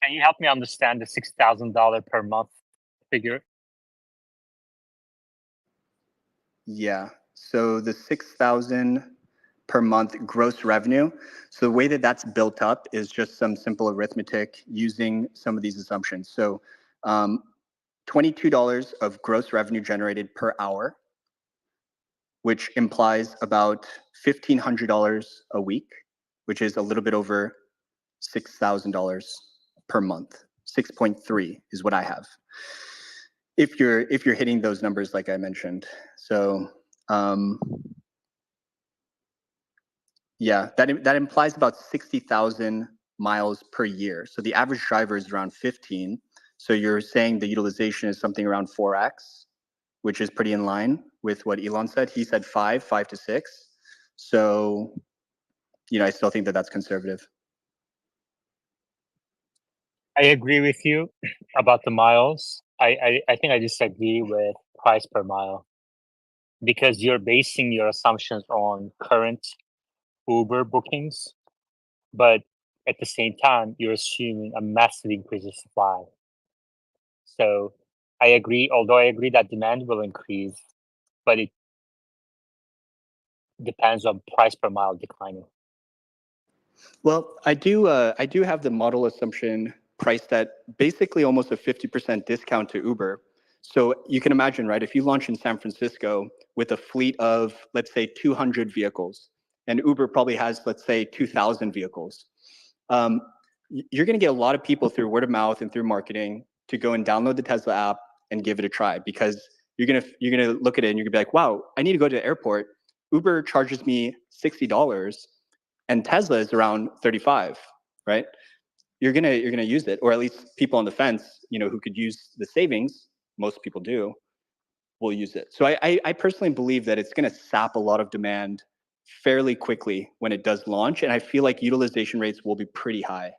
Can you help me understand the $6,000 per month figure?
Yeah, so the 6,000 per month gross revenue. So the way that that's built up is just some simple arithmetic using some of these assumptions. So $22 of gross revenue generated per hour, which implies about $1,500 a week, which is a little bit over $6,000 per month. 6.3 is what I have. If you're hitting those numbers like I mentioned. So yeah, that implies about 60,000 miles per year. So the average driver is around 15. So you're saying the utilization is something around 4x, which is pretty in line with what Elon said. He said 5 to 6. So, I still think that that's conservative.
I agree with you about the miles. I think I disagree with price per mile because you're basing your assumptions on current Uber bookings, but at the same time, you're assuming a massive increase in supply. So I agree, although I agree that demand will increase, but it depends on price per mile declining.
Well, I do have the model assumption priced at basically almost a 50% discount to Uber. So you can imagine, right, if you launch in San Francisco with a fleet of, let's say, 200 vehicles, and Uber probably has, let's say, 2,000 vehicles, you're going to get a lot of people through word of mouth and through marketing to go and download the Tesla app and give it a try, because you're gonna look at it and you're gonna be like, wow, I need to go to the airport. Uber charges me $60 and Tesla is around 35, right? You're gonna use it, or at least people on the fence, who could use the savings, most people do, will use it. So I personally believe that it's gonna sap a lot of demand fairly quickly when it does launch, and I feel like utilization rates will be pretty high.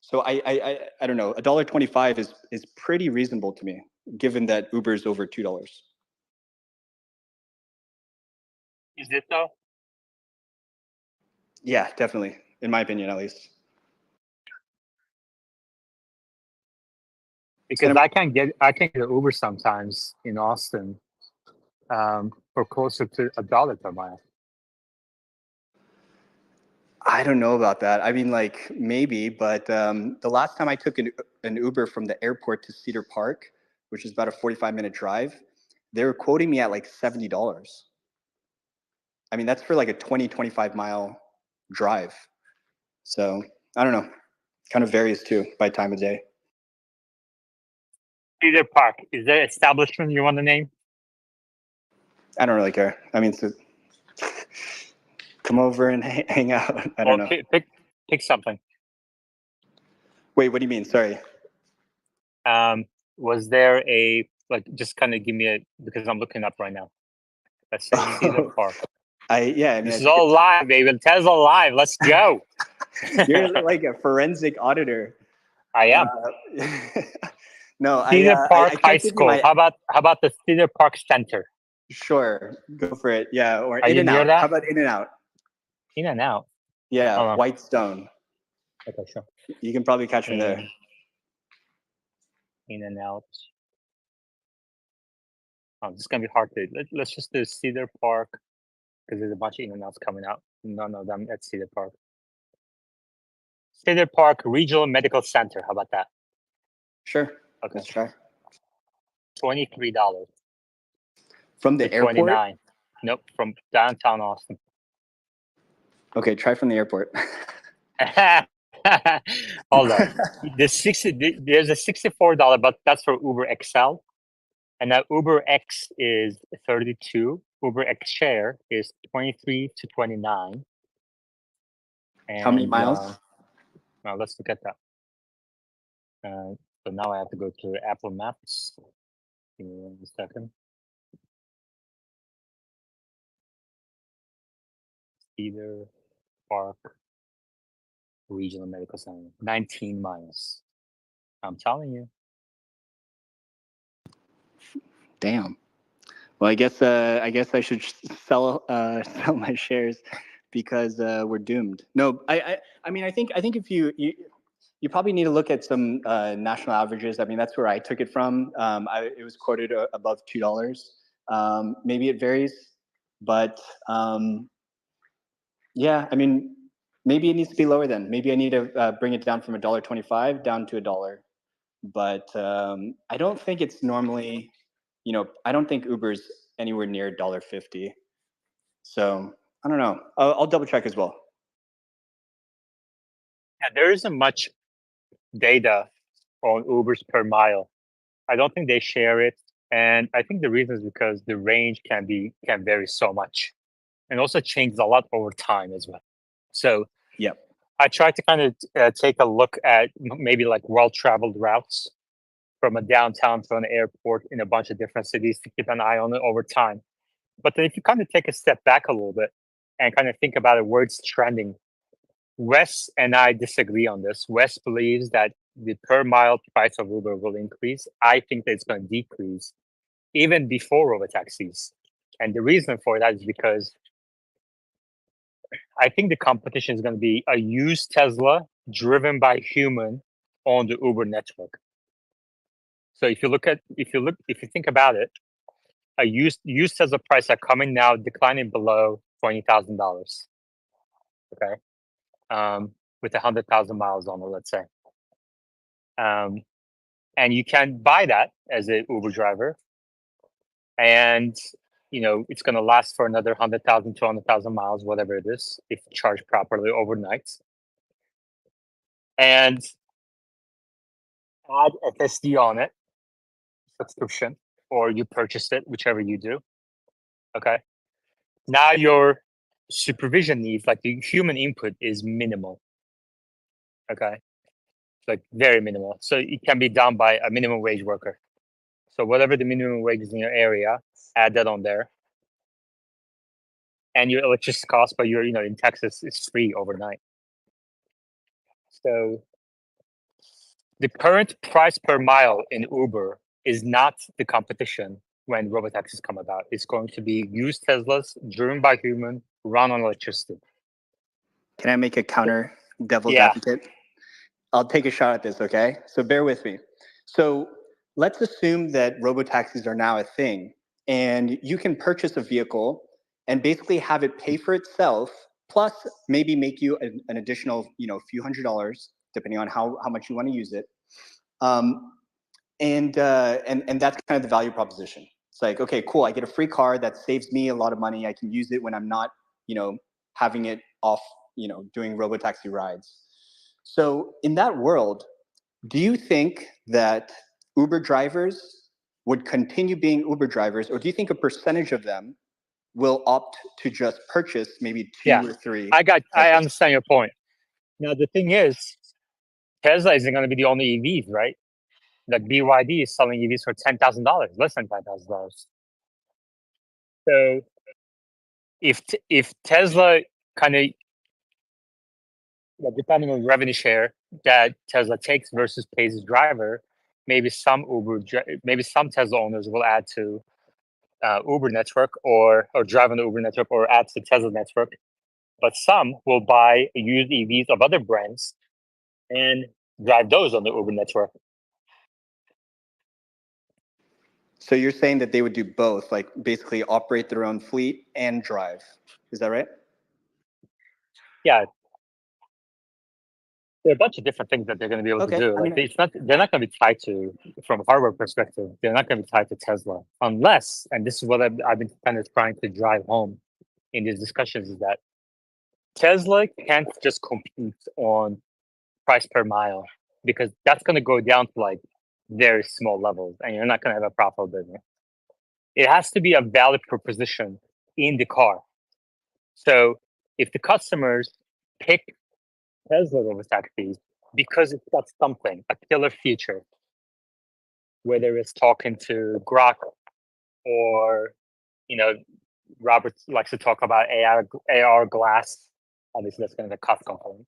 So I don't know, $1.25 is pretty reasonable to me, given that Uber is over $2.
Is it though?
Yeah, definitely, in my opinion, at least.
Because I can get an Uber sometimes in Austin for closer to $1 per mile.
I don't know about that. I mean, like, maybe, but the last time I took an Uber from the airport to Cedar Park, which is about a 45-minute drive, they were quoting me at like $70. I mean, that's for like a 25 mile drive. So I don't know, kind of varies too by time of day.
Cedar Park, is there establishment you want to name?
I don't really care. I mean, so come over and hang out. I don't know.
Pick something.
Wait, what do you mean? Sorry.
Was there just kind of give me because I'm looking up right now. Let's say Cedar Park.
I mean,
this is all live, baby. Tesla live. Let's go.
You're like a forensic auditor.
I am.
No,
Cedar Park
I
High School. How about the Cedar Park Center?
Sure, go for it. Yeah, or
Are you near
In-N-Out.
that?
How about In-N-Out?
In-N-Out.
Yeah,
Hold on.
Whitestone.
Okay, sure.
You can probably catch me there.
In-N-Out. Oh, this is gonna be hard to. Let's just do Cedar Park because there's a bunch of In-N-Outs coming out. None of them at Cedar Park. Cedar Park Regional Medical Center. How about that?
Sure.
Okay.
Let's try.
$23
From the
to
airport?
29. Nope, from downtown Austin.
Okay, try from the airport.
Hold on. There's a $64, but that's for Uber XL. And now Uber X is 32. Uber X Share is 23 to 29. And,
How many miles?
now let's look at that. So now I have to go to Apple Maps. Give me 1 second. Cedar Park Regional Medical Center, 19 miles. I'm telling you.
Damn. Well, I guess I should sell sell my shares because we're doomed. No, I mean I think if you probably need to look at some national averages. I mean that's where I took it from. It was quoted above $2. Maybe it varies, but yeah, I mean maybe it needs to be lower then. Maybe I need to bring it down from $1.25 down to $1. But I don't think it's normally. I don't think Uber's anywhere near $1.50. So I don't know. I'll double check as well.
Yeah, there isn't much data on Ubers per mile. I don't think they share it, and I think the reason is because the range can vary so much, and also changes a lot over time as well. So
yep,
I tried to kind of take a look at maybe like well-traveled routes from a downtown to an airport in a bunch of different cities to keep an eye on it over time. But then if you kind of take a step back a little bit and kind of think about it, where it's trending, Wes and I disagree on this. Wes believes that the per mile price of Uber will increase. I think that it's going to decrease even before robotaxis. And the reason for that is because I think the competition is going to be a used Tesla driven by human on the Uber network. So if you think about it, a used Tesla price are coming now declining below $20,000. Okay, with 100,000 miles on it, let's say, and you can buy that as an Uber driver, and it's going to last for another 100,000, 200,000 miles, whatever it is, if charged properly overnight, and add FSD on it, subscription, or you purchase it, whichever you do. Okay. Now your supervision needs, like the human input, is minimal. Okay. Like very minimal. So it can be done by a minimum wage worker. So whatever the minimum wage is in your area, add that on there. And your electricity cost, but you're, in Texas, it's free overnight. So the current price per mile in Uber is not the competition when robotaxis come about. It's going to be used Teslas driven by human, run on electricity.
Can I make a counter devil's
Yeah.
advocate? I'll take a shot at this, okay? So bear with me. So let's assume that robotaxis are now a thing, and you can purchase a vehicle and basically have it pay for itself, plus maybe make you an additional, few $100s, depending on how much you want to use it. And that's kind of the value proposition. It's like, okay, cool, I get a free car that saves me a lot of money. I can use it when I'm not, having it off, doing robotaxi rides. So in that world, do you think that Uber drivers would continue being Uber drivers, or do you think a percentage of them will opt to just purchase maybe two or three?
I understand your point. Now the thing is, Tesla isn't going to be the only EVs, right? Like BYD is selling EVs for $10,000, less than $10,000. So if Tesla kind of, depending on revenue share that Tesla takes versus pays its driver, maybe some Tesla owners will add to Uber network or drive on the Uber network or add to the Tesla network. But some will buy used EVs of other brands and drive those on the Uber network.
So you're saying that they would do both, like basically operate their own fleet and drive. Is that right?
Yeah. There are a bunch of different things that they're going to be able to do. Like they're not going to be tied to, from a hardware perspective, they're not going to be tied to Tesla unless, and this is what I've been kind of trying to drive home in these discussions, is that Tesla can't just compete on price per mile, because that's going to go down to like very small levels and you're not going to have a profitable business. It has to be a valid proposition in the car. So if the customers pick Tesla over taxis because it's got something, a killer feature, whether it's talking to Grok or, Robert likes to talk about AR glass. Obviously, that's kind of a cost component.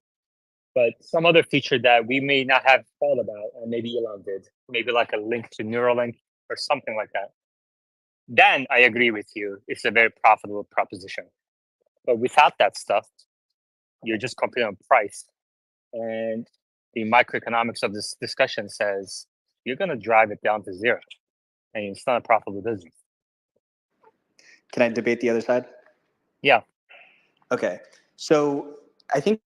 But some other feature that we may not have thought about, and maybe Elon did, maybe like a link to Neuralink or something like that, then I agree with you. It's a very profitable proposition. But without that stuff, you're just competing on price. And the microeconomics of this discussion says you're going to drive it down to zero. And it's not a profitable business.
Can I debate the other side?
Yeah.
Okay. So I think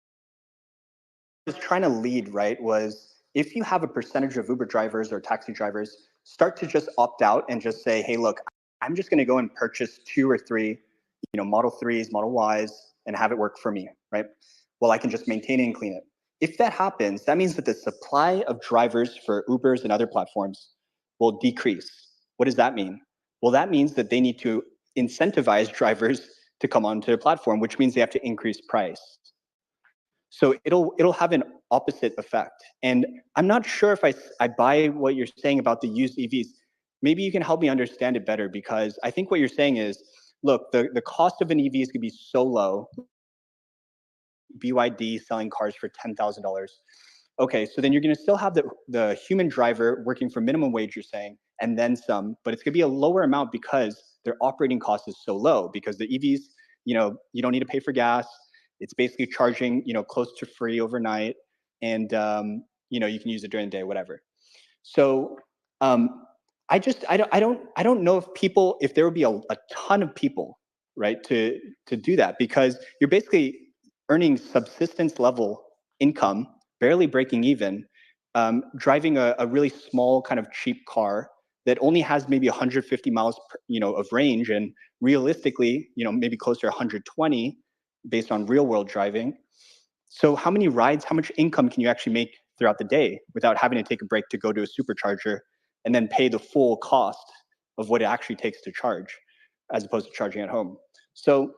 what I was trying to lead, right, was if you have a percentage of Uber drivers or taxi drivers start to just opt out and just say, hey, look, I'm just going to go and purchase 2 or 3, Model 3s, Model Ys, and have it work for me, right? Well, I can just maintain it and clean it. If that happens, that means that the supply of drivers for Ubers and other platforms will decrease. What does that mean? Well, that means that they need to incentivize drivers to come onto the platform, which means they have to increase price. So it'll have an opposite effect. And I'm not sure if I buy what you're saying about the used EVs. Maybe you can help me understand it better, because I think what you're saying is, look, the cost of an EV is going to be so low. BYD selling cars for $10,000. Okay, so then you're going to still have the human driver working for minimum wage, you're saying, and then some, but it's going to be a lower amount because their operating cost is so low, because the EVs, you don't need to pay for gas. It's basically charging, close to free overnight, and you can use it during the day, whatever. So I don't know if there would be a ton of people, right, to do that, because you're basically earning subsistence level income, barely breaking even, driving a really small kind of cheap car that only has maybe 150 miles, of range, and realistically, maybe closer to 120 based on real world driving. So how many rides, how much income can you actually make throughout the day without having to take a break to go to a supercharger and then pay the full cost of what it actually takes to charge, as opposed to charging at home? So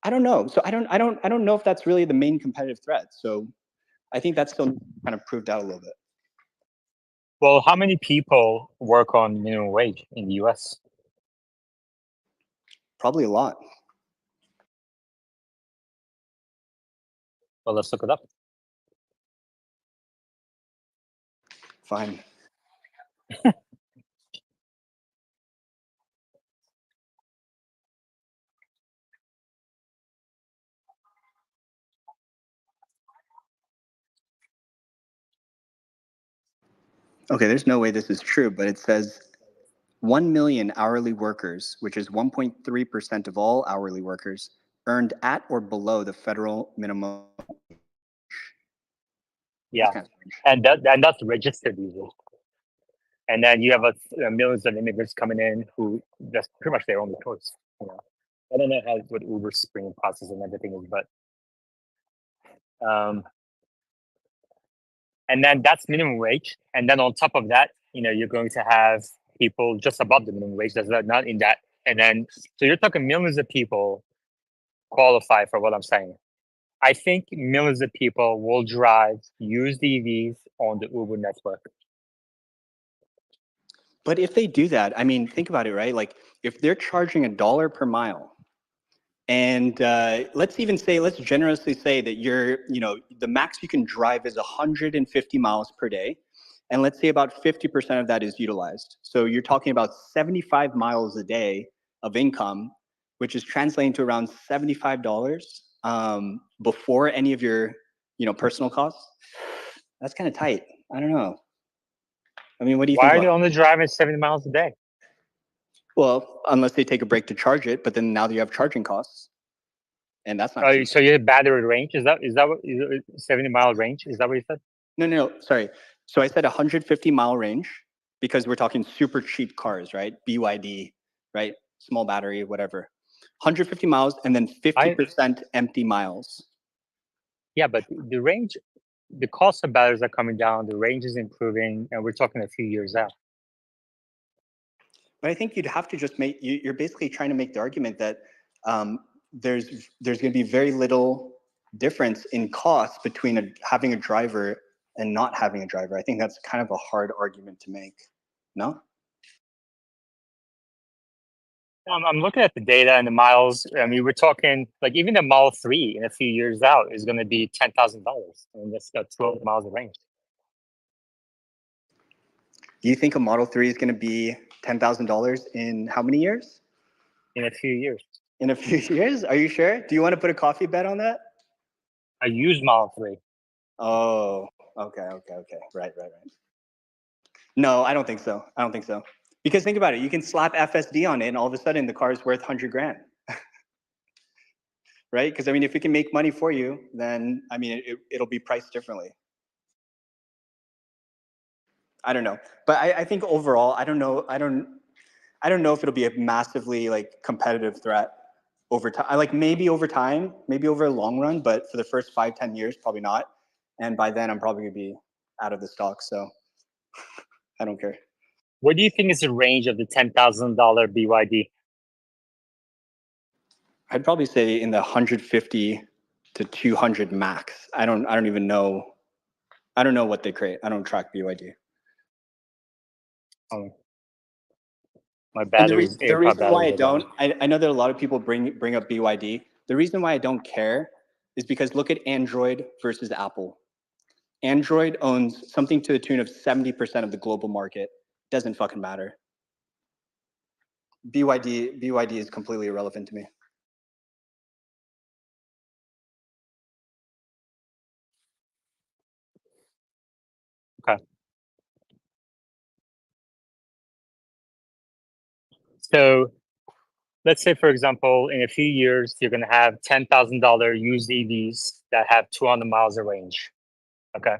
I don't know. So I don't know if that's really the main competitive threat. So I think that's still kind of proved out a little bit.
Well, how many people work on minimum wage in the US?
Probably a lot.
Well, let's look it up.
Fine. Okay, there's no way this is true, but it says 1 million hourly workers, which is 1.3% of all hourly workers, earned at or below the federal minimum.
Yeah, and that's registered users. And then you have millions of immigrants coming in who that's pretty much their only choice. I don't know what Uber's screening process and everything is, but and then that's minimum wage. And then on top of that, you're going to have people just above the minimum wage that's not in that. And then so you're talking millions of people qualify for what I'm saying. I think millions of people will drive used EVs on the Uber network.
But if they do that, I mean, think about it, right? Like if they're charging $1 per mile, and let's generously say that the max you can drive is 150 miles per day. And let's say about 50% of that is utilized. So you're talking about 75 miles a day
of income, which is translating to around $75 before any of your, personal costs. That's kind of tight. I don't know. I mean, what do you think?
Why are they only driving 70 miles a day?
Well, unless they take a break to charge it, but then now you have charging costs, and that's not cheap.
So you have battery range? Is that what 70-mile range? Is that what you said?
No, sorry. So I said 150-mile range because we're talking super cheap cars, right? BYD, right? Small battery, whatever. 150 miles and then 50% empty miles.
Yeah, but the range, the cost of batteries are coming down, the range is improving, and we're talking a few years out.
But I think you'd have to just you're basically trying to make the argument that there's going to be very little difference in cost between having a driver and not having a driver. I think that's kind of a hard argument to make. No?
I'm looking at the data and the miles. I mean, we're talking like even the Model 3 in a few years out is going to be $10,000, and that's got 12 miles of range.
You think a Model 3 is going to be $10,000 in how many years?
In a few years.
In a few years? Are you sure? Do you want to put a coffee bet on that?
I use Model 3.
Oh, okay. Right. No, I don't think so. Because think about it, you can slap FSD on it and all of a sudden the car is worth 100 grand. Right? Because I mean, if it can make money for you, then I mean, it'll be priced differently. I don't know. But I think overall, I don't know if it'll be a massively like competitive threat over time. Like maybe over time, maybe over a long run, but for the first 5-10 years, probably not. And by then I'm probably gonna be out of the stock. So I don't care.
What do you think is the range of the $10,000 BYD?
I'd probably say in the 150 to 200 max. I don't even know. I don't know what they create. I don't track BYD.
My battery is
the reason why I don't, I know that a lot of people bring up BYD. The reason why I don't care is because look at Android versus Apple. Android owns something to the tune of 70% of the global market. Doesn't fucking matter. BYD is completely irrelevant to me.
Okay. So let's say, for example, in a few years, you're going to have $10,000 used EVs that have 200 miles of range. Okay.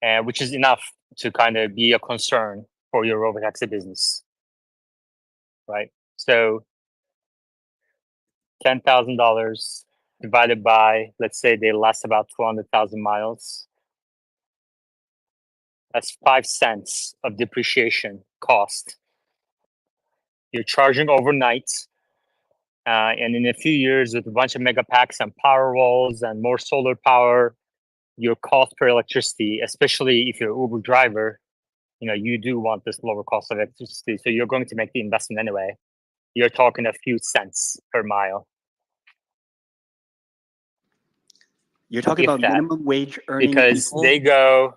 And which is enough to kind of be a concern for your robotaxi business. Right. So $10,000 divided by, let's say they last about 200,000 miles. That's 5 cents of depreciation cost. You're charging overnight. And in a few years, with a bunch of mega packs and power walls and more solar power, your cost per electricity, especially if you're an Uber driver, you do want this lower cost of electricity. So you're going to make the investment anyway. You're talking a few cents per mile.
You're talking about minimum wage earning
because
people?
They go,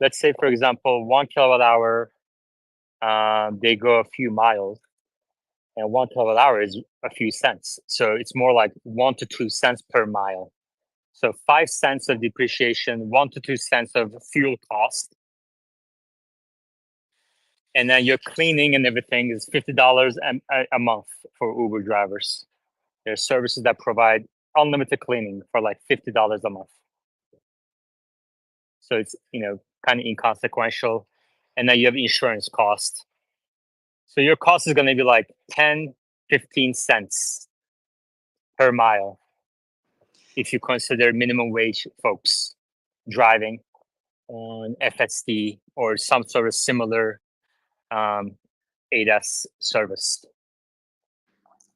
let's say, for example, 1 kilowatt hour, they go a few miles. And 1 kilowatt hour is a few cents. So it's more like 1 to 2 cents per mile. So 5 cents of depreciation, 1 to 2 cents of fuel cost. And then your cleaning and everything is $50 a month for Uber drivers. There's services that provide unlimited cleaning for like $50 a month. So it's, kind of inconsequential. And then you have insurance cost. So your cost is going to be like 10, 15 cents per mile if you consider minimum wage folks driving on FSD or some sort of similar ADAS service.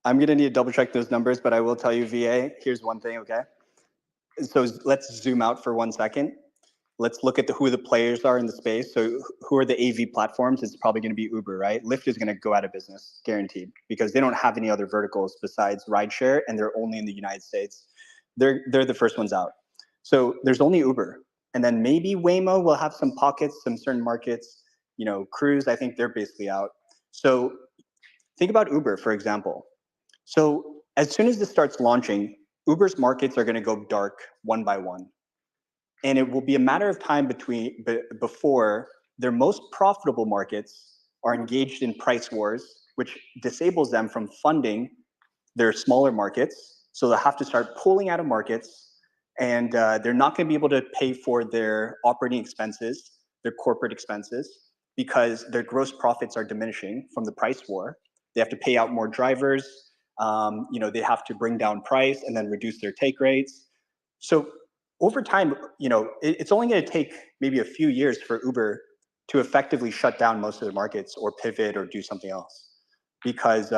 I'm going to need to double check those numbers, but I will tell you, VA, here's one thing, okay? So let's zoom out for 1 second. Let's look at who the players are in the space. So who are the AV platforms? It's probably going to be Uber, right? Lyft is going to go out of business, guaranteed, because they don't have any other verticals besides rideshare, and they're only in the United States. They're the first ones out. So there's only Uber. And then maybe Waymo will have some pockets, some certain markets. Cruise, I think they're basically out. So Think about Uber, for example. So as soon as this starts launching, Uber's markets are going to go dark one by one. And it will be a matter of time before their most profitable markets are engaged in price wars, which disables them from funding their smaller markets. So they'll have to start pulling out of markets, and they're not going to be able to pay for their operating expenses, their corporate expenses, because their gross profits are diminishing from the price war. They have to pay out more drivers. They have to bring down price and then reduce their take rates. So over time, it's only going to take maybe a few years for Uber to effectively shut down most of the markets or pivot or do something else, because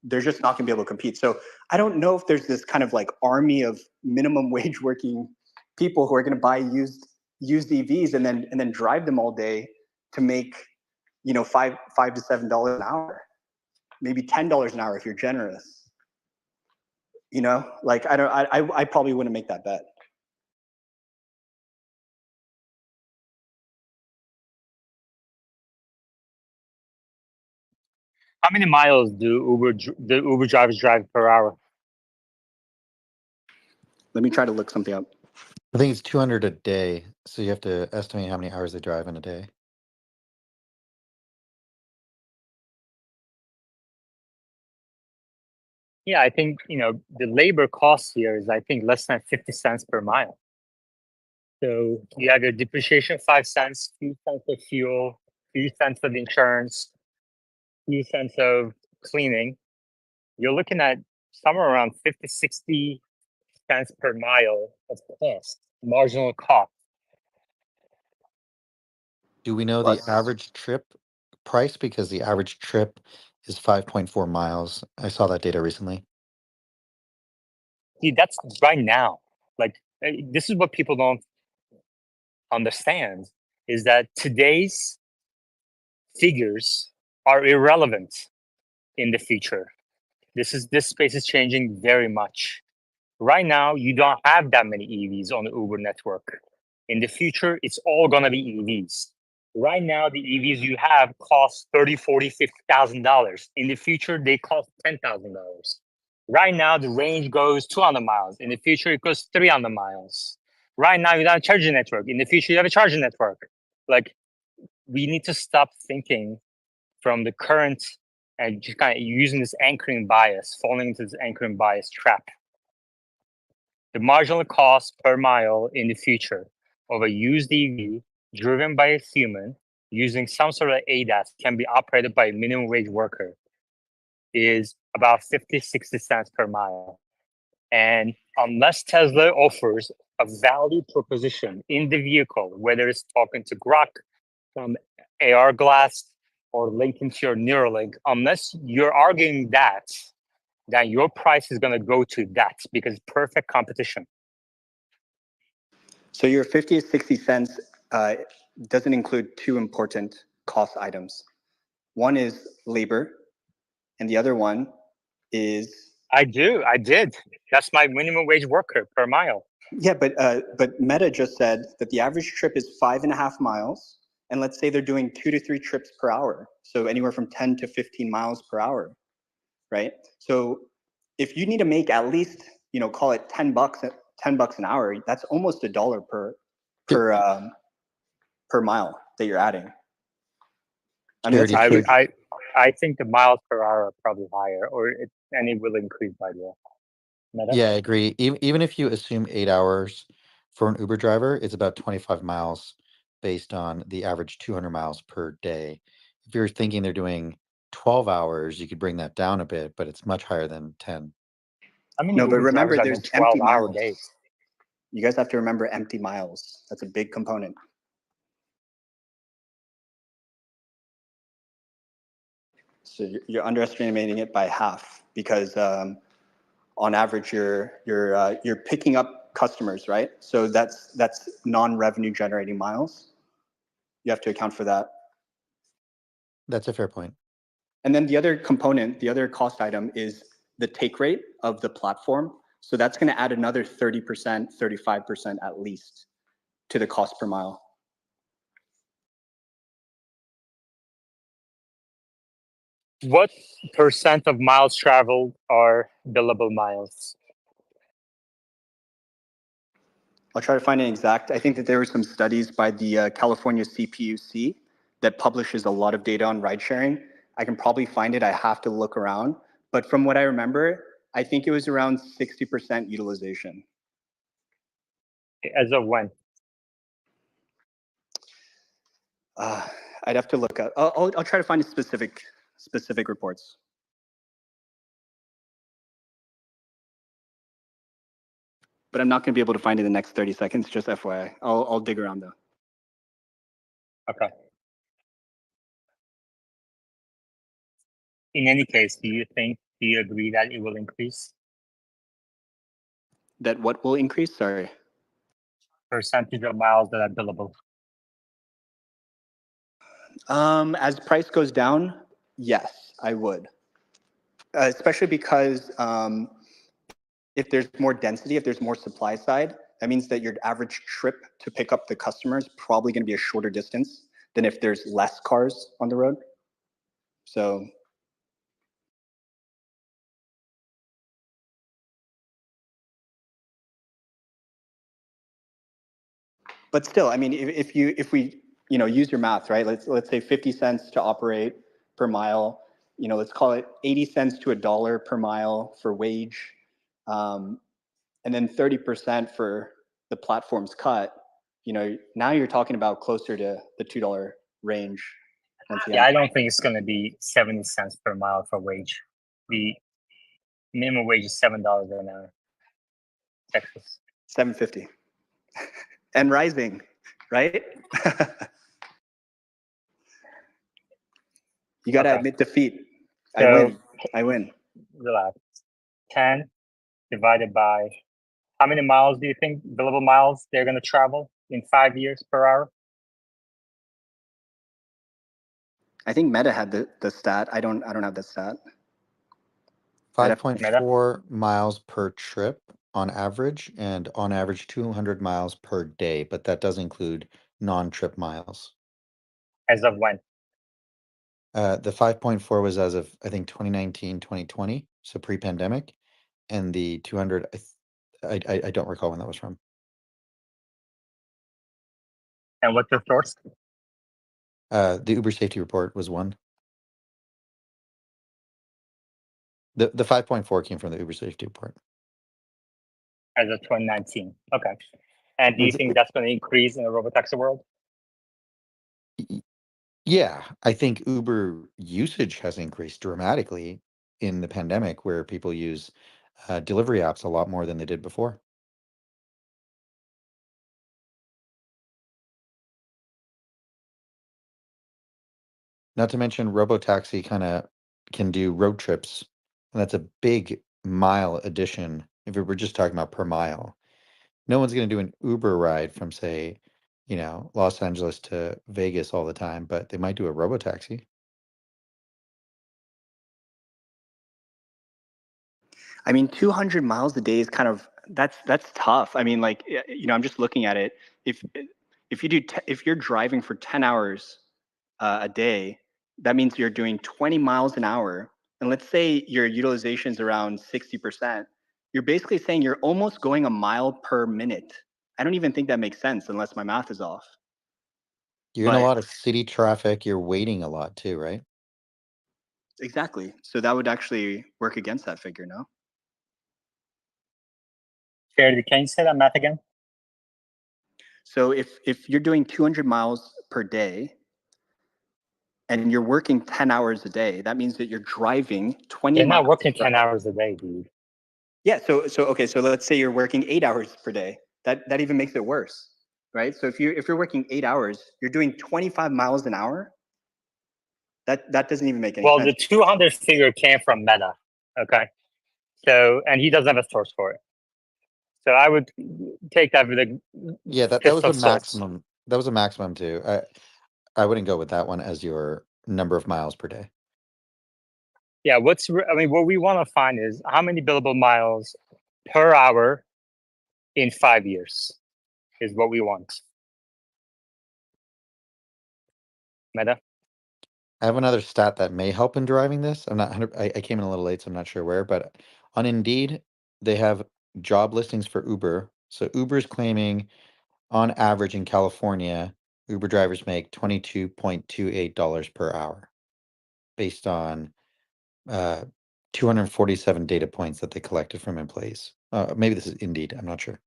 they're just not going to be able to compete. So I don't know if there's this kind of like army of minimum wage working people who are going to buy used EVs and then drive them all day to make $5 to $7 an hour, maybe $10 an hour if you're generous. I probably wouldn't make that bet.
How many miles do Uber drivers drive per hour?
Let me try to look something up.
I think it's 200 a day. So you have to estimate how many hours they drive in a day.
Yeah, I think, the labor cost here is, I think, less than 50 cents per mile. So you have your depreciation, 5 cents, few cents of fuel, few cents of insurance, few cents of cleaning. You're looking at somewhere around 50, 60 cents per mile of cost, marginal cost.
Do we know the average trip price? Because the average trip is 5.4 miles. I saw that data recently.
See, that's right now. This is what people don't understand, is that today's figures are irrelevant in the future. This space is changing very much. Right now, you don't have that many EVs on the Uber network. In the future, it's all gonna be EVs. Right now, the EVs you have cost $30, $40, $50,000. In the future, they cost $10,000. Right now, the range goes 200 miles. In the future, it goes 300 miles. Right now, you don't have a charging network. In the future, you have a charging network. We need to stop thinking from the current and just kind of using this anchoring bias, falling into this anchoring bias trap. The marginal cost per mile in the future of a used EV driven by a human using some sort of ADAS can be operated by a minimum wage worker is about 50, 60 cents per mile. And unless Tesla offers a value proposition in the vehicle, whether it's talking to Grok from AR Glass or linking to your Neuralink, unless you're arguing that, then your price is going to go to that because it's perfect competition.
So your 50 to 60 cents doesn't include two important cost items. One is labor, and the other one is...
I did. That's my minimum wage worker per mile.
Yeah, but Meta just said that the average trip is 5.5 miles, and let's say they're doing 2 to 3 trips per hour, so anywhere from 10 to 15 miles per hour, right? So if you need to make at least, call it $10 an hour, that's almost $1 per mile that you're adding. I mean,
I think the miles per hour are probably higher, and it will increase by the way.
Yeah, I agree. Even if you assume 8 hours for an Uber driver, it's about 25 miles based on the average 200 miles per day. If you're thinking they're doing 12 hours, you could bring that down a bit, but it's much higher than 10.
No, but remember, there's empty miles. You guys have to remember empty miles. That's a big component. So you're underestimating it by half because on average you're picking up customers, right? So that's non-revenue generating miles. You have to account for that.
That's a fair point.
And then the other component, the other cost item is the take rate of the platform. So that's going to add another 30%, 35% at least to the cost per mile.
What percent of miles traveled are billable miles?
I'll try to find an exact. I think that there were some studies by the California CPUC that publishes a lot of data on ride sharing. I can probably find it. I have to look around. But from what I remember, I think it was around 60% utilization.
As of when?
I'd have to look up. I'll try to find specific reports. But I'm not going to be able to find it in the next 30 seconds, just FYI. I'll dig around though.
Okay. In any case, do you agree that it will increase?
That what will increase? Sorry.
Percentage of miles that are billable.
As price goes down, yes, I would. Especially because if there's more density, if there's more supply side, that means that your average trip to pick up the customer is probably going to be a shorter distance than if there's less cars on the road. So. But still, I mean, if we use your math, right? Let's say 50 cents to operate per mile. Let's call it 80 cents to $1 per mile for wage, and then 30% for the platform's cut. Now you're talking about closer to the $2 range.
Yeah, I don't think it's going to be 70 cents per mile for wage. The minimum wage is $7 an hour. Texas.
$7.50. And rising, right? You got to admit defeat.
So,
I win.
Relax. 10 divided by how many miles do you think billable miles they're going to travel in 5 years per hour?
I think Meta had the stat. I don't have the stat.
5.4 miles per trip on average, and on average 200 miles per day, but that does include non-trip miles.
As of when?
The 5.4 was as of, I think, 2019, 2020, so pre-pandemic, and the 200, I don't recall when that was from.
And what's your source?
The Uber safety report was one. The 5.4 came from the Uber safety report.
As of 2019. Okay. And do you think that's going to increase in the robotaxi world?
Yeah, I think Uber usage has increased dramatically in the pandemic, where people use delivery apps a lot more than they did before. Not to mention robotaxi kind of can do road trips, and that's a big mile addition. If we were just talking about per mile, no one's going to do an Uber ride from, say, Los Angeles to Vegas all the time, but they might do a robotaxi.
I mean, 200 miles a day is kind of that's tough. I mean, like, I'm just looking at it. If you're driving for 10 hours a day, that means you're doing 20 miles an hour. And let's say your utilization is around 60%. You're basically saying you're almost going a mile per minute. I don't even think that makes sense unless my math is off.
You're in a lot of city traffic. You're waiting a lot too, right?
Exactly. So that would actually work against that figure, no?
Charity, can you say that math again?
So if you're doing 200 miles per day and you're working 10 hours a day, that means that you're driving 20
You're
miles.
not working 10 hours a day, dude.
Yeah, so okay, so let's say you're working 8 hours per day. That even makes it worse, right? So if you're working 8 hours, you're doing 25 miles an hour. That doesn't even make any sense.
Well, the 200 figure came from Meta, okay? So, and he doesn't have a source for it. So I would take that with a
that was a maximum. That was a maximum too. I wouldn't go with that one as your number of miles per day.
Yeah, what we want to find is how many billable miles per hour in 5 years is what we want. Meta?
I have another stat that may help in deriving this. I'm not 100, I came in a little late, so I'm not sure where, but on Indeed, they have job listings for Uber. So Uber's claiming on average in California, Uber drivers make $22.28 per hour based on 247 data points that they collected from employees. Maybe this is Indeed, I'm not sure.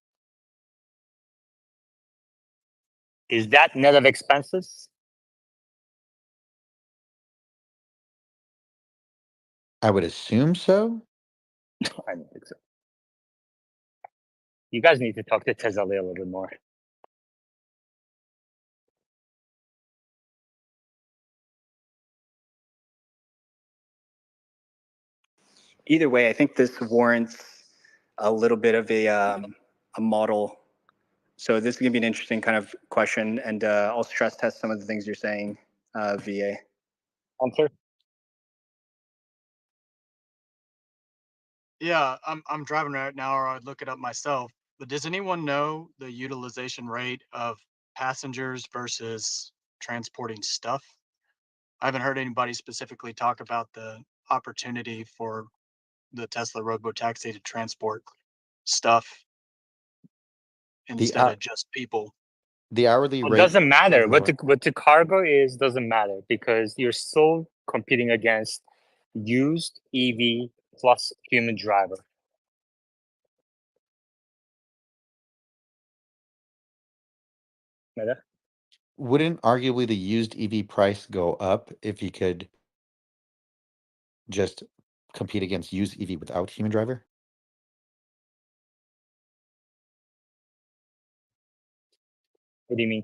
Is that net of expenses?
I would assume so.
I don't think so. You guys need to talk to TSLA a little bit more.
Either way, I think this warrants a little bit of a model. So this is going to be an interesting kind of question, and I'll stress test some of the things you're saying, VA.
Answer.
Yeah, I'm driving right now, or I'd look it up myself. But does anyone know the utilization rate of passengers versus transporting stuff? I haven't heard anybody specifically talk about the opportunity for the Tesla Robotaxi to transport stuff instead of just people.
The hourly
It
rate
doesn't matter.
is lower.
What the cargo is doesn't matter because you're still competing against used EV plus human driver. Meta?
Wouldn't arguably the used EV price go up if you could just compete against used EV without human driver?
What do you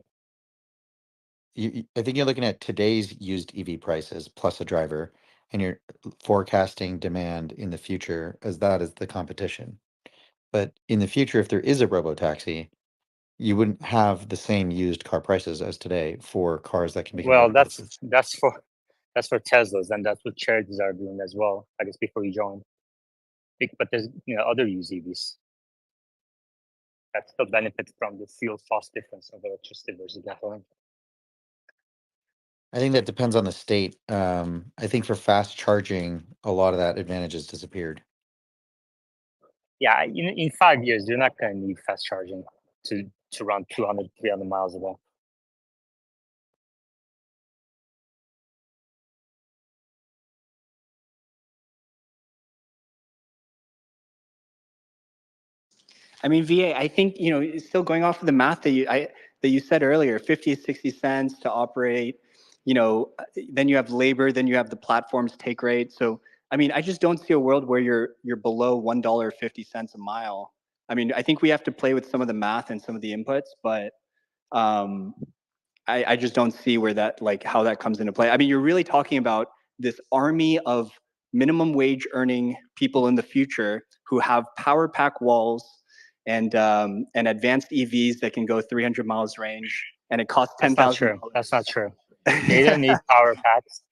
mean?
I think you're looking at today's used EV prices plus a driver, and you're forecasting demand in the future as that is the competition. But in the future, if there is a robo-taxi, you wouldn't have the same used car prices as today for cars that can be
Well,
converted.
that's for Teslas, and that's what charities are doing as well. I guess before you join, but there's other used EVs that still benefit from the fuel cost difference of electricity versus gasoline.
I think that depends on the state. I think for fast charging, a lot of that advantage has disappeared.
Yeah, in 5 years, you're not going to need fast charging to run 200, 300 miles a day.
I mean, VA, I think, still going off of the math that you said earlier, 50 to 60 cents to operate, then you have labor, then you have the platform's take rate. So, I mean, I just don't see a world where you're below $1.50 a mile. I mean, I think we have to play with some of the math and some of the inputs, but I just don't see where that, how that comes into play. I mean, you're really talking about this army of minimum wage earning people in the future who have power pack walls and advanced EVs that can go 300 miles range, and it costs $10,000.
That's not true. They don't need power packs.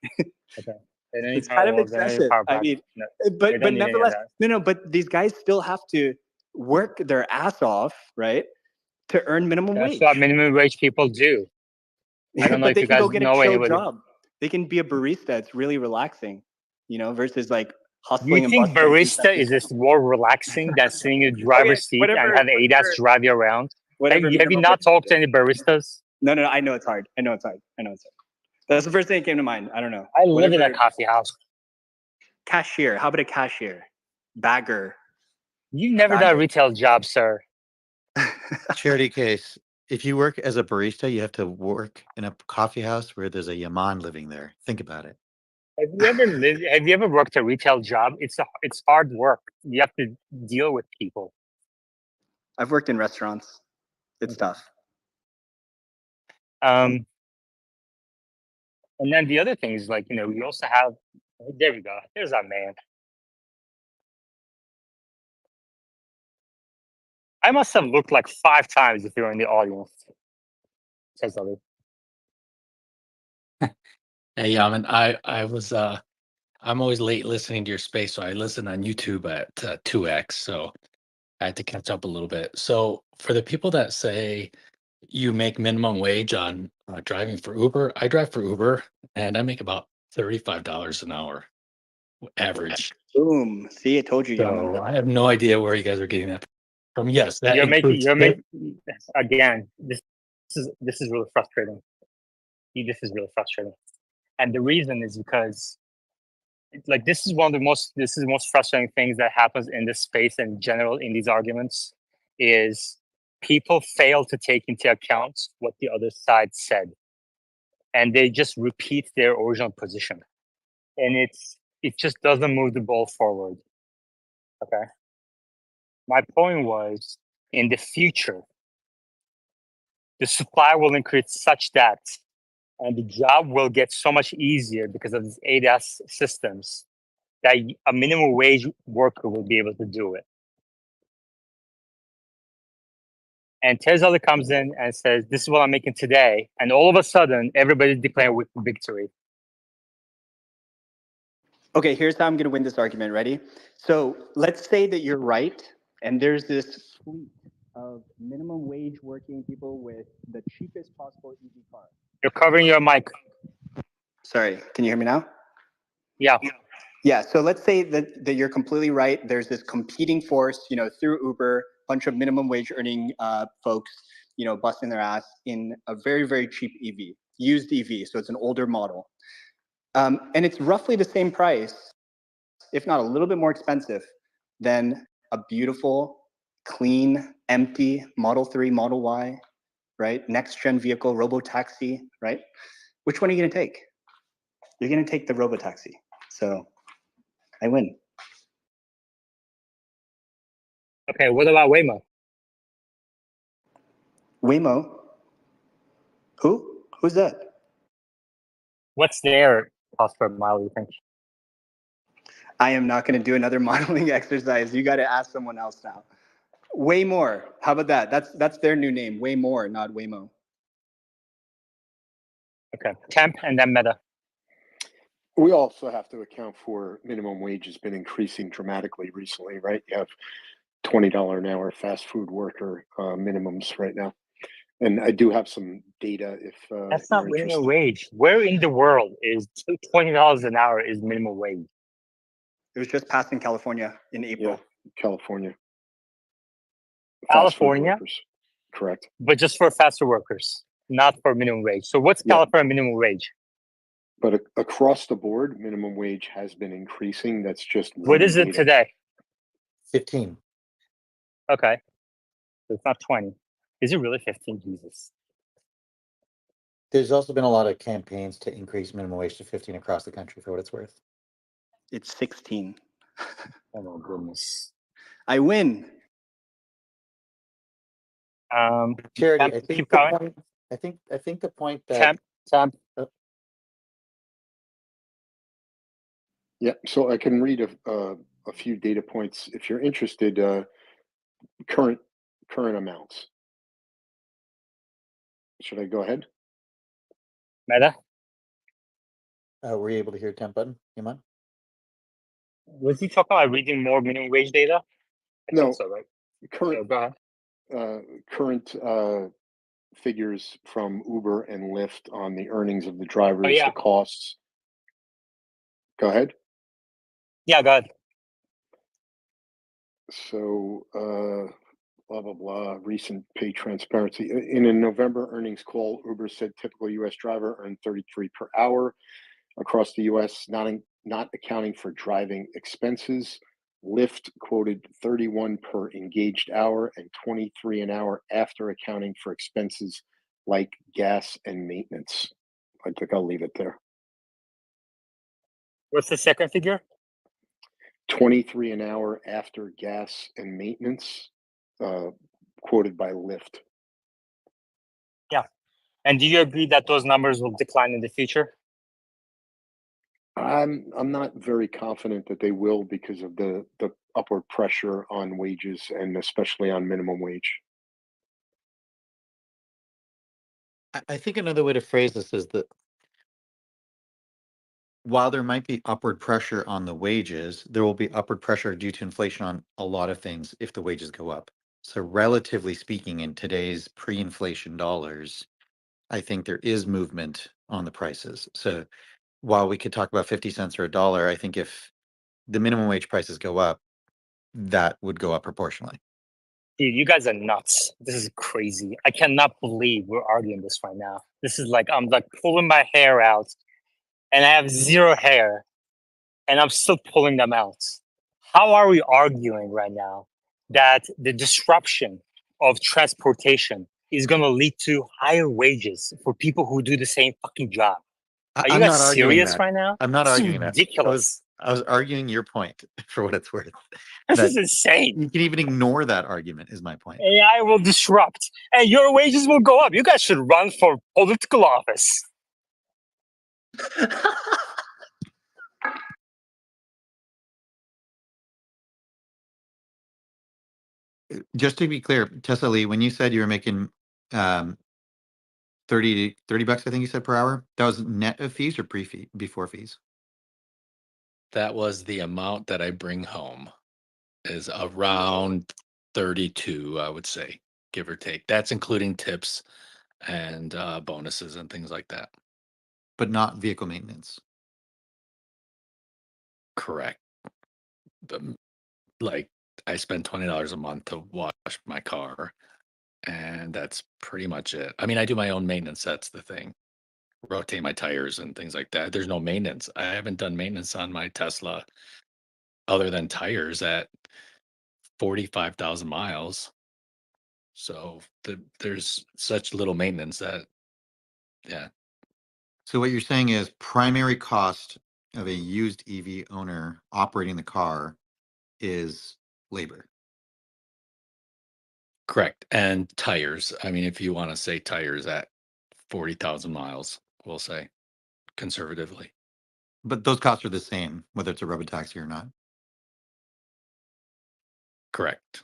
Okay. They don't need
It's kind of
walls, they don't need
excessive.
power
I
packs.
mean,
No,
but nevertheless, no. But these guys still have to work their ass off, right, to earn minimum
That's
wage.
what minimum wage people do. I don't know
But
if
they
you
can
guys
go get a
know
chill
anybody.
job. They can be a barista. It's really relaxing, versus like
You
hustling and
think
bustling.
barista is this more relaxing than sitting in the driver's seat and have ADAS drive you around? Have you not talked to any baristas?
No. I know it's hard. That's the first thing that came to mind. I don't know.
I live in a coffee house.
Cashier. How about a cashier? Bagger.
You never done a retail job, sir.
Charity case. If you work as a barista, you have to work in a coffee house where there's a Yaman living there. Think about it.
Have you ever worked a retail job? It's hard work. You have to deal with people.
I've worked in restaurants. It's tough.
And then the other thing is we also have. There we go. There's our man. I must have looked like 5 times if you're in the audience. Says Ollie.
Hey, Yaman, I was I'm always late listening to your space, so I listen on YouTube at 2x, so I had to catch up a little bit. So for the people that say you make minimum wage on driving for Uber, I drive for Uber and I make about $35 an hour average.
Boom. See, I told you,
So
Yaman.
I have no idea where you guys are getting that from. Yes, that
You're making
includes
you're making again. This is really frustrating. This is really frustrating, and the reason is because like this is the most frustrating things that happens in this space in general in these arguments is people fail to take into account what the other side said, and they just repeat their original position, and it just doesn't move the ball forward. Okay, my point was in the future the supply will increase such that and the job will get so much easier because of these ADAS systems that a minimum wage worker will be able to do it. And TSLA comes in and says, this is what I'm making today. And all of a sudden, everybody's declaring victory.
Okay, here's how I'm going to win this argument. Ready? So let's say that you're right, and there's this fleet of minimum wage working people with the cheapest possible EV car.
You're covering your mic.
Sorry, can you hear me now?
Yeah.
Yeah, so let's say that you're completely right. There's this competing force, through Uber, bunch of minimum wage earning folks, busting their ass in a very, very cheap EV, used EV. So it's an older model. And it's roughly the same price, if not a little bit more expensive than a beautiful, clean, empty Model 3, Model Y, right? Next gen vehicle, Robo taxi, right? Which one are you going to take? You're going to take the Robo taxi. So I win.
Okay, what about Waymo?
Waymo? Who? Who's that?
What's their cost per mile, you think?
I am not going to do another modeling exercise. You got to ask someone else now. Way more. How about that? That's their new name. Way more, not Waymo.
Okay, Temp and then Meta.
We also have to account for minimum wage has been increasing dramatically recently, right? You have $20 an hour fast food worker minimums right now. And I do have some data if
That's not
you're
minimum
interested.
wage. Where in the world is $20 an hour is minimum wage?
It was just passed in California in April.
Yeah, California.
California?
Correct.
But just for fast food workers, not for minimum wage. So what's California minimum wage?
But across the board, minimum wage has been increasing. That's just
what is it today?
15.
Okay, so it's not 20. Is it really 15? Jesus.
There's also been a lot of campaigns to increase minimum wage to 15 across the country for what it's worth.
It's 16.
Oh my goodness.
I win.
Charity,
Temp,
I think
keep
the
going.
point. I think the point that
Temp.
Yeah, so I can read a few data points if you're interested. Current amounts. Should I go ahead?
Meta.
Were you able to hear temp button, Keyman?
Was he talking about reading more minimum wage data? I think so, right?
Current.
Go ahead.
Current figures from Uber and Lyft on the earnings of the drivers, the costs. Go ahead.
Yeah, go ahead.
So, blah, blah, blah, recent pay transparency. In a November earnings call, Uber said typical U.S. driver earned $33 per hour across the U.S., not accounting for driving expenses. Lyft quoted 31 per engaged hour and 23 an hour after accounting for expenses like gas and maintenance. I think I'll leave it there.
What's the second figure?
23 an hour after gas and maintenance, quoted by Lyft.
Yeah. And do you agree that those numbers will decline in the future?
I'm not very confident that they will because of the upward pressure on wages and especially on minimum wage.
I think another way to phrase this is that while there might be upward pressure on the wages, there will be upward pressure due to inflation on a lot of things if the wages go up. So relatively speaking, in today's pre-inflation dollars, I think there is movement on the prices. So while we could talk about 50 cents or $1, I think if the minimum wage prices go up, that would go up proportionally.
Dude, you guys are nuts. This is crazy. I cannot believe we're arguing this right now. This is like I'm like pulling my hair out, and I have zero hair, and I'm still pulling them out. How are we arguing right now that the disruption of transportation is going to lead to higher wages for people who do the same fucking job? Are you
I'm
guys
not arguing
serious
that.
right now?
I'm not
This is
arguing that.
ridiculous.
I was arguing your point for what it's worth.
This
That
is insane.
you can even ignore that argument is my point.
AI will disrupt, and your wages will go up. You guys should run for political office.
Just to be clear, TSLA, when you said you were making 30 bucks, I think you said per hour, that was net of fees or pre-fee before fees?
That was the amount that I bring home, is around 32, I would say, give or take. That's including tips and bonuses and things like that.
But not vehicle maintenance.
Correct. Like I spend $20 a month to wash my car, and that's pretty much it. I mean, I do my own maintenance. That's the thing. Rotate my tires and things like that. There's no maintenance. I haven't done maintenance on my Tesla other than tires at 45,000 miles. So there's such little maintenance that, yeah.
So what you're saying is primary cost of a used EV owner operating the car is labor.
Correct. And tires. I mean, if you want to say tires at 40,000 miles, we'll say conservatively.
But those costs are the same, whether it's a robotaxi or not.
Correct.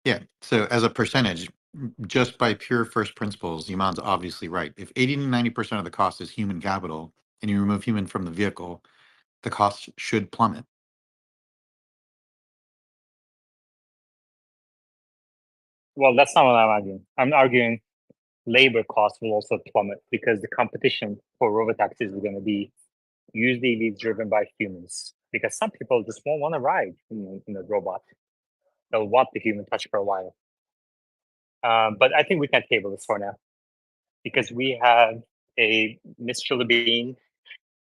Yeah. So as a percentage, just by pure first principles, Yaman's obviously right. If 80 to 90% of the cost is human capital and you remove human from the vehicle, the cost should plummet.
Well, that's not what I'm arguing. I'm arguing labor costs will also plummet because the competition for robotaxis is going to be usually driven by humans. Because some people just won't want to ride in a robot. They'll want the human touch for a while. But I think we can table this for now because we have a Mr. Levine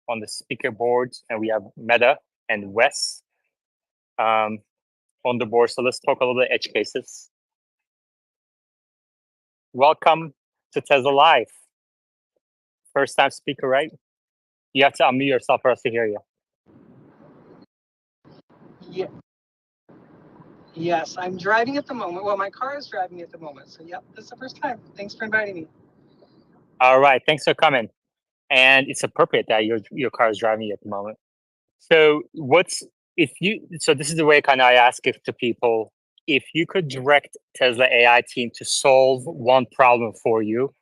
on the speaker board, and we have Meta and Wes on the board. So let's talk a little bit edge cases. Welcome to Tesla Live. First time speaker, right? You have to unmute yourself for us to hear you.
Yeah. Yes, I'm driving at the moment. Well, my car is driving at the moment. So, yep, this is the first time. Thanks for inviting me.
All right, thanks for coming. And it's appropriate that your car is driving you at the moment. So this is the way kind of I ask it to people. If you could direct Tesla AI team to solve one problem for you,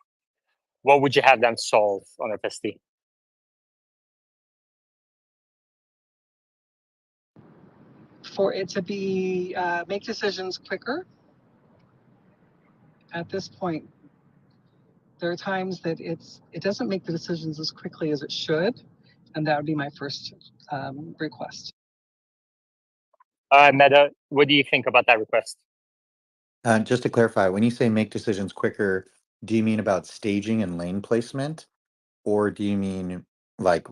what would you have them solve on FSD?
For it to be make decisions quicker. At this point, there are times that it doesn't make the decisions as quickly as it should, and that would be my first request.
Meta, what do you think about that request?
Just to clarify, when you say make decisions quicker, do you mean about staging and lane placement, or do you mean like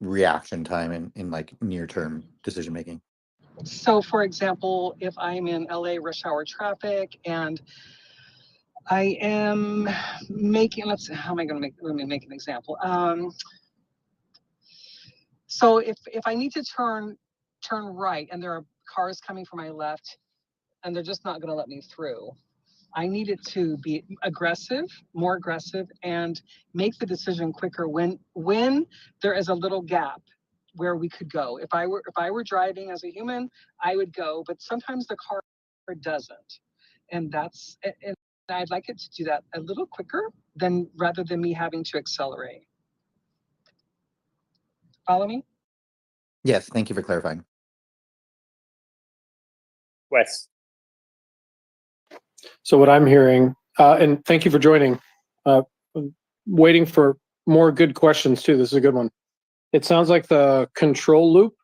reaction time in like near-term decision making?
So, for example, if I'm in LA rush hour traffic and I am making, how am I going to let me make an example. So if I need to turn right and there are cars coming from my left and they're just not going to let me through, I need it to be more aggressive, and make the decision quicker when there is a little gap where we could go. If I were driving as a human, I would go, but sometimes the car doesn't, and I'd like it to do that a little quicker rather than me having to accelerate. Follow me?
Yes, thank you for clarifying.
Wes.
So what I'm hearing, and thank you for joining, waiting for
more good questions too. This is a good one. It sounds like the control loop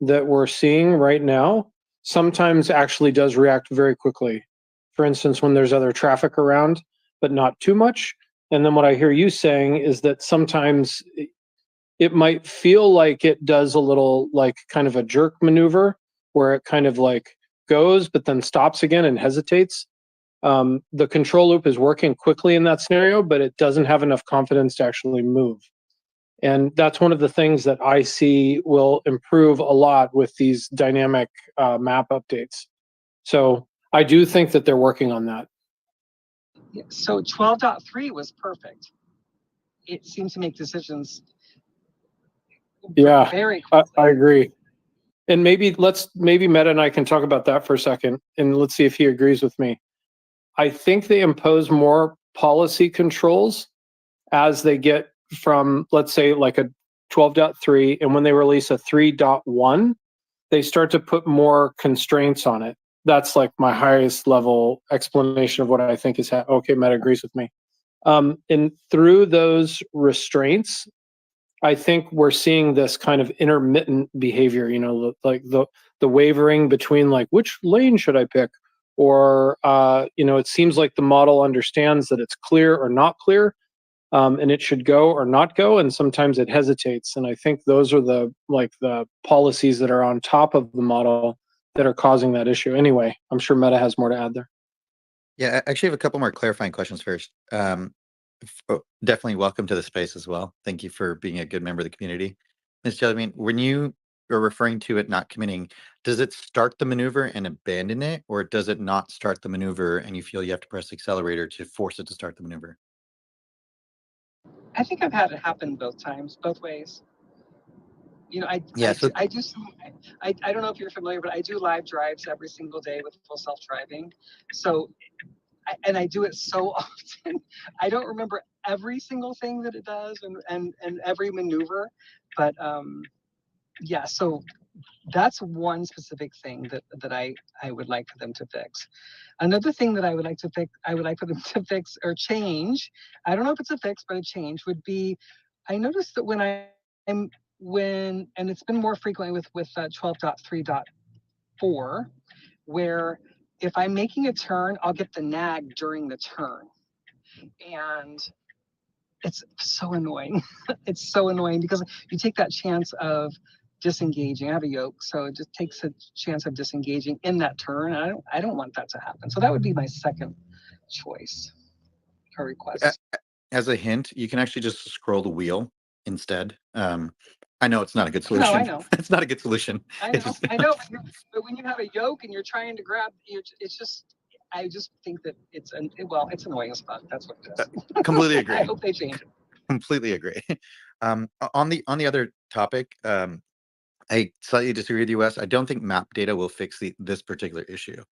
that we're seeing right now sometimes actually does react very quickly. For instance, when there's other traffic around, but not too much. And then what I hear you saying is that sometimes it might feel like it does a little like kind of a jerk maneuver where it kind of like goes, but then stops again and hesitates. The control loop is working quickly in that scenario, but it doesn't have enough confidence to actually move. And that's one of the things that I see will improve a lot with these dynamic map updates. So I do think that they're working on that.
Yeah, so 12.3 was perfect. It seems to make decisions
Yeah,
very
I
quickly.
agree. And maybe Meta and I can talk about that for a second, and let's see if he agrees with me. I think they impose more policy controls as they get from, let's say, like a 12.3, and when they release a 3.1, they start to put more constraints on it. That's like my highest level explanation of what I think is okay, Meta agrees with me. And through those restraints, I think we're seeing this kind of intermittent behavior, you know, like the wavering between like, which lane should I pick? Or, you know, it seems like the model understands that it's clear or not clear, and it should go or not go. And sometimes it hesitates. And I think those are the policies that are on top of the model that are causing that issue. Anyway, I'm sure Meta has more to add there.
Yeah, I actually have a couple more clarifying questions first. Definitely welcome to the space as well. Thank you for being a good member of the community. Ms. Jellybean, when you are referring to it not committing, does it start the maneuver and abandon it, or does it not start the maneuver and you feel you have to press the accelerator to force it to start the maneuver?
I think I've had it happen both times, both ways. You know, I don't know if you're familiar, but I do live drives every single day with full self-driving. So, and I do it so often. I don't remember every single thing that it does and every maneuver, but yeah, so that's one specific thing that I would like for them to fix. Another thing that I would like for them to fix or change, I don't know if it's a fix, but a change would be, I noticed that and it's been more frequently with 12.3.4, where if I'm making a turn, I'll get the nag during the turn. And it's so annoying. It's so annoying because you take that chance of disengaging. I have a yoke, so it just takes a chance of disengaging in that turn. I don't want that to happen. So that would be my second choice or request.
As a hint, you can actually just scroll the wheel instead. I know it's not a good solution.
No, I know.
It's not a good solution.
I know. But when you have a yoke and you're trying to grab, it's just, I just think that it's annoying as fuck. That's what it is.
Completely agree.
I hope they change it.
Completely agree. On the other topic, I slightly disagree with you, Wes. I don't think map data will fix this particular issue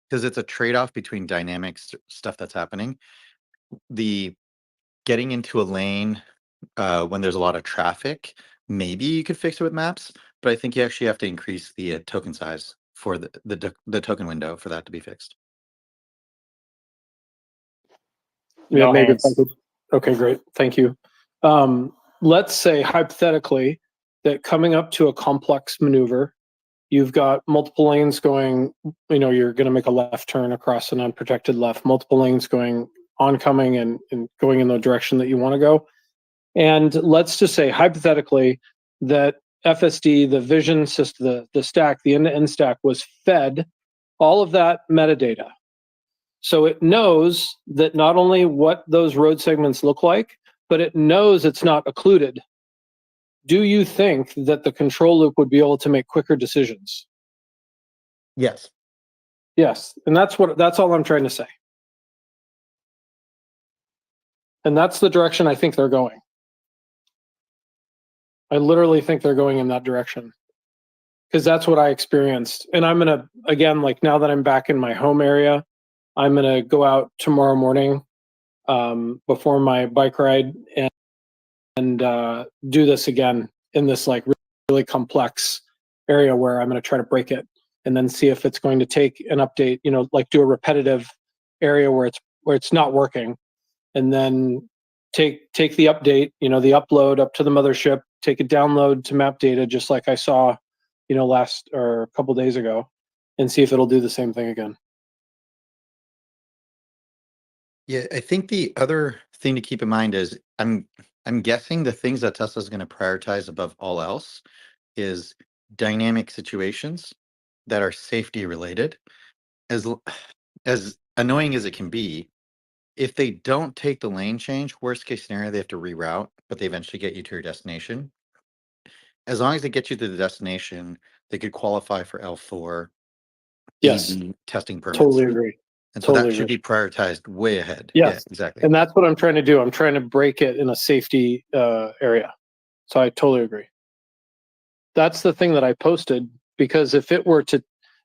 because it's a trade-off between dynamic stuff that's happening. The getting into a lane when there's a lot of traffic, maybe you could fix it with maps, but I think you actually have to increase the token size for the token window for that to be fixed.
Yeah, maybe if I could. Okay, great. Thank you. Let's say hypothetically that coming up to a complex maneuver, you've got multiple lanes going, you know, you're going to make a left turn across an unprotected left, multiple lanes going oncoming and going in the direction that you want to go. And let's just say hypothetically that FSD, the vision system, the stack, the end-to-end stack was fed all of that metadata. So it knows that not only what those road segments look like, but it knows it's not occluded. Do you think that the control loop would be able to make quicker decisions?
Yes.
Yes, and that's all I'm trying to say. And that's the direction I think they're going. I literally think they're going in that direction because that's what I experienced. And I'm gonna, again, like now that I'm back in my home area, I'm gonna go out tomorrow morning before my bike ride and do this again in this like really complex area where I'm gonna try to break it and then see if it's going to take an update, you know, like do a repetitive area where it's not working and then take the update, the upload up to the mothership, take a download to map data, just like I saw, last or a couple days ago, and see if it'll do the same thing again.
Yeah, I think the other thing to keep in mind is I'm guessing the things that Tesla is going to prioritize above all else is dynamic situations that are safety related. As annoying as it can be, if they don't take the lane change, worst case scenario, they have to reroute, but they eventually get you to your destination. As long as they get you to the destination, they could qualify for L4
Yes,
easy testing permits.
totally agree.
And so
Totally
that should
agree.
be prioritized way ahead.
Yes,
Yeah, exactly.
and that's what I'm trying to do. I'm trying to break it in a safety area. So I totally agree. That's the thing that I posted, because if it were to,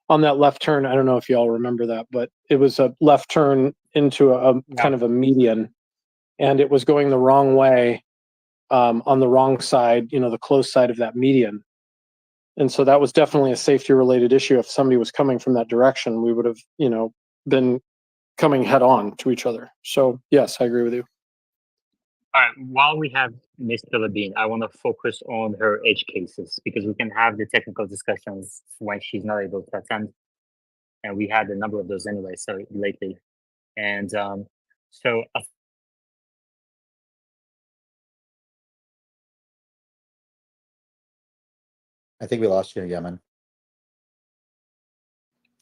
on that left turn, I don't know if you all remember that, but it was a left turn into a kind of a median, and it was going the wrong way on the wrong side, the close side of that median. And so that was definitely a safety related issue. If somebody was coming from that direction, we would have, been coming head on to each other. So yes, I agree with you.
All right. While we have Miss Philippine, I want to focus on her edge cases because we can have the technical discussions when she's not able to attend, and we had a number of those anyway. So lately, and so
I think we lost you, Yemen.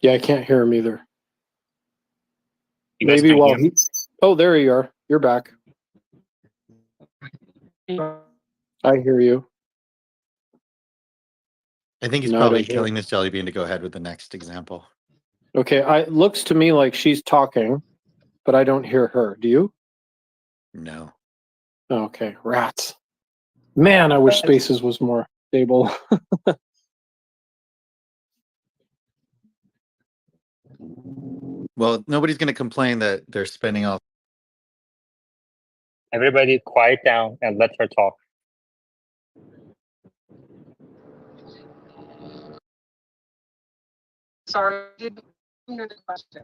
Yeah, I can't hear him either.
You guys
Maybe
can
while
hear me?
oh, there you are. You're back. I hear you.
I think he's
No, I
probably
don't hear.
telling this jelly bean to go ahead with the next example.
Okay, it looks to me like she's talking, but I don't hear her. Do you?
No.
Okay, rats. Man, I wish Spaces was more stable.
Well, nobody's going to complain that they're spending all.
Everybody quiet down and let her talk.
Sorry, I didn't hear the question.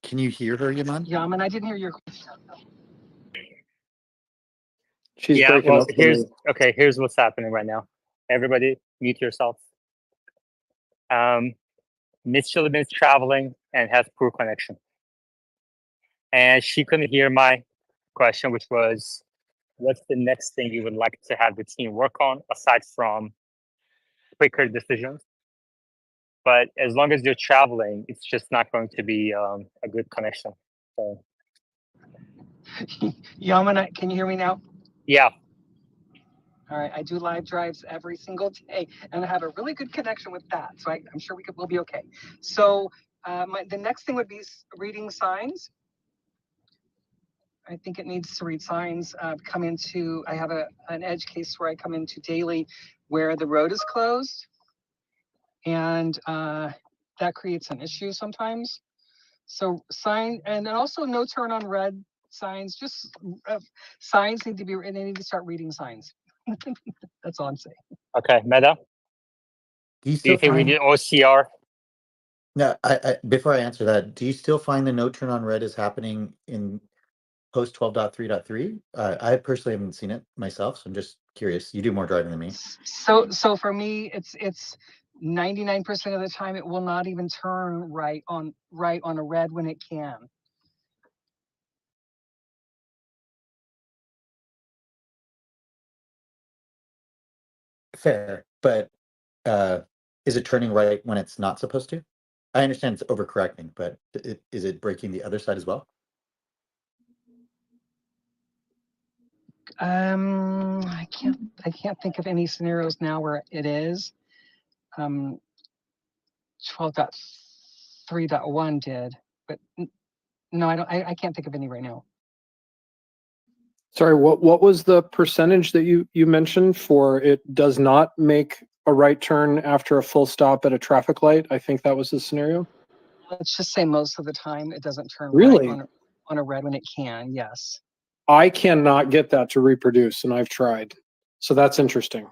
Can you hear her, Yaman?
Yaman, I didn't hear your question.
She's breaking
well,
up. For me.
here's what's happening right now. Everybody, mute yourself. Miss Philippine is traveling and has poor connection, and she couldn't hear my question, which was, what's the next thing you would like to have the team work on aside from quicker decisions? But as long as you're traveling, it's just not going to be a good connection. So,
Yaman, can you hear me now?
yeah.
All right, I do live drives every single day, and I have a really good connection with that. So I'm sure we'll be okay. So the next thing would be reading signs. I think it needs to read signs. I have an edge case where I come into daily where the road is closed, and that creates an issue sometimes. So sign, and then also no turn on red signs. Just signs need to start reading signs. That's all I'm saying.
Okay, Meta.
Do you
Do you think we need OCR?
No, before I answer that, do you still find the no turn on red is happening in post 12.3.3? I personally haven't seen it myself, so I'm just curious. You do more driving than me.
So for me, it's 99% of the time it will not even turn right on a red when it can.
Fair, but is it turning right when it's not supposed to? I understand it's overcorrecting, but is it breaking the other side as well?
I can't think of any scenarios now where it is. 12.3.1 did, but no, I can't think of any right now.
Sorry, what was the percentage that you mentioned for it does not make a right turn after a full stop at a traffic light? I think that was the scenario.
Let's just say most of the time it doesn't turn
Really?
right on a red when it can. Yes.
I cannot get that to reproduce, and I've tried. So that's interesting.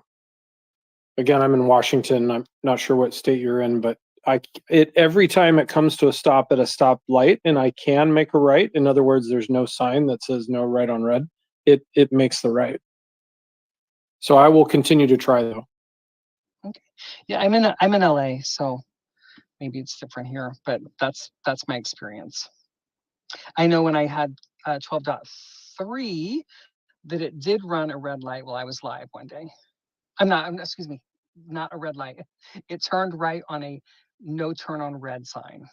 Again, I'm in Washington. I'm not sure what state you're in, but every time it comes to a stop at a stop light and I can make a right, in other words, there's no sign that says no right on red, it makes the right. So I will continue to try though.
Okay. Yeah, I'm in LA, so maybe it's different here, but that's my experience. I know when I had 12.3 that it did run a red light while I was live one day. Excuse me, not a red light. It turned right on a no turn on red sign.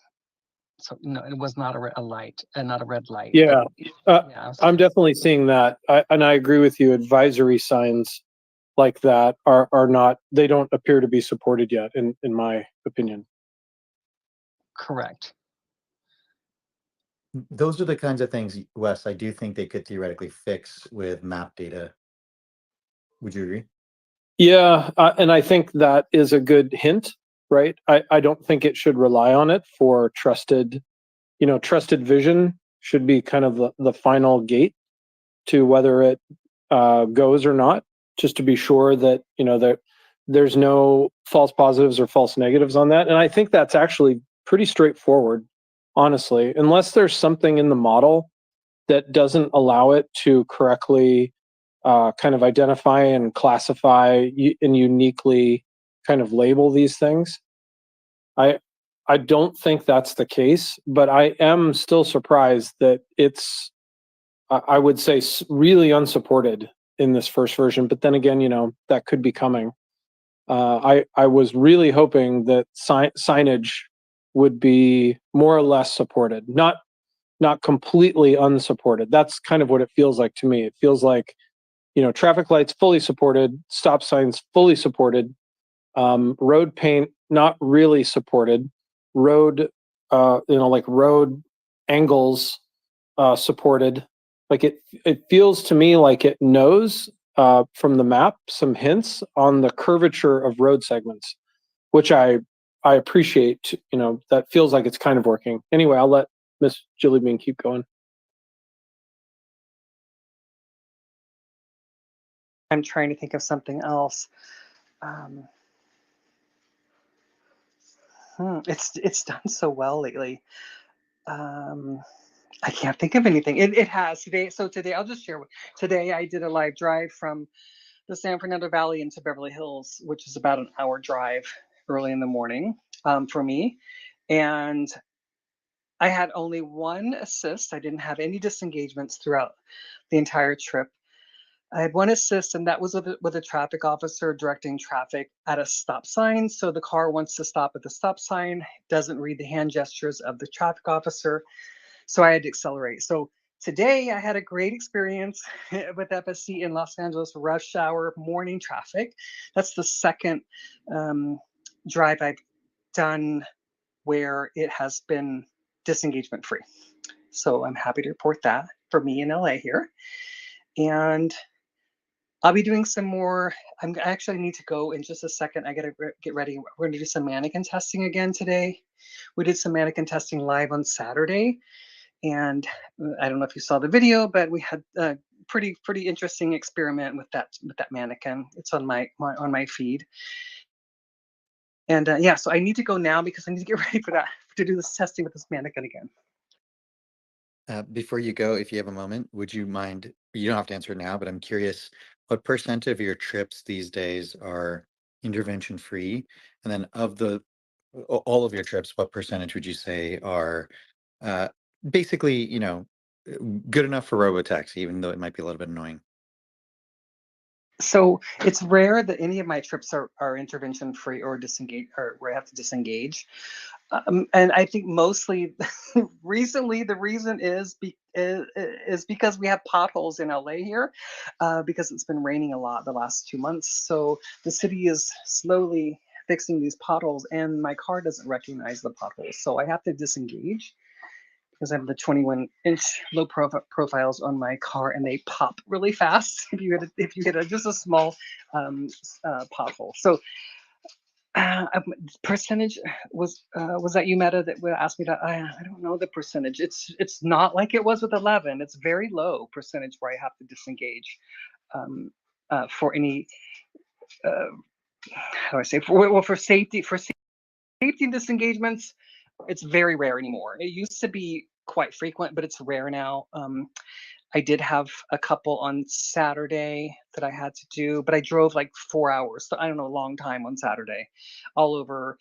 So no, it was not a light and not a red light.
Yeah,
Yeah.
I'm definitely seeing that. And I agree with you. Advisory signs like that are not, they don't appear to be supported yet, in my opinion.
Correct.
Those are the kinds of things, Wes, I do think they could theoretically fix with map data. Would you agree?
Yeah, and I think that is a good hint, right? I don't think it should rely on it for trusted, trusted vision should be kind of the final gate to whether it goes or not, just to be sure that, that there's no false positives or false negatives on that. And I think that's actually pretty straightforward, honestly, unless there's something in the model that doesn't allow it to correctly kind of identify and classify and uniquely kind of label these things. I don't think that's the case, but I am still surprised that it's, I would say, really unsupported in this first version. But then again, that could be coming. I was really hoping that signage would be more or less supported, not completely unsupported. That's kind of what it feels like to me. It feels like, traffic lights fully supported, stop signs fully supported, road paint not really supported, road, like road angles supported. Like it feels to me like it knows from the map some hints on the curvature of road segments, which I appreciate. That feels like it's kind of working. Anyway, I'll let Miss Julie Bean keep going.
I'm trying to think of something else. It's done so well lately. I can't think of anything. It has today. So today, I'll just share. Today, I did a live drive from the San Fernando Valley into Beverly Hills, which is about an hour drive early in the morning for me. And I had only one assist. I didn't have any disengagements throughout the entire trip. I had one assist, and that was with a traffic officer directing traffic at a stop sign. So the car wants to stop at the stop sign, doesn't read the hand gestures of the traffic officer. So I had to accelerate. So today I had a great experience with FSC in Los Angeles rush hour morning traffic. That's the second drive I've done where it has been disengagement free. So I'm happy to report that for me in LA here. And I'll be doing some more. I actually need to go in just a second. I got to get ready. We're going to do some mannequin testing again today. We did some mannequin testing live on Saturday. And I don't know if you saw the video, but we had a pretty interesting experiment with that mannequin. It's on my feed. And yeah, so I need to go now because I need to get ready for that, to do this testing with this mannequin again.
Before you go, if you have a moment, would you mind, you don't have to answer it now, but I'm curious, what percent of your trips these days are intervention free? And then of all of your trips, what percentage would you say are basically, good enough for robotaxi, even though it might be a little bit annoying?
So it's rare that any of my trips are intervention free or disengage, or where I have to disengage. And I think mostly recently the reason is because we have potholes in LA here, because it's been raining a lot the last 2 months. So the city is slowly fixing these potholes, and my car doesn't recognize the potholes, so I have to disengage because I have the 21-inch low profiles on my car, and they pop really fast if you hit just a small pothole. So. Percentage was that you, Meta, that would ask me that? I don't know the percentage. It's not like it was with 11. It's very low percentage where I have to disengage for any how do I say, for safety disengagements, it's very rare anymore. It used to be quite frequent, but it's rare now. I did have a couple on Saturday that I had to do, but I drove like 4 hours. So I don't know, a long time on Saturday, all over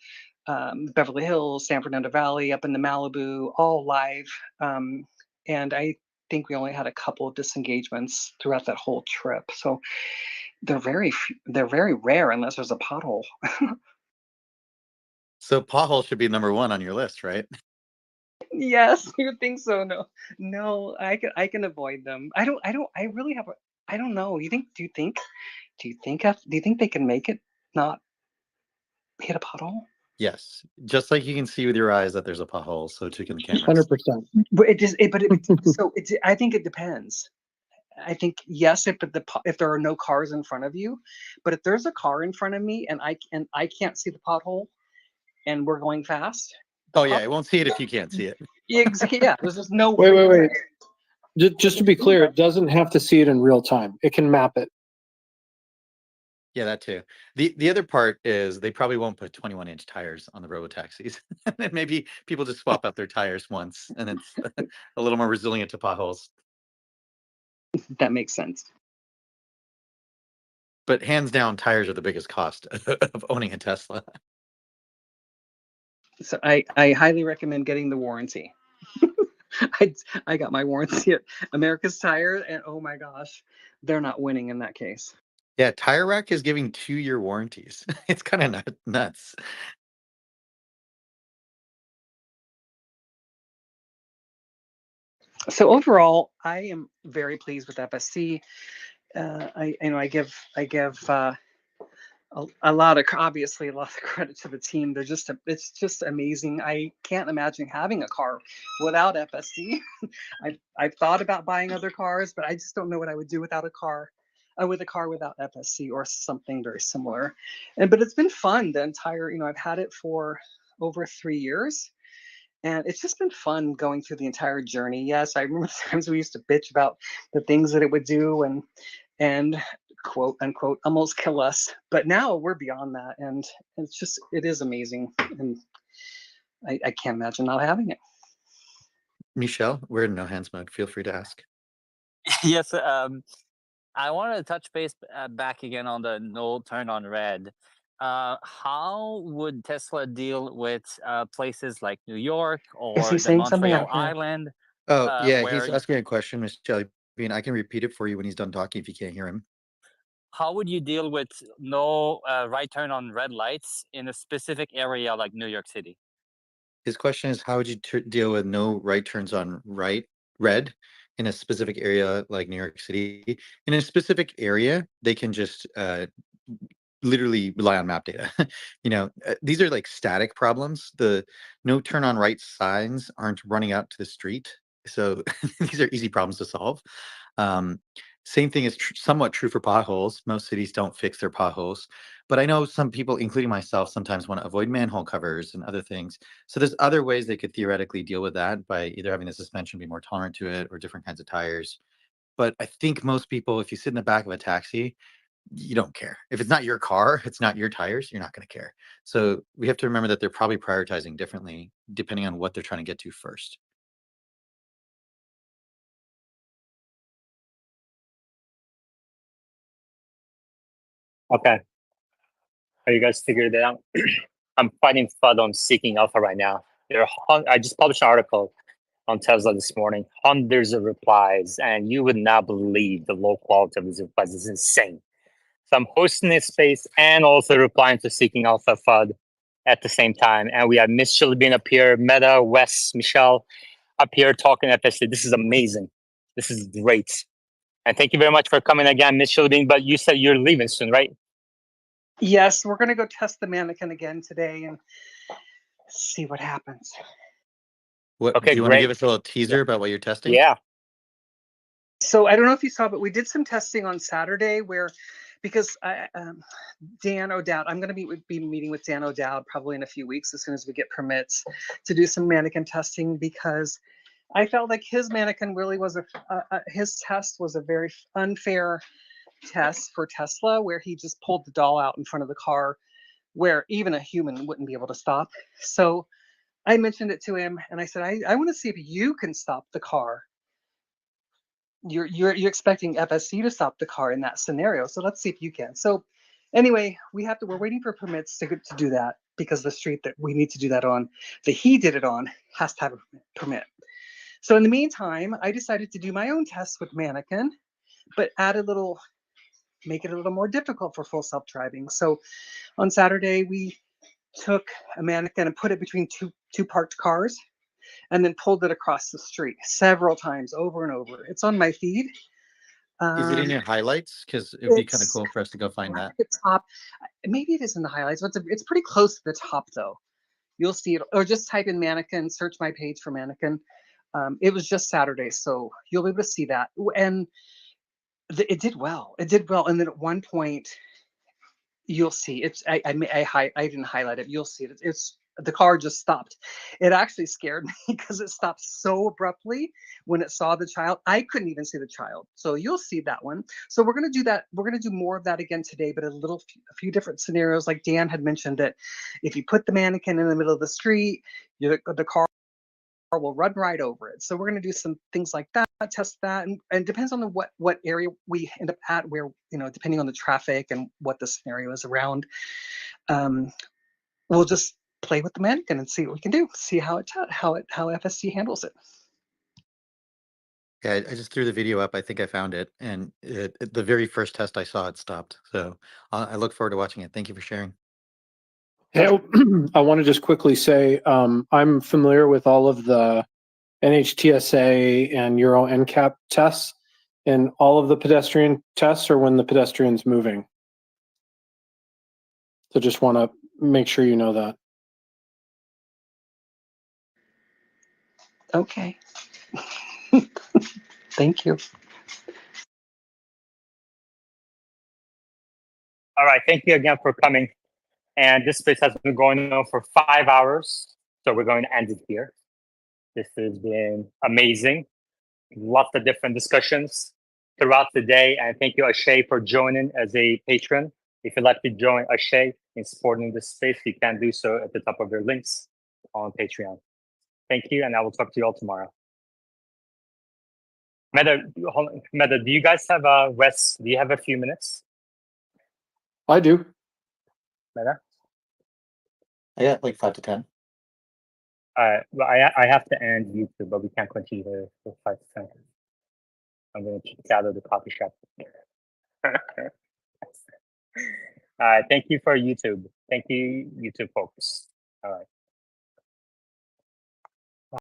Beverly Hills, San Fernando Valley, up into Malibu, all live. And I think we only had a couple of disengagements throughout that whole trip. So they're very rare unless there's a pothole.
So potholes should be number one on your list, right?
Yes, you think so? No, I can avoid them. I really have. I don't know. Do you think they can make it not hit a pothole?
Yes, just like you can see with your eyes that there's a pothole, so too can the cameras.
100%.
But I think it depends. I think yes, if there are no cars in front of you, but if there's a car in front of me and I can't see the pothole, and we're going fast.
Oh yeah, I won't see it if you can't see it.
Exactly. Yeah, there's just no
Wait. Just to be clear, it doesn't have to see it in real time. It can map it.
Yeah, that too. The other part is they probably won't put 21-inch tires on the robo taxis. And then maybe people just swap out their tires once, and it's a little more resilient to potholes.
That makes sense.
But hands down, tires are the biggest cost of owning a Tesla.
So I highly recommend getting the warranty. I got my warranty at America's Tire, and oh my gosh, they're not winning in that case.
Yeah, Tire Rack is giving 2-year warranties. It's kind of nuts.
So overall, I am very pleased with FSC. I give a lot of credit to the team. It's just amazing. I can't imagine having a car without FSC. I've thought about buying other cars, but I just don't know what I would do without a car. With a car without FSC or something very similar. But it's been fun. I've had it for over 3 years. And it's just been fun going through the entire journey. Yes, I remember times we used to bitch about the things that it would do and quote unquote almost kill us. But now we're beyond that, and it is amazing, and I can't imagine not having it.
Michelle, we're in no hands mode. Feel free to ask.
Yes, I wanted to touch base back again on the no turn on red. How would Tesla deal with places like New York or
Is he
the
saying something?
Montreal Island?
Oh, yeah,
where
he's asking a question, Miss Jelly Bean. I can repeat it for you when he's done talking if you can't hear him.
how would you deal with no right turn on red lights in a specific area like New York City?
His question is, how would you deal with no right turns on red in a specific area like New York City? In a specific area, they can just literally rely on map data. These are like static problems. The no turn on right signs aren't running out to the street. So these are easy problems to solve. Same thing is somewhat true for potholes. Most cities don't fix their potholes, but I know some people, including myself, sometimes want to avoid manhole covers and other things. So there's other ways they could theoretically deal with that by either having the suspension be more tolerant to it or different kinds of tires. But I think most people, if you sit in the back of a taxi, you don't care. If it's not your car, it's not your tires, you're not going to care. So we have to remember that they're probably prioritizing differently depending on what they're trying to get to first.
Okay. Are you guys figured it out? I'm fighting FUD on Seeking Alpha right now. I just published an article on Tesla this morning, hundreds of replies, and you would not believe the low quality of these replies. It's insane. So I'm hosting this space and also replying to Seeking Alpha FUD at the same time. And we have Miss Shirley being up here, Meta, Wes, Michelle up here talking FSC. This is amazing. This is great. And thank you very much for coming again, Miss Shirley Bean. But you said you're leaving soon, right?
Yes, we're going to go test the mannequin again today and see what happens.
Okay, do you want to give us a little teaser about what you're testing?
Yeah.
So I don't know if you saw, but we did some testing on Saturday because Dan O'Dowd, I'm going to be meeting with Dan O'Dowd probably in a few weeks as soon as we get permits to do some mannequin testing, because I felt like his mannequin really was his test was a very unfair test for Tesla where he just pulled the doll out in front of the car where even a human wouldn't be able to stop. So I mentioned it to him and I said, I want to see if you can stop the car. You're expecting FSC to stop the car in that scenario. So let's see if you can. So anyway, we're waiting for permits to do that because the street that we need to do that on, that he did it on, has to have a permit. So in the meantime, I decided to do my own test with Mannequin, but make it a little more difficult for full self-driving. So on Saturday, we took a Mannequin and put it between two parked cars and then pulled it across the street several times over and over. It's on my feed.
Is it in your highlights? Because it would be kind of cool for us to go find that.
At the top, maybe it is in the highlights, but it's pretty close to the top though. You'll see it, or just type in Mannequin, search my page for Mannequin. It was just Saturday, so you'll be able to see that. And it did well. It did well. And then at one point, you'll see it's. I didn't highlight it. You'll see it. It's the car just stopped. It actually scared me because it stopped so abruptly when it saw the child. I couldn't even see the child. So you'll see that one. So we're going to do that. We're going to do more of that again today, but a few different scenarios. Like Dan had mentioned that if you put the Mannequin in the middle of the street, the car will run right over it. So we're going to do some things like that, test that, and it depends on what area we end up at, where, depending on the traffic and what the scenario is around. We'll just play with the Mannequin and see what we can do. See how FSC handles it.
Yeah, I just threw the video up. I think I found it, and the very first test I saw, it stopped. So I look forward to watching it. Thank you for sharing.
Hey, I want to just quickly say I'm familiar with all of the NHTSA and Euro NCAP tests, and all of the pedestrian tests are when the pedestrian's moving. So just want to make sure you know that.
Okay. Thank you.
All right, thank you again for coming. And this space has been going on for 5 hours, so we're going to end it here. This has been amazing. Lots of different discussions throughout the day. And thank you, Ashay, for joining as a patron. If you'd like to join Ashay in supporting this space, you can do so at the top of your links on Patreon. Thank you, and I will talk to you all tomorrow. Meta, do you guys have Wes? Do you have a few minutes?
I do.
Meta?
I got like 5 to 10.
Well, I have to end YouTube, but we can't continue here for 5 to 10. I'm going to kick out of the coffee shop. Thank you for YouTube. Thank you, YouTube folks. All right.